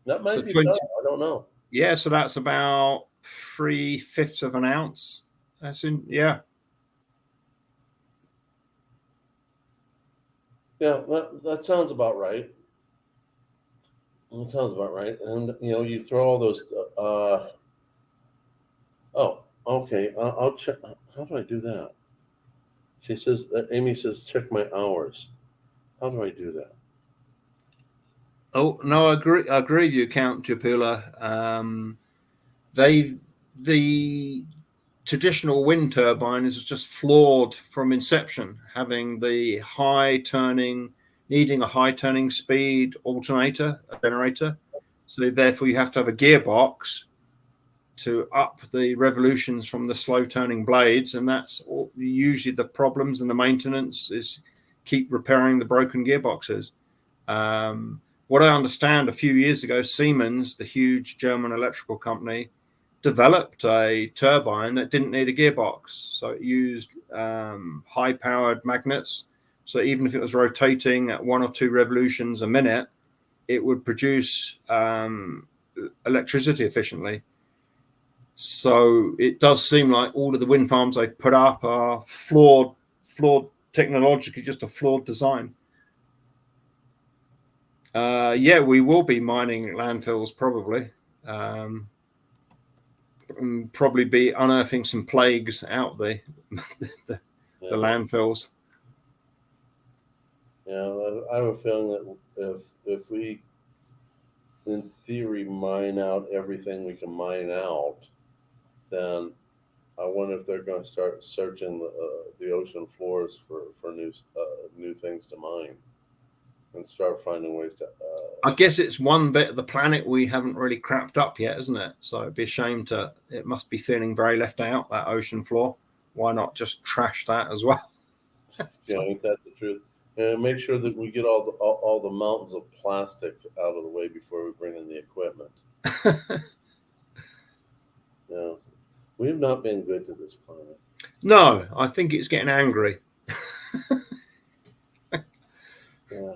That might be 20, so. I don't know. Yeah, so that's about 3/5 of an ounce. That's in, yeah. Yeah, that sounds about right. That sounds about right. And you know, you throw all those. Oh, okay. I'll check. How do I do that? She says. Amy says, check my hours. How do I do that? Oh no, I agree with you, Count Japula. The traditional wind turbine is just flawed from inception, having the needing a high turning speed alternator, a generator. So therefore you have to have a gearbox to up the revolutions from the slow turning blades. And that's usually the problems, and the maintenance is keep repairing the broken gearboxes. What I understand, a few years ago, Siemens, the huge German electrical company, developed a turbine that didn't need a gearbox. So it used high-powered magnets. So even if it was rotating at 1 or 2 revolutions a minute, it would produce electricity efficiently. So it does seem like all of the wind farms they've put up are flawed technologically, just a flawed design. Yeah, we will be mining landfills probably. Probably be unearthing some plagues out the landfills. Yeah, I have a feeling that if we, in theory, mine out everything we can mine out, then I wonder if they're going to start searching the ocean floors for new things to mine, and start finding ways to. I guess it's one bit of the planet we haven't really crapped up yet, isn't it? So it'd be a shame to. It must be feeling very left out, that ocean floor. Why not just trash that as well? Yeah, ain't that the truth? And make sure that we get all the mountains of plastic out of the way before we bring in the equipment. Yeah, we have not been good to this planet. No, I think it's getting angry. Yeah.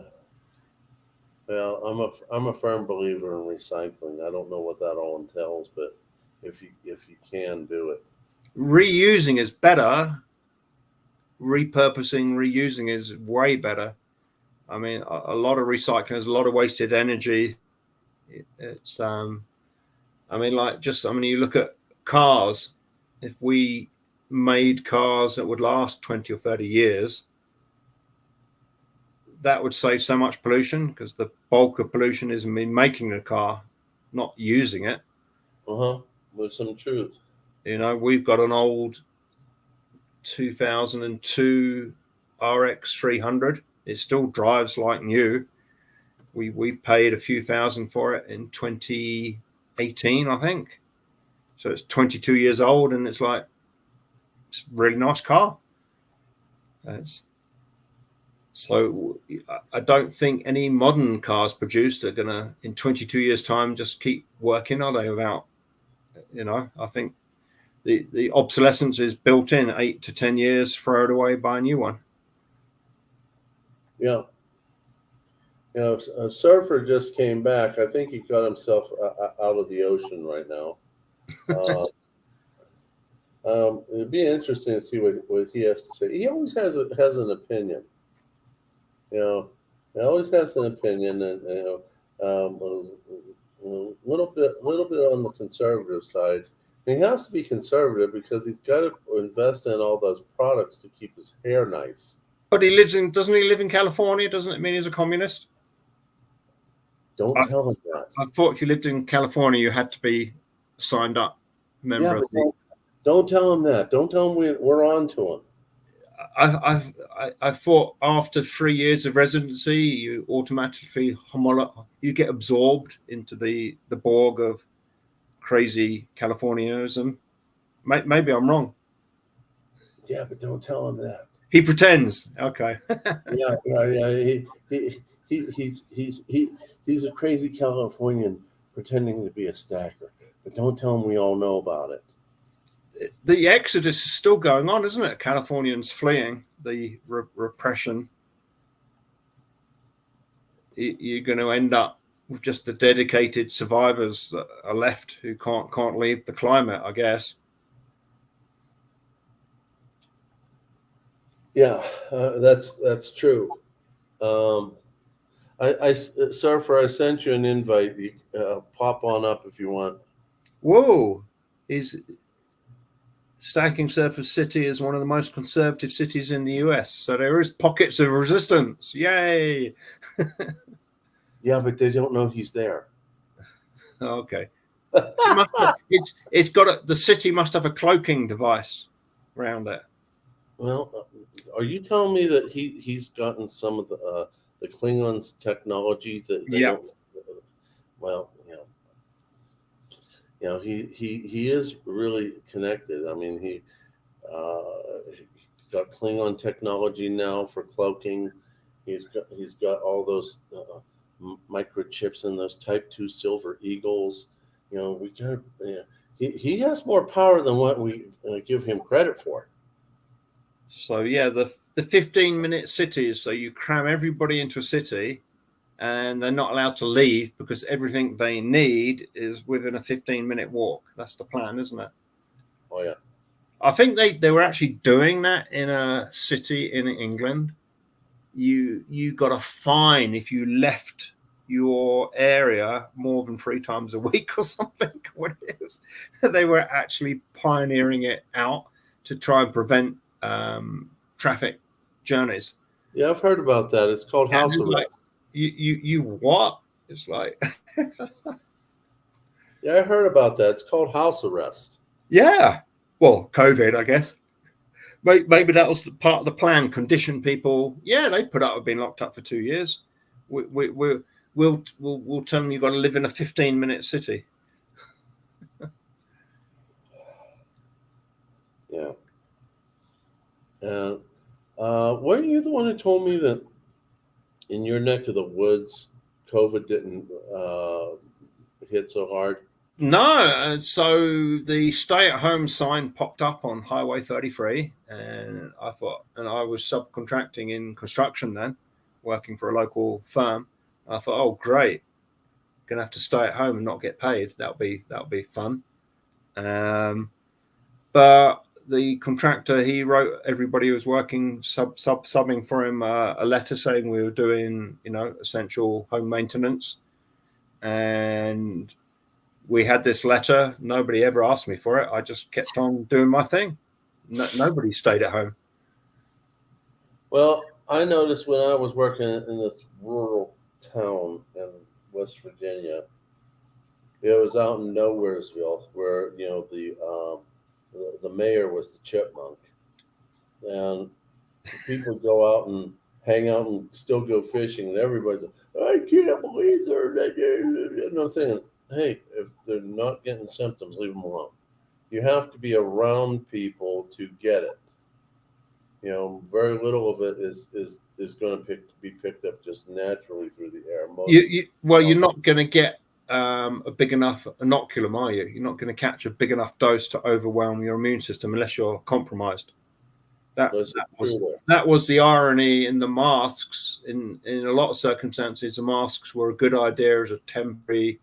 Well, I'm a firm believer in recycling. I don't know what that all entails, but if you can do it, Reusing is better. Repurposing, reusing is way better. I mean, a lot of recycling, there's a lot of wasted energy. It's I mean, you look at cars. If we made cars that would last 20 or 30 years, that would save so much pollution, because the bulk of pollution is in making the car, not using it. With some truth. You know, we've got an old 2002 RX 300. It still drives like new. We paid a few thousand for it in 2018, I think. So it's 22 years old, and it's a really nice car. So I don't think any modern cars produced are going to, in 22 years' time, just keep working, are they? Without, I think the obsolescence is built in. 8 to 10 years, throw it away, buy a new one. Yeah. A surfer just came back. I think he got himself out of the ocean right now. It'd be interesting to see what he has to say. He always has an opinion. He always has an opinion, and a little bit on the conservative side. And he has to be conservative because he's got to invest in all those products to keep his hair nice. But doesn't he live in California? Doesn't it mean he's a communist? Don't tell him that. I thought if you lived in California, you had to be signed up member of the. Don't tell him that. Don't tell him we're on to him. I thought after 3 years of residency, you automatically you get absorbed into the Borg of crazy Californianism. Maybe I'm wrong. Yeah, but don't tell him that. He pretends. Okay. Yeah. He's a crazy Californian pretending to be a stacker. But don't tell him we all know about it. The exodus is still going on, isn't it? Californians fleeing the repression. You're going to end up with just the dedicated survivors that are left who can't leave the climate, I guess. Yeah, that's true. Surfer, I sent you an invite. You pop on up if you want. Whoa, Stacking Surfer City is one of the most conservative cities in the US, so there is pockets of resistance. Yay! Yeah, but they don't know he's there. Okay. The city must have a cloaking device around it. Well, are you telling me that he's gotten some of the Klingons' technology that they don't? Well, he is really connected. I mean, he got Klingon technology now for cloaking. He's got all those microchips in those Type 2 Silver Eagles. He has more power than what we give him credit for. So yeah, the 15-minute cities. So you cram everybody into a city, and they're not allowed to leave because everything they need is within a 15-minute walk. That's the plan, isn't it? Oh yeah. I think they were actually doing that in a city in England. You got a fine if you left your area more than 3 times a week or something. What it is, they were actually pioneering it out to try and prevent traffic journeys. Yeah, I've heard about that. It's called house Like, arrest. you what? It's like, Yeah, I heard about that. It's called house arrest. yeah. Well, COVID, I guess. Maybe that was part of the plan. Condition people. Yeah, they put up with being locked up for 2 years. We'll tell them you've got to live in a 15-minute city. Yeah. And weren't you the one who told me that in your neck of the woods, COVID didn't hit so hard? No, so the stay-at-home sign popped up on Highway 33, and I thought, and I was subcontracting in construction then, working for a local firm. I thought, oh great, gonna have to stay at home and not get paid. That'll be fun. But the contractor, he wrote everybody who was working subbing for him a letter saying we were doing, essential home maintenance, and we had this letter. Nobody ever asked me for it. I just kept on doing my thing. Nobody stayed at home. Well, I noticed when I was working in this rural town in West Virginia, it was out in Nowheresville, where the mayor was the chipmunk, and people go out and hang out and still go fishing, and everybody's like, I can't believe they're and I'm thinking, hey, if they're not getting symptoms, leave them alone. You have to be around people to get it. Very little of it is going to be picked up just naturally through the air. You're not going to get a big enough inoculum, are you? You're not going to catch a big enough dose to overwhelm your immune system unless you're compromised. That was the irony in the masks. In a lot of circumstances, the masks were a good idea as a temporary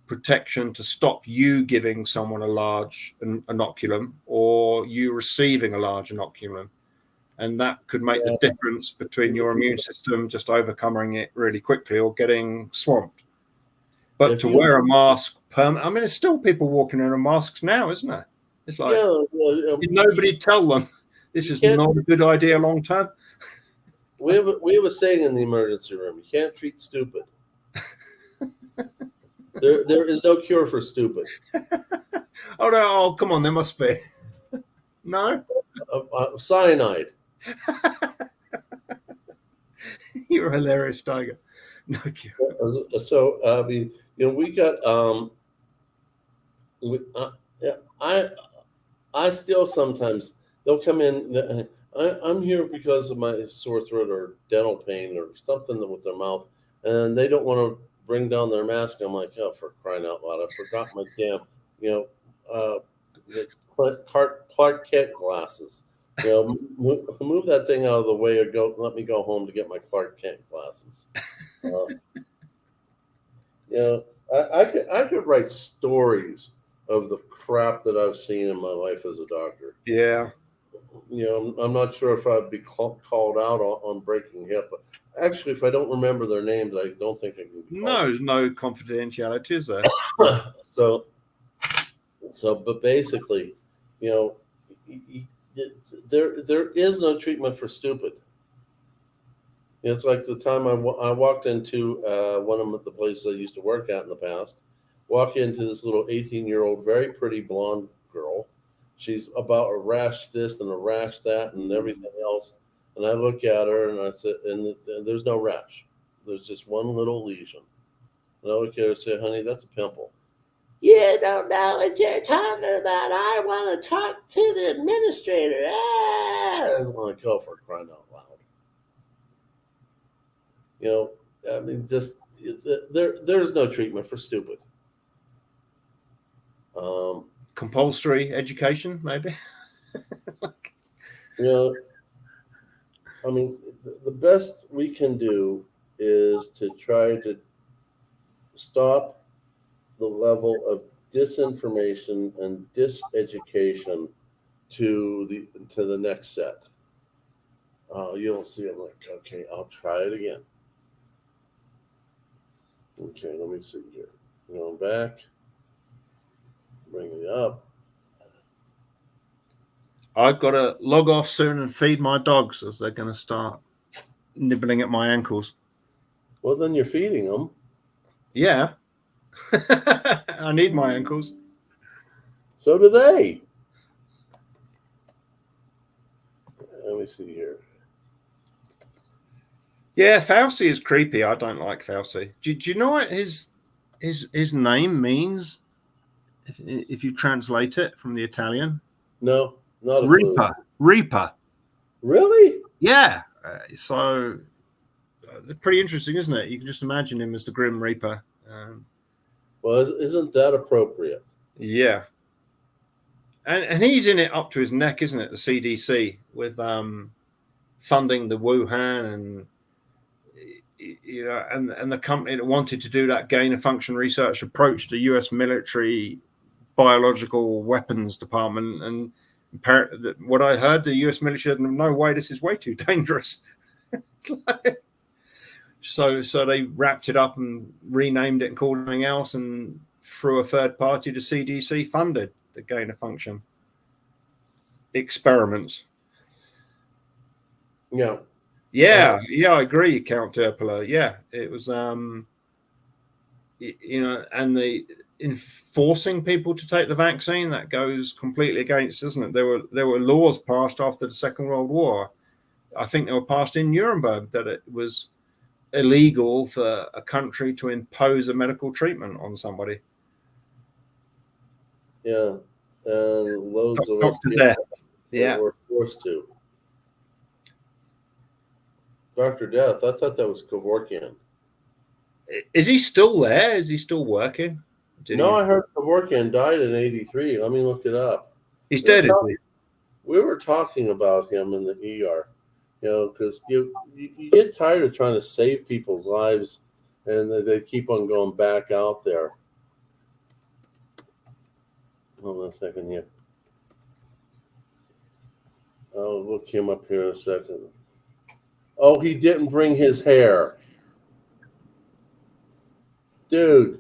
protection to stop you giving someone a large inoculum or you receiving a large inoculum. And that could make the difference between your immune system just overcoming it really quickly or getting swamped. But to wear a mask permanent, I mean, there's still people walking in masks now, isn't there? It's like, did nobody tell them this is not a good idea long term? We have a saying in the emergency room: you can't treat stupid. There is no cure for stupid. Oh no! Oh, come on, there must be. No? Cyanide. You're a hilarious, Tiger. No cure. So I mean, we got I still sometimes they'll come in. I'm here because of my sore throat or dental pain or something with their mouth, and they don't want to bring down their mask. I'm like, oh, for crying out loud! I forgot my damn, Clark Kent glasses. Move that thing out of the way or go. Let me go home to get my Clark Kent glasses. I could write stories of the crap that I've seen in my life as a doctor. Yeah. I'm not sure if I'd be called out on breaking hip. But actually, if I don't remember their names, I don't think I can. No, there's no confidentiality, is there? But basically, there is no treatment for stupid. It's like the time I walked into one of the places I used to work at in the past. Walk into this little 18-year-old, very pretty blonde girl. She's about a rash this and a rash that and everything else. And I look at her and I said, and there's no rash. There's just one little lesion. And I look at her and say, honey, that's a pimple. You don't know what you're talking about. I want to talk to the administrator. I'm like, oh, for crying out loud. I mean, just there's no treatment for stupid. Compulsory education, maybe. I mean, the best we can do is to try to stop the level of disinformation and diseducation to the next set. You don't see it, like, okay, I'll try it again. Okay, let me see here. Going back. Bring it up. I've got to log off soon and feed my dogs as they're going to start nibbling at my ankles. Well, then you're feeding them. Yeah. I need my ankles. So do they. Let me see here. Yeah, Fauci is creepy. I don't like Fauci. Do you know what his name means if you translate it from the Italian? No, not a Reaper. clue. Reaper. Really? Yeah. So pretty interesting, isn't it? You can just imagine him as the Grim Reaper. Well, isn't that appropriate? Yeah. And he's in it up to his neck, isn't it? The CDC with funding the Wuhan and and the company that wanted to do that gain of function research approached the U.S. military biological weapons department, and what I heard, the U.S. military said, "No way, this is way too dangerous." So they wrapped it up and renamed it and called it something else, and through a third party, the CDC funded the gain of function experiments. Yeah. Yeah, I agree, Count Turpula. Yeah, it was, and the enforcing people to take the vaccine, that goes completely against, doesn't it? There were laws passed after the Second World War. I think they were passed in Nuremberg that it was illegal for a country to impose a medical treatment on somebody. Yeah, and loads of us death. Yeah, were forced to. Dr. Death, I thought that was Kevorkian. Is he still there? Is he still working? I heard Kevorkian died in '83. Let me look it up. He's dead, is he? We were talking about him in the ER, because you get tired of trying to save people's lives, and they keep on going back out there. Hold on a second here. I'll look him up here in a second. Oh, he didn't bring his hair. Dude,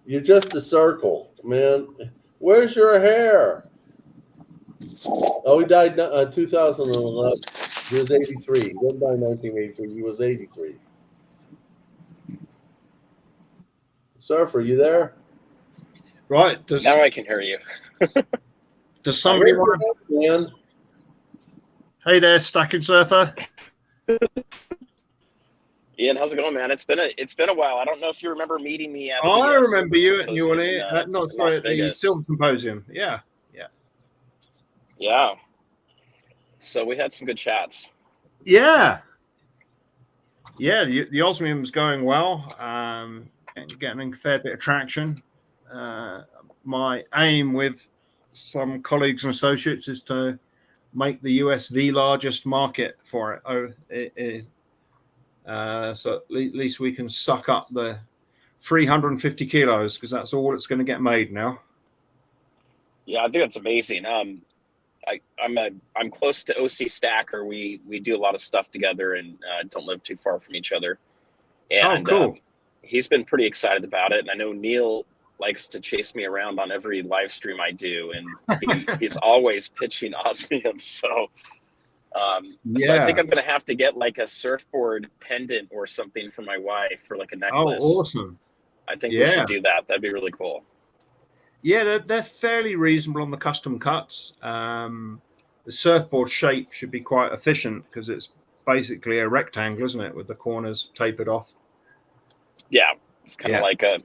you're just a circle, man. Where's your hair? Oh, he died in 2011. He was 83. He didn't die in 1983. He was 83. Surfer, you there? Right. Now I can hear you. Does somebody want to... Hey there, Stacking Surfer. Ian, how's it going, man? It's been a while. I don't know if you remember meeting me at. I remember you at New Orleans. The Film Symposium. Yeah. So we had some good chats. Yeah. The Osmium's going well. Getting a fair bit of traction. My aim with some colleagues and associates is to make the US the largest market for it. So at least we can suck up the 350 kilos, because that's all it's going to get made now. Yeah, I think that's amazing. I'm close to OC Stacker. We do a lot of stuff together and don't live too far from each other. And, cool. He's been pretty excited about it, and I know Neil likes to chase me around on every live stream I do, and he's always pitching Osmium. So I think I'm gonna have to get like a surfboard pendant or something for my wife for like a necklace. Oh, awesome! I think we should do that. That'd be really cool. Yeah, they're fairly reasonable on the custom cuts. The surfboard shape should be quite efficient because it's basically a rectangle, isn't it, with the corners tapered off? Yeah, it's kind of like a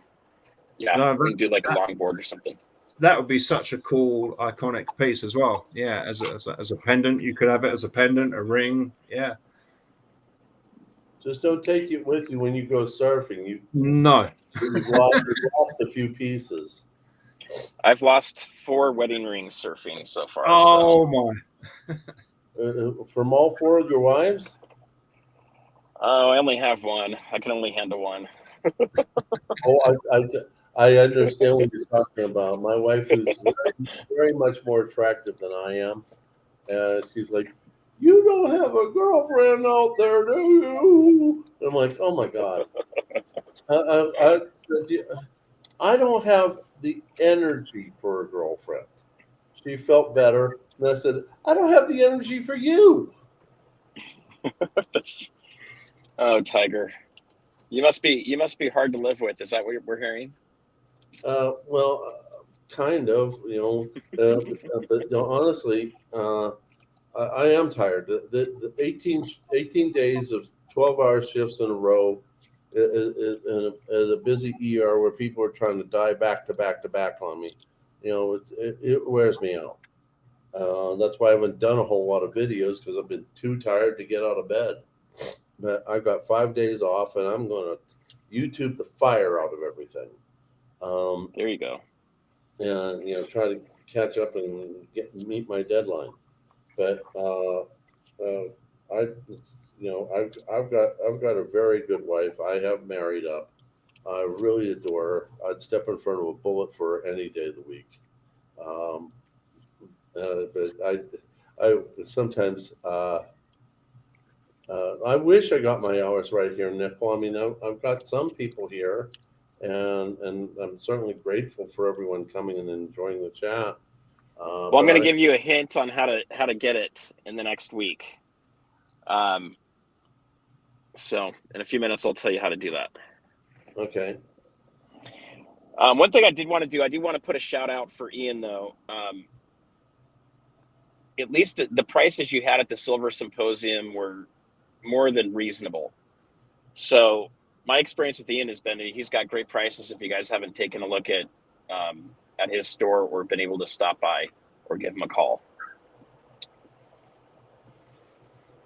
we can do like a longboard or something. That would be such a cool, iconic piece as well. Yeah, as a pendant, you could have it as a pendant, a ring. Yeah. Just don't take it with you when you go surfing. You've lost a few pieces. I've lost 4 wedding rings surfing so far. Oh my! From all 4 of your wives? Oh, I only have one. I can only handle one. I understand what you're talking about. My wife is very much more attractive than I am. She's like you don't have a girlfriend out there, do you? I'm like, oh my God. I said, I don't have the energy for a girlfriend. She felt better. And I said, I don't have the energy for you. Oh, Tiger. You must be hard to live with. Is that what we're hearing? Well, kind of, but honestly, I am tired. The 18 days of 12-hour shifts in a row in a busy ER where people are trying to die back to back to back on me, it wears me out. That's why I haven't done a whole lot of videos, because I've been too tired to get out of bed. But I've got 5 days off, and I'm going to YouTube the fire out of everything. There you go. And try to catch up and meet my deadline. But I've got a very good wife. I have married up. I really adore her. I'd step in front of a bullet for her any day of the week. But I sometimes I wish I got my hours right here, Nickel. I mean, I've got some people here, and I'm certainly grateful for everyone coming and enjoying the chat. Well, I'm going to give you a hint on how to get it in the next week. So in a few minutes, I'll tell you how to do that. Okay. One thing I did want to do, I do want to put a shout out for Ian, though. At least the prices you had at the Silver Symposium were more than reasonable. So my experience with Ian has been he's got great prices. If you guys haven't taken a look at his store or been able to stop by or give him a call.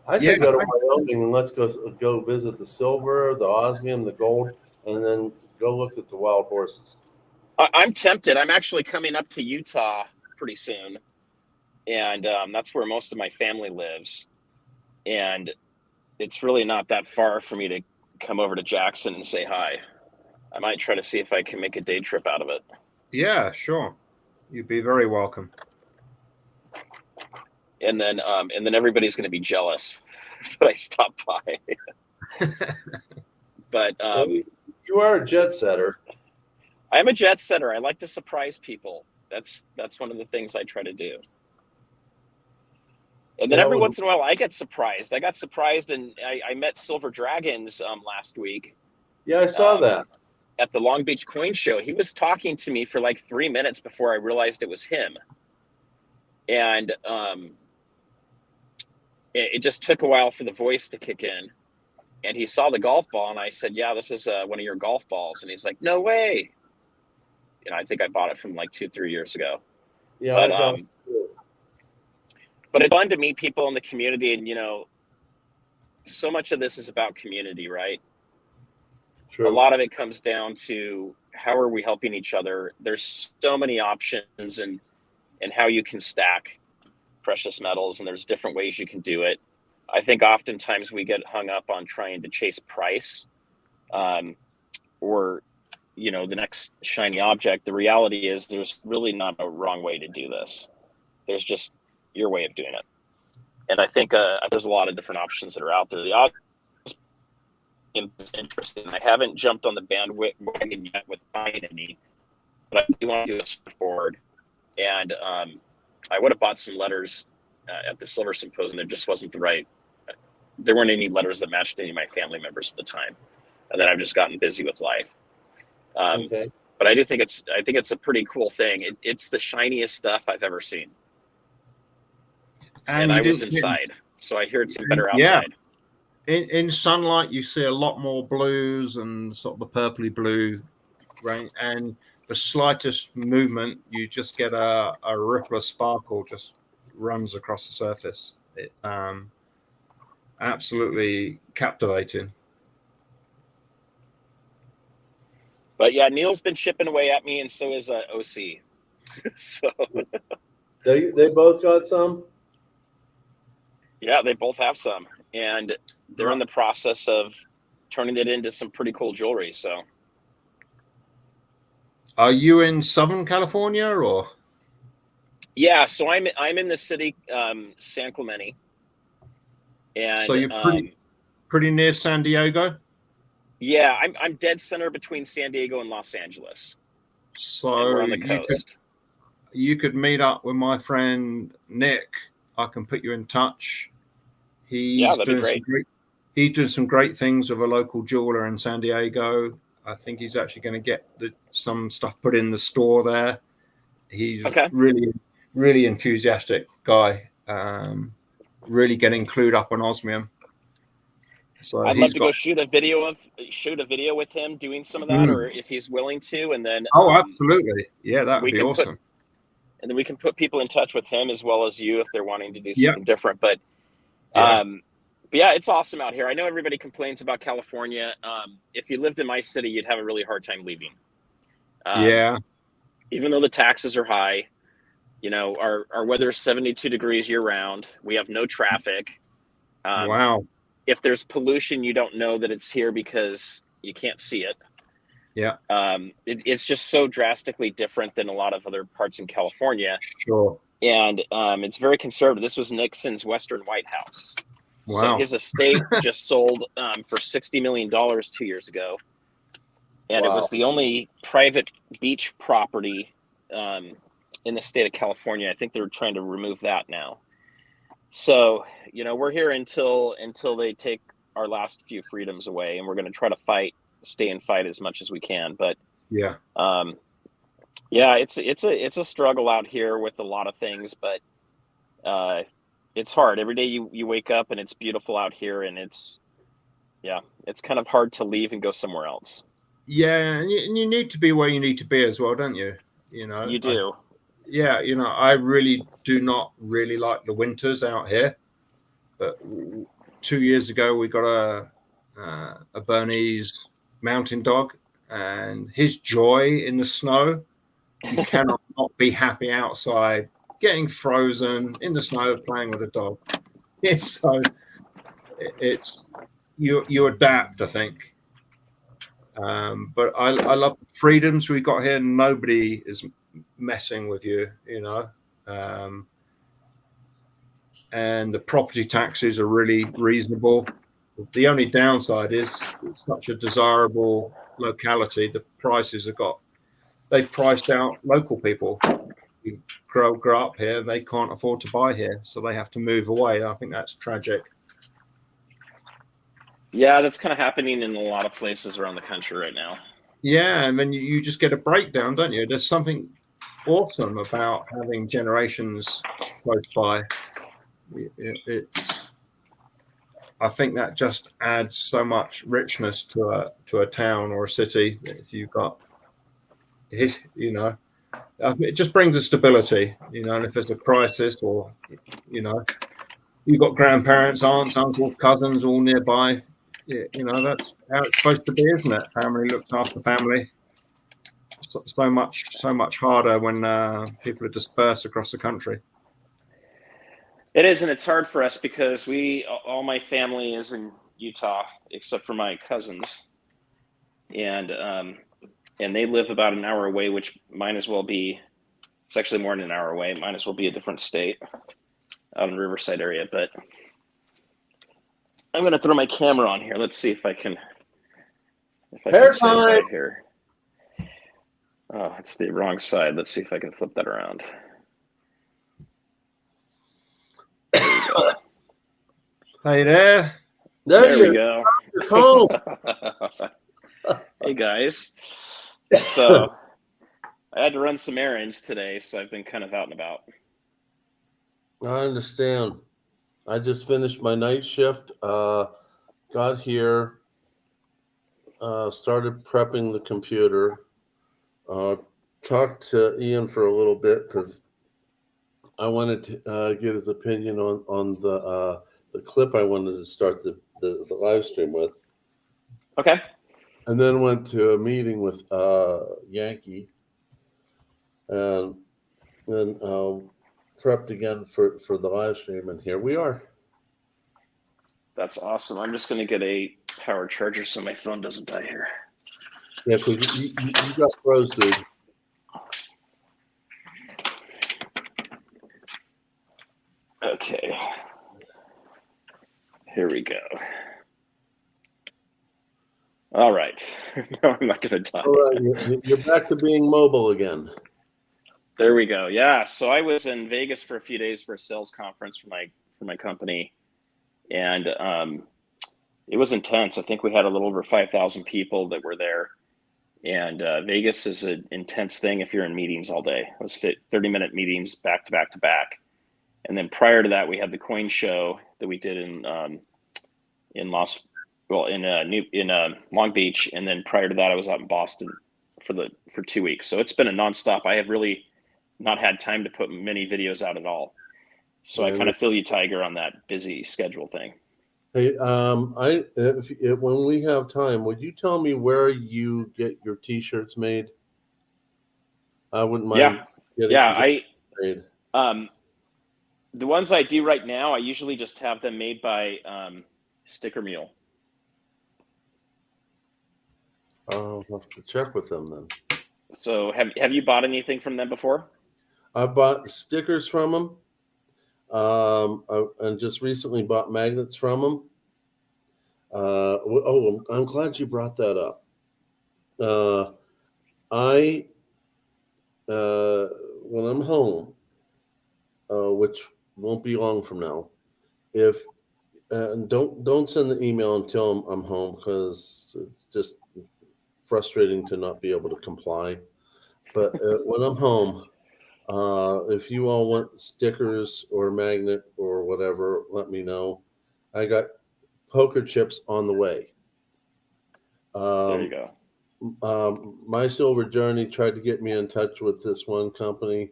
I say go to Wyoming and let's go visit the silver, the osmium, the gold, and then go look at the wild horses. I'm tempted. I'm actually coming up to Utah pretty soon, and that's where most of my family lives. And it's really not that far for me to come over to Jackson and say hi. I might try to see if I can make a day trip out of it. Yeah, sure. You'd be very welcome. And then everybody's going to be jealous that I stopped by. But you are a jet setter. I'm a jet setter. I like to surprise people. That's one of the things I try to do. And then every once in a while, I get surprised. I got surprised, and I met Silver Dragons last week. Yeah, I saw that. At the Long Beach Coin Show. He was talking to me for like 3 minutes before I realized it was him. And it just took a while for the voice to kick in. And he saw the golf ball, and I said, yeah, this is one of your golf balls. And he's like, no way. I think I bought it from like 2-3 years ago. Yeah, but it's fun to meet people in the community. And, so much of this is about community, right? True. A lot of it comes down to how are we helping each other? There's so many options and how you can stack precious metals, and there's different ways you can do it. I think oftentimes we get hung up on trying to chase price or, the next shiny object. The reality is there's really not a wrong way to do this. There's just your way of doing it. And I think there's a lot of different options that are out there. The odds is interesting. I haven't jumped on the bandwagon yet with buying any, but I do want to do a surfboard. And I would have bought some letters at the Silver Symposium. There weren't any letters that matched any of my family members at the time. And then I've just gotten busy with life. Okay. But I think it's a pretty cool thing. It's the shiniest stuff I've ever seen. And I was inside, so I hear it's better outside. Yeah. In sunlight, you see a lot more blues and sort of the purpley blue, right? And the slightest movement, you just get a ripple of sparkle just runs across the surface. It absolutely captivating. But yeah, Neil's been chipping away at me, and so is OC. So they both got some. Yeah, they both have some, and they're in the process of turning it into some pretty cool jewelry. So, are you in Southern California or? Yeah, so I'm in the city, San Clemente, And So you're pretty near San Diego. yeah, I'm dead center between San Diego and Los Angeles. So and we're on the coast. You could meet up with my friend Nick. I can put you in touch. He's that'd be great. He's doing some great things with a local jeweler in San Diego. I think he's actually going to get some stuff put in the store there. He's really, really enthusiastic guy. Really getting clued up on osmium. So I'd love to go shoot a video with him doing some of that, or if he's willing to, and then absolutely, yeah, that would be awesome. And then we can put people in touch with him as well as you if they're wanting to do something different. But yeah, it's awesome out here. I know everybody complains about California. If you lived in my city, you'd have a really hard time leaving. Even though the taxes are high, our weather is 72 degrees year round. We have no traffic. Wow. If there's pollution, you don't know that it's here because you can't see it. Yeah. It's just so drastically different than a lot of other parts in California. Sure. And it's very conservative. This was Nixon's Western White House. Wow. So his estate just sold for $60 million 2 years ago. And it was the only private beach property in the state of California. I think they're trying to remove that now. So, we're here until they take our last few freedoms away, and we're going to try to stay and fight as much as we can. But it's a struggle out here with a lot of things, but it's hard. Every day you wake up and it's beautiful out here, and it's kind of hard to leave and go somewhere else. Yeah, and you need to be where you need to be as well, don't you? You do. I really do not really like the winters out here. But 2 years ago, we got a Bernese mountain dog, and his joy in the snow, you cannot not be happy outside, getting frozen in the snow, playing with a dog. You adapt, I think. But I love the freedoms we got here. Nobody is messing with you, and the property taxes are really reasonable. The only downside is it's such a desirable locality. The prices they've priced out local people who grow up here. They can't afford to buy here, so they have to move away. I think that's tragic. Yeah, that's kind of happening in a lot of places around the country right now. Yeah, and then you just get a breakdown, don't you? There's something awesome about having generations close by. I think that just adds so much richness to a town or a city. If you've got, it just brings a stability, and if there's a crisis or, you've got grandparents, aunts, uncles, cousins all nearby. That's how it's supposed to be, isn't it? Family looks after family. So much harder when people are dispersed across the country. It is, and it's hard for us because all my family is in Utah except for my cousins, and they live about an hour away, which might as well be. It's actually more than an hour away. It might as well be a different state, out in the Riverside area. But I'm going to throw my camera on here. Let's see if I can. Hair say time. Right here. Oh, it's the wrong side. Let's see if I can flip that around. Hey there. There we go. Home. Hey guys. So I had to run some errands today, so I've been kind of out and about. I understand. I just finished my night shift. Got here. Started prepping the computer. Talked to Ian for a little bit because I wanted to get his opinion on the clip I wanted to start the live stream with. Okay. And then went to a meeting with Yankee, and then prepped again for the live stream, and here we are. That's awesome. I'm just going to get a power charger so my phone doesn't die here. Yeah, because you got pros, dude. Okay. Here we go. All right. No, I'm not going to die. All right, you're back to being mobile again. There we go. Yeah. So I was in Vegas for a few days for a sales conference for my company, and it was intense. I think we had a little over 5,000 people that were there, and Vegas is an intense thing if you're in meetings all day. It was 30-minute meetings back to back to back, and then prior to that, we had the coin show that we did in Long Beach, and then prior to that, I was out in Boston for 2 weeks. So it's been a nonstop. I have really not had time to put many videos out at all. So I kind of feel you, Tiger, on that busy schedule thing. Hey, when we have time, would you tell me where you get your T-shirts made? I wouldn't mind. Made. The ones I do right now, I usually just have them made by Sticker Mule. I'll have to check with them then. So have you bought anything from them before? I bought stickers from them, and just recently bought magnets from them. I'm glad you brought that up. When I'm home, which won't be long from now, don't send the email until I'm home, because it's just frustrating to not be able to comply. But when I'm home, if you all want stickers or magnet or whatever, let me know. I got poker chips on the way. There you go. My Silver Journey tried to get me in touch with this one company,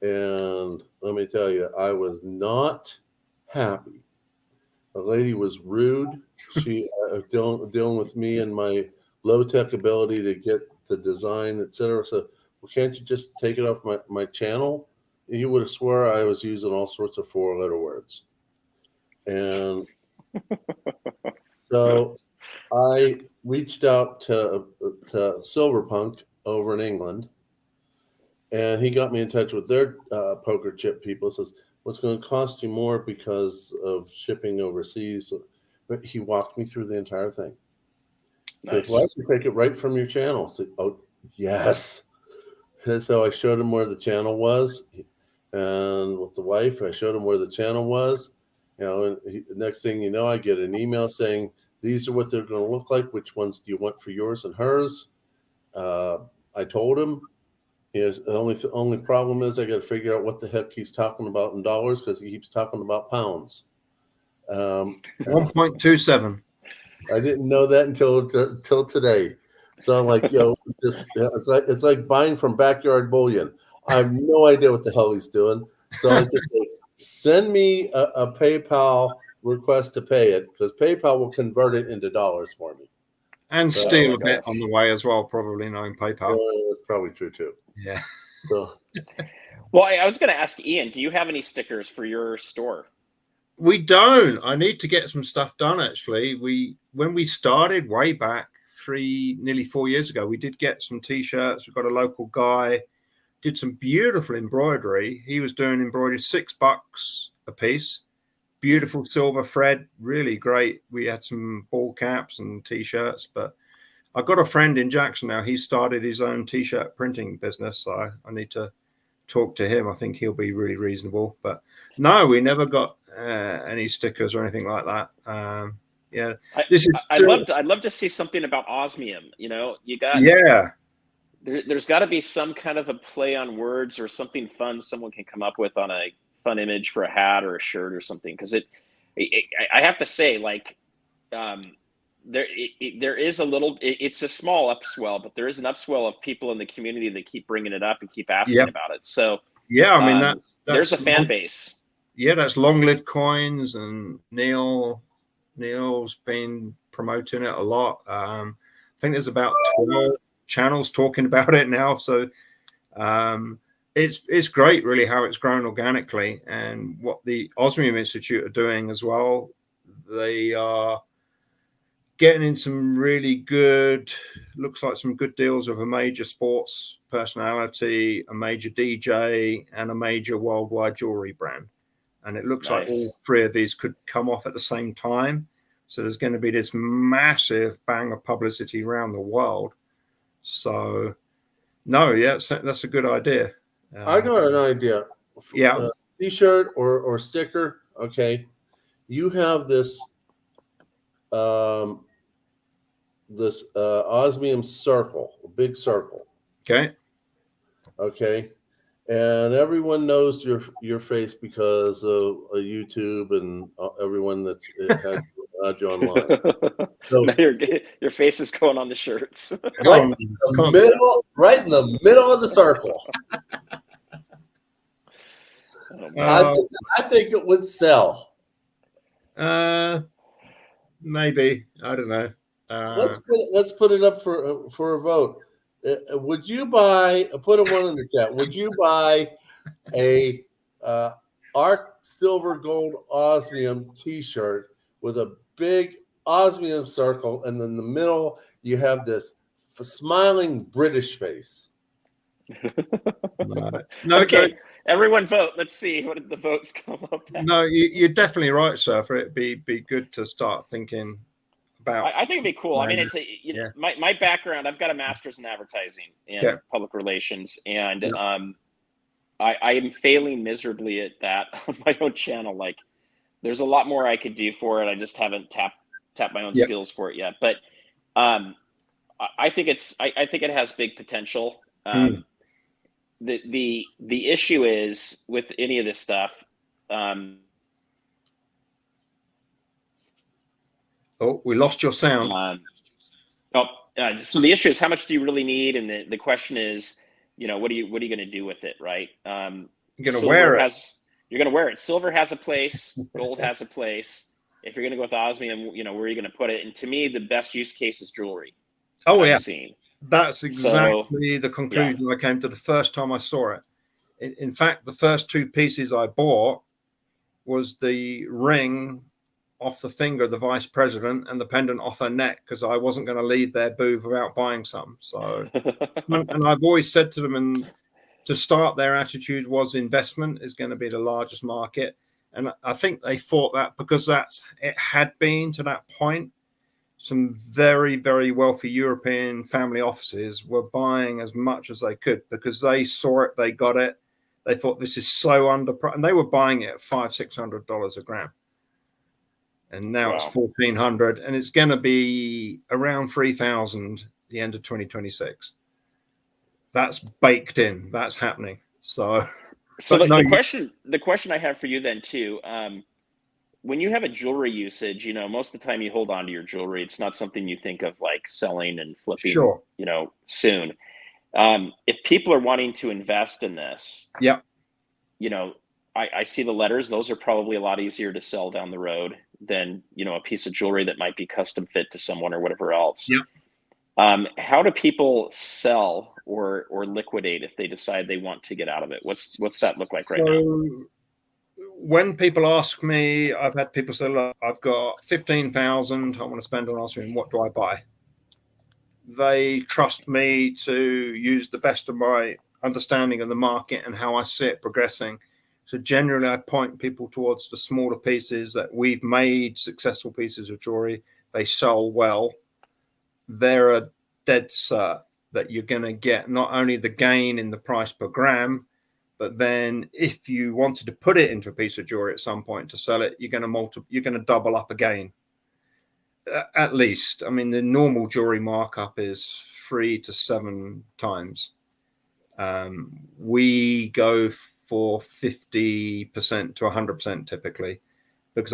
and let me tell you, I was not happy. The lady was rude. She dealing with me and my low-tech ability to get the design, etc. So, well, can't you just take it off my channel? And you would have swore I was using all sorts of 4-letter words. And so I reached out to Silverpunk over in England, and he got me in touch with their poker chip people. Says, what's going to cost you more because of shipping overseas? But he walked me through the entire thing. Nice. Why don't you take it right from your channel? I said, oh, yes. And so I showed him where the channel was, and with the wife, I showed him where the channel was. And the next thing you know, I get an email saying, these are what they're going to look like. Which ones do you want for yours and hers? I told him. The only problem is I got to figure out what the heck he's talking about in dollars, because he keeps talking about pounds. 1.27. I didn't know that until today. So I'm like, it's like buying from Backyard Bullion. I have no idea what the hell he's doing. So I just say, send me a PayPal request to pay it, because PayPal will convert it into dollars for me. And steal a bit on the way as well, probably, knowing PayPal. That's probably true too. Yeah. So, well, I was going to ask Ian, do you have any stickers for your store? We don't. I need to get some stuff done, actually. When we started way back nearly 4 years ago, we did get some T-shirts. We've got a local guy, did some beautiful embroidery. He was doing embroidery, $6 a piece. Beautiful silver thread, really great. We had some ball caps and T-shirts, but I've got a friend in Jackson now. He started his own T-shirt printing business, so I need to talk to him. I think he'll be really reasonable. But no, we never got any stickers or anything like that. I'd love to see something about osmium. There's got to be some kind of a play on words or something fun someone can come up with on a fun image for a hat or a shirt or something. Because I have to say, like, there is a little. It's a small upswell, but there is an upswell of people in the community that keep bringing it up and keep asking about it. So yeah, I mean there's a fan base. Yeah, that's Long Live Coins, and Neil's been promoting it a lot. I think there's about 12 channels talking about it now. So it's great, really, how it's grown organically, and what the Osmium Institute are doing as well. They are getting in some really good, looks like some good deals with a major sports personality, a major DJ, and a major worldwide jewelry brand. and it looks like all three of these could come off at the same time. So there's going to be this massive bang of publicity around the world. So, no, yeah, that's a good idea. I got an idea. Yeah. T-shirt or sticker. Okay, you have this osmium circle, a big circle. Okay. Okay. And everyone knows your face because of YouTube and everyone that's has you online. So, your face is going on the shirts. right in the middle of the circle. I think it would sell. Maybe, I don't know. Let's put it up for a vote. Would you buy? Put a 1 in the chat. Would you buy a Arch Silver Gold Osmium T-shirt with a big osmium circle, and in the middle you have this smiling British face? No, okay, everyone vote. Let's see what the votes come up at. No, you're definitely right, sir. For it be good to start thinking about. I think it'd be cool. I mean, it's my background. I've got a master's in advertising and public relations, and I am failing miserably at that on my own channel. Like, there's a lot more I could do for it. I just haven't tapped my own skills for it yet. But I think it has big potential. The issue is with any of this stuff. Oh, we lost your sound. So the issue is, how much do you really need? And the question is, what are you going to do with it, right? You're going to wear it. You're going to wear it. Silver has a place. Gold has a place. If you're going to go with osmium, where are you going to put it? And to me, the best use case is jewelry. Oh, yeah. That's exactly the conclusion I came to the first time I saw it. In fact, the first two pieces I bought was the ring off the finger of the vice president and the pendant off her neck, because I wasn't going to leave their booth without buying some. So, and I've always said to them, and to start, their attitude was investment is going to be the largest market. And I think they thought that because it had been to that point. Some very, very wealthy European family offices were buying as much as they could because they saw it, they got it. They thought this is so underpriced, and they were buying it at $500-600 a gram. And now it's $1,400, and it's going to be around $3,000 the end of 2026. That's baked in. That's happening. So the question I have for you then too. When you have a jewelry usage, most of the time you hold on to your jewelry. It's not something you think of like selling and flipping, soon. If people are wanting to invest in this, I see the letters. Those are probably a lot easier to sell down the road than, a piece of jewelry that might be custom fit to someone or whatever else. How do people sell or liquidate if they decide they want to get out of it? What's that look like right now? When people ask me, I've had people say, look, I've got $15,000 I want to spend on osmium. What do I buy? They trust me to use the best of my understanding of the market and how I see it progressing. So generally, I point people towards the smaller pieces that we've made successful pieces of jewelry. They sell well. They're a dead cert that you're going to get not only the gain in the price per gram, but then if you wanted to put it into a piece of jewelry at some point to sell it, you're going to double up again. At least. I mean, the normal jewelry markup is 3 to 7 times. We go for 50% to 100% typically, because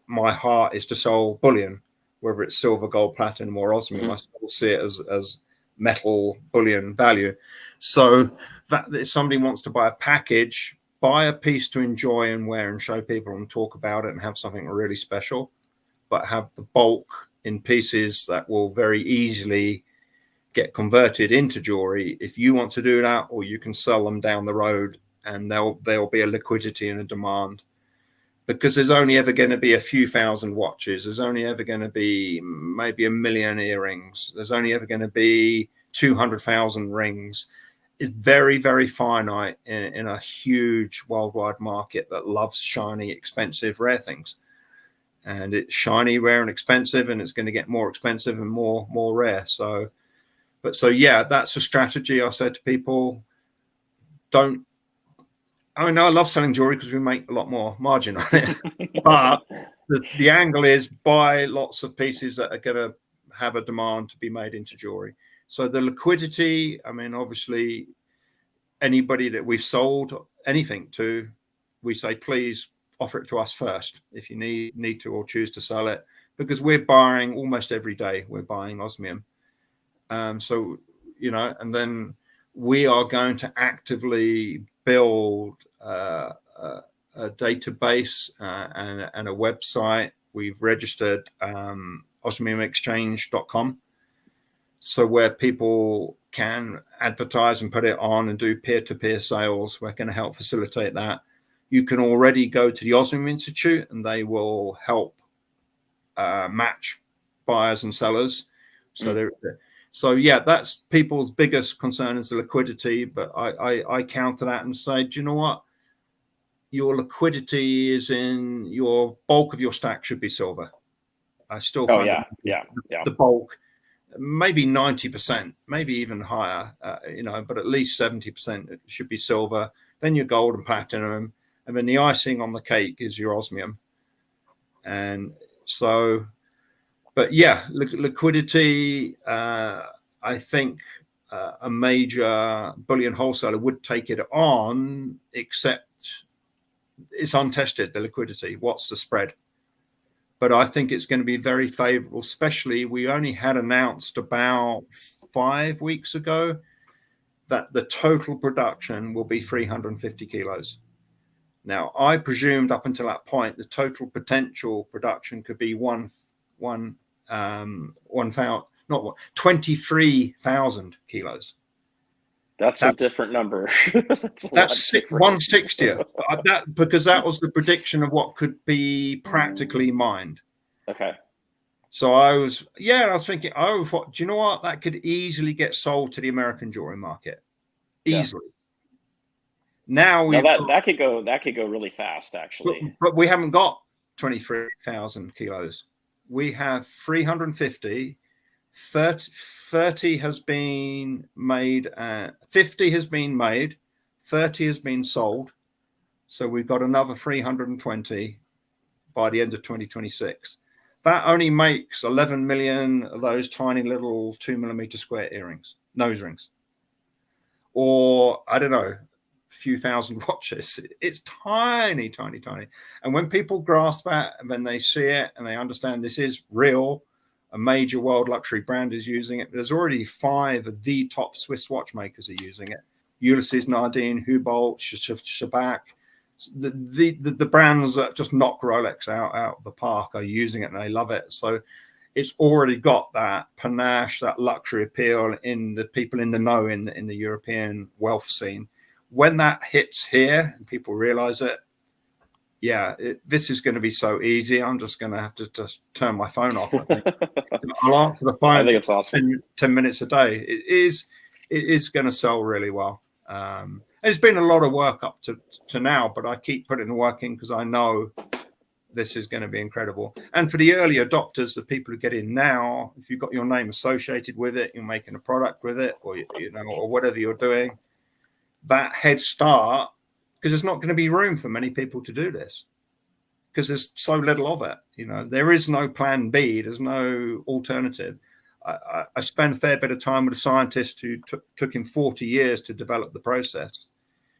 my heart is to sell bullion, whether it's silver, gold, platinum, or osmium. I still see it as metal bullion value. So that if somebody wants to buy a package, buy a piece to enjoy and wear and show people and talk about it and have something really special, but have the bulk in pieces that will very easily get converted into jewelry. If you want to do that, or you can sell them down the road, and there'll be a liquidity and a demand, because there's only ever going to be a few thousand watches. There's only ever going to be maybe 1 million earrings. There's only ever going to be 200,000 rings. is very, very finite in a huge worldwide market that loves shiny, expensive, rare things. And it's shiny, rare, and expensive, and it's going to get more expensive and more rare. So yeah, that's a strategy. I said to people, don't. I mean, I love selling jewelry because we make a lot more margin on it. But the angle is buy lots of pieces that are going to have a demand to be made into jewelry. So the liquidity, I mean, obviously, anybody that we've sold anything to, we say, please offer it to us first if you need to or choose to sell it, because we're buying almost every day. We're buying osmium. So, you know, and then we are going to actively build a database and a website. We've registered osmiumexchange.com. So where people can advertise and put it on and do peer-to-peer sales, we're going to help facilitate that. You can already go to the Osmium Institute and they will help match buyers and sellers. So so yeah, that's people's biggest concern is the liquidity. But I counter that and say, do you know what? Your liquidity is in your bulk of your stack should be silver. I still find the bulk, maybe 90%, maybe even higher, you know, but at least 70% should be silver. Then your gold and platinum, and then the icing on the cake is your osmium. And so, but yeah, liquidity. I think a major bullion wholesaler would take it on, except it's untested, the liquidity. What's the spread? But I think it's going to be very favorable, especially we only had announced about 5 weeks ago that the total production will be 350 kilos. Now, I presumed up until that point, the total potential production could be 23,000 kilos. That's a different number. That's 160. Because that was the prediction of what could be practically mined. Okay. So I was thinking, do you know what? That could easily get sold to the American jewelry market. Easily. Yeah. Now that could go really fast, actually. But we haven't got 23,000 kilos. We have 350. 30 has been made, 50 has been made, 30 has been sold. So we've got another 320 by the end of 2026. That only makes 11 million of those tiny little 2mm square earrings, nose rings. Or, I don't know, a few thousand watches. It's tiny, tiny, tiny. And when people grasp that and when they see it and they understand this is real, a major world luxury brand is using it. There's already 5 of the top Swiss watchmakers are using it. Ulysses, Nardin, Hublot, Shabak. The brands that just knock Rolex out of the park are using it and they love it. So it's already got that panache, that luxury appeal in the people in the know in the European wealth scene. When that hits here and people realize it, yeah, this is going to be so easy. I'm just going to have to just turn my phone off. I think. I'll answer the phone. I think it's awesome. 10 minutes a day. It is going to sell really well. It's been a lot of work up to now, but I keep putting the work in because I know this is going to be incredible. And for the early adopters, the people who get in now, if you've got your name associated with it, you're making a product with it, or or whatever you're doing, that head start. Because there's not going to be room for many people to do this because there's so little of it. You know, there is no plan B. There's no alternative. I spent a fair bit of time with a scientist who took him 40 years to develop the process.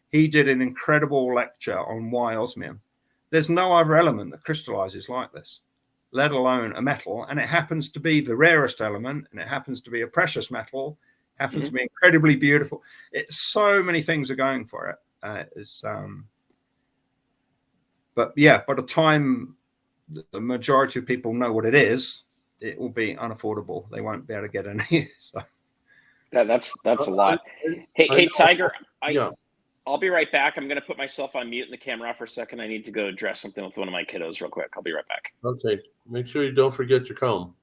He did an incredible lecture on why osmium. There's no other element that crystallizes like this, let alone a metal. And it happens to be the rarest element, and it happens to be a precious metal, happens to be incredibly beautiful. It's so many things are going for it. But yeah, by the time the majority of people know what it is, it will be unaffordable. They won't be able to get any. So that's a lot. Hey, Tiger, I'll be right back. I'm going to put myself on mute and the camera off for a second. I need to go address something with one of my kiddos real quick. I'll be right back. Okay. Make sure you don't forget your comb.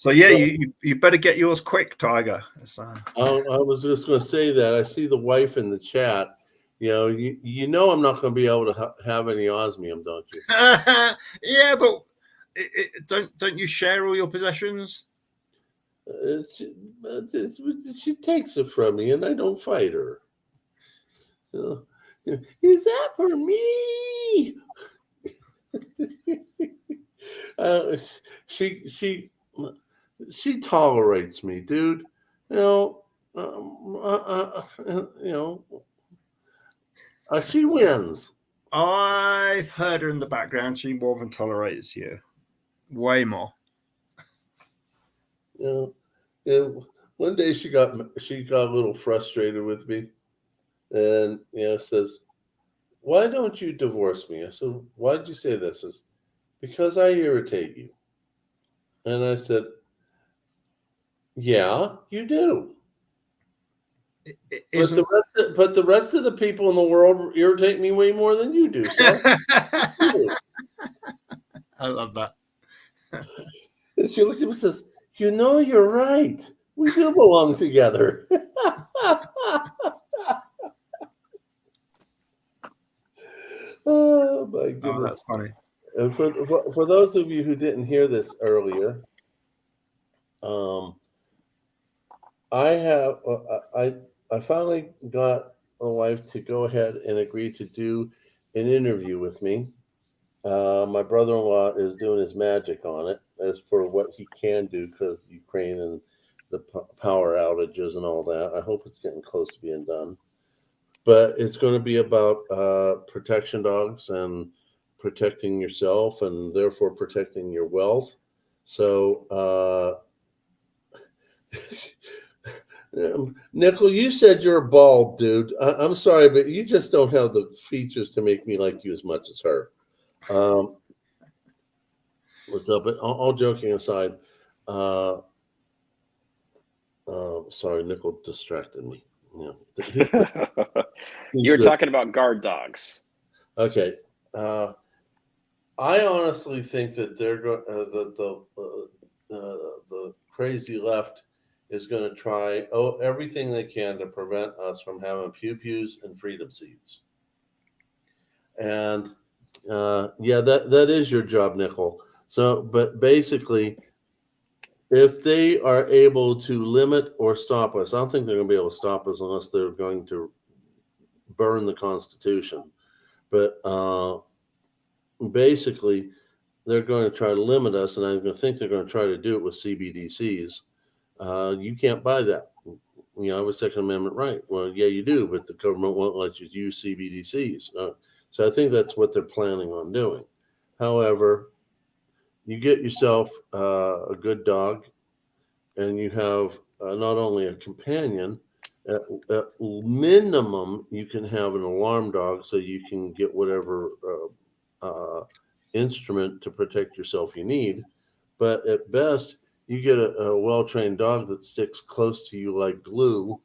So yeah, you better get yours quick, Tiger. I was just going to say that I see the wife in the chat. You know I'm not going to be able to have any osmium, don't you? Yeah, but don't you share all your possessions? She takes it from me, and I don't fight her. Is that for me? She tolerates me, dude. She wins. I've heard her in the background. She more than tolerates you, way more. One day she got a little frustrated with me, and says, "Why don't you divorce me?" I said, "Why did you say this?" Says, "Because I irritate you." And I said, "Yeah, you do." But the rest of the people in the world irritate me way more than you do. So I love that. And she looks at me and says, "You're right. We do belong together." Oh my goodness. Oh, that's funny. And for those of you who didn't hear this earlier, I finally got my wife to go ahead and agree to do an interview with me. My brother-in-law is doing his magic on it as for what he can do because of Ukraine and the power outages and all that. I hope it's getting close to being done. But it's going to be about protection dogs and protecting yourself and therefore protecting your wealth. So, Nickel, you said you're a bald dude. I'm sorry, but you just don't have the features to make me like you as much as her. What's up? But all joking aside, sorry, Nickel distracted me. You're talking about guard dogs. Okay. I honestly think that they're the crazy left is going to try everything they can to prevent us from having pew-pews and freedom seats. And that is your job, Nickel. So, but basically, if they are able to limit or stop us, I don't think they're going to be able to stop us unless they're going to burn the Constitution. But basically, they're going to try to limit us, and I think they're going to try to do it with CBDCs. You can't buy that. I have a Second Amendment right. Well, yeah, you do, but the government won't let you use CBDCs. So I think that's what they're planning on doing. However, you get yourself a good dog, and you have not only a companion, at minimum, you can have an alarm dog so you can get whatever instrument to protect yourself you need. But at best, you get a well-trained dog that sticks close to you like glue,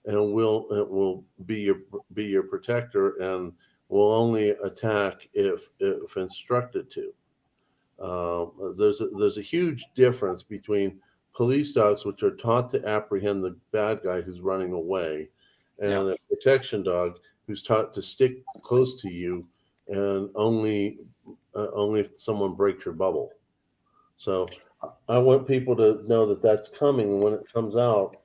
and will be your protector and will only attack if instructed to. There's a huge difference between police dogs, which are taught to apprehend the bad guy who's running away, and a protection dog who's taught to stick close to you and only if someone breaks your bubble. So I want people to know that that's coming when it comes out.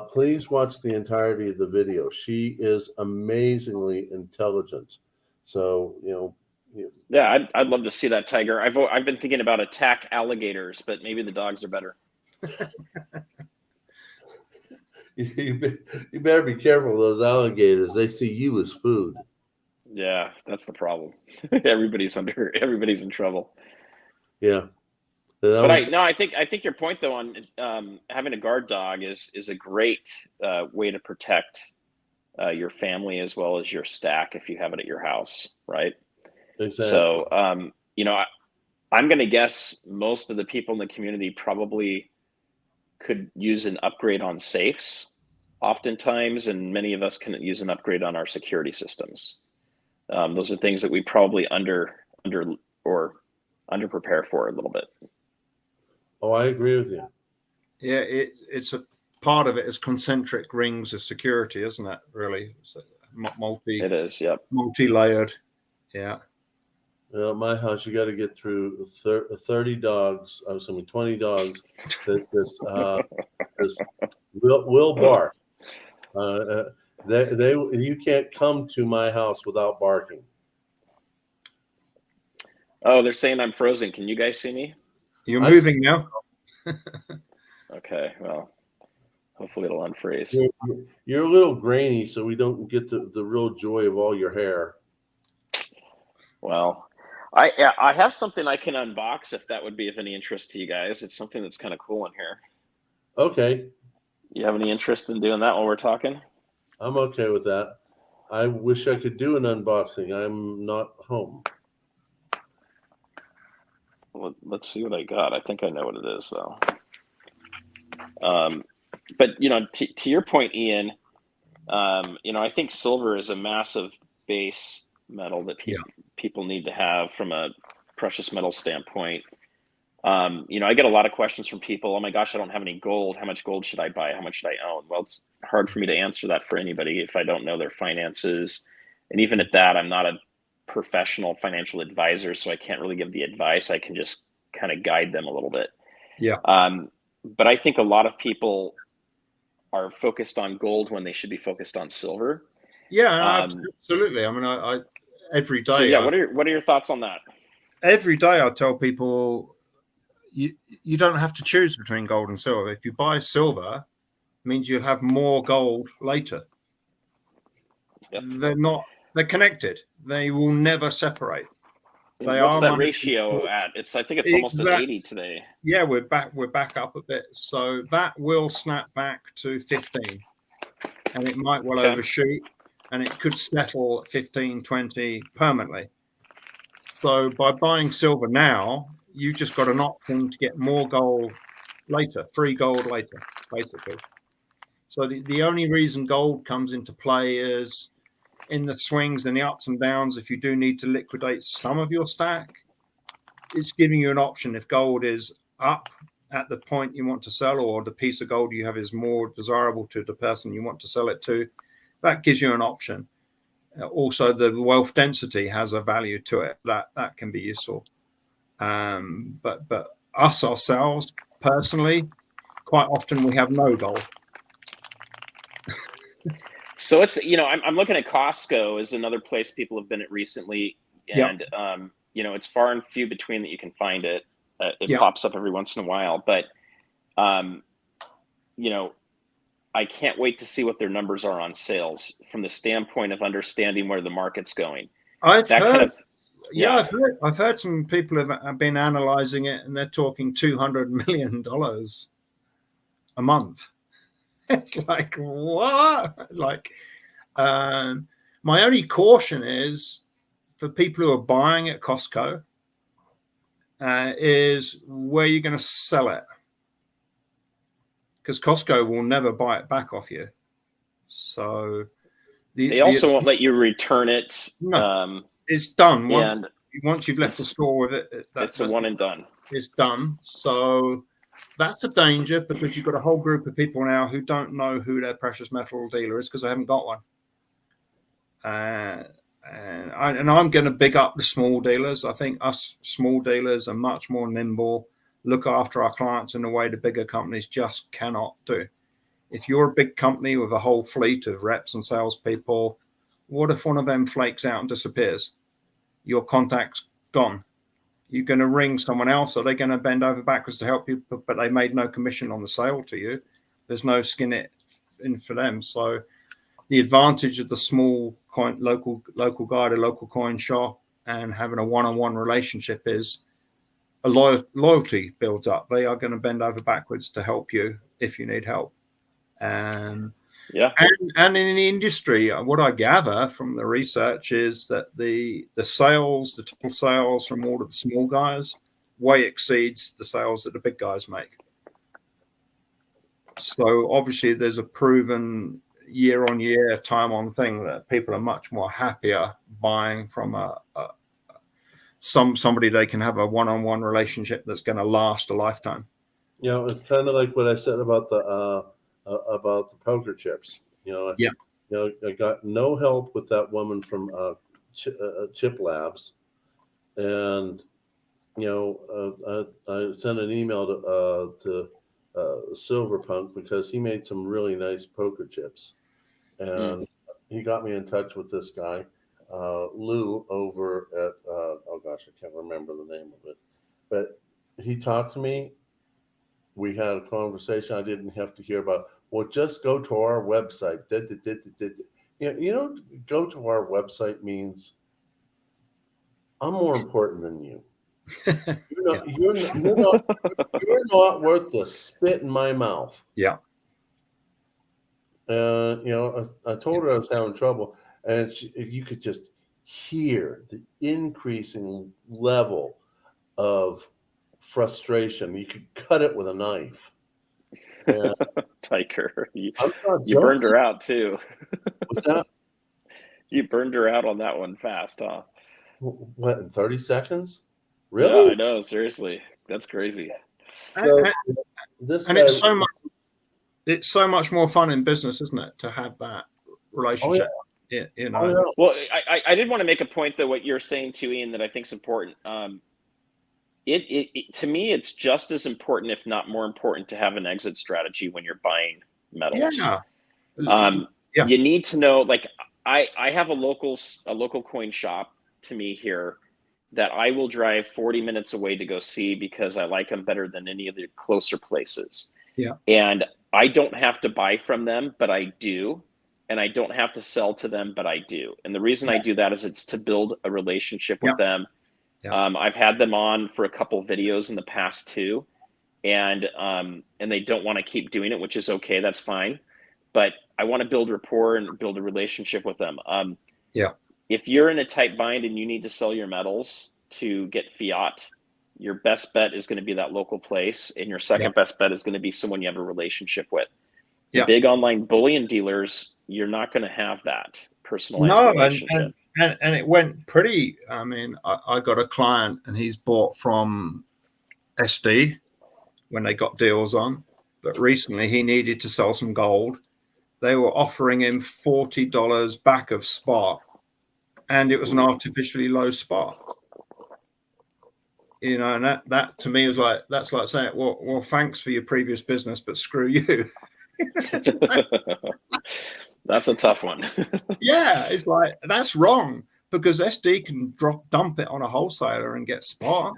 Please watch the entirety of the video. She is amazingly intelligent. So, yeah, I'd love to see that, Tiger. I've been thinking about attack alligators, but maybe the dogs are better. You better be careful of those alligators. They see you as food. Yeah, that's the problem. Everybody's in trouble. Yeah. But I think your point though on having a guard dog is a great way to protect your family as well as your stack if you have it at your house, right? Exactly. So I'm going to guess most of the people in the community probably could use an upgrade on safes, oftentimes, and many of us can use an upgrade on our security systems. Those are things that we probably under prepare for a little bit. Oh, I agree with you. Yeah, it's a part of it is concentric rings of security, isn't it? Really, so It is. Yep. Multi-layered. Yeah. Well, at my house, you got to get through 30 dogs. I was assuming 20 dogs that this will bark. You can't come to my house without barking. Oh, they're saying I'm frozen. Can you guys see me? You're moving now. Okay. Well, hopefully it'll unfreeze. You're a little grainy, so we don't get the real joy of all your hair. Well, I have something I can unbox if that would be of any interest to you guys. It's something that's kind of cool in here. Okay. You have any interest in doing that while we're talking? I'm okay with that. I wish I could do an unboxing. I'm not home. Well, let's see what I got. I think I know what it is, though. But to your point, Ian, I think silver is a massive base metal that people need to have from a precious metal standpoint. I get a lot of questions from people. Oh my gosh, I don't have any gold. How much gold should I buy? How much should I own? Well, it's hard for me to answer that for anybody if I don't know their finances. And even at that, I'm not a professional financial advisor, so I can't really give the advice. I can just kind of guide them a little bit. Yeah. But I think a lot of people are focused on gold when they should be focused on silver. Yeah, absolutely. I mean, I every day. So yeah, what are your thoughts on that? Every day I tell people you don't have to choose between gold and silver. If you buy silver, it means you'll have more gold later. Yep. They're connected. They will never separate. What's that ratio at? I think it's almost at 80 today. Yeah, we're back up a bit. So that will snap back to 15. And it might well overshoot, and it could settle at 15, 20 permanently. So by buying silver now, you've just got an option to get more gold later, free gold later, basically. So the only reason gold comes into play is in the swings and the ups and downs. If you do need to liquidate some of your stack, it's giving you an option. If gold is up at the point you want to sell, or the piece of gold you have is more desirable to the person you want to sell it to, that gives you an option. Also, the wealth density has a value to it that can be useful. But us ourselves personally, quite often we have no gold. So it's I'm looking at Costco is another place people have been at recently, and it's far and few between that you can find it. It pops up every once in a while, but I can't wait to see what their numbers are on sales from the standpoint of understanding where the market's going. I've heard some people have been analyzing it, and they're talking $200 million a month. It's like, what? Like, my only caution is for people who are buying at Costco is where you're going to sell it. Because Costco will never buy it back off you. So they also won't let you return it. No, it's done. And once you've left the store with it, it's a one and done. It's done. So that's a danger, because you've got a whole group of people now who don't know who their precious metal dealer is because they haven't got one. And I'm going to big up the small dealers. I think us small dealers are much more nimble, look after our clients in a way the bigger companies just cannot do. If you're a big company with a whole fleet of reps and salespeople, what if one of them flakes out and disappears? Your contact's gone. You're going to ring someone else. Are they going to bend over backwards to help you? But they made no commission on the sale to you. There's no skin in for them. So the advantage of the small coin, local guy at a local coin shop and having a one-on-one relationship is a loyalty builds up. They are going to bend over backwards to help you if you need help. And in the industry, what I gather from the research is that the sales, the total sales from all of the small guys way exceeds the sales that the big guys make. So obviously there's a proven year on year, time on thing that people are much more happier buying from somebody they can have a one-on-one relationship that's going to last a lifetime. You know, it's kind of like what I said about the poker chips. You know, Yeah. You know, I got no help with that woman from Chip Labs, and you know, I sent an email to Silverpunk because he made some really nice poker chips, and he got me in touch with this guy, Lou, over at oh gosh, I can't remember the name of it, but he talked to me. We had a conversation. I didn't have to hear about. Well, just go to our website. You know, go to our website means I'm more important than you. You're not worth the spit in my mouth. Yeah. You know, I told her I was having trouble, and you could just hear the increasing level of frustration. You could cut it with a knife. And Tiger, you I'm not burned joking. her out too. What's that? You burned her out on that one fast, huh? What, in 30 seconds? Yeah, Really? I know. Seriously, that's crazy. So, this And guy, it's so much more fun in business, isn't it, to have that relationship? You know. oh, yeah. Well, I did want to make a point that what you're saying too, Ian, that I think is important. It to me, it's just as important, if not more important, to have an exit strategy when you're buying metals. Yeah. Yeah. You need to know, like, I have a local coin shop to me here that I will drive 40 minutes away to go see because I like them better than any of the closer places. Yeah. And I don't have to buy from them, but I do. And I don't have to sell to them, but I do. And the reason I do that is it's to build a relationship with them. Yeah. I've had them on for a couple of videos in the past too. And they don't want to keep doing it, which is okay. That's fine. But I want to build rapport and build a relationship with them. If you're in a tight bind and you need to sell your metals to get fiat, your best bet is going to be that local place. And your second best bet is going to be someone you have a relationship with. The big online bullion dealers, you're not going to have that personalized relationship. And it went pretty. I mean, I got a client and he's bought from SD when they got deals on. But recently he needed to sell some gold. They were offering him $40 back of spot. And it was an artificially low spot. You know, and that to me was like, that's like saying, well, thanks for your previous business, but screw you. That's a tough one. Yeah, it's like, that's wrong because SD can dump it on a wholesaler and get spot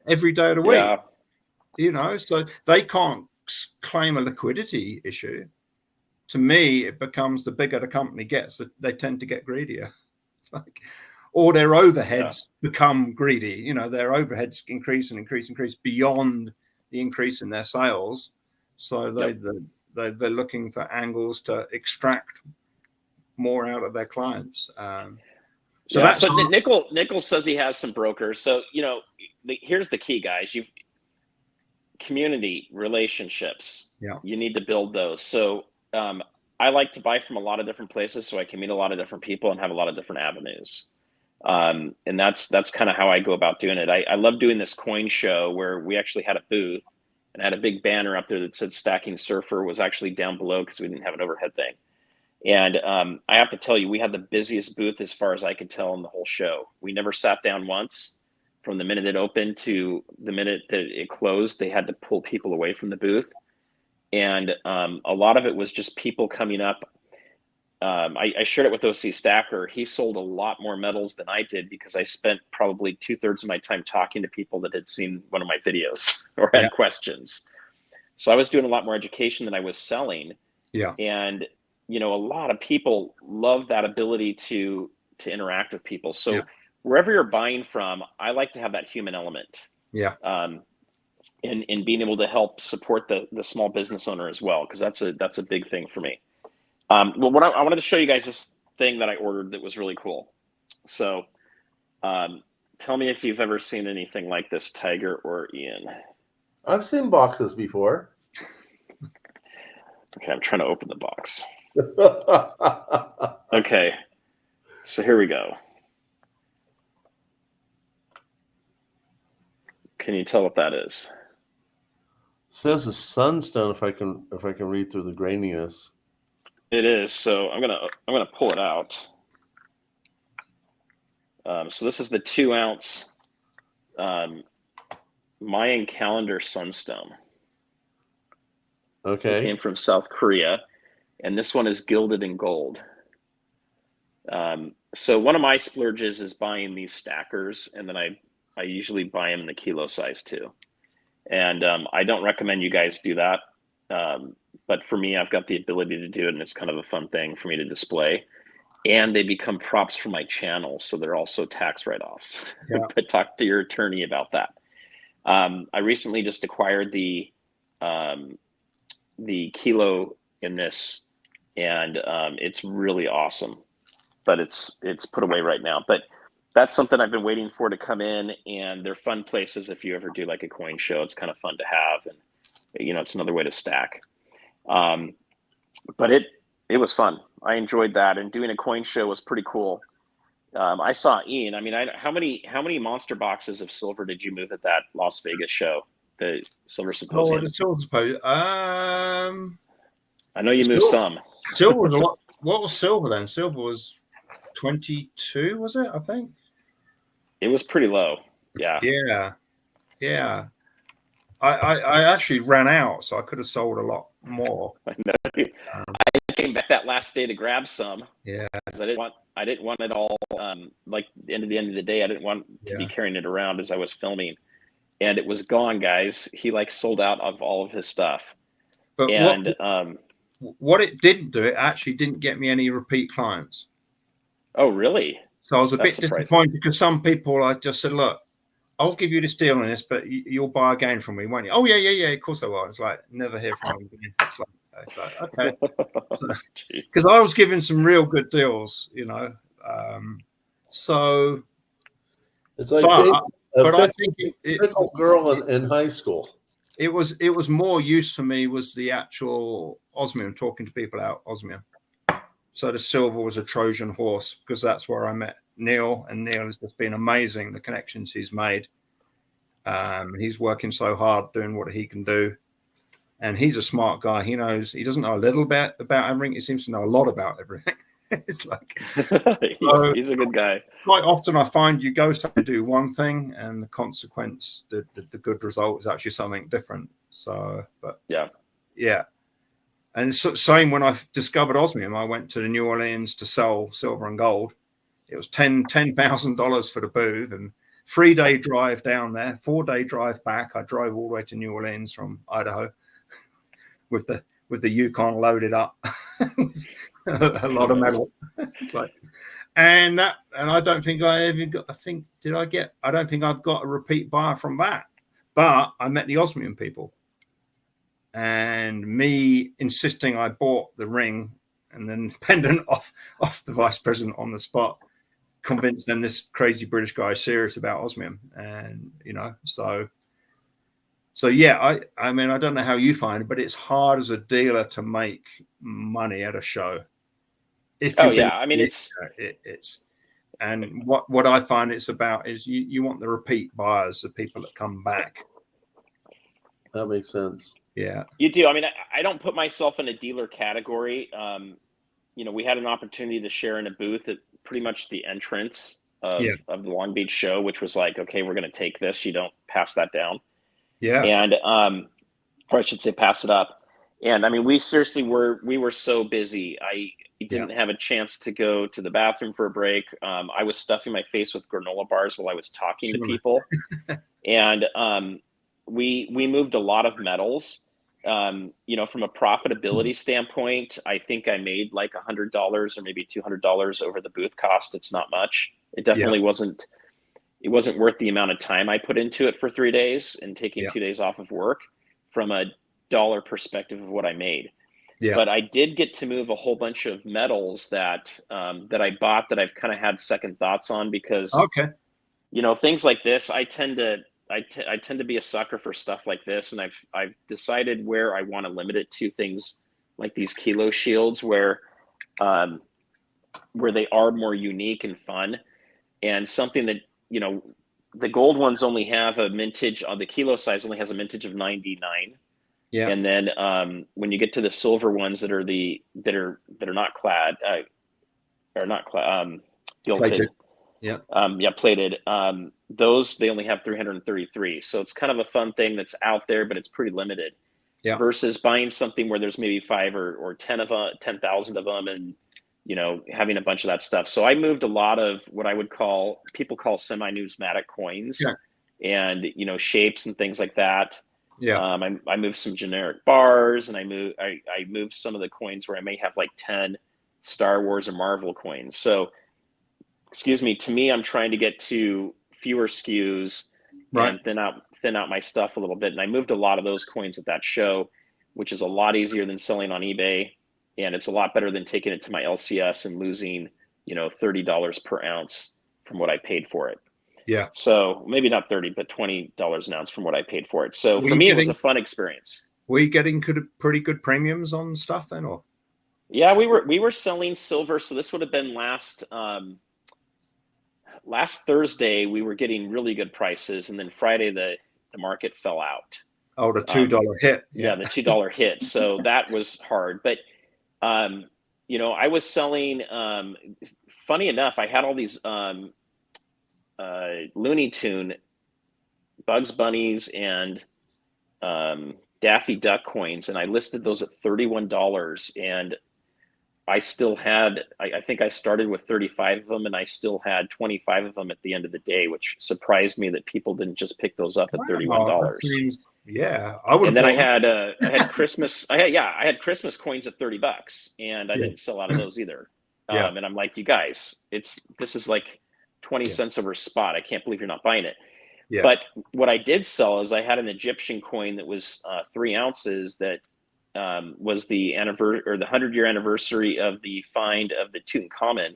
every day of the week. Yeah. You know, so they can't claim a liquidity issue. To me, it becomes the bigger the company gets, they tend to get greedier. Like, or their overheads become greedy. You know, their overheads increase beyond the increase in their sales. So they're looking for angles to extract more out of their clients. So Nickel says he has some brokers. So, you know, here's the key, guys. Community relationships. Yeah. You need to build those. So I like to buy from a lot of different places so I can meet a lot of different people and have a lot of different avenues. And that's kind of how I go about doing it. I love doing this coin show where we actually had a booth and had a big banner up there that said Stacking Surfer, was actually down below because we didn't have an overhead thing. And I have to tell you, we had the busiest booth as far as I could tell in the whole show. We never sat down once. From the minute it opened to the minute that it closed, they had to pull people away from the booth. And a lot of it was just people coming up. I shared it with OC Stacker. He sold a lot more metals than I did because I spent probably 2/3 of my time talking to people that had seen one of my videos or had questions. So I was doing a lot more education than I was selling. Yeah. And, you know, a lot of people love that ability to interact with people. So wherever you're buying from, I like to have that human element. Yeah. And being able to help support the small business owner as well, because that's a big thing for me. Well, what I wanted to show you guys this thing that I ordered that was really cool. So tell me if you've ever seen anything like this, Tiger or Ian. I've seen boxes before. Okay, I'm trying to open the box. Okay, so here we go. Can you tell what that is? says a sunstone if I can read through the graininess. It is. So I'm gonna pull it out. So this is the 2 ounce Mayan calendar sunstone. Okay. It came from South Korea, and this one is gilded in gold. So one of my splurges is buying these stackers, and then I usually buy them in the kilo size too. And I don't recommend you guys do that. But for me, I've got the ability to do it, and it's kind of a fun thing for me to display. And they become props for my channel, so they're also tax write-offs. Yeah. But talk to your attorney about that. I recently just acquired the kilo in this, and it's really awesome. But it's put away right now. But that's something I've been waiting for to come in, and they're fun places if you ever do like a coin show. It's kind of fun to have, and it's another way to stack. But it was fun. I enjoyed that, and doing a coin show was pretty cool. I saw Ian. I mean, how many monster boxes of silver did you move at that Las Vegas show, the Silver Symposium? The Silver Symposium. I know you moved some. Silver was a lot. What was silver then? Silver was 22, was it? I think it was pretty low. Yeah. Yeah. I actually ran out, so I could have sold a lot more. I know. I came back that last day to grab some. Yeah. Because I didn't want it all. Like the end of the day, I didn't want to be carrying it around as I was filming, and it was gone, guys. He sold out of all of his stuff. But what it didn't do, it actually didn't get me any repeat clients. Oh, really? So I was a bit disappointed because some people, I just said, look, I'll give you this deal on this, but you'll buy again from me, won't you? Oh, yeah, of course I will. It's like, never hear from them again. It's like okay. Because I was giving some real good deals, so. It's like but I think it girl in high school. It was more use for me was the actual osmium, talking to people about osmium. So the silver was a Trojan horse because that's where I met Neil, and Neil has just been amazing, the connections he's made. He's working so hard doing what he can do, and he's a smart guy. He doesn't know a little bit about everything. He seems to know a lot about everything. It's like he's a good guy. Quite often I find you go to do one thing, and the consequence, the good result is actually something different. So, but yeah. And same when I discovered osmium, I went to New Orleans to sell silver and gold. It was $10,000 for the booth, and 3-day drive down there, 4-day drive back. I drove all the way to New Orleans from Idaho with the Yukon loaded up, a lot of metal. And I don't think I ever got. I don't think I've got a repeat buyer from that. But I met the osmium people. And me insisting I bought the ring and then pendant off the vice president on the spot, convinced them this crazy British guy is serious about osmium. And, so yeah, I mean, I don't know how you find it, but it's hard as a dealer to make money at a show. I mean, it's and what I find it's about is you want the repeat buyers, the people that come back. That makes sense. Yeah, you do. I mean, I don't put myself in a dealer category. We had an opportunity to share in a booth at pretty much the entrance of the Long Beach show, which was like, okay, we're going to take this. You don't pass that down. Yeah. And, or I should say pass it up. And I mean, we seriously we were so busy. I didn't have a chance to go to the bathroom for a break. I was stuffing my face with granola bars while I was talking to people. And we moved a lot of metals. From a profitability standpoint, I think I made like $100 or maybe $200 over the booth cost. It's not much. It definitely wasn't worth the amount of time I put into it for 3 days and taking 2 days off of work from a dollar perspective of what I made. Yeah. But I did get to move a whole bunch of metals that I bought that I've kind of had second thoughts on because, things like this, I tend to be a sucker for stuff like this. And I've decided where I want to limit it to things like these kilo shields where they are more unique and fun, and something that, the gold ones only have a mintage on the kilo size only has a mintage of 99. Yeah. And then when you get to the silver ones that are not clad, gilded. Plated. Yeah. Plated. Those they only have 333. So it's kind of a fun thing that's out there, but it's pretty limited. Yeah. Versus buying something where there's maybe 5 or 10,000 of them, and having a bunch of that stuff. So I moved a lot of what I would people call semi-numismatic coins, and shapes and things like that. Yeah. I moved some generic bars, and I moved some of the coins where I may have like 10 Star Wars or Marvel coins. So, excuse me, to me, I'm trying to get to fewer SKUs and thin out my stuff a little bit. And I moved a lot of those coins at that show, which is a lot easier than selling on eBay. And it's a lot better than taking it to my LCS and losing, $30 per ounce from what I paid for it. Yeah. So maybe not 30, but $20 an ounce from what I paid for it. So for me, it was a fun experience. Were you getting pretty good premiums on stuff then, or? Yeah, we were selling silver. So this would have been last Thursday. We were getting really good prices, and then Friday the market fell out. Oh, the $2 hit. Yeah, the $2 hit. So that was hard. But I was selling. Funny enough, I had all these Looney Tune, Bugs Bunnies, and Daffy Duck coins, and I listed those at $31, and I still had, I think I started with 35 of them, and I still had 25 of them at the end of the day, which surprised me that people didn't just pick those up at $31. Yeah, I would. And then I had Christmas. I had Christmas coins at $30, and I didn't sell out of those either. And I'm like, you guys, this is like 20 cents over spot. I can't believe you're not buying it. Yeah. But what I did sell is I had an Egyptian coin that was 3 ounces that was the 100-year anniversary of the find of the Tutankhamun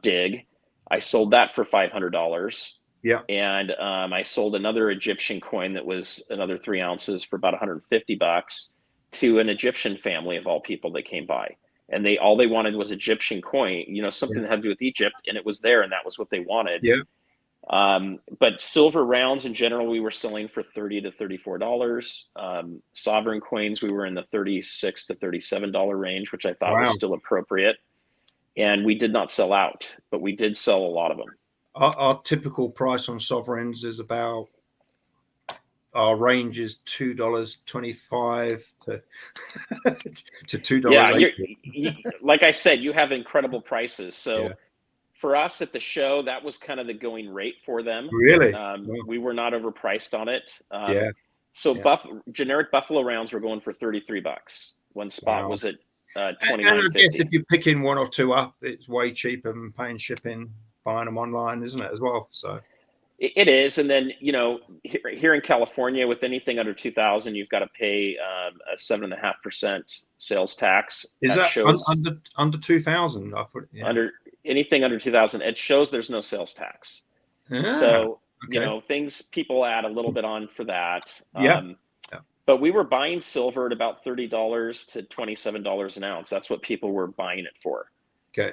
dig. I sold that for $500. Yeah. And I sold another Egyptian coin that was another 3 ounces for about $150 to an Egyptian family of all people that came by. And all they wanted was Egyptian coin, something that had to do with Egypt, and it was there, and that was what they wanted. Yeah. But silver rounds in general, we were selling for $30 to $34. Sovereign coins, we were in the $36 to $37 range, which I thought was still appropriate. And we did not sell out, but we did sell a lot of them. Our typical price on sovereigns is about, our range is $2.25 to $2. Yeah, like I said, you have incredible prices. So for us at the show, that was kind of the going rate for them. Really? We were not overpriced on it. So generic Buffalo rounds were going for $33. One spot was at $29.50. And I guess if you're picking one or two up, it's way cheaper than paying shipping, buying them online, isn't it, as well? So it is. And then, here in California, with anything under 2,000, you've got to pay a 7.5% sales tax. Is that under 2,000? Under anything under 2,000, it shows there's no sales tax. So, things people add a little bit on for that. But we were buying silver at about $30 to $27 an ounce. That's what people were buying it for. Okay.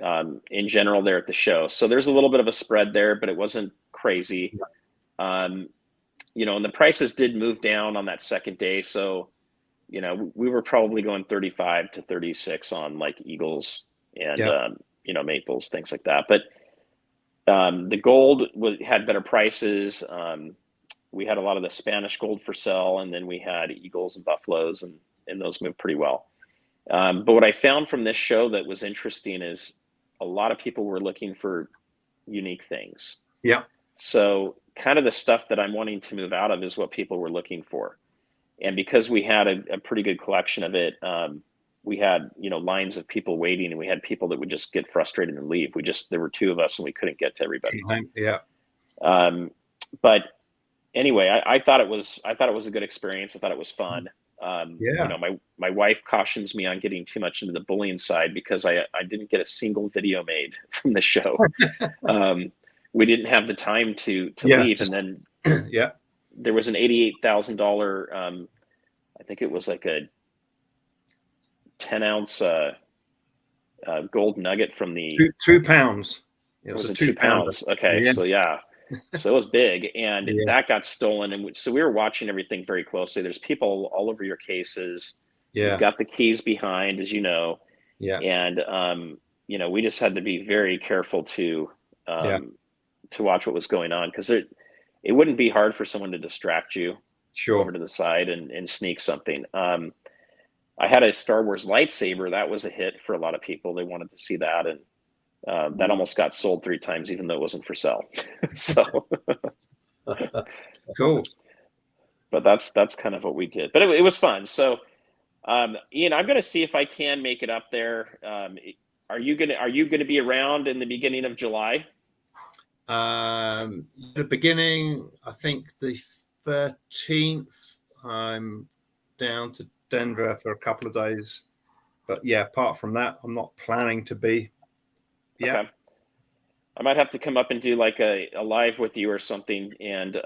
In general, there at the show. So there's a little bit of a spread there, but it wasn't crazy. And the prices did move down on that second day. So, we were probably going 35 to 36 on like Eagles and, Maples, things like that. But the gold had better prices. We had a lot of the Spanish gold for sale, and then we had Eagles and Buffaloes, and those moved pretty well. But what I found from this show that was interesting is a lot of people were looking for unique things. Yeah. So kind of the stuff that I'm wanting to move out of is what people were looking for. And because we had a pretty good collection of it, we had, lines of people waiting, and we had people that would just get frustrated and leave. There were 2 of us, and we couldn't get to everybody. Yeah. But anyway, I thought it was a good experience. I thought it was fun. My wife cautions me on getting too much into the bullying side because I didn't get a single video made from the show. We didn't have the time to leave. And then there was an $88,000, I think it was like a 10-ounce gold nugget from the 2 pounds. It was a 2 pounds. Okay. Yeah. So So it was big, and Yeah. that got stolen. And so we were watching everything very closely. There's people all over your cases. You've Yeah. got the keys behind, as you know. Yeah. And we just had to be very careful to watch what was going on, because it wouldn't be hard for someone to distract you, go over Sure. to the side and sneak something. I had a Star Wars lightsaber. That was a hit for a lot of people. They wanted to see that, and that almost got sold 3 times, even though it wasn't for sale. So, Cool. but that's kind of what we did. But it was fun. So, Ian, I'm going to see if I can make it up there. Are you gonna be around in the beginning of July? The beginning, I think the 13th. I'm down to Denver for a couple of days, but yeah, apart from that, I'm not planning to be. Yeah. Okay. I might have to come up and do like a live with you or something, and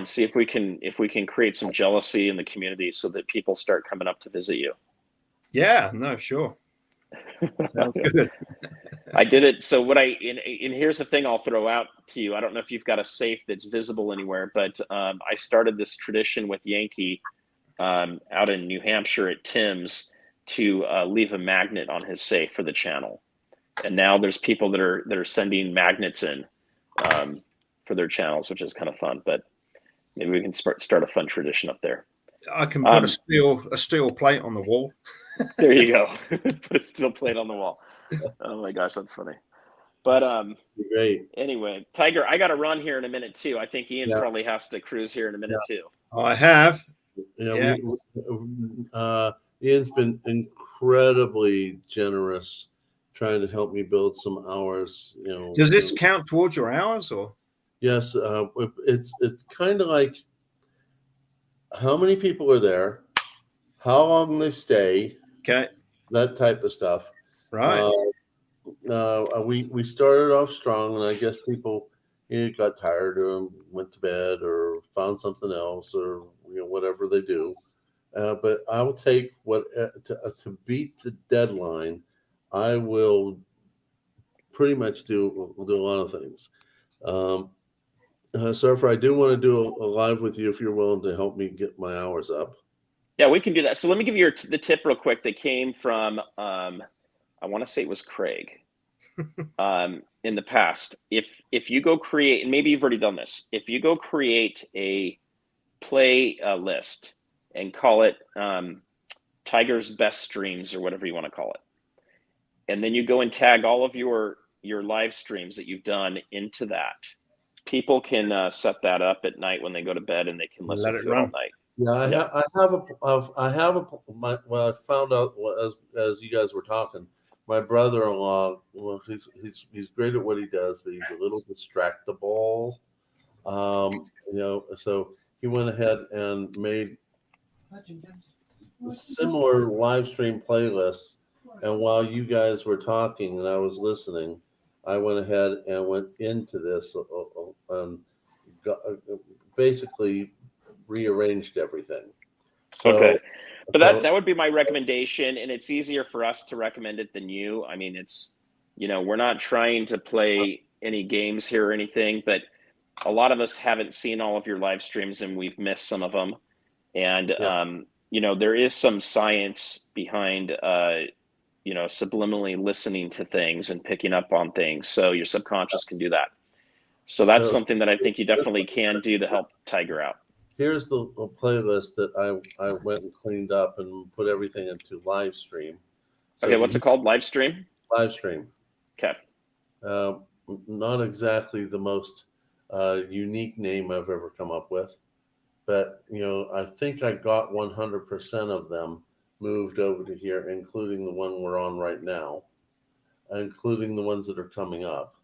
see if we can create some jealousy in the community so that people start coming up to visit you. Yeah. No. Sure. Sounds good. I did it. So and here's the thing I'll throw out to you. I don't know if you've got a safe that's visible anywhere, but I started this tradition with Yankee out in New Hampshire at Tim's to leave a magnet on his safe for the channel. And now there's people that are sending magnets in for their channels, which is kind of fun. But maybe we can start a fun tradition up there. I can put a steel plate on the wall. There you go. Put a steel plate on the wall. Oh my gosh, that's funny. But Great. Anyway, Tiger, I got to run here in a minute too. I think Ian probably has to cruise here in a minute too. I have. Yeah. Ian's been incredibly generous, trying to help me build some hours. Does this count towards your hours, or? Yes, it's kind of like how many people are there, how long they stay, Okay. that type of stuff. Right. We started off strong, and I guess people got tired or went to bed or found something else, or whatever they do. But I will take to beat the deadline. I will pretty much do a lot of things. Surfer, I do want to do a live with you if you're willing to help me get my hours up. Yeah, we can do that. So let me give you the tip real quick that came from, I want to say it was Craig in the past. If you go create, and maybe you've already done this, if you go create a play list and call it Tiger's Best Streams or whatever you want to call it, and then you go and tag all of your live streams that you've done into that, people can set that up at night when they go to bed, and they can listen to it all night. Yeah, I found out as you guys were talking. My brother-in-law, well, he's great at what he does, but he's a little distractible. So he went ahead and made similar live stream playlists. And while you guys were talking and I was listening, I went ahead and went into this and basically rearranged everything. So, okay. But that would be my recommendation, and it's easier for us to recommend it than you. I mean, it's, we're not trying to play any games here or anything, but a lot of us haven't seen all of your live streams, and we've missed some of them. And, there is some science behind, subliminally listening to things and picking up on things. So your subconscious can do that. So that's something that I think you definitely can do to help Tiger out. Here's the playlist that I went and cleaned up and put everything into live stream. So okay, what's it called? Live stream? Live stream. Okay. Not exactly the most unique name I've ever come up with, but I think I got 100% of them moved over to here, including the one we're on right now, including the ones that are coming up.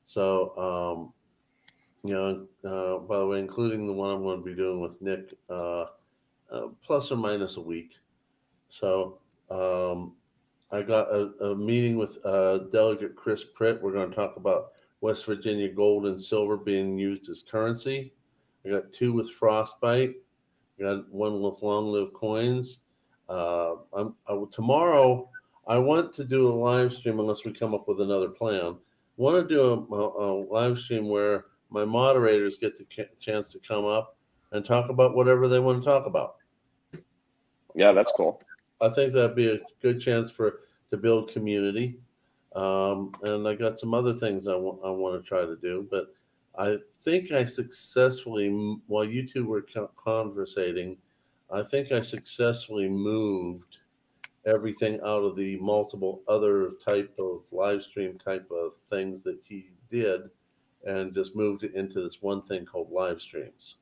So, by the way, including the one I'm going to be doing with Nick, plus or minus a week. So I got a meeting with Delegate Chris Pritt. We're going to talk about West Virginia gold and silver being used as currency. I got 2 with Frostbite. I got 1 with long-lived coins. Tomorrow, I want to do a live stream unless we come up with another plan want to do a live stream where my moderators get the chance to come up and talk about whatever they want to talk about. Yeah, that's cool. I think that'd be a good chance to build community. And I got some other things I want to try to do, but I think I successfully, while you two were conversating, I think I successfully moved everything out of the multiple other type of live stream type of things that he did and just moved it into this one thing called live streams.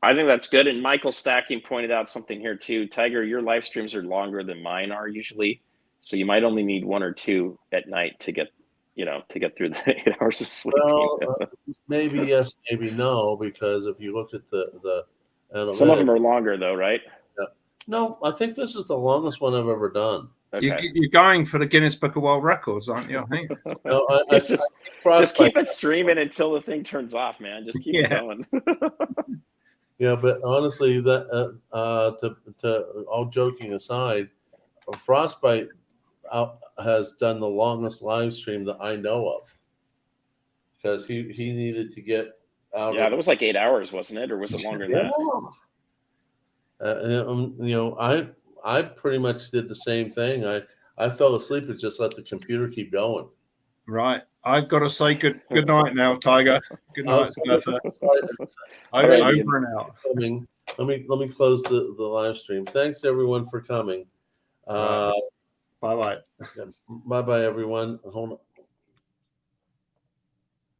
I think that's good. And Michael Stacking pointed out something here too. Tiger, your live streams are longer than mine are usually. So you might only need 1 or 2 at night to get through the 8 hours of sleep. Well, maybe yes, maybe no, because if you look at the some of them are longer though, right? Yeah. No, I think this is the longest one I've ever done. Okay. You're going for the Guinness Book of World Records, aren't you? I think. No, just keep it streaming until the thing turns off, man. Just keep it going. Yeah, but honestly, that to all joking aside, Frostbite has done the longest live stream that I know of, because he needed to get out. Yeah, that was like 8 hours, wasn't it, or was it longer than that? I pretty much did the same thing. I fell asleep and just let the computer keep going. Right. I've got to say good night now, Tiger. Good night. Over and out. Let me close the live stream. Thanks everyone for coming. Bye bye. Bye bye everyone. Hold on.